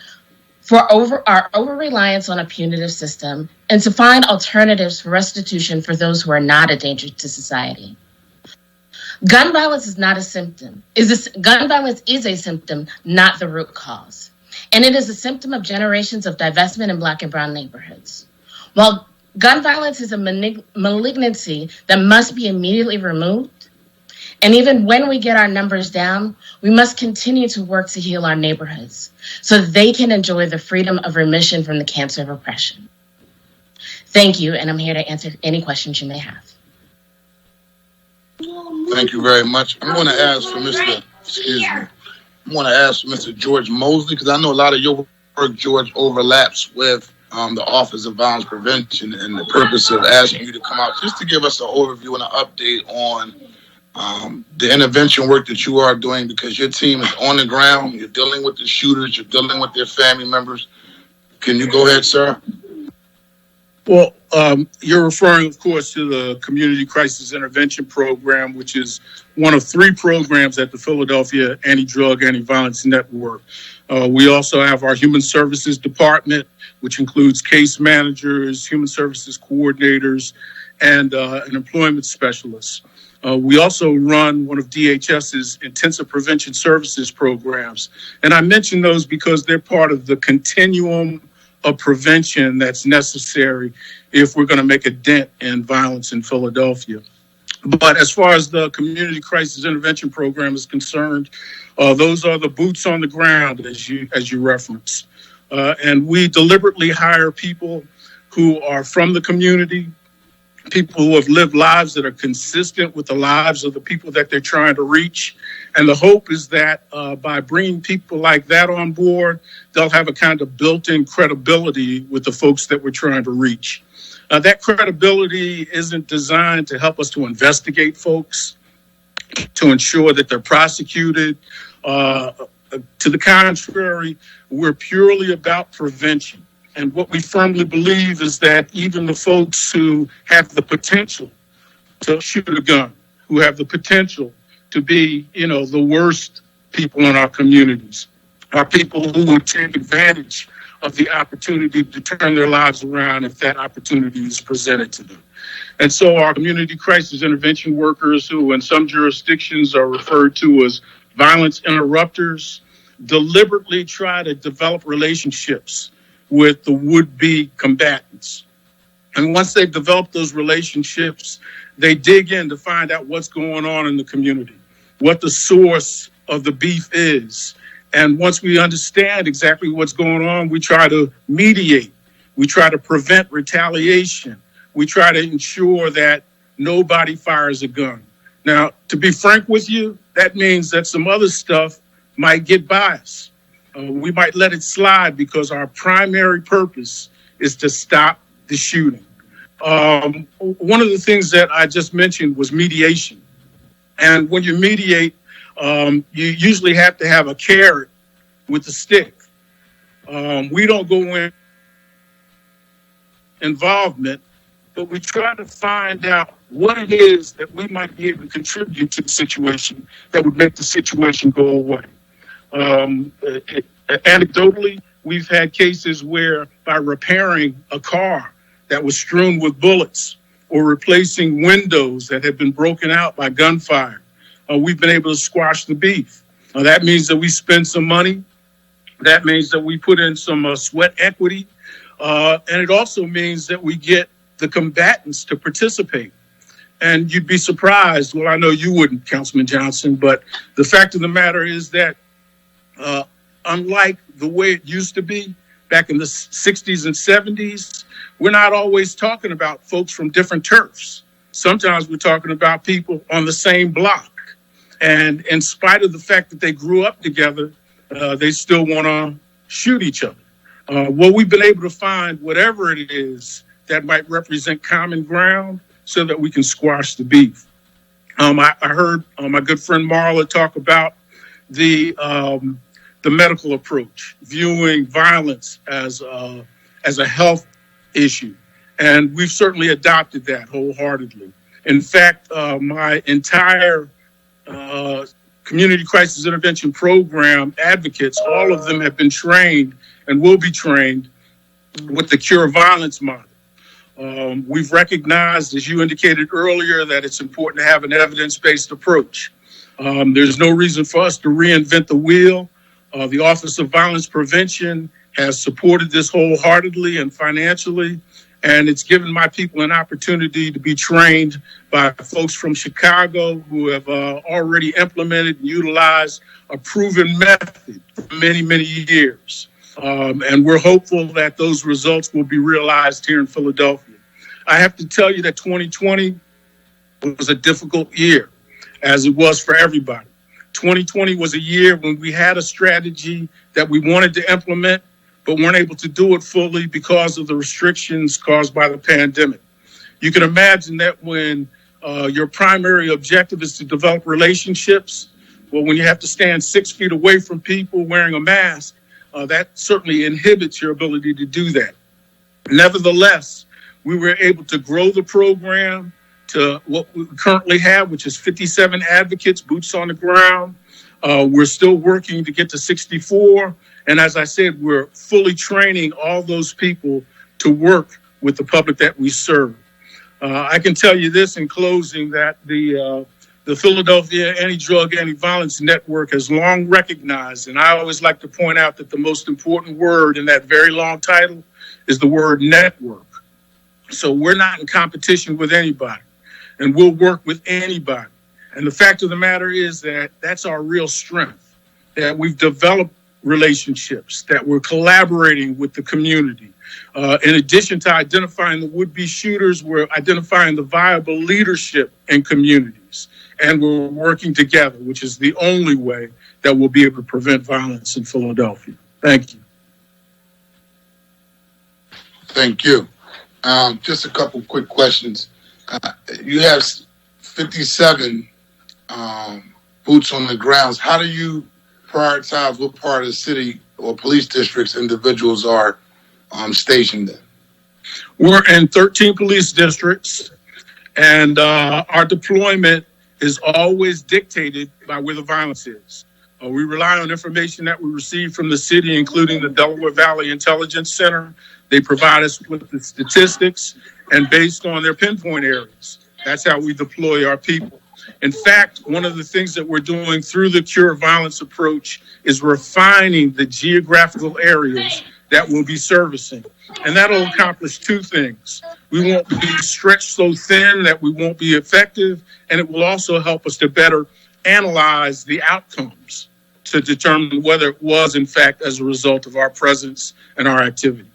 for our over-reliance on a punitive system, and to find alternatives for restitution for those who are not a danger to society. Gun violence is not a symptom. Gun violence is a symptom, not the root cause. And it is a symptom of generations of divestment in Black and Brown neighborhoods. While gun violence is a malignancy that must be immediately removed, and even when we get our numbers down, we must continue to work to heal our neighborhoods so that they can enjoy the freedom of remission from the cancer of oppression. Thank you, and I'm here to answer any questions you may have. Thank you very much. I'm going to ask for Mr. George Mosley, because I know a lot of your work, George, overlaps with the Office of Violence Prevention, and the purpose of asking you to come out just to give us an overview and an update on the intervention work that you are doing, because your team is on the ground. You're dealing with the shooters. You're dealing with their family members. Can you go ahead, sir? Well, you're referring, of course, to the Community Crisis Intervention Program, which is one of 3 programs at the Philadelphia Anti-Drug, Anti-Violence Network. We also have our Human Services Department, which includes case managers, human services coordinators, and an employment specialist. We also run one of DHS's intensive prevention services programs. And I mention those because they're part of the continuum of prevention that's necessary if we're going to make a dent in violence in Philadelphia. But as far as the Community Crisis Intervention Program is concerned, those are the boots on the ground, as you referenced. And we deliberately hire people who are from the community, people who have lived lives that are consistent with the lives of the people that they're trying to reach. And the hope is that by bringing people like that on board, they'll have a kind of built-in credibility with the folks that we're trying to reach. That credibility isn't designed to help us to investigate folks, to ensure that they're prosecuted, To the contrary, we're purely about prevention. And what we firmly believe is that even the folks who have the potential to shoot a gun, who have the potential to be, the worst people in our communities, are people who would take advantage of the opportunity to turn their lives around if that opportunity is presented to them. And so our community crisis intervention workers, who in some jurisdictions are referred to as violence interrupters, deliberately try to develop relationships with the would-be combatants. And once they've developed those relationships, they dig in to find out what's going on in the community, what the source of the beef is. And once we understand exactly what's going on, we try to mediate. We try to prevent retaliation. We try to ensure that nobody fires a gun. Now, to be frank with you, that means that some other stuff might get by us. We might let it slide because our primary purpose is to stop the shooting. One of the things that I just mentioned was mediation. And when you mediate, you usually have to have a carrot with a stick. We don't go in involvement, but we try to find out what it is that we might be able to contribute to the situation that would make the situation go away. Anecdotally, we've had cases where by repairing a car that was strewn with bullets or replacing windows that had been broken out by gunfire, we've been able to squash the beef. That means that we spend some money. That means that we put in some sweat equity. And it also means that we get the combatants to participate. And you'd be surprised. Well, I know you wouldn't, Councilman Johnson, but the fact of the matter is that unlike the way it used to be back in the 60s and 70s, we're not always talking about folks from different turfs. Sometimes we're talking about people on the same block. And in spite of the fact that they grew up together, they still want to shoot each other. Well, we've been able to find whatever it is that might represent common ground so that we can squash the beef. I heard my good friend Marla talk about the medical approach, viewing violence as a health issue. And we've certainly adopted that wholeheartedly. In fact, my entire community crisis intervention program advocates, all of them have been trained and will be trained with the Cure Violence model. We've recognized, as you indicated earlier, that it's important to have an evidence-based approach. There's no reason for us to reinvent the wheel. The Office of Violence Prevention has supported this wholeheartedly and financially, and it's given my people an opportunity to be trained by folks from Chicago who have already implemented and utilized a proven method for many, many years. And we're hopeful that those results will be realized here in Philadelphia. I have to tell you that 2020 was a difficult year, as it was for everybody. 2020 was a year when we had a strategy that we wanted to implement, but weren't able to do it fully because of the restrictions caused by the pandemic. You can imagine that when your primary objective is to develop relationships, well, when you have to stand 6 feet away from people wearing a mask, that certainly inhibits your ability to do that. Nevertheless, we were able to grow the program to what we currently have, which is 57 advocates, boots on the ground. We're still working to get to 64. And as I said, we're fully training all those people to work with the public that we serve. I can tell you this in closing, that the Philadelphia Anti-Drug, Anti-Violence Network has long recognized, and I always like to point out that the most important word in that very long title is the word network. So we're not in competition with anybody, and we'll work with anybody. And the fact of the matter is that that's our real strength, that we've developed relationships, that we're collaborating with the community. In addition to identifying the would-be shooters, we're identifying the viable leadership in communities. And we're working together, which is the only way that we'll be able to prevent violence in Philadelphia. Thank you. Thank you. Just a couple quick questions. You have 57 boots on the grounds. How do you prioritize what part of the city or police districts individuals are stationed in? We're in 13 police districts, and our deployment is always dictated by where the violence is. We rely on information that we receive from the city, including the Delaware Valley Intelligence Center. They provide us with the statistics, and based on their pinpoint areas, that's how we deploy our people. In fact, one of the things that we're doing through the Cure Violence approach is refining the geographical areas that we'll be servicing. And that'll accomplish two things. We won't be stretched so thin that we won't be effective, and it will also help us to better analyze the outcomes to determine whether it was, in fact, as a result of our presence and our activity.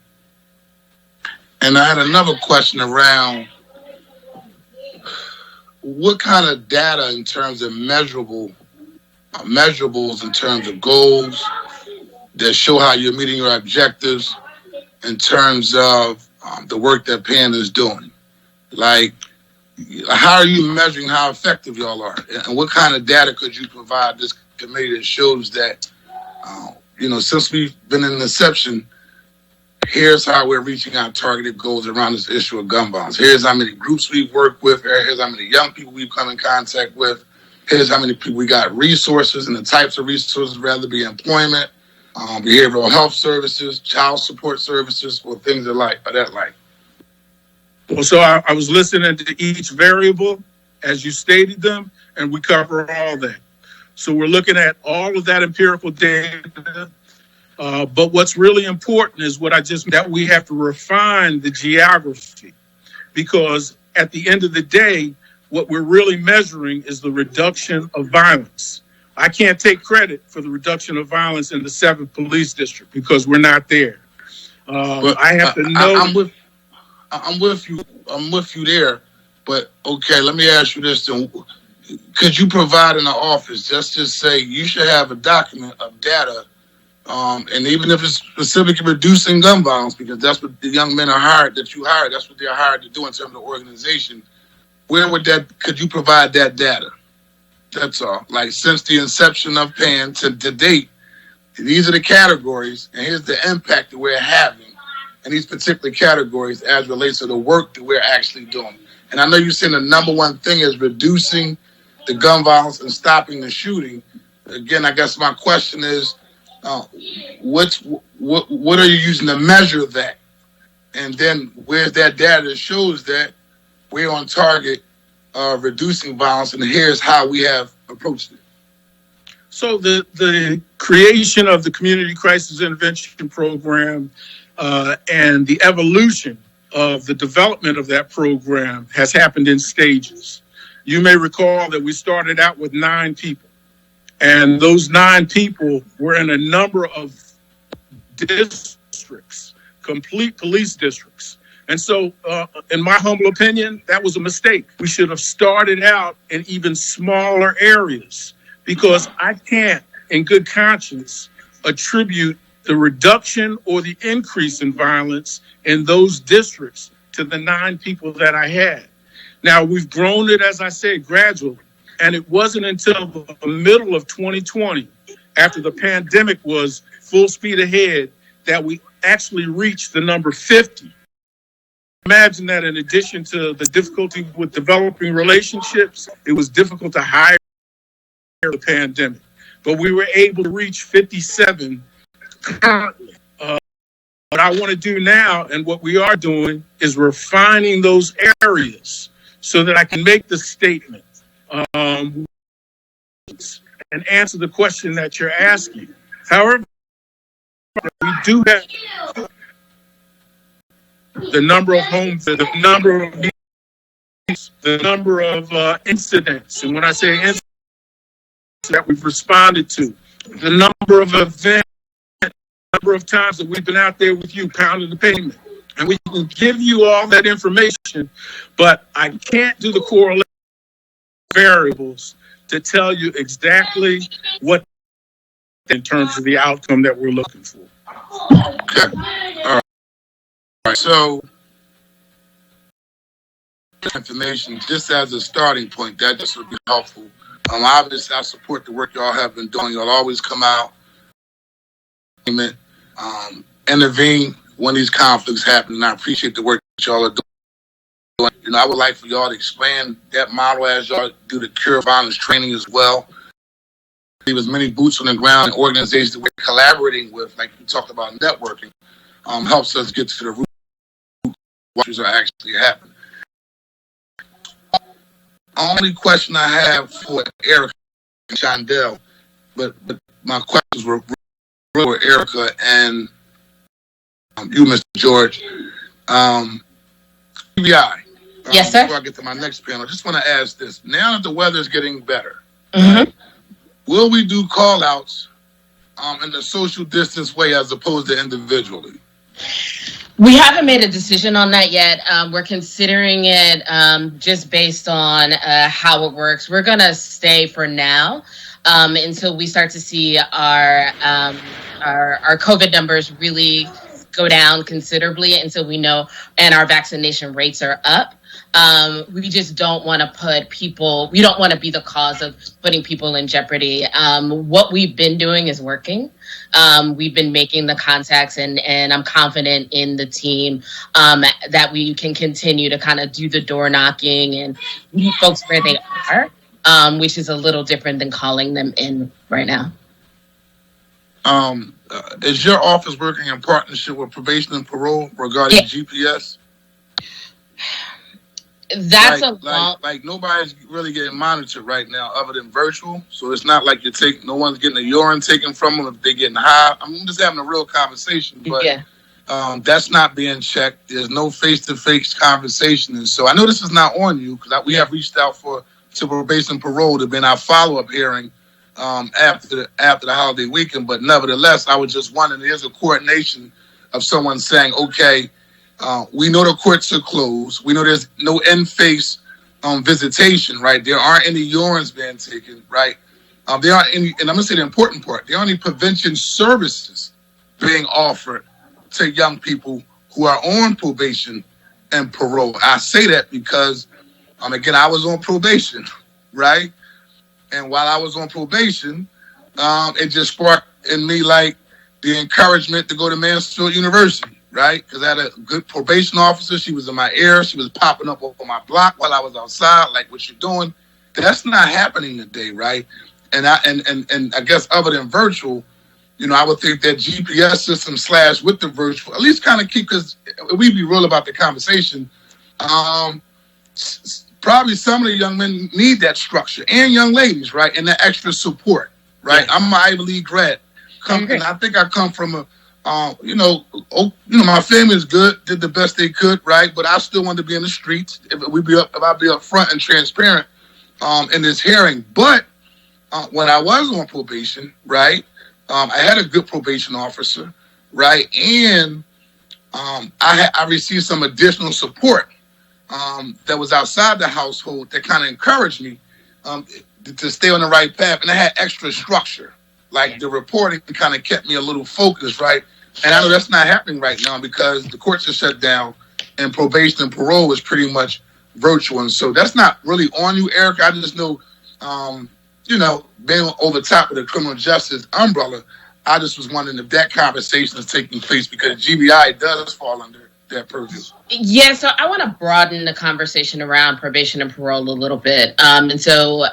And I had another question around what kind of data in terms of measurables in terms of goals that show how you're meeting your objectives in terms of the work that PAN is doing? Like, how are you measuring how effective y'all are? And what kind of data could you provide this committee that shows that, since we've been in inception, here's how we're reaching our targeted goals around this issue of gun violence. Here's how many groups we've worked with. Here's how many young people we've come in contact with. Here's how many people we got resources and the types of resources, rather be employment, behavioral health services, child support services, or things of that like. Well, so I was listening to each variable as you stated them, and we cover all that. So we're looking at all of that empirical data. But what's really important is that we have to refine the geography, because at the end of the day, what we're really measuring is the reduction of violence. I can't take credit for the reduction of violence in the 7th police district because we're not there. I have to know. I'm with you there, but okay, let me ask you this then. Could you provide in the office, just say you should have a document of data, and even if it's specifically reducing gun violence, because that's what the young men that you hired, that's what they're hired to do in terms of organization, could you provide that data? That's all. Like, since the inception of PAN to date, these are the categories, and here's the impact that we're having in these particular categories as relates to the work that we're actually doing. And I know you're saying the number one thing is reducing the gun violence and stopping the shooting. Again, I guess my question is, what are you using to measure that? And then where's that data that shows that we're on target reducing violence, and here's how we have approached it? So the creation of the Community Crisis Intervention Program and the evolution of the development of that program has happened in stages. You may recall that we started out with 9 people, and those 9 people were in a number of districts, complete police districts. And so, in my humble opinion, that was a mistake. We should have started out in even smaller areas, because I can't, in good conscience, attribute the reduction or the increase in violence in those districts to the 9 people that I had. Now, we've grown it, as I said, gradually. And it wasn't until the middle of 2020, after the pandemic was full speed ahead, that we actually reached the number 50. Imagine that in addition to the difficulty with developing relationships, it was difficult to hire the pandemic. But we were able to reach 57 currently. What I want to do now, and what we are doing, is refining those areas so that I can make the statement and answer the question that you're asking. However, we do have the number of homes, the number of incidents, and when I say incidents that we've responded to, the number of events, the number of times that we've been out there with you pounding the pavement. And we can give you all that information, but I can't do the correlation variables to tell you exactly what in terms of the outcome that we're looking for. Okay. All right. So, information just as a starting point, that just would be helpful Obviously, I support the work y'all have been doing. Y'all always come out, intervene when these conflicts happen, and I appreciate the work that y'all are doing. I would like for y'all to expand that model as y'all do the cure violence training as well. There was many boots on the ground and organizations that we're collaborating with, like you talked about networking, helps us get to the root of what is actually happening. Only question I have for Erica and Shondell, but my questions were for Erica and you, Mr. George. TBI. Yes, sir. Before I get to my next panel, I just want to ask this. Now that the weather is getting better, will we do call-outs in the social distance way as opposed to individually? We haven't made a decision on that yet. We're considering it just based on how it works. We're going to stay for now until we start to see our COVID numbers really go down considerably until we know, and our vaccination rates are up. We just don't want to put people, we don't want to be the cause of putting people in jeopardy. What we've been doing is working. We've been making the contacts, and I'm confident in the team that we can continue to kind of do the door knocking and meet folks where they are, which is a little different than calling them in right now. Is your office working in partnership with probation and parole regarding GPS? That's like nobody's really getting monitored right now other than virtual. So it's not like no one's getting a urine taken from them if they're getting high. I'm just having a real conversation, but that's not being checked. There's no face-to-face conversation. And so I know this is not on you because we have reached out to probation and parole to be in our follow-up hearing after the holiday weekend. But nevertheless, I was just wondering, there's a coordination of someone saying, okay, we know the courts are closed. We know there's no in-face visitation, right? There aren't any urines being taken, right? There aren't any, and I'm going to say the important part, there aren't any prevention services being offered to young people who are on probation and parole. I say that because, again, I was on probation, right? And while I was on probation, it just sparked in me like the encouragement to go to Mansfield University, right? Because I had a good probation officer. She was in my ear. She was popping up on my block while I was outside, like, what you doing? That's not happening today, right? And I guess other than virtual, I would think that GPS system / with the virtual, at least kind of keep, because we be real about the conversation. Probably some of the young men need that structure, and young ladies, right? And the extra support, right? Yeah. I'm an Ivy League grad. And I think I come from my family is good, did the best they could, right? But I still want to be in the streets if I be up front and transparent in this hearing. But when I was on probation, right, I had a good probation officer, right, and I received some additional support that was outside the household that kind of encouraged me to stay on the right path, and I had extra structure. Like the reporting kind of kept me a little focused, right? And I know that's not happening right now because the courts are shut down and probation and parole is pretty much virtual. And so that's not really on you, Eric. I just know, being over top of the criminal justice umbrella, I just was wondering if that conversation is taking place because GBI does fall under that purview. Yeah, so I want to broaden the conversation around probation and parole a little bit. And so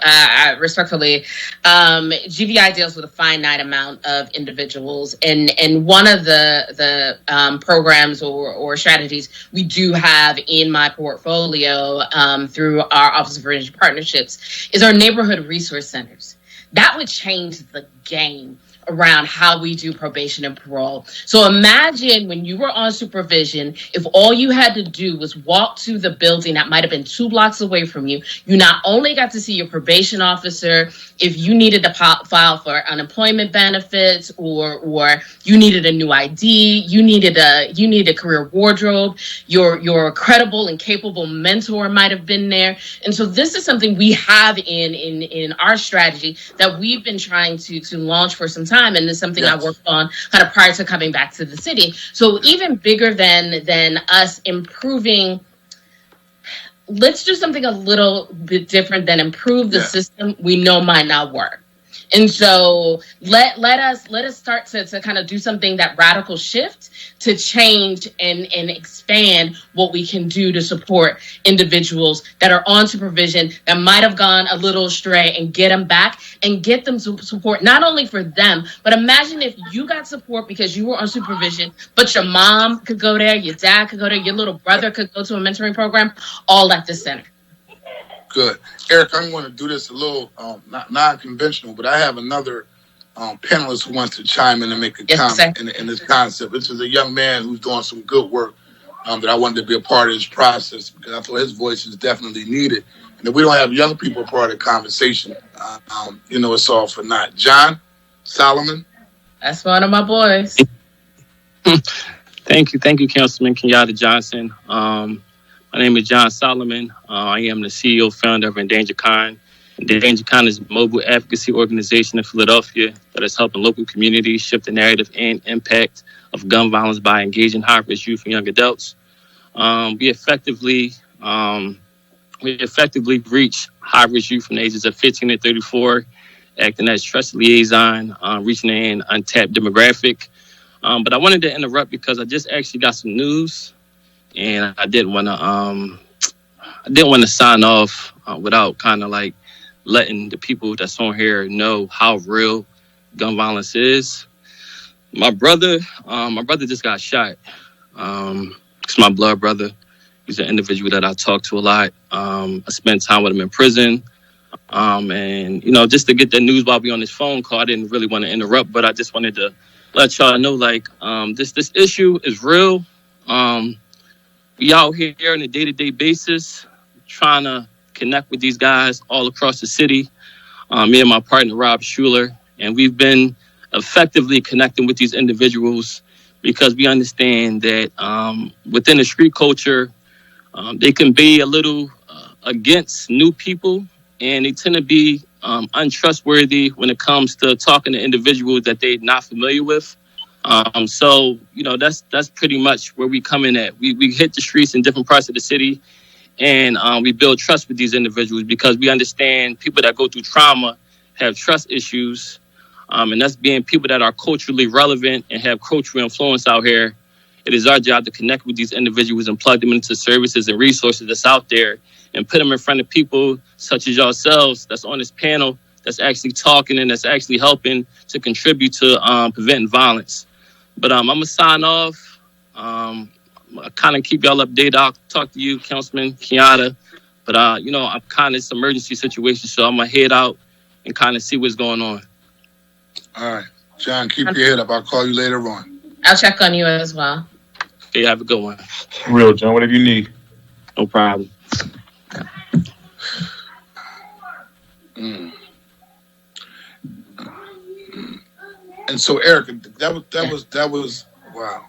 respectfully, GBI deals with a finite amount of individuals. And one of the programs or strategies we do have in my portfolio through our Office of Forensic Partnerships is our neighborhood resource centers. That would change the game around how we do probation and parole. So imagine when you were on supervision, if all you had to do was walk to the building that might have been 2 blocks away from you, you not only got to see your probation officer, if you needed to file for unemployment benefits or you needed a new ID, you needed a career wardrobe, your credible and capable mentor might have been there. And so this is something we have in our strategy that we've been trying to launch for some time, and it's something I worked on kind of prior to coming back to the city. So even bigger than us improving let's do something a little bit different than improve the system we know might not work. And so let us start to kind of do something, that radical shift, to change and expand what we can do to support individuals that are on supervision that might have gone a little astray, and get them back and get them support, not only for them, but imagine if you got support because you were on supervision, but your mom could go there, your dad could go there, your little brother could go to a mentoring program, all at the center. Good. Eric, I'm going to do this a little not non-conventional, but I have another panelist who wants to chime in and make a comment in this concept. This is a young man who's doing some good work that I wanted to be a part of this process, because I thought his voice is definitely needed. And if we don't have young people part of the conversation, it's all for naught. John Solomon. That's one of my boys. Thank you, Councilman Kenyatta Johnson. My name is John Solomon. I am the CEO, founder of Endangered Kind. Endangered Kind is a mobile advocacy organization in Philadelphia that is helping local communities shift the narrative and impact of gun violence by engaging high-risk youth and young adults. We effectively reach high-risk youth from the ages of 15 to 34, acting as trusted liaison, reaching an untapped demographic. But I wanted to interrupt because I just actually got some news, and I didn't want to sign off without kind of like letting the people that's on here know how real gun violence is. My brother just got shot. It's my blood brother. He's an individual that I talk to a lot. I spent time with him in prison. And just to get the news while we on this phone call, I didn't really want to interrupt, but I just wanted to let y'all know, this issue is real. We out here on a day-to-day basis trying to connect with these guys all across the city. Me and my partner, Rob Schuler, and we've been effectively connecting with these individuals because we understand that within the street culture, they can be a little against new people, and they tend to be untrustworthy when it comes to talking to individuals that they're not familiar with. So that's pretty much where we come in at. We hit the streets in different parts of the city, and we build trust with these individuals because we understand people that go through trauma have trust issues, and that's being people that are culturally relevant and have cultural influence out here. It is our job to connect with these individuals and plug them into services and resources that's out there and put them in front of people such as yourselves that's on this panel that's actually talking and that's actually helping to contribute to preventing violence. But I'm going to sign off. I kind of keep y'all updated. I'll talk to you, Councilman Kenyatta. But, I'm kind of it's an emergency situation, so I'm going to head out and kind of see what's going on. All right. John, keep your head up. I'll call you later on. I'll check on you as well. Okay, have a good one. Real, John, whatever you need. No problem. And so, Erica, that was wow.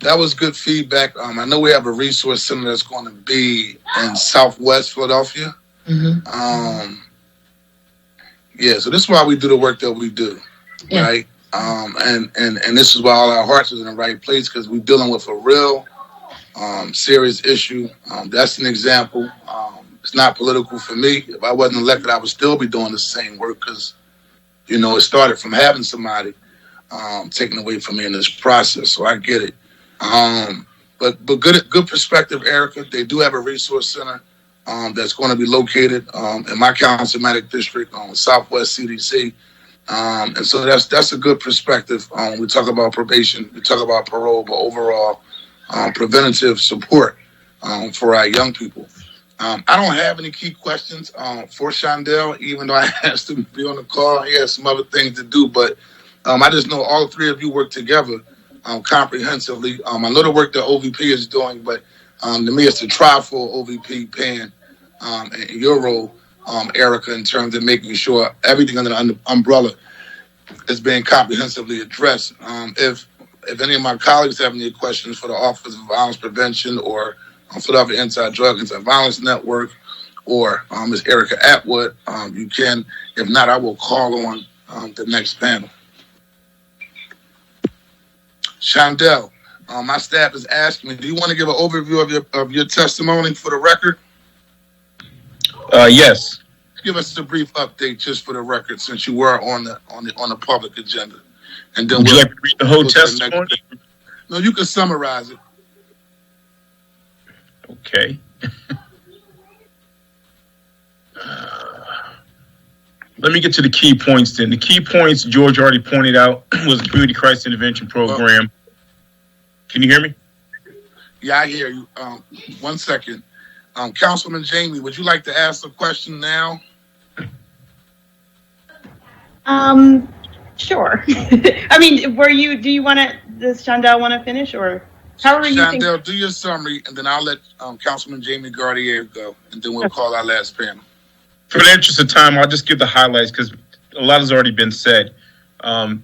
That was good feedback. I know we have a resource center that's going to be in Southwest Philadelphia. Mm-hmm. So this is why we do the work that we do, right? And this is why all our hearts is in the right place, because we're dealing with a real serious issue. That's an example. It's not political for me. If I wasn't elected, I would still be doing the same work because, it started from having somebody taken away from me in this process. So I get it. But good perspective, Erica. They do have a resource center that's going to be located in my councilmatic district on Southwest CDC. And so that's a good perspective. We talk about probation, we talk about parole, but overall preventative support for our young people. I don't have any key questions for Shondell, even though I asked him to be on the call. He has some other things to do, but I just know all three of you work together comprehensively. I know the work that OVP is doing, but to me it's the trifold OVP pan and your role, Erica, in terms of making sure everything under the umbrella is being comprehensively addressed. If any of my colleagues have any questions for the Office of Violence Prevention or Philadelphia Anti-Drug Anti-Violence Network or Ms. Erica Atwood, you can. If not, I will call on the next panel. Shondell, my staff is asking me, do you want to give an overview of your testimony for the record? Yes. Give us a brief update just for the record, since you were on the public agenda, and then Would you we'll like to read the whole go to the testimony? next thing. No, you can summarize it. Okay. Let me get to the key points then. The key points George already pointed out was the Community Crisis Intervention Program. Can you hear me? Yeah, I hear you. 1 second. Councilman Jamie, would you like to ask a question now? Sure. I mean, do you want to, does Shondell want to finish, or however you think? Shondell, do your summary, and then I'll let Councilman Jamie Gardier go, and then we'll call our last panel. For the interest of time, I'll just give the highlights because a lot has already been said. I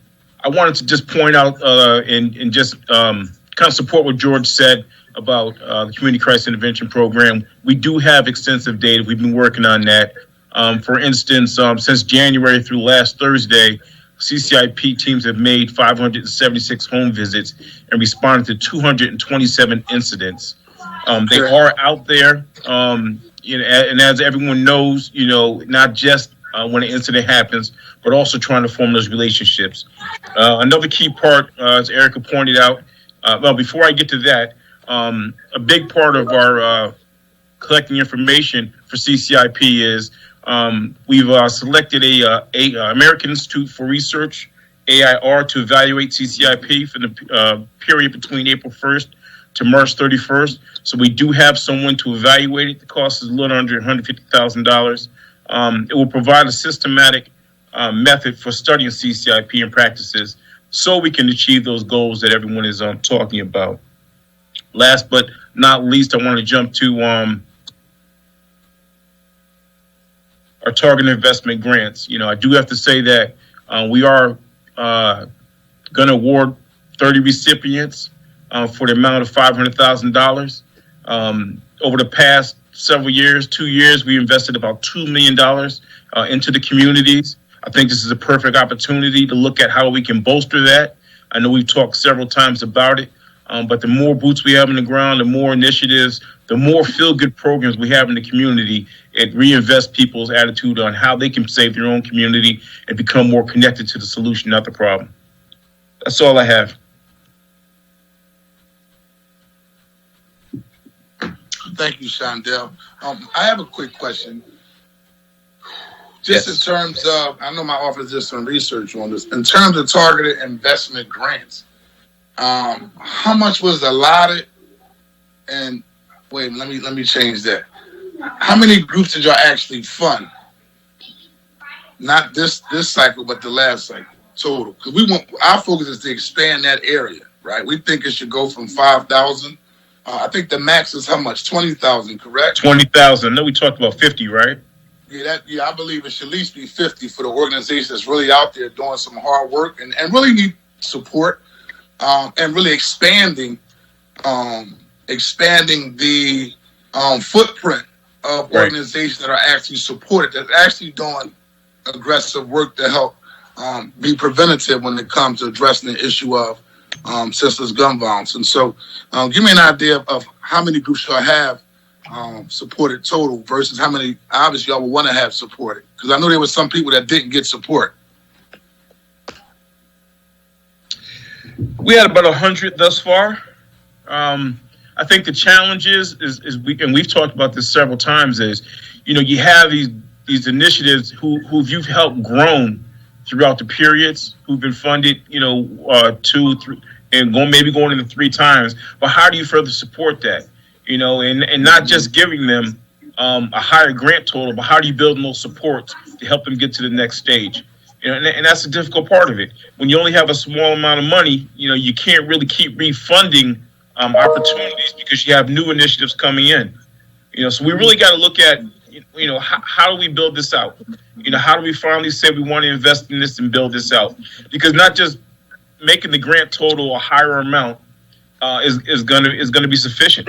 wanted to just point out and just kind of support what George said about the Community Crisis Intervention Program. We do have extensive data. We've been working on that. For instance, since January through last Thursday, CCIP teams have made 576 home visits and responded to 227 incidents. They are out there. And as everyone knows, not just when an incident happens, but also trying to form those relationships. Another key part, as Erica pointed out, before I get to that, a big part of our collecting information for CCIP is we've selected a American Institute for Research, AIR, to evaluate CCIP for the period between April 1st to March 31st. So we do have someone to evaluate it. The cost is a little under $150,000. It will provide a systematic method for studying CCIP and practices so we can achieve those goals that everyone is talking about. Last but not least, I want to jump to our target investment grants. I do have to say that we are going to award 30 recipients for the amount of $500,000. Over the past several years, 2 years, we invested about $2 million into the communities. I think this is a perfect opportunity to look at how we can bolster that. I know we've talked several times about it, but the more boots we have on the ground, the more initiatives, the more feel-good programs we have in the community, it reinvests people's attitude on how they can save their own community and become more connected to the solution, not the problem. That's all I have. Thank you, Shondell. I have a quick question. Just in terms of, I know my office did some research on this. In terms of targeted investment grants, how much was allotted? And wait, let me change that. How many groups did y'all actually fund? Not this cycle, but the last cycle total. Because our focus is to expand that area, right? We think it should go from 5,000. I think the max is how much? 20,000, correct? 20,000. I know we talked about 50, right? Yeah, I believe it should at least be 50 for the organization that's really out there doing some hard work and really need support, and really expanding the footprint of organizations that are actually supported, that's actually doing aggressive work to help be preventative when it comes to addressing the issue of senseless gun violence. And so give me an idea of how many groups y'all have supported total versus how many obviously y'all would want to have supported, because I know there were some people that didn't get support. We had about 100 thus far. I think the challenge is we've talked about this several times, is you have these initiatives who you've helped grown throughout the periods, who've been funded 2, 3, and maybe going into 3 times. But how do you further support that? And not just giving them a higher grant total, but how do you build those supports to help them get to the next stage? And that's a difficult part of it. When you only have a small amount of money, you can't really keep refunding opportunities because you have new initiatives coming in. So we really got to look at, how do we build this out? How do we finally say we want to invest in this and build this out? Because not just making the grant total a higher amount is going to be sufficient.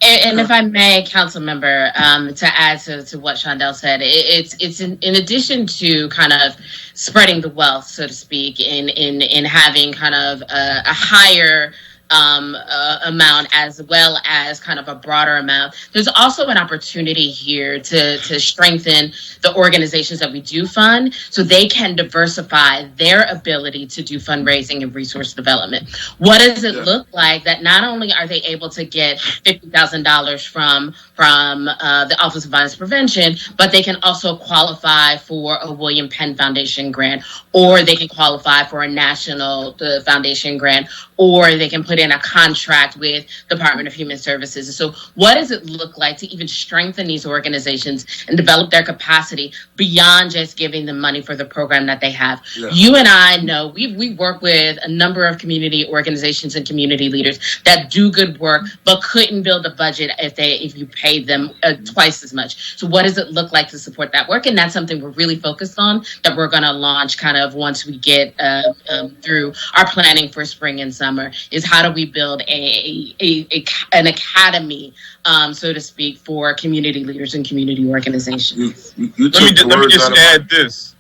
And if I may, council member, to add to what Shondell said, it's in addition to kind of spreading the wealth, so to speak, in having kind of a higher amount as well as kind of a broader amount. There's also an opportunity here to strengthen the organizations that we do fund so they can diversify their ability to do fundraising and resource development. What does it look like that not only are they able to get $50,000 from the Office of Violence Prevention, but they can also qualify for a William Penn Foundation grant, or they can qualify for a national foundation grant, or they can put in a contract with Department of Human Services. And so what does it look like to even strengthen these organizations and develop their capacity beyond just giving them money for the program that they have? Yeah. You and I know we work with a number of community organizations and community leaders that do good work, but couldn't build a budget if you paid them twice as much. So what does it look like to support that work? And that's something we're really focused on, that we're going to launch kind of once we get through our planning for spring and summer, is how do we build an academy, so to speak, for community leaders and community organizations. Let me just add this.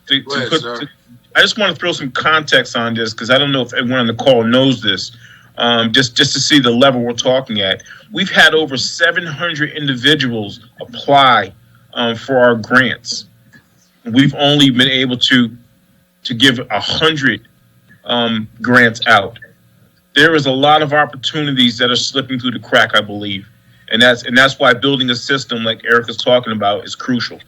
I just want to throw some context on this, because I don't know if everyone on the call knows this. Just to see the level we're talking at. We've had over 700 individuals apply for our grants. We've only been able to give 100 grants out. There is a lot of opportunities that are slipping through the crack, I believe, and that's why building a system like Erica's talking about is crucial.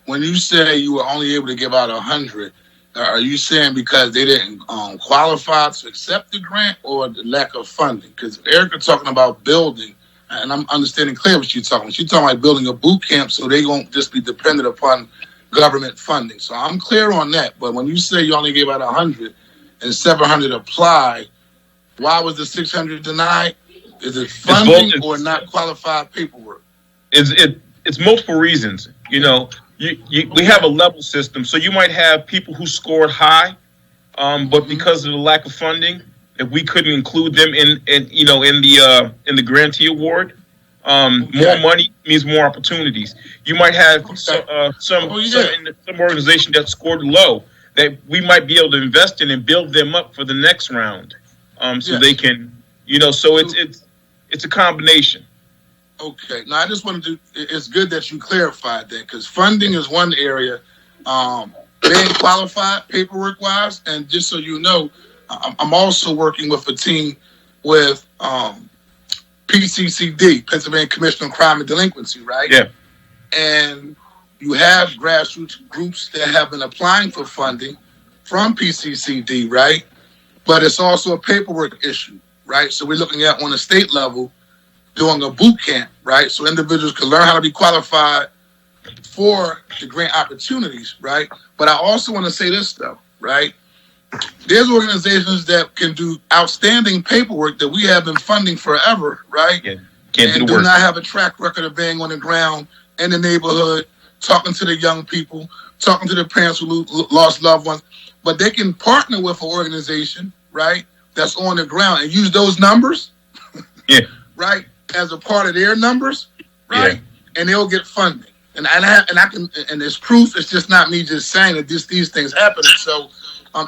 When you say you were only able to give out 100, are you saying because they didn't qualify to accept the grant, or the lack of funding? Because Erica talking about building, and I'm understanding clear what she's talking about. She's talking about building a boot camp so they won't just be dependent upon government funding. So I'm clear on that. But when you say you only gave out 100 and 700 apply, why was the 600 denied? Is it funding or not qualified paperwork? It's multiple reasons. You know, we have a level system, so you might have people who scored high, but because of the lack of funding, if we couldn't include them in the grantee award, more money means more opportunities. You might have some organization that scored low that we might be able to invest in and build them up for the next round, they can, so it's a combination. Okay. Now, I just wanted to, it's good that you clarified that, because funding is one area, being qualified paperwork-wise, and just so you know, I'm also working with a team with PCCD, Pennsylvania Commission on Crime and Delinquency, right? Yeah. And you have grassroots groups that have been applying for funding from PCCD, right? But it's also a paperwork issue, right? So we're looking at, on a state level, doing a boot camp, right? So individuals can learn how to be qualified for the grant opportunities, right? But I also want to say this, though, right? There's organizations that can do outstanding paperwork that we have been funding forever, right? Yeah. And do not have a track record of being on the ground in the neighborhood, talking to the young people, talking to the parents who lost loved ones. But they can partner with an organization, right, that's on the ground and use those numbers, right, as a part of their numbers, right, and they'll get funding. And I can, and there's proof. It's just not me just saying that these things happen. So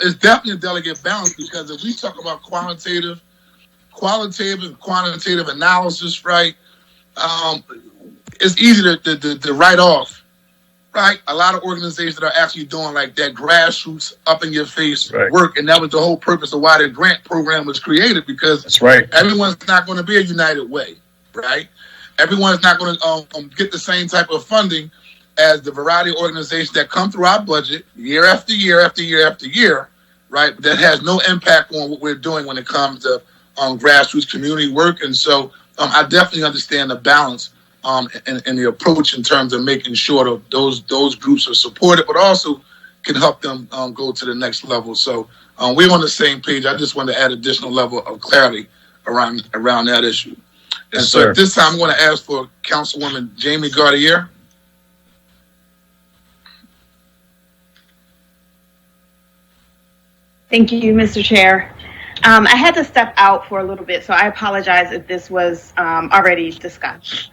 it's definitely a delicate balance, because if we talk about qualitative and quantitative analysis, right, it's easy to write off, right? A lot of organizations that are actually doing like that grassroots, up in your face work, and that was the whole purpose of why the grant program was created, because everyone's not going to be a united way, right? Everyone's not going to get the same type of funding as the variety of organizations that come through our budget year after year after year after year, right? That has no impact on what we're doing when it comes to grassroots community work. And so I definitely understand the balance and the approach in terms of making sure that those groups are supported, but also can help them go to the next level. So we're on the same page. I just want to add additional level of clarity around that issue. And so at this time, I'm going to ask for Councilwoman Jamie Gardier. Thank you, Mr. Chair. I had to step out for a little bit, so I apologize if this was already discussed.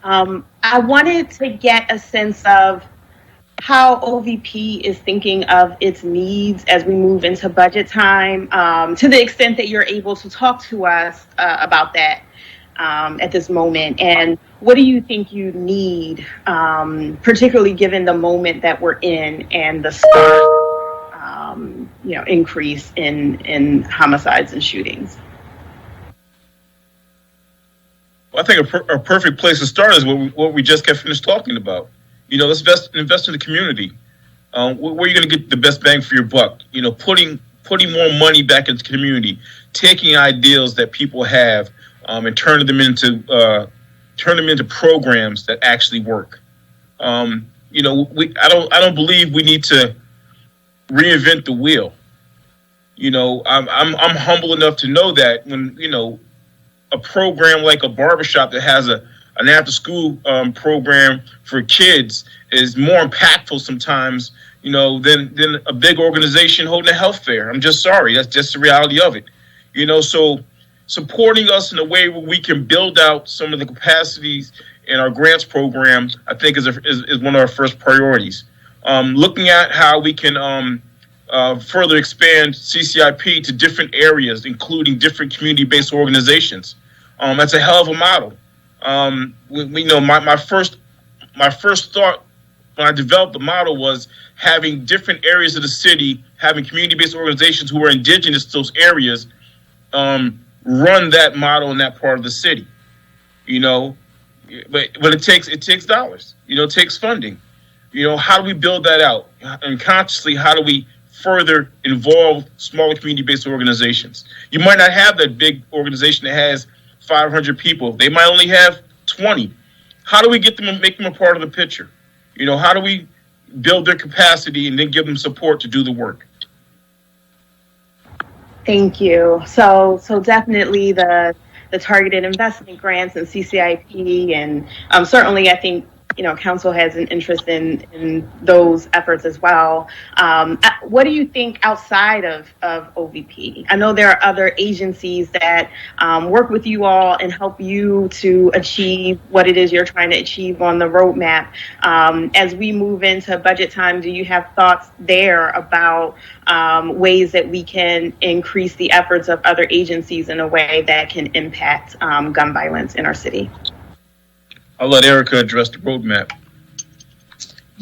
I wanted to get a sense of, how OVP is thinking of its needs as we move into budget time, to the extent that you're able to talk to us about that at this moment. And what do you think you need, particularly given the moment that we're in and the increase in homicides and shootings? Well, I think a perfect place to start is what we just got finished talking about. Let's invest in the community. Where are you going to get the best bang for your buck? Putting more money back into the community, taking ideals that people have, and turning them into programs that actually work. I don't believe we need to reinvent the wheel. I'm humble enough to know that when a program like a barbershop that has an after school program for kids is more impactful sometimes, than a big organization holding a health fair. I'm just sorry. That's just the reality of it. So supporting us in a way where we can build out some of the capacities in our grants program, I think is one of our first priorities. Looking at how we can further expand CCIP to different areas, including different community-based organizations. That's a hell of a model. My first thought when I developed the model was having different areas of the city, having community-based organizations who are indigenous to those areas, run that model in that part of the city. But it takes dollars. It takes funding. How do we build that out? And consciously, how do we further involve smaller community-based organizations? You might not have that big organization that has 500 people. They might only have 20. How do we get them and make them a part of the picture? How do we build their capacity and then give them support to do the work? Thank you. So definitely the targeted investment grants and CCIP, and certainly I think council has an interest in those efforts as well. What do you think outside of OVP? I know there are other agencies that work with you all and help you to achieve what it is you're trying to achieve on the roadmap. As we move into budget time, do you have thoughts there about ways that we can increase the efforts of other agencies in a way that can impact gun violence in our city? I'll let Erica address the roadmap.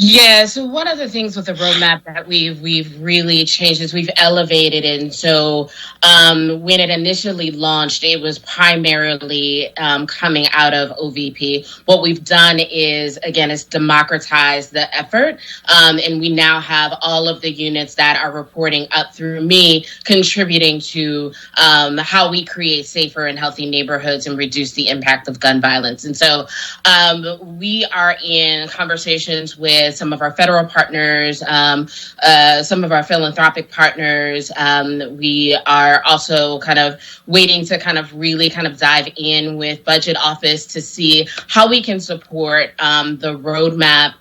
Yeah, so one of the things with the roadmap that we've really changed is we've elevated it. And so when it initially launched, it was primarily coming out of OVP. What we've done is democratize the effort. And we now have all of the units that are reporting up through me, contributing to how we create safer and healthy neighborhoods and reduce the impact of gun violence. And so we are in conversations with some of our federal partners, some of our philanthropic partners. We are also kind of waiting to really dive in with Budget Office to see how we can support the roadmap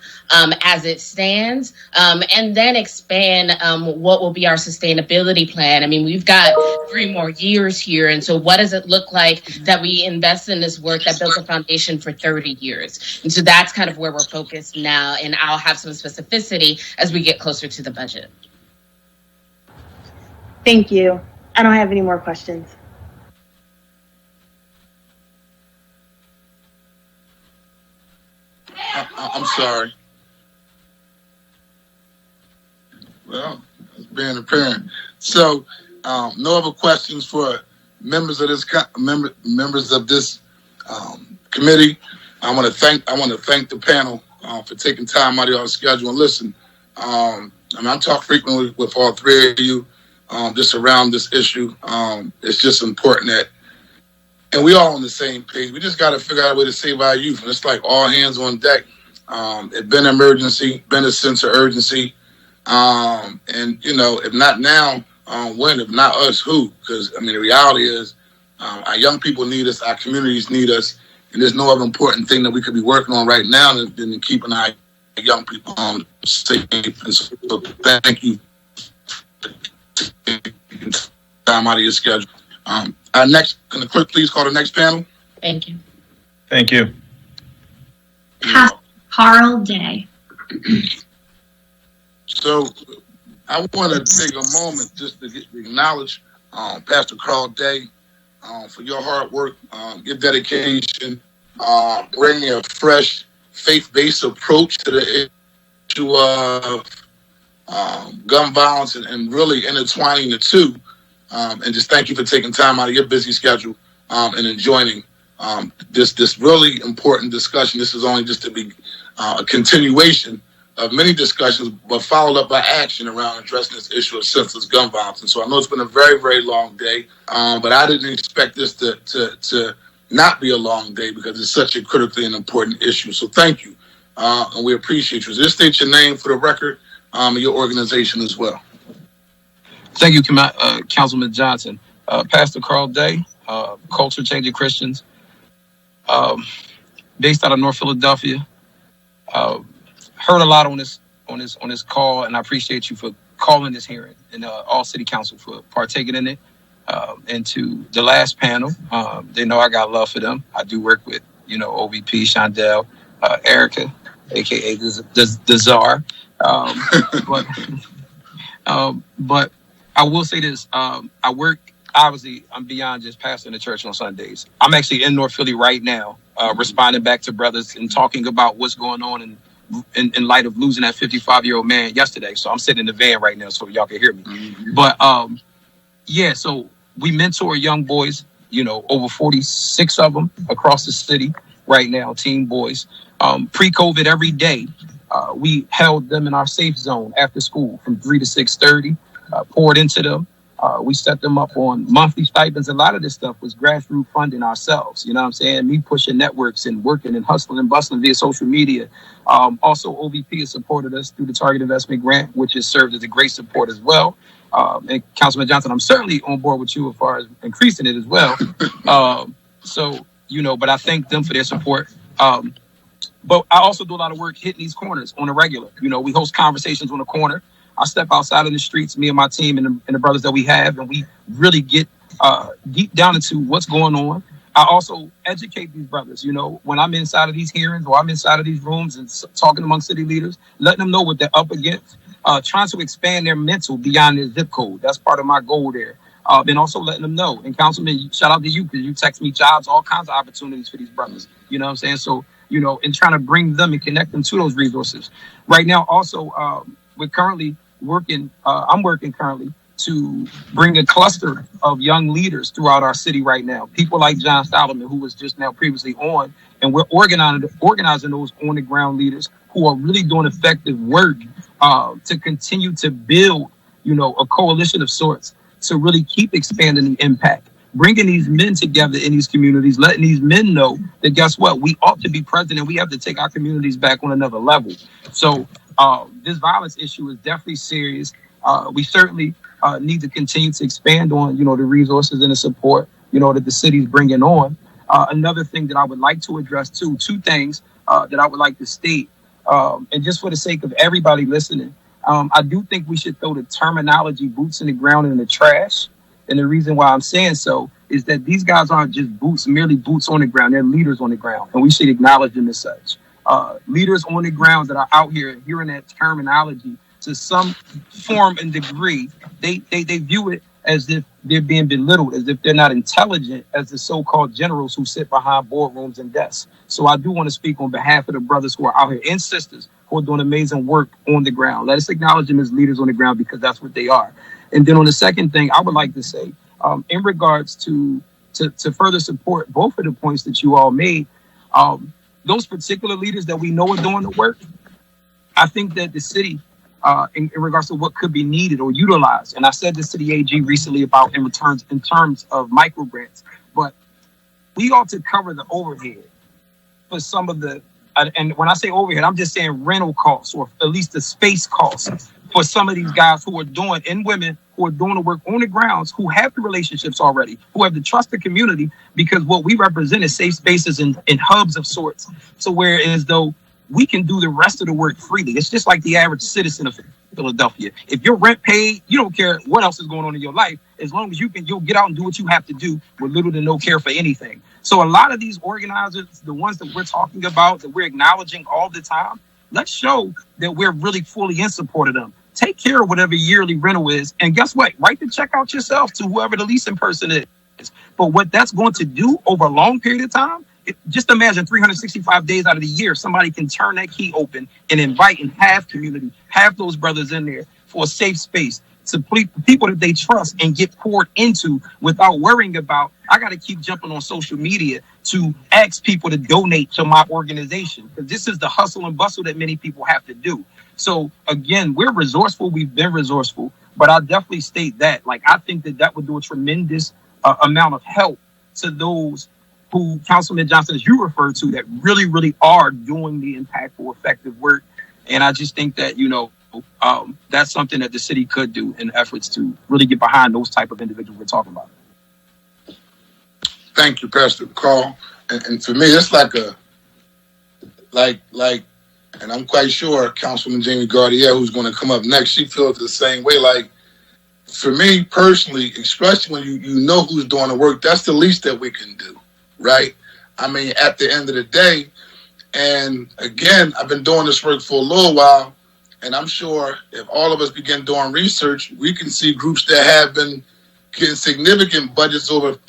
as it stands, and then expand what will be our sustainability plan. I mean, we've got 3 more years here. And so what does it look like that we invest in this work that builds a foundation for 30 years? And so that's kind of where we're focused now. And I'll have some specificity as we get closer to the budget. Thank you. I don't have any more questions. I'm sorry. Well, it's being a parent. So, no other questions for members of this committee. I want to thank the panel for taking time out of your schedule and listen. I talk frequently with all 3 of you just around this issue. It's just important that, and we all on the same page. We just got to figure out a way to save our youth. And it's like all hands on deck. It's been an emergency, been a sense of urgency. And if not now, when? If not us, who? Because the reality is, our young people need us, our communities need us, and there's no other important thing that we could be working on right now than keeping our young people safe. And so, thank you for taking time out of your schedule. Can the clerk please call the next panel? Thank you. Thank you. Carl Day. So I want to take a moment just to acknowledge Pastor Carl Day for your hard work, your dedication, bringing a fresh faith-based approach to the issue of gun violence and really intertwining the two. And just thank you for taking time out of your busy schedule and joining this really important discussion. This is only just to be a continuation of many discussions, but followed up by action around addressing this issue of senseless gun violence. And so I know it's been a very, very long day, but I didn't expect this to not be a long day because it's such a critically and important issue. So thank you, and we appreciate you. Just state your name for the record and your organization as well. Thank you, Councilman Johnson. Pastor Carl Day, Culture Changing Christians, based out of North Philadelphia. Heard a lot on this call, and I appreciate you for calling this hearing, and all City Council for partaking in it. And to the last panel, they know I got love for them. I do work with OVP, Shondell, Erica, aka the Czar. But I will say this: I work. Obviously, I'm beyond just pastoring the church on Sundays. I'm actually in North Philly right now, responding back to brothers and talking about what's going on in light of losing that 55-year-old man yesterday. So I'm sitting in the van right now so y'all can hear me. Mm-hmm. But so we mentor young boys, over 46 of them across the city right now, teen boys. Pre-COVID every day, we held them in our safe zone after school from 3 to 6:30, poured into them. We set them up on monthly stipends. A lot of this stuff was grassroots funding ourselves. You know what I'm saying? Me pushing networks and working and hustling and bustling via social media. Also, OVP has supported us through the Target Investment Grant, which has served as a great support as well. And Councilman Johnson, I'm certainly on board with you as far as increasing it as well. But I thank them for their support. But I also do a lot of work hitting these corners on a regular. We host conversations on the corner. I step outside in the streets, me and my team and the brothers that we have, and we really get deep down into what's going on. I also educate these brothers, when I'm inside of these hearings or I'm inside of these rooms and talking among city leaders, letting them know what they're up against, trying to expand their mental beyond their zip code. That's part of my goal there. And also letting them know. And Councilman, shout out to you because you text me jobs, all kinds of opportunities for these brothers. You know what I'm saying? So, and trying to bring them and connect them to those resources. Right now, also, we're currently I'm working currently to bring a cluster of young leaders throughout our city right now. People like John Solomon, who was just now previously on, and we're organizing those on the ground leaders who are really doing effective work to continue to build, a coalition of sorts to really keep expanding the impact, bringing these men together in these communities, letting these men know that guess what, we ought to be present and we have to take our communities back on another level. So this violence issue is definitely serious. We certainly need to continue to expand on, the resources and the support, that the city's bringing on. Another thing that I would like to address two things that I would like to state, and just for the sake of everybody listening, I do think we should throw the terminology boots in the ground in the trash. And the reason why I'm saying so is that these guys aren't just merely boots on the ground. They're leaders on the ground, and we should acknowledge them as such. Leaders on the ground that are out here hearing that terminology to some form and degree, they view it as if they're being belittled, as if they're not intelligent as the so-called generals who sit behind boardrooms and desks. So I do want to speak on behalf of the brothers who are out here and sisters who are doing amazing work on the ground. Let us acknowledge them as leaders on the ground because that's what they are. And then on the second thing, I would like to say, in regards to further support both of the points that you all made, those particular leaders that we know are doing the work, I think that the city, in regards to what could be needed or utilized, and I said this to the AG recently about in terms of micro grants, but we ought to cover the overhead for some of the, and when I say overhead, I'm just saying rental costs or at least the space costs for some of these guys who are doing, and women who are doing the work on the grounds, who have the relationships already, who have the trusted community, because what we represent is safe spaces and hubs of sorts. So whereas though we can do the rest of the work freely, it's just like the average citizen of Philadelphia. If your rent paid, you don't care what else is going on in your life. As long as you'll get out and do what you have to do with little to no care for anything. So a lot of these organizers, the ones that we're talking about, that we're acknowledging all the time, Let's show that we're really fully in support of them. Take care of whatever yearly rental is. And guess what? Write the check out yourself to whoever the leasing person is. But what that's going to do over a long period of time, just imagine 365 days out of the year, somebody can turn that key open and invite and have community, have those brothers in there for a safe space to people that they trust and get poured into without worrying about, I got to keep jumping on social media to ask people to donate to my organization. Because this is the hustle and bustle that many people have to do. So again, we're resourceful. We've been resourceful, but I definitely state that, like, I think that would do a tremendous amount of help to those who, Councilman Johnson, as you referred to, that really, really are doing the impactful, effective work. And I just think that, that's something that the city could do in efforts to really get behind those type of individuals we're talking about. Thank you, Pastor Carl. And for me, it's like and I'm quite sure Councilwoman Jamie Gardier, who's going to come up next, she feels the same way. Like, for me personally, especially when you know who's doing the work, that's the least that we can do, right? I mean, at the end of the day, and again, I've been doing this work for a little while, and I'm sure if all of us begin doing research, we can see groups that have been getting significant budgets over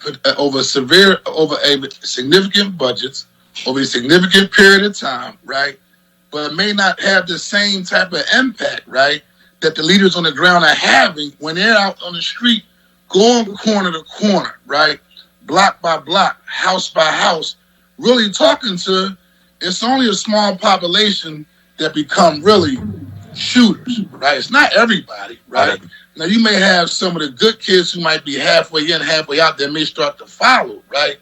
significant budgets over a significant period of time, right? But may not have the same type of impact, right, that the leaders on the ground are having when they're out on the street, going corner to corner, right, block by block, house by house, really talking to. It's only a small population that become really shooters, right? It's not everybody, right? Now, you may have some of the good kids who might be halfway in, halfway out that may start to follow, right?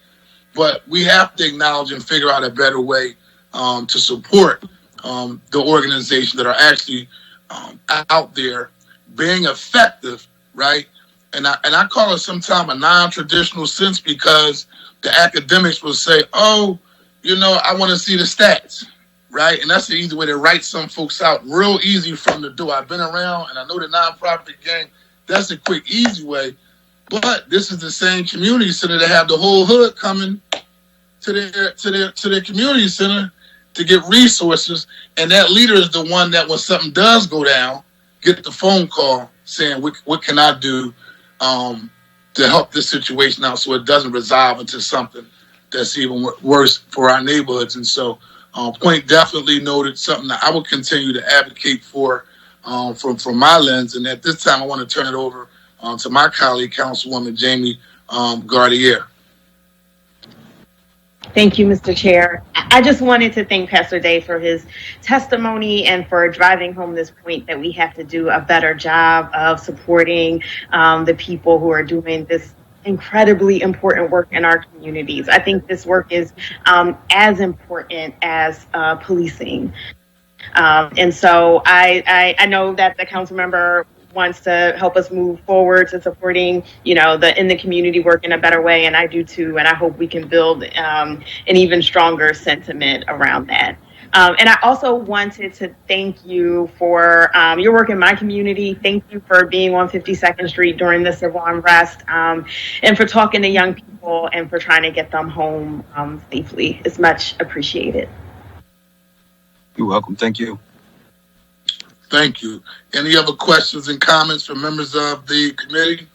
But we have to acknowledge and figure out a better way to support the organizations that are actually out there being effective, right? And I call it sometimes a non-traditional sense, because the academics will say, oh, I want to see the stats, right? And that's the easy way to write some folks out real easy from the door. I've been around and I know the nonprofit game. That's a quick, easy way. But this is the same community center that have the whole hood coming to their community center to get resources. And that leader is the one that when something does go down, get the phone call saying, what can I do to help this situation out so it doesn't resolve into something that's even worse for our neighborhoods. And so point definitely noted, something that I will continue to advocate for from my lens. And at this time, I want to turn it over to my colleague, Councilwoman Jamie Gardier. Thank you, Mr. Chair. I just wanted to thank Pastor Day for his testimony and for driving home this point that we have to do a better job of supporting the people who are doing this incredibly important work in our communities. I think this work is as important as policing. And so I know that the council member wants to help us move forward to supporting, the community work in a better way. And I do too. And I hope we can build an even stronger sentiment around that. And I also wanted to thank you for your work in my community. Thank you for being on 52nd Street during the civil unrest, and for talking to young people and for trying to get them home safely. It's much appreciated. You're welcome. Thank you. Thank you. Any other questions and comments from members of the committee?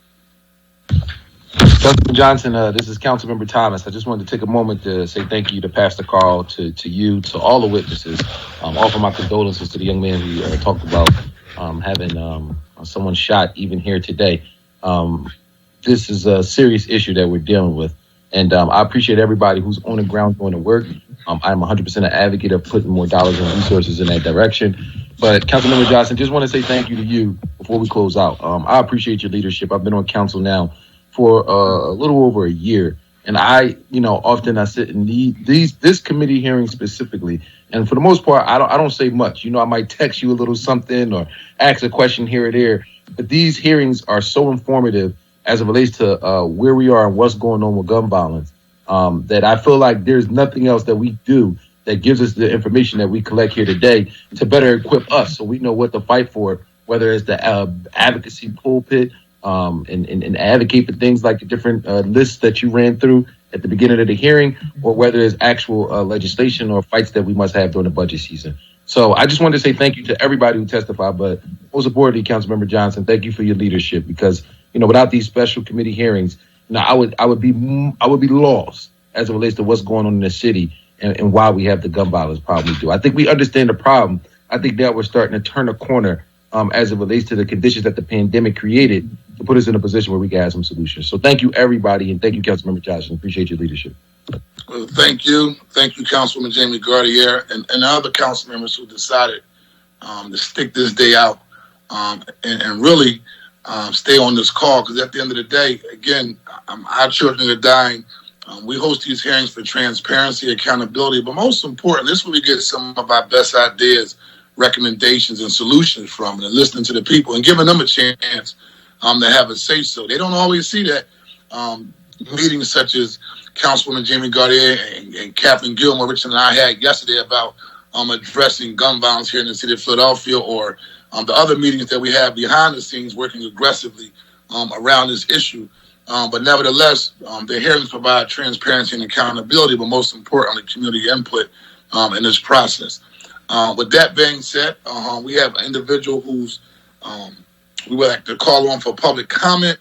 Councilman Johnson, this is Councilmember Thomas. I just wanted to take a moment to say thank you to Pastor Carl, to you, to all the witnesses. Offer my condolences to the young man who talked about having someone shot even here today. This is a serious issue that we're dealing with. And I appreciate everybody who's on the ground doing the work. I'm 100% an advocate of putting more dollars and resources in that direction. But Councilmember Johnson, just want to say thank you to you before we close out. I appreciate your leadership. I've been on council now for a little over a year. And often I sit in this committee hearing specifically. And for the most part, I don't say much. I might text you a little something or ask a question here or there. But these hearings are so informative as it relates to where we are and what's going on with gun violence, that I feel like there's nothing else that we do that gives us the information that we collect here today to better equip us so we know what to fight for, whether it's the advocacy pulpit and advocate for things like the different lists that you ran through at the beginning of the hearing, or whether it's actual legislation or fights that we must have during the budget season. So I just wanted to say thank you to everybody who testified, but most importantly, Councilmember Johnson, thank you for your leadership, because without these special committee hearings, I would be lost as it relates to what's going on in the city and why we have the gun violence problem we do. I think we understand the problem. I think that we're starting to turn a corner as it relates to the conditions that the pandemic created to put us in a position where we can have some solutions. So thank you, everybody, and thank you, Councilmember Johnson. Appreciate your leadership. Well, thank you. Thank you, Councilwoman Jamie Gardier, and other council members who decided to stick this day out and really stay on this call, because at the end of the day, again, our children are dying. We host these hearings for transparency, accountability, but most important, this is where we get some of our best ideas, recommendations, and solutions from, and listening to the people and giving them a chance to have a say so. They don't always see that. Meetings such as Councilwoman Jamie Gardier and Captain Gilmore, Richard, and I had yesterday about addressing gun violence here in the city of Philadelphia, or the other meetings that we have behind the scenes working aggressively around this issue. But nevertheless, the hearings provide transparency and accountability, but most importantly, community input in this process. With that being said, we have an individual who's we would like to call on for public comment.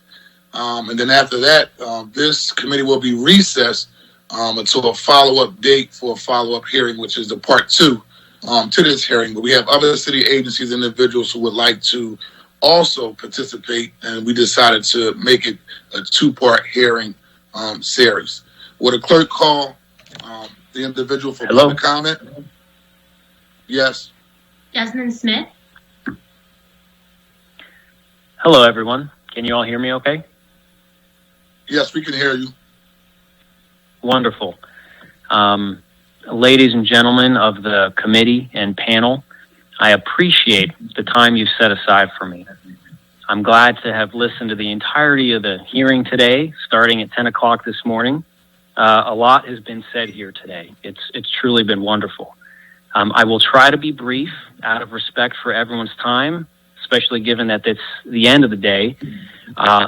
And then after that, this committee will be recessed until a follow-up date for a follow-up hearing, which is the part 2 to this hearing. But we have other city agencies, individuals who would like to also participate, and we decided to make it a 2-part hearing series. Would a clerk call the individual for public comment? Yes. Desmond Smith. Hello, everyone. Can you all hear me okay? Yes, we can hear you. Wonderful. Ladies and gentlemen of the committee and panel, I appreciate the time you've set aside for me. I'm glad to have listened to the entirety of the hearing today, starting at 10 o'clock this morning. A lot has been said here today. It's truly been wonderful. I will try to be brief out of respect for everyone's time, especially given that it's the end of the day.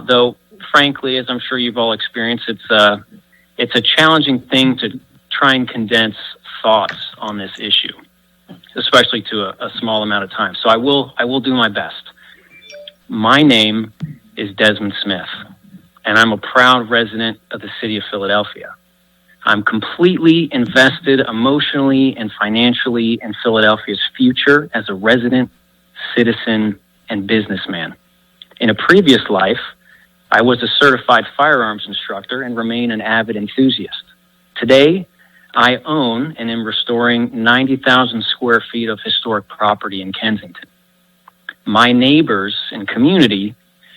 Though, frankly, as I'm sure you've all experienced, it's a challenging thing to try and condense thoughts on this issue, especially to a small amount of time. So I will do my best. My name is Desmond Smith, and I'm a proud resident of the city of Philadelphia. I'm completely invested emotionally and financially in Philadelphia's future as a resident, citizen, and businessman. In a previous life, I was a certified firearms instructor and remain an avid enthusiast. Today, I own and am restoring 90,000 square feet of historic property in Kensington. My neighbors and community,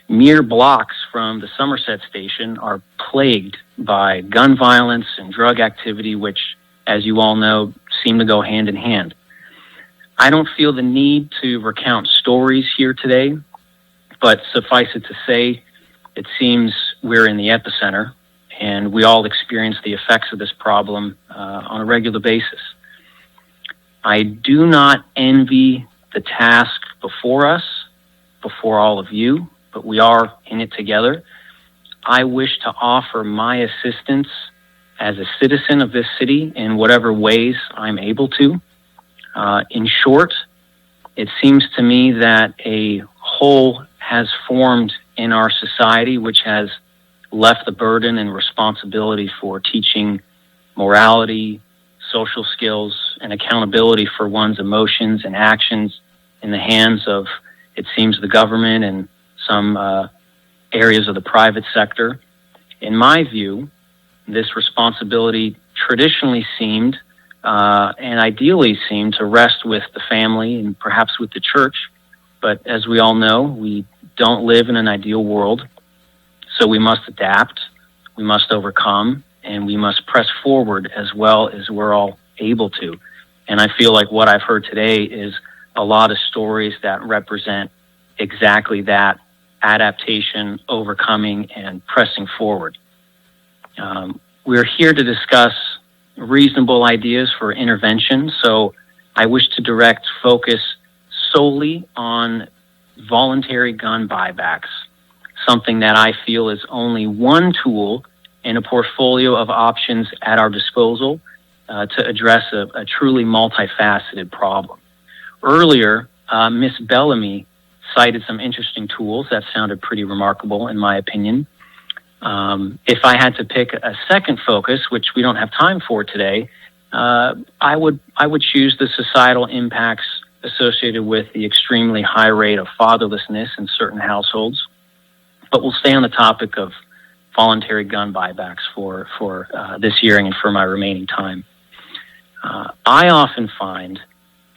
mere blocks from the Somerset station, are plagued by gun violence and drug activity, which, as you all know, seem to go hand in hand. I don't feel the need to recount stories here today, but suffice it to say, it seems we're in the epicenter, and we all experience the effects of this problem on a regular basis. I do not envy the task before us, before all of you, but we are in it together. I wish to offer my assistance as a citizen of this city in whatever ways I'm able to. In short, it seems to me that a hole has formed in our society which has left the burden and responsibility for teaching morality, social skills, and accountability for one's emotions and actions in the hands of, it seems, the government and some areas of the private sector. In my view, this responsibility traditionally seemed and ideally seemed to rest with the family and perhaps with the church. But as we all know, we don't live in an ideal world. So we must adapt, we must overcome, and we must press forward as well as we're all able to. And I feel like what I've heard today is a lot of stories that represent exactly that: adaptation, overcoming, and pressing forward. We're here to discuss reasonable ideas for intervention, so I wish to direct focus solely on voluntary gun buybacks, something that I feel is only one tool in a portfolio of options at our disposal to address a truly multifaceted problem. Earlier, Miss Bellamy cited some interesting tools that sounded pretty remarkable, in my opinion. If I had to pick a second focus, which we don't have time for today, I would choose the societal impacts associated with the extremely high rate of fatherlessness in certain households. But we'll stay on the topic of voluntary gun buybacks for this hearing and for my remaining time. I often find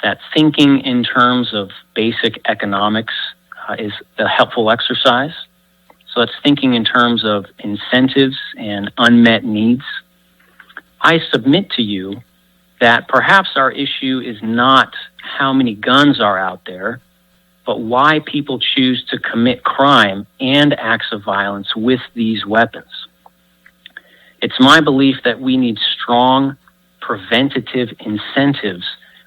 that thinking in terms of basic economics is a helpful exercise. So it's thinking in terms of incentives and unmet needs. I submit to you that perhaps our issue is not how many guns are out there, but why people choose to commit crime and acts of violence with these weapons. It's my belief that we need strong preventative incentives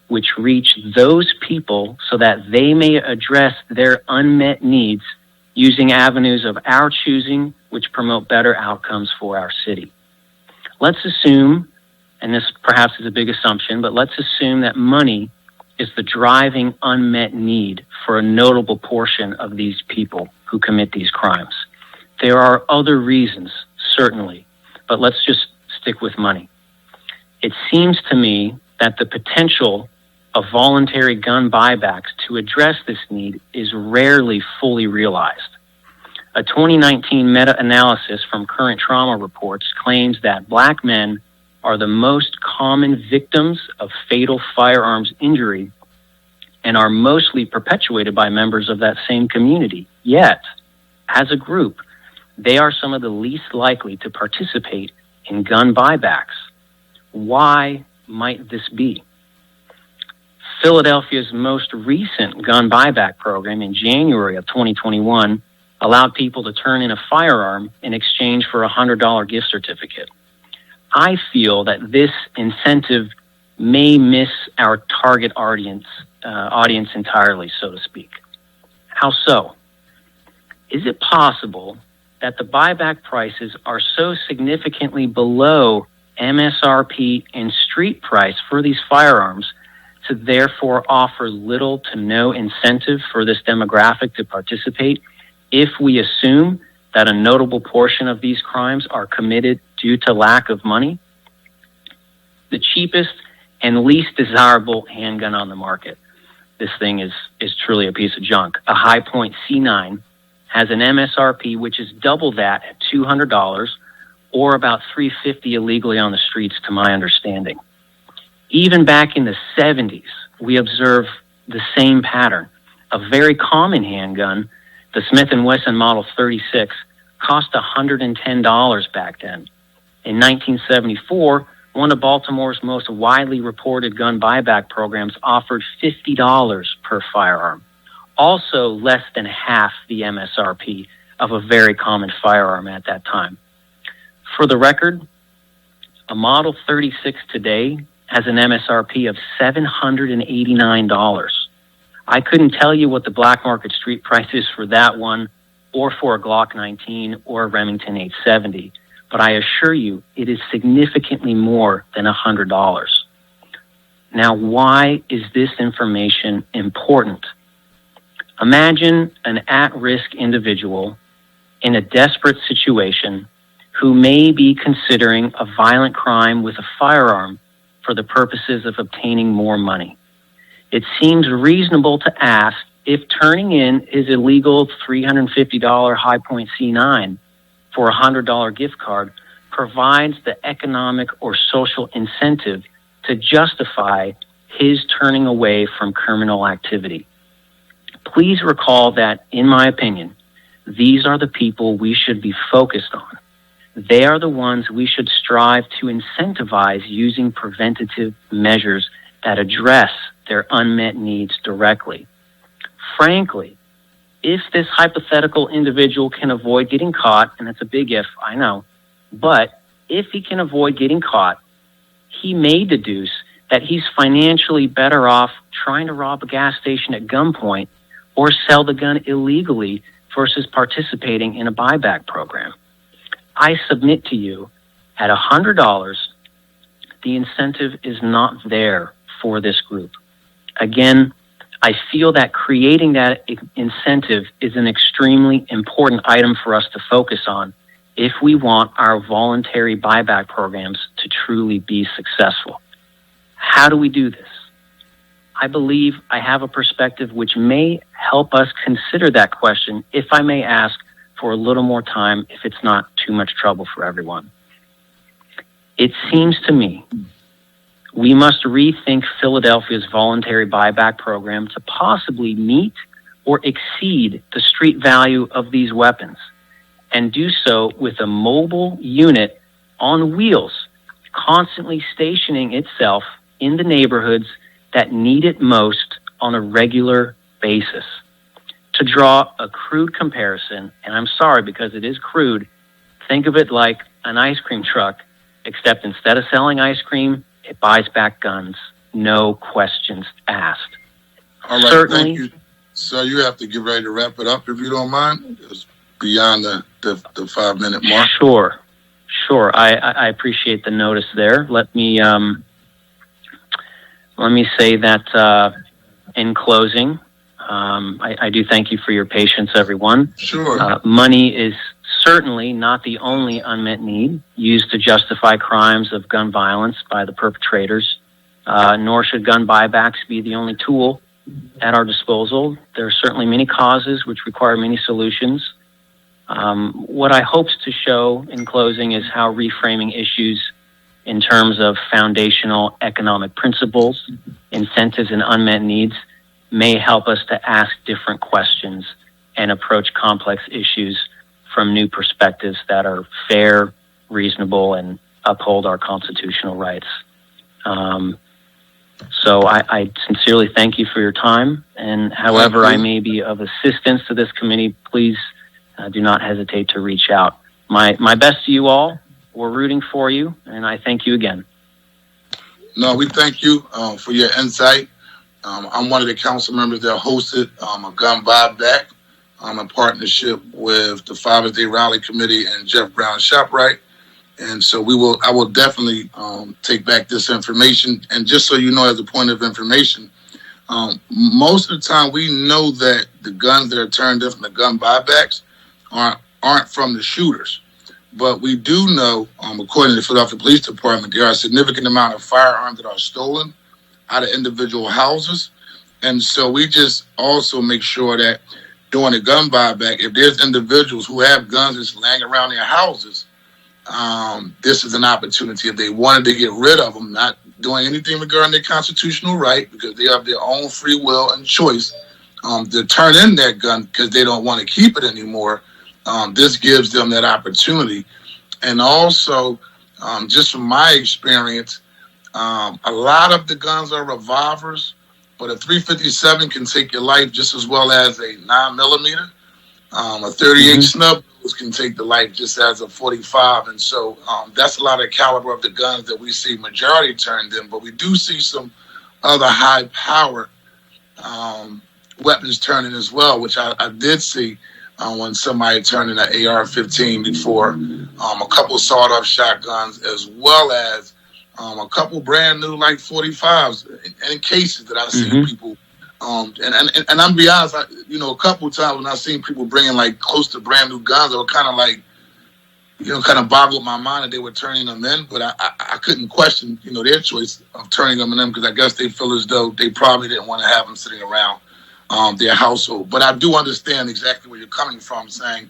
which reach those people so that they may address their unmet needs using avenues of our choosing which promote better outcomes for our city. Let's assume, and this perhaps is a big assumption, but let's assume that money is the driving unmet need for a notable portion of these people who commit these crimes. There are other reasons, certainly, but let's just stick with money. It seems to me that the potential of voluntary gun buybacks to address this need is rarely fully realized. A 2019 meta-analysis from Current Trauma Reports claims that Black men are the most common victims of fatal firearms injury and are mostly perpetuated by members of that same community. Yet, as a group, they are some of the least likely to participate in gun buybacks. Why might this be? Philadelphia's most recent gun buyback program in January of 2021 allowed people to turn in a firearm in exchange for a $100 gift certificate. I feel that this incentive may miss our target audience entirely, so to speak. How so? Is it possible that the buyback prices are so significantly below MSRP and street price for these firearms to therefore offer little to no incentive for this demographic to participate if we assume that a notable portion of these crimes are committed due to lack of money? The cheapest and least desirable handgun on the market, this thing is truly a piece of junk. A High Point C9 has an MSRP which is double that at $200 or about $350 illegally on the streets, to my understanding. Even back in the 70s, we observe the same pattern. A very common handgun, the Smith & Wesson Model 36, cost $110 back then. In 1974, one of Baltimore's most widely reported gun buyback programs offered $50 per firearm, also less than half the MSRP of a very common firearm at that time. For the record, a Model 36 today has an MSRP of $789. I couldn't tell you what the black market street price is for that one, or for a Glock 19 or a Remington 870, but I assure you it is significantly more than $100. Now, why is this information important? Imagine an at-risk individual in a desperate situation who may be considering a violent crime with a firearm for the purposes of obtaining more money. It seems reasonable to ask if turning in his illegal $350 High Point C9 for a $100 gift card provides the economic or social incentive to justify his turning away from criminal activity. Please recall that, in my opinion, these are the people we should be focused on. They are the ones we should strive to incentivize using preventative measures that address their unmet needs directly. Frankly, if this hypothetical individual can avoid getting caught, and it's a big if, I know, but if he can avoid getting caught, he may deduce that he's financially better off trying to rob a gas station at gunpoint or sell the gun illegally versus participating in a buyback program. I submit to you, at $100, the incentive is not there for this group. Again, I feel that creating that incentive is an extremely important item for us to focus on if we want our voluntary buyback programs to truly be successful. How do we do this? I believe I have a perspective which may help us consider that question, if I may ask for a little more time, if it's not too much trouble for everyone. It seems to me we must rethink Philadelphia's voluntary buyback program to possibly meet or exceed the street value of these weapons, and do so with a mobile unit on wheels, constantly stationing itself in the neighborhoods that need it most on a regular basis. To draw a crude comparison, and I'm sorry because it is crude, think of it like an ice cream truck, except instead of selling ice cream, it buys back guns. No questions asked. All right, Certainly, thank you. So you have to get ready to wrap it up if you don't mind. It's beyond the 5 minute mark. Sure. I appreciate the notice there. Let me say that in closing, I do thank you for your patience, everyone. Sure. Money is certainly not the only unmet need used to justify crimes of gun violence by the perpetrators, nor should gun buybacks be the only tool at our disposal. There are certainly many causes which require many solutions. What I hope to show in closing is how reframing issues in terms of foundational economic principles, incentives, and unmet needs may help us to ask different questions and approach complex issues from new perspectives that are fair, reasonable, and uphold our constitutional rights. So I sincerely thank you for your time, and however I may be of assistance to this committee, please do not hesitate to reach out. My best to you all. We're rooting for you, and I thank you again. No, we thank you for your insight. I'm one of the council members that hosted a gun buyback in partnership with the Father's Day Rally Committee and Jeff Brown ShopRite. And so I will definitely take back this information. And just so you know, as a point of information, most of the time we know that the guns that are turned in from the gun buybacks aren't from the shooters. But we do know, according to the Philadelphia Police Department, there are a significant amount of firearms that are stolen out of individual houses. And so we just also make sure that during the gun buyback, if there's individuals who have guns that's laying around their houses, this is an opportunity. If they wanted to get rid of them, not doing anything regarding their constitutional right, because they have their own free will and choice to turn in that gun because they don't want to keep it anymore, this gives them that opportunity. And also, just from my experience, a lot of the guns are revolvers, but a .357 can take your life just as well as a 9mm. A 38 snub can take the life just as a 45. And so that's a lot of caliber of the guns that we see majority turned in, but we do see some other high power weapons turning as well, which I did see when somebody turned in an AR-15 before, a couple of sawed-off shotguns, as well as a couple brand new like 45s in cases that I've seen people. And I'm be honest, a couple of times when I've seen people bringing like close to brand new guns, it was kind of like, kind of boggled my mind that they were turning them in. But I couldn't question, their choice of turning them in because I guess they feel as though they probably didn't want to have them sitting around their household. But I do understand exactly where you're coming from, saying,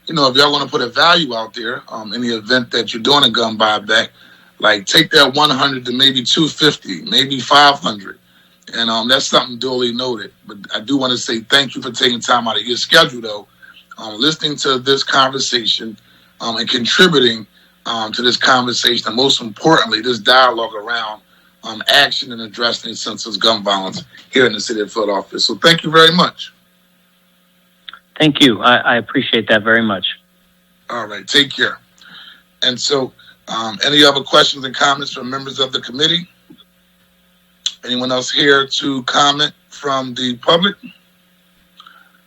if y'all want to put a value out there in the event that you're doing a gun buyback, like take that 100 to maybe 250, maybe 500. And that's something duly noted. But I do want to say thank you for taking time out of your schedule, though, listening to this conversation and contributing to this conversation, and most importantly, this dialogue around action and addressing senseless gun violence here in the city of Philadelphia. So thank you very much. Thank you. I appreciate that very much. All right. Take care. And so any other questions and comments from members of the committee? Anyone else here to comment from the public?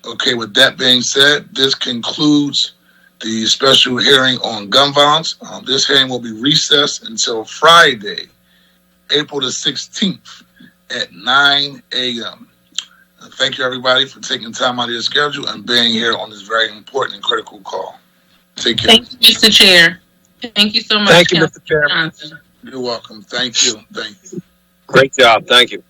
Okay, with that being said, this concludes the special hearing on gun violence. This hearing will be recessed until Friday, April the 16th at 9 a.m. Thank you, everybody, for taking time out of your schedule and being here on this very important and critical call. Take care. Thank you, Mr. Chair. Thank you so much. Thank you, Mr. Chairman. Johnson. You're welcome. Thank you. Thank you. Great job. Thank you.